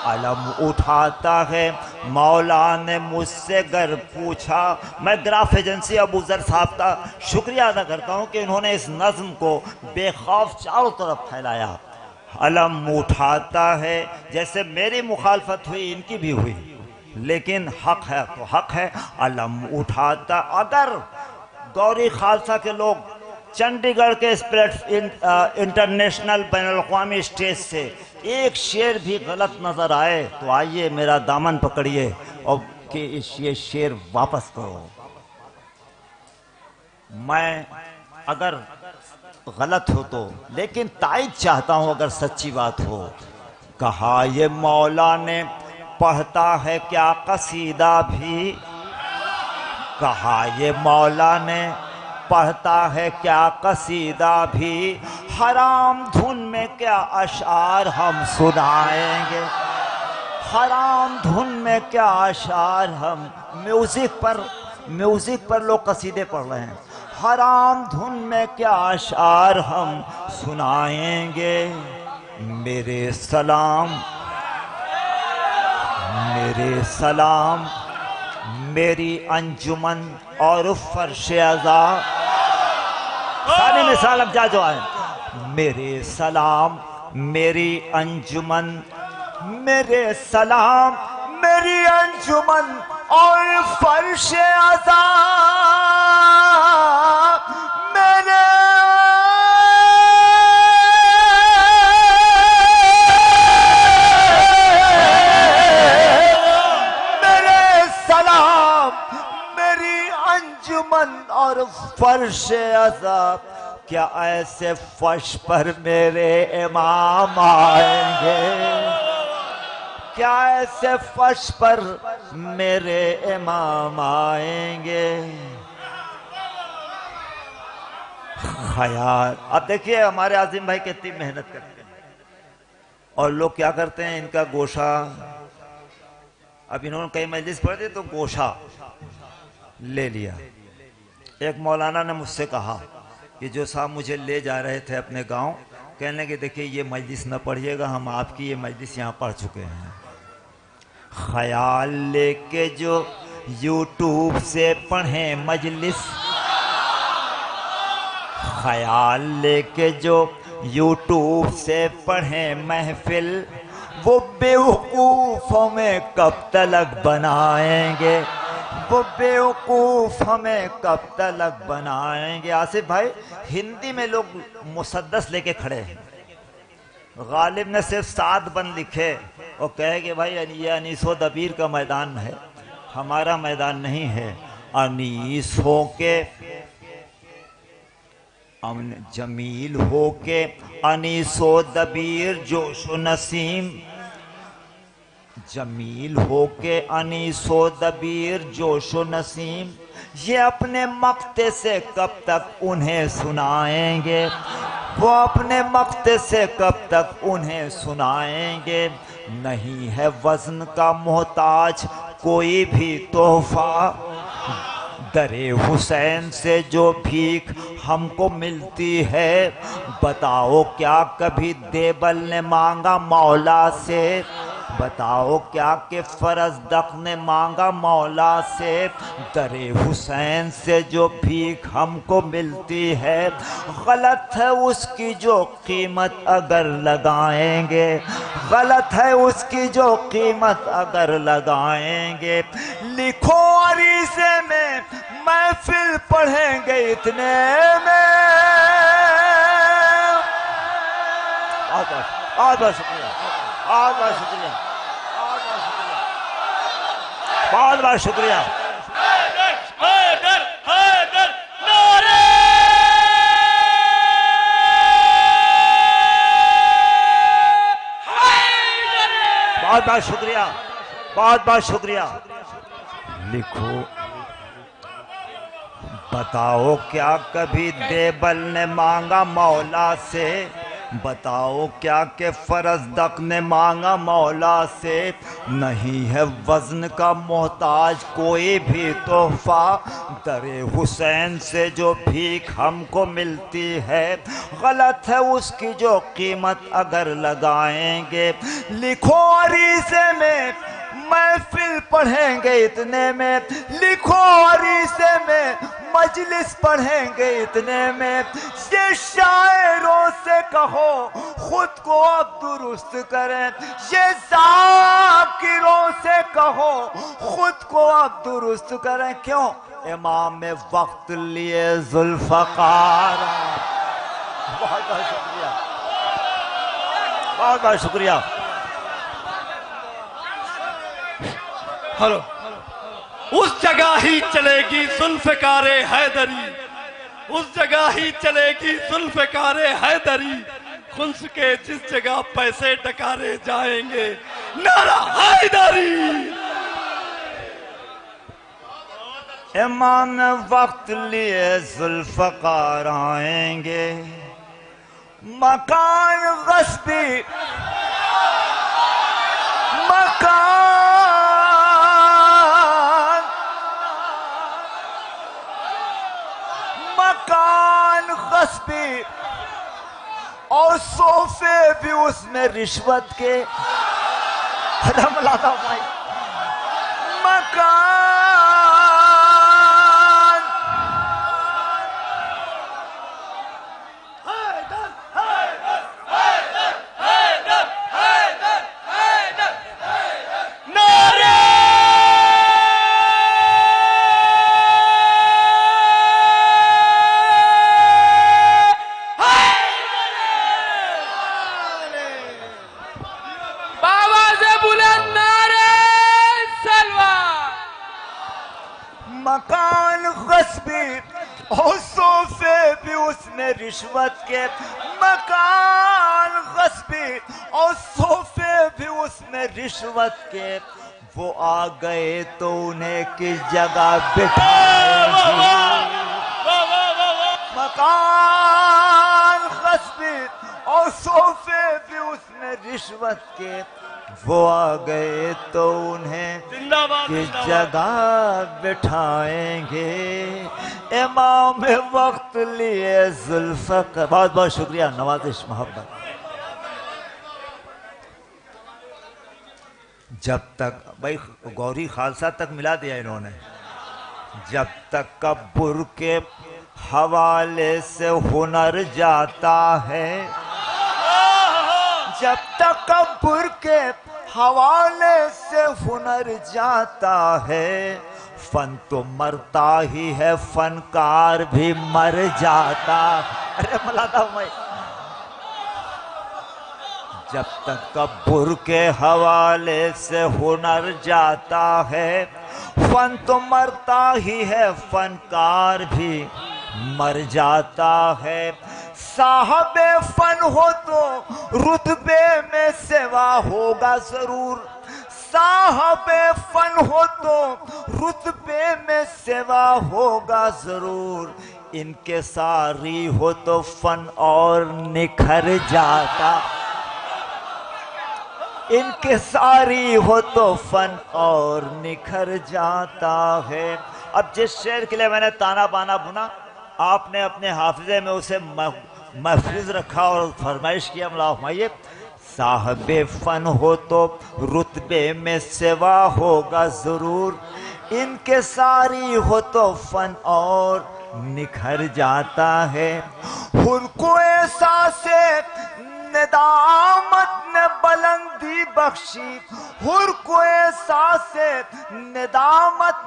علم اٹھاتا ہے مولا نے مجھ سے گر پوچھا. میں گراف ایجنسی ابو ذر صاحب کا شکریہ ادا کرتا ہوں کہ انہوں نے اس نظم کو بے خوف چاروں طرف پھیلایا. علم اٹھاتا ہے، جیسے میری مخالفت ہوئی ان کی بھی ہوئی، لیکن حق ہے تو حق ہے. علم اٹھاتا. اگر گوری خالصہ کے لوگ چنڈی گڑھ کے انٹرنیشنل بین الاقوامی اسٹیج سے ایک شعر بھی غلط نظر آئے تو آئیے میرا دامن پکڑیے اور کہ یہ شعر واپس کرو. میں اگر غلط ہو تو، لیکن تائید چاہتا ہوں اگر سچی بات ہو. کہا یہ مولا نے پڑھتا ہے کیا قصیدہ بھی، کہا یہ مولا نے پڑھتا ہے کیا قصیدہ بھی، حرام دھن میں کیا اشعار ہم سنائیں گے، حرام دھن میں کیا اشعار ہم میوزک پر لوگ قصیدے پڑھ رہے ہیں. حرام دھن میں کیا اشعار ہم سنائیں گے. میرے سلام میری انجمن اور فرش عزا. ساری مثال اب جو آئے. میرے سلام میری انجمن میرے سلام میری انجمن اور فرش عزا. میرے سلام میری انجمن اور فرش عزا. کیا ایسے فرش پر میرے امام آئیں گے. کیا ایسے فرش پر میرے امام آئیں گے. خیال. اب دیکھیے ہمارے عظیم بھائی کتنی محنت کرتے ہیں اور لوگ کیا کرتے ہیں. ان کا گوشہ اب انہوں نے کئی مجلس پڑھ دی تو گوشہ لے لیا. ایک مولانا نے مجھ سے کہا کہ جو صاحب مجھے لے جا رہے تھے اپنے گاؤں, کہنے لگے دیکھیں یہ مجلس نہ پڑھیے گا, ہم آپ کی یہ مجلس یہاں پڑھ چکے ہیں. خیال لے کے جو یوٹیوب سے پڑھیں مجلس, خیال لے کے جو یوٹیوب سے پڑھیں محفل, وہ بیوقوف ہمیں کب تلک بنائیں گے. وہ بیوقوف ہمیں کب تلک بنائیں گے. آصف بھائی ہندی میں لوگ مسدس لے کے کھڑے ہیں. غالب نے صرف 7 بند لکھے اور کہے کہ بھائی یہ انیس و دبیر کا میدان ہے, ہمارا میدان نہیں ہے. انیس ہو کے جمیل ہو کے انیس و دبیر جوش و نسیم, جمیل ہو کے انیس و دبیر جوش و نسیم, یہ اپنے مقتے سے کب تک انہیں سنائیں گے. وہ اپنے مقتے سے کب تک انہیں سنائیں گے. نہیں ہے وزن کا محتاج کوئی بھی تحفہ, در حسین سے جو بھیک ہم کو ملتی ہے. بتاؤ کیا کبھی دیبل نے مانگا مولا سے, بتاؤ کیا کہ فرزدق نے مانگا مولا سے. در حسین سے جو بھیک ہم کو ملتی ہے, غلط ہے اس کی جو قیمت اگر لگائیں گے, غلط ہے اس کی جو قیمت اگر لگائیں گے. لکھو عریضے میں محفل پڑھیں گے اتنے میں. بہت بہت شکریہ, بہت بہت شکریہ, بہت بہت شکریہ. بہت بہت شکریہ, بہت بہت شکریہ. لکھو بتاؤ کیا کبھی دیبل نے مانگا مولا سے, بتاؤ کیا کہ فرزدق نے مانگا مولا سے. نہیں ہے وزن کا محتاج کوئی بھی تحفہ, در حسین سے جو بھیک ہم کو ملتی ہے, غلط ہے اس کی جو قیمت اگر لگائیں گے. لکھو عریضے میں محفل پڑھیں گے اتنے میں, لکھو عریضے میں مجلس پڑھیں گے اتنے میں. یہ شاعروں سے کہو خود کو اب درست کریں, یہ ذاکروں سے کہو خود کو اب درست کریں. کیوں امام وقت لیے ذوالفقار. بہت بہت شکریہ, بہت بہت شکریہ. ہلو. اس جگہ ہی چلے گی ذوالفقار حیدری, اس جگہ ہی چلے گی ذوالفقار حیدری, خنس کے جس جگہ پیسے ڈکارے جائیں گے. نعرہ حیدری. امام وقت لیے ذوالفقار آئیں گے, مکان غصبی, مکان مکان غصبی اور صوفے بھی اس میں رشوت کے رحم اللہ بھائی مکان مکان غصبی اور صوفے بھی اس میں رشوت کے مکان غصبی اور صوفے بھی اس میں رشوت کے وہ آ گئے تو انہیں کس جگہ بٹھائیں گے مکان غصبی اور صوفے بھی اس میں رشوت کے وہ آ گئے تو انہیں کس جگہ بٹھائیں گے امام وقت لیے ذوالفقار بہت بہت شکریہ نوازش محبت جب تک بھائی گوری خالصہ تک ملا دیا انہوں نے جب تکبر کے حوالے سے ہنر جاتا ہے جب تکبر کے حوالے سے ہنر جاتا ہے فن تو مرتا ہی ہے فنکار بھی مر جاتا ارے ملادا بھائی جب تکبر کے حوالے سے ہنر جاتا ہے فن تو مرتا ہی ہے فنکار بھی مر جاتا ہے صاحب فن ہو تو رتبے میں سوا ہوگا ضرور صاحب فن ہو تو رتبے میں سوا ہوگا ضرور ان کے ساری ہو تو فن اور نکھر جاتا ان کے ساری ہو تو فن اور نکھر جاتا ہے اب جس شعر کے لیے میں نے تانا بانا بنا آپ نے اپنے حافظے میں اسے محفوظ رکھا اور فرمائش کیا ملا فرمائیے صاحب فن ہو تو رتبے میں سوا ہوگا ضرور ان کے ساری ہو تو فن اور نکھر جاتا ہے حر کو احساس ندامت نے بلندی بخشی حر کو احساس ندامت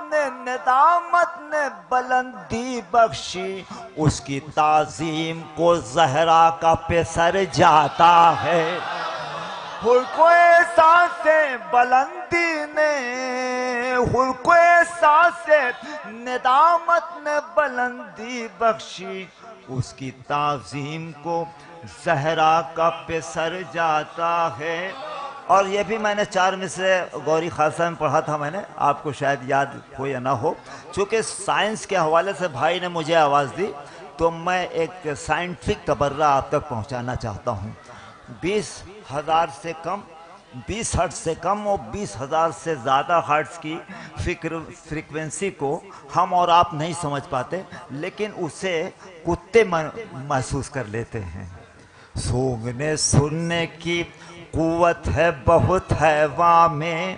نے بلندی بخشی اس کی تعظیم کو زہرا کا پسر جاتا ہے حر کو احساس بلندی نے حر کو احساس ندامت نے بلندی بخشی اس کی تعظیم کو زہرا کا پسر جاتا ہے اور یہ بھی میں نے 4 مصرے گوری خالصہ میں پڑھا تھا میں نے آپ کو شاید یاد ہو یا نہ ہو چونکہ سائنس کے حوالے سے بھائی نے مجھے آواز دی تو میں ایک سائنٹفک تبرہ آپ تک پہنچانا چاہتا ہوں 20,000 سے کم 20 ہرٹز سے کم اور 20,000 سے زیادہ ہرٹز کی فریکوینسی کو ہم اور آپ نہیں سمجھ پاتے لیکن اسے کتے محسوس کر لیتے ہیں سونگنے سننے کی قوت ہے بہت حیواں میں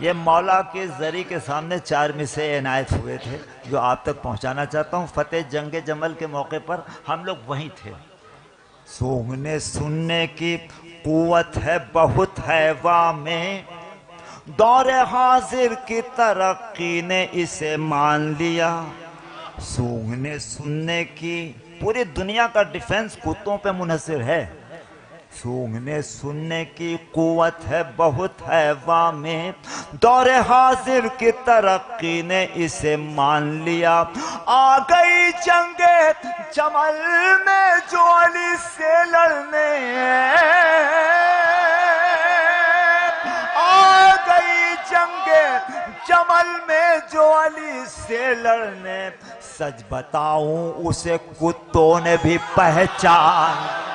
یہ مولا کے ذری کے سامنے 4 مصرے عنایت ہوئے تھے جو آپ تک پہنچانا چاہتا ہوں فتح جنگ جمل کے موقع پر ہم لوگ وہیں تھے سونگنے سننے کی قوت ہے بہت حیواں میں دور حاضر کی ترقی نے اسے مان لیا سونگنے سننے کی پوری دنیا کا ڈیفنس کتوں پہ منحصر ہے سونگنے سننے کی قوت ہے بہت حیواں میں دور حاضر کی ترقی نے اسے مان لیا آ گئی جنگ جمل میں جو علی سے لڑنے آ گئی جنگ جمل میں جو علی سے لڑنے سچ بتاؤں اسے کتوں نے بھی پہچان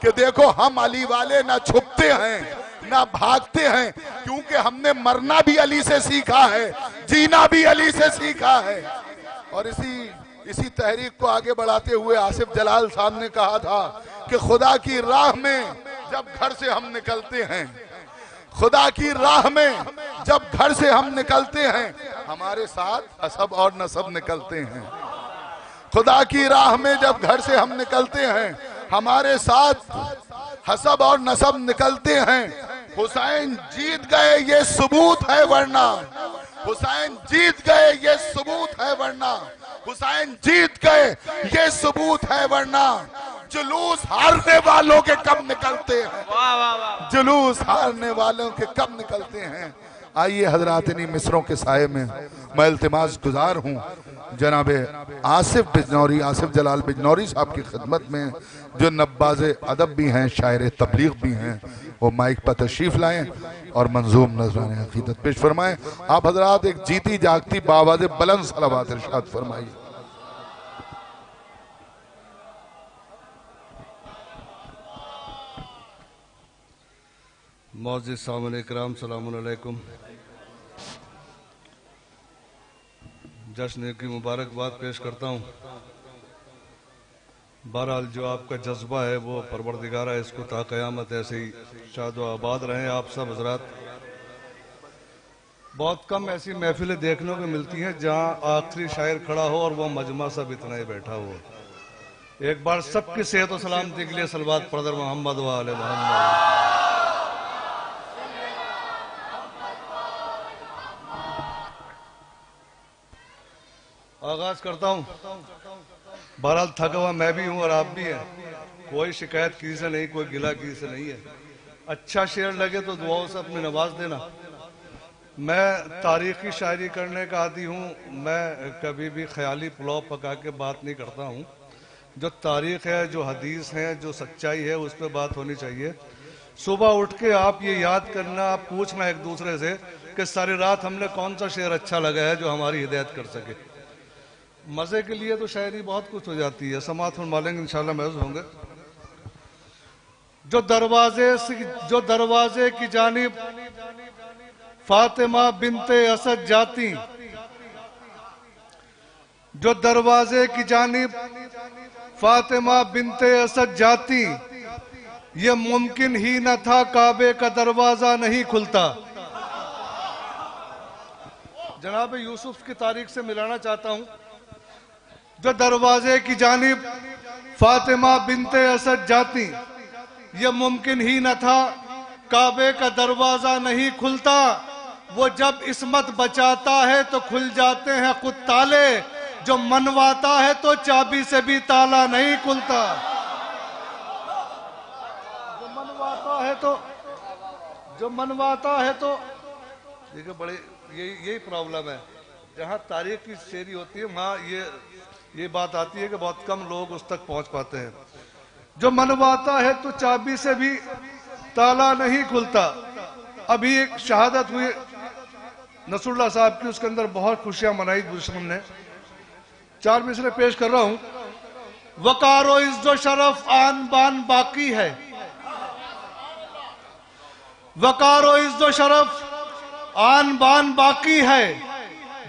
کہ دیکھو ہم علی والے نہ چھپتے ہیں نہ بھاگتے ہیں، کیونکہ ہم نے مرنا بھی علی سے سیکھا ہے، جینا بھی علی سے سیکھا ہے۔ اور اسی تحریک کو آگے بڑھاتے ہوئے آصف جلال صاحب نے کہا تھا کہ خدا کی راہ میں جب گھر سے ہم نکلتے ہیں، خدا کی راہ میں جب گھر سے ہم نکلتے ہیں، ہمارے ساتھ حسب اور نسب نکلتے ہیں۔ خدا کی راہ میں جب گھر سے ہم نکلتے ہیں، ہمارے ساتھ حسب اور نسب نکلتے ہیں۔ حسین جیت گئے یہ ثبوت ہے ورنہ، حسین جیت گئے یہ ثبوت ہے ورنہ، حسین جیت گئے یہ ثبوت ہے ورنہ، جلوس ہارنے والوں کے کب نکلتے ہیں، جلوس ہارنے والوں کے کب نکلتے ہیں۔ آئیے حضرات انہی مصروں کے سائے میں میں التماس گزار ہوں جناب آصف بجنوری، آصف جلال بجنوری صاحب کی خدمت میں، جو نباز ادب بھی ہیں، شاعر تبلیغ بھی ہیں، وہ مائک پر تشریف لائیں اور منظوم نذران عقیدت پیش فرمائیں۔ آپ حضرات ایک جیتی جاگتی بآواز بلند صلوات ارشاد فرمائیے۔ معزز سامعین اکرام، السلام علیکم۔ جشن کی مبارکباد پیش کرتا ہوں۔ بہرحال جو آپ کا جذبہ ہے وہ پروردگارہ اس کو تا قیامت ایسے ہی شاد و آباد رہیں آپ سب حضرات۔ بہت کم ایسی محفلیں دیکھنے کو ملتی ہیں جہاں آخری شاعر کھڑا ہو اور وہ مجمع سب اتنا ہی بیٹھا ہو۔ ایک بار سب کی صحت و سلامتی کے لیے صلوات پڑھ در محمد و آل محمد۔ آغاز کرتا ہوں۔ بہرحال تھکا ہوا میں بھی ہوں اور آپ بھی ہیں، کوئی شکایت کسی سے نہیں، کوئی گلہ کسی سے نہیں ہے۔ اچھا شعر لگے تو دعاؤں سے اپنی نواز دینا۔ میں تاریخی شاعری کرنے کا عادی ہوں، میں کبھی بھی خیالی پلاؤ پکا کے بات نہیں کرتا ہوں۔ جو تاریخ ہے، جو حدیث ہے، جو سچائی ہے، اس پہ بات ہونی چاہیے۔ صبح اٹھ کے آپ یہ یاد کرنا، آپ پوچھنا ایک دوسرے سے کہ ساری رات ہم نے کون سا شعر اچھا لگا ہے جو ہماری ہدایت کر سکے۔ مزے کے لیے تو شاعری بہت کچھ ہو جاتی ہے، سماعت فرما لیں گے انشاءاللہ محظوظ ہوں گے۔ جو دروازے کی جانب فاطمہ بنت اسد جاتی، جو دروازے کی جانب فاطمہ بنت اسد جاتی، یہ ممکن ہی نہ تھا کعبے کا دروازہ نہیں کھلتا۔ جناب یوسف کی تاریخ سے ملانا چاہتا ہوں۔ جو دروازے کی جانب فاطمہ بنت اسد جاتی، یہ ممکن ہی نہ تھا کعبے کا دروازہ نہیں کھلتا۔ وہ جب عصمت بچاتا ہے تو کھل جاتے ہیں خود تالے، جو منواتا ہے تو چابی سے بھی تالا نہیں کھلتا۔ جو منواتا ہے تو دیکھیں بڑے یہی پرابلم ہے، جہاں تاریخ کی شعری ہوتی ہے وہاں یہ بات آتی ہے کہ بہت کم لوگ اس تک پہنچ پاتے ہیں۔ جو منواتا ہے تو چابی سے بھی تالا نہیں کھلتا۔ ابھی ایک شہادت ہوئی نصر اللہ صاحب کی، اس کے اندر بہت خوشیاں منائی دشمن نے۔ 4 مصرے پیش کر رہا ہوں۔ وقار و عز و شرف آن بان باقی ہے، وقار و عز و شرف آن بان باقی ہے،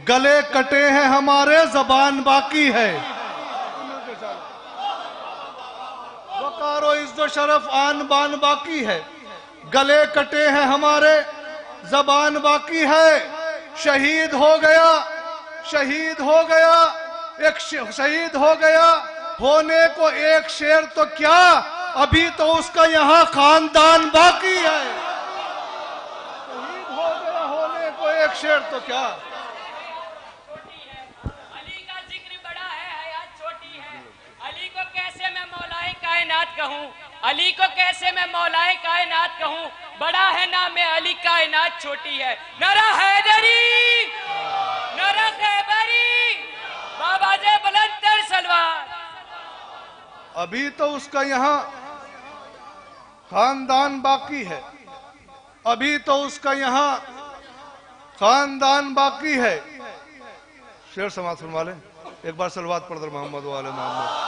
گلے کٹے ہیں ہمارے زبان باقی ہے۔ وقار و عز و شرف آن بان باقی ہے، گلے کٹے ہیں ہمارے زبان باقی ہے۔ شہید ہو گیا، شہید ہو گیا، ایک شہید ہو گیا، ہونے کو ایک شیر تو کیا، ابھی تو اس کا یہاں خاندان باقی ہے۔ شہید ہو گیا، ہونے کو ایک شیر تو کیا۔ علی کو کیسے میں مولا کائنات کہوں، بڑا ہے نام علی کائنات چھوٹی ہے۔ نعرہ حیدری، نعرہ خیبری، بابا جے بلند تر سلوار۔ ابھی تو اس کا یہاں خاندان باقی ہے، ابھی تو اس کا یہاں خاندان باقی ہے۔ شعر سماعت فرما لیں، ایک بار صلوات پڑھ در محمد و آل محمد۔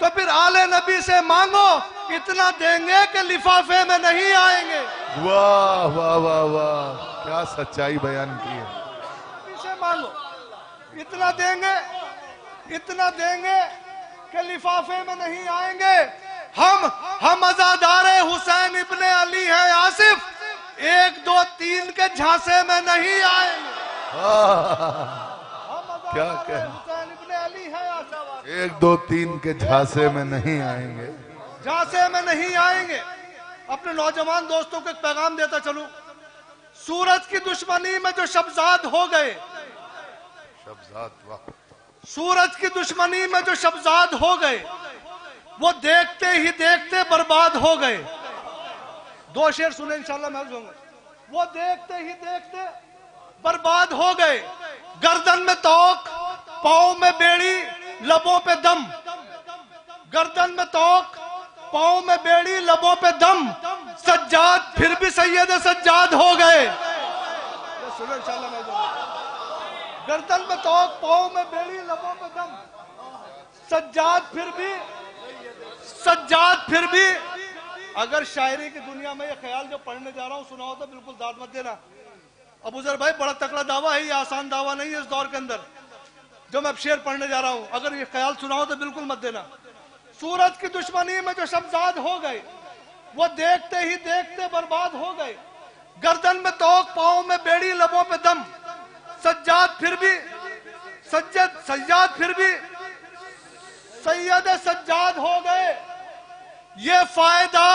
تو پھر آل نبی سے مانگو، اتنا دیں گے کہ لفافے میں نہیں آئیں گے۔ واہ واہ واہ واہ، کیا سچائی بیان کی ہے۔ نبی سے مانگو، اتنا دیں گے کہ لفافے میں نہیں آئیں گے۔ ہم عزادار حسین ابن علی ہیں آصف، 1 2 3 کے جھانسے میں نہیں آئیں گے۔ کیا کہنا، حسین ابن علی ہیں آصف، 1 2 3 کے جھانسے میں نہیں آئیں گے، جھانسے میں نہیں آئیں گے۔ اپنے نوجوان دوستوں کو ایک پیغام دیتا چلوں، سورج کی دشمنی میں جو شبزاد ہو گئے، شبزاد، واہ، سورج کی دشمنی میں جو شبزاد ہو گئے، وہ دیکھتے ہی دیکھتے برباد ہو گئے۔ 2 شعر سنیں انشاءاللہ محفوظ ہوں گے۔ وہ دیکھتے ہی دیکھتے برباد ہو گئے، گردن میں توق، پاؤں میں بیڑی، لبوں پہ دم، گردن میں توق، پاؤں میں بیڑی، لبوں پہ دم، سجاد پھر بھی سید سجاد ہو گئے۔ سنیں انشاءاللہ محفوظ ہوں گے۔ گردن میں توق، پاؤں میں بیڑی، لبوں پہ دم، سجاد پھر بھی۔ اگر شاعری کی دنیا میں یہ خیال جو پڑھنے جا رہا ہوں سنا ہو تو بالکل داد مت دینا۔ ابو ذر بھائی بڑا تکڑا دعویٰ ہے، یہ آسان دعویٰ نہیں ہے اس دور کے اندر جو میں اب شعر پڑھنے جا رہا ہوں، اگر یہ خیال سنا ہو تو بالکل مت دینا۔ سورج کی دشمنی میں جو شبزاد ہو گئے، وہ دیکھتے ہی دیکھتے برباد ہو گئے، گردن میں توق، پاؤں میں بیڑی، لبوں پہ دم، سجاد پھر بھی سید سجاد ہو گئے۔ یہ فائدہ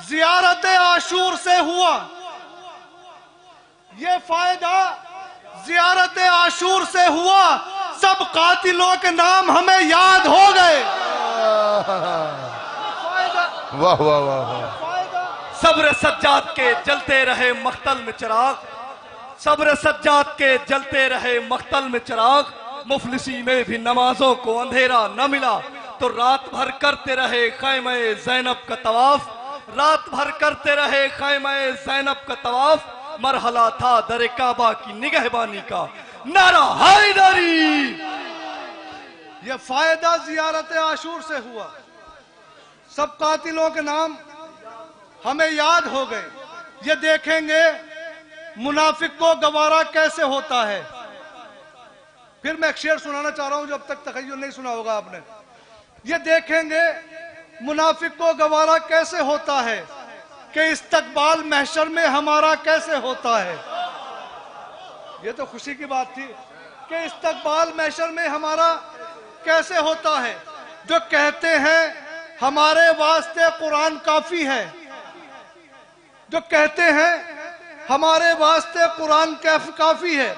زیارت عاشور سے ہوا، یہ فائدہ زیارت عاشور سے ہوا، سب قاتلوں کے نام ہمیں یاد ہو گئے۔ واہ واہ واہ، صبر سجاد کے جلتے رہے مقتل میں چراغ، صبر سجاد کے جلتے رہے مقتل میں چراغ، مفلسی میں بھی نمازوں کو اندھیرا نہ ملا تو رات بھر کرتے رہے خیمہ زینب کا طواف، رات بھر کرتے رہے خیمہ زینب کا طواف، مرحلہ تھا در کعبہ کی نگہبانی کا، نعرہ حیدری۔ یہ فائدہ زیارت عاشور سے ہوا، سب قاتلوں کے نام ہمیں یاد ہو گئے۔ یہ دیکھیں گے منافق کو گوارا کیسے ہوتا ہے۔ پھر میں ایک شعر سنانا چاہ رہا ہوں جو اب تک تخیل نہیں سنا ہوگا آپ نے۔ یہ دیکھیں گے منافق کو گوارا کیسے ہوتا ہے کہ استقبال محشر میں ہمارا کیسے ہوتا ہے۔ یہ تو خوشی کی بات تھی کہ استقبال محشر میں ہمارا کیسے ہوتا ہے۔ جو کہتے ہیں ہمارے واسطے قرآن کافی ہے، جو کہتے ہیں ہمارے واسطے قرآن کافی ہے،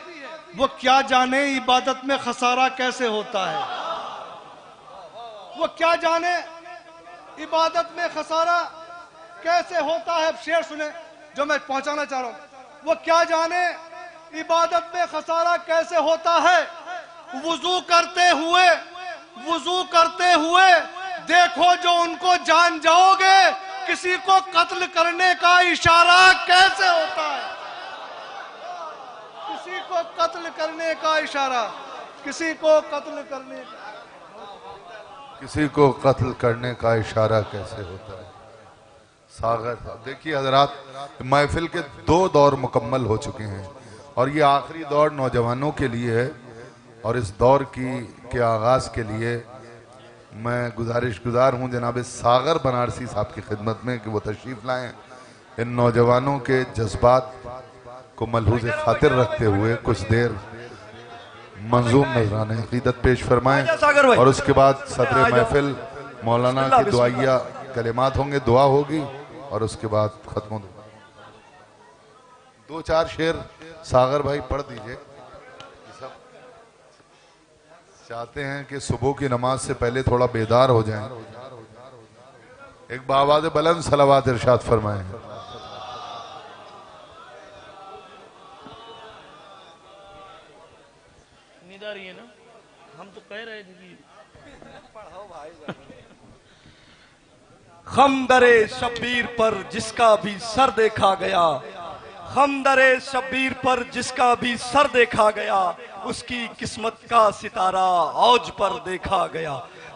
وہ کیا جانے عبادت میں خسارہ کیسے ہوتا ہے۔ وہ کیا جانے عبادت میں خسارہ کیسے ہوتا ہے۔ اب شعر سنیں جو میں پہنچانا چاہ رہا ہوں۔ وہ کیا جانے عبادت میں خسارہ کیسے ہوتا ہے، وضو کرتے ہوئے دیکھو جو ان کو جان جاؤ گے، کسی کو قتل کرنے کا اشارہ کیسے ہوتا ہے، کسی کو قتل کرنے کا اشارہ، کسی کو قتل کرنے کا، کسی کو قتل کرنے کا اشارہ کیسے ہوتا ہے۔ ساغر دیکھیے حضرات، محفل کے 2 دور مکمل ہو چکے ہیں اور یہ آخری دور نوجوانوں کے لیے ہے، اور اس دور کے آغاز کے لیے میں گزار ہوں جناب ساغر بنارسی صاحب کی خدمت میں کہ وہ تشریف لائیں، ان نوجوانوں کے جذبات کو ملحوظ خاطر رکھتے ہوئے کچھ دیر منظوم نذرانہ عقیدت پیش فرمائیں، اور اس کے بعد صدر محفل مولانا کی دعائیہ کلمات ہوں گے، دعا ہوگی، اور اس کے بعد ختم ہو۔ 2-4 شعر ساغر بھائی پڑھ دیجئے۔ چاہتے ہیں کہ صبح کی نماز سے پہلے تھوڑا بیدار ہو جائیں، ایک بآواز بلند صلوات ارشاد فرمائیں۔ نیند آ رہی ہے نا، ہم تو کہہ رہے تھے کہ خمدر شبیر پر جس کا بھی سر دیکھا گیا، خمدر شبیر پر جس کا بھی سر دیکھا گیا، اس کی قسمت کا ستارہ اوج پر دیکھا گیا۔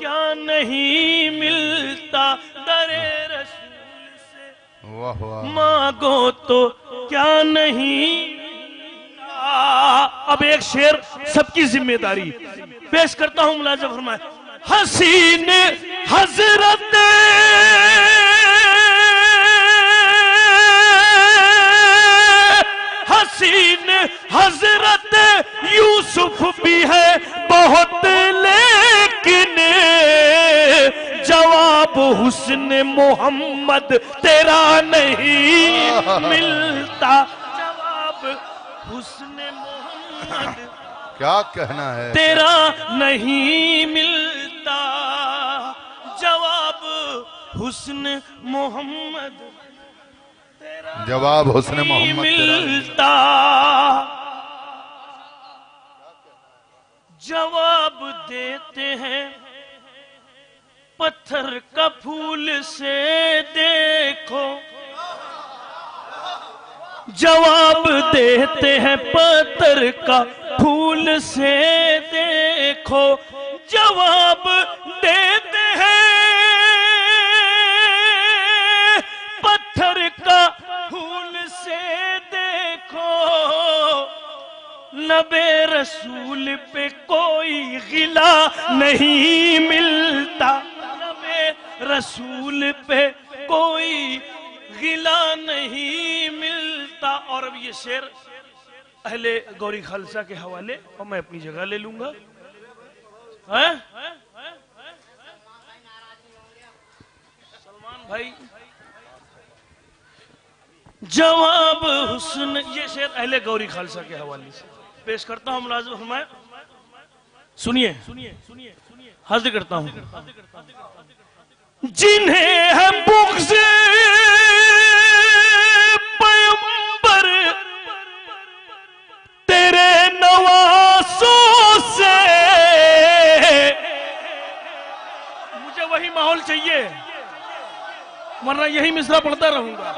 کیا نہیں ملتا در رسول سے، واہ واہ مانگو تو کیا نہیں ملتا۔ اب ایک شعر سب کی ذمہ داری پیش کرتا ہوں، ملاحظہ فرمائے۔ حسین حضرت حسین حضرت یوسف بھی ہے بہت، لیکن جواب حسن محمد تیرا نہیں ملتا، جواب حسن محمد کیا کہنا ہے تیرا نہیں ملتا، جواب حسن محمد جواب حسن محمد تیرا ملتا، جواب دیتے ہیں پتھر کا پھول سے دیکھو، جواب دیتے ہیں پتھر کا پھول سے دیکھو، جواب دیتے ہیں پتھر کا پھول سے دیکھو، لب رسول پہ کوئی غلا نہیں ملتا، لب رسول پہ کوئی غلا نہیں ملتا۔ اور اب یہ شعر اہل گوری خالصہ کے حوالے اور میں اپنی جگہ لے لوں گا۔ سلمان بھائی جواب حسن، یہ شعر اہل گوری خالصہ کے حوالے سے پیش کرتا ہوں، ملاحظہ فرمائے، سنیے حاضر کرتا ہوں۔ جنہیں ہے بغض پیغمبر تیرے نواسوں سے، مجھے وہی ماحول چاہیے ورنہ یہی مصرع پڑھتا رہوں گا۔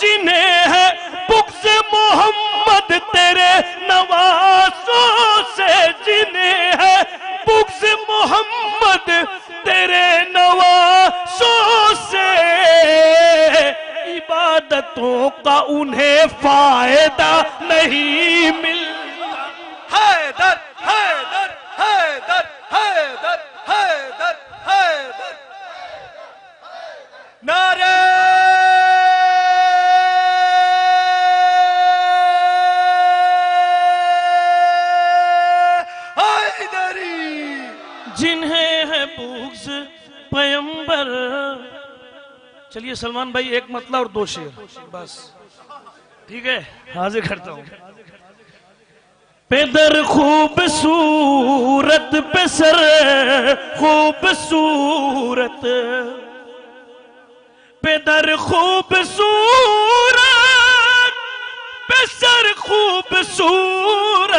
جنہیں ہے بغض محمد تیرے نواسوں سے، جنہیں ہے بغض محمد تیرے نواسوں سے، عبادتوں کا انہیں فائدہ نہیں ملتا۔ حیدر حیدر حیدر حیدر حیدر حیدر، نعرہ جنہیں ہے بغض پیغمبر۔ چلیے سلمان بھائی ایک مطلع اور دو شعر بس، ٹھیک ہے حاضر کرتا ہوں۔ پیدر خوبصورت پہ سر خوبصورت، پیدر خوبصورت پہ سر خوبصورت،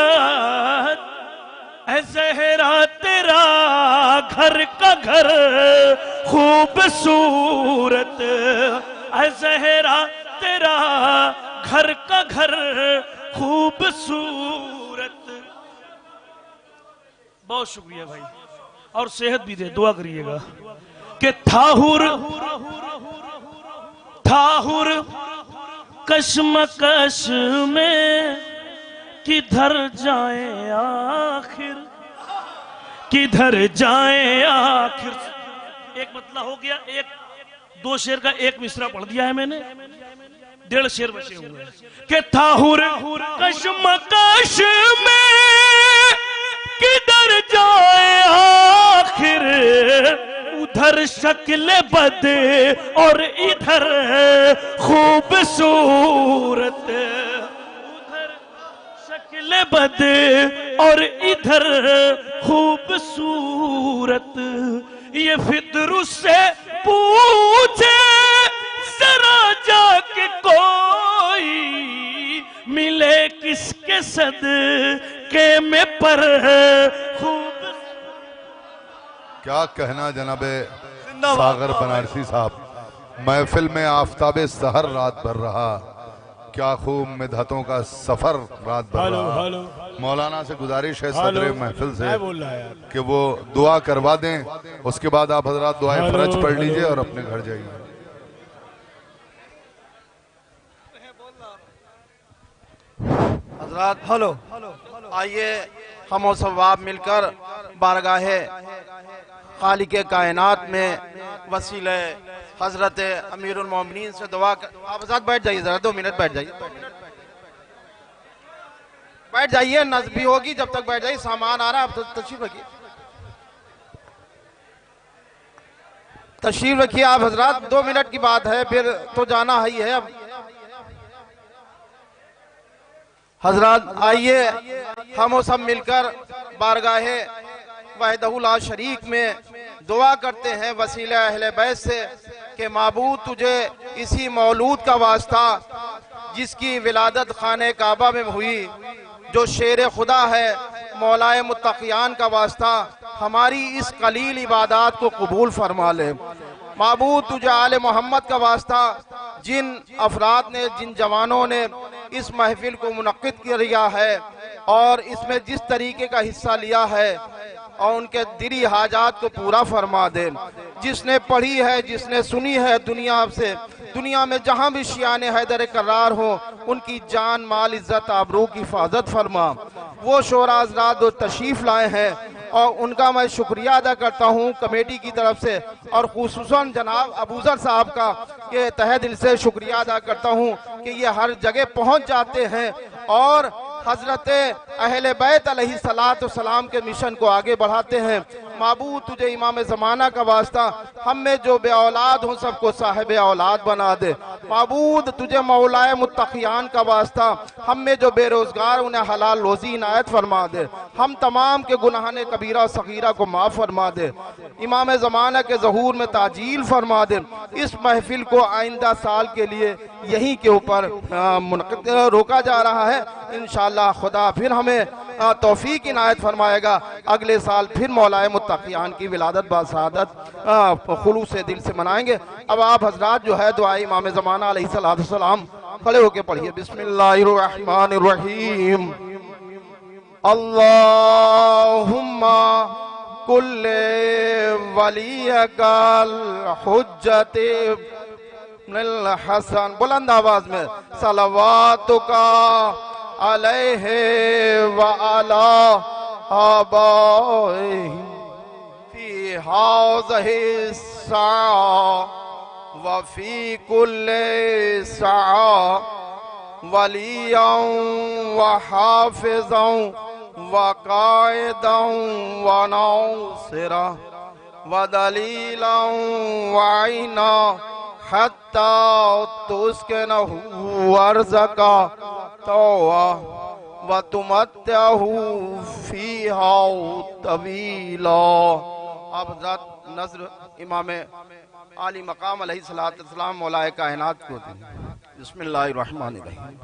اے زہرا تیرا گھر کا گھر خوبصورت، اے زہرا تیرا گھر کا گھر خوبصورت۔ بہت شکریہ بھائی، اور صحت بھی دے، دعا کریے گا کہ تھاہر کشمکش میں کدھر جائیں آخر، کدھر جائیں آخر۔ ایک مطلع ہو گیا، ایک دو شعر کا ایک مصرع پڑھ دیا ہے میں نے، 1.5 شعر بچے ہوئے ہیں کہ تھاہر کشمکش میں کدھر جائیں آخر، ادھر شکل بد اور ادھر خوبصورت، ادھر شکل بد اور ادھر خوبصورت۔ یہ فطر سے پوچھے ذرا جا کے کوئی، ملے کس کے صدقے میں پر خوب۔ کیا کہنا جناب ساغر بنارسی صاحب، محفل میں آفتاب سحر رات بھر رہا، کیا خوب مدحتوں کا سفر رات بھر رہا۔ مولانا سے گزارش ہے صدر ہلو، محفل سے میں بول رہا ہے کہ وہ دعا کروا دیں، اس کے بعد آپ حضرات دعائیں فرج پڑھ لیجئے اور اپنے گھر جائیے۔ حضرات ہلو آئیے ہم و ثواب مل کر بارگاہ خالق کائنات میں وسیلہ حضرت امیر المومنین سے دعا کر۔ آپ حضرات بیٹھ جائیے ذرا 2 منٹ بیٹھ جائیے، بیٹھ جائیے، نظم بھی ہوگی جب تک بیٹھ جائیے، سامان آ رہا ہے، آپ تشریف رکھیے، تشریف رکھیے آپ حضرات، 2 منٹ کی بات ہے، پھر تو جانا ہی ہے۔ اب حضرات آئیے ہم و سب مل کر بارگاہ وحدہ لا شریک میں دعا کرتے ہیں وسیلہ اہل بیت سے کہ معبود تجھے اسی مولود کا واسطہ جس کی ولادت خانہ کعبہ میں ہوئی، جو شیر خدا ہے، مولائے متقیان کا واسطہ ہماری اس قلیل عبادات کو قبول فرما لے۔ معبود تجھے آل محمد کا واسطہ جن افراد نے، جن جوانوں نے اس محفل کو منعقد کیا ہے اور اس میں جس طریقے کا حصہ لیا ہے، اور ان کے دلی حاجات کو پورا فرما دے۔ جس نے پڑھی ہے، جس نے سنی ہے دنیا میں جہاں بھی شیعان حیدر کرار ہو، ان کی جان مال عزت آبرو کی حفاظت فرما۔ وہ شعراء حضرات جو تشریف لائے ہیں اور ان کا میں شکریہ ادا کرتا ہوں کمیٹی کی طرف سے، اور خصوصاً جناب ابوذر صاحب کا کہ تہہ دل سے شکریہ ادا کرتا ہوں کہ یہ ہر جگہ پہنچ جاتے ہیں اور حضرت اہل بیت علیہ السلام کے مشن کو آگے بڑھاتے ہیں۔ معبود تجھے امام زمانہ کا واسطہ ہم میں جو بے اولاد ہوں سب کو صاحب اولاد بنا دے۔ معبود تجھے مولائے متقیان کا واسطہ ہم میں جو بے روزگار انہیں حلال روزی عنایت فرما دے۔ ہم تمام کے گناہان کبیرہ و صغیرہ کو معاف فرما دے۔ امام زمانہ کے ظہور میں تعجیل فرما دے۔ اس محفل کو آئندہ سال کے لیے یہیں کے اوپر روکا جا رہا ہے۔ انشاءاللہ خدا پھر ہمیں توفیق عنایت فرمائے گا، اگلے سال پھر مولائے متقیان کی ولادت بسعادت خلوص دل سے منائیں گے۔ اب آپ حضرات جو ہے دعائے امام زمانہ علیہ السلام کھڑے ہو کے پڑھیے۔ بسم اللہ الرحمن الرحیم۔ اللہم کل ولیک الحجت ابن الحسن، بلند آواز میں، صلواتک علیہ وعلا آبائہ فی ہذہ الساعہ وفی کل ساعہ ولیاً وحافظاً وقائداً وناصرا ودلیلا وعینا حتی تسکنہ ارضکا طوعا وتمتعہ فیہا طویلا۔ آپ حضرات نظر امام عالی مقام علیہ السلام مولا کائنات کو دیں۔ بسم اللہ الرحمن الرحیم۔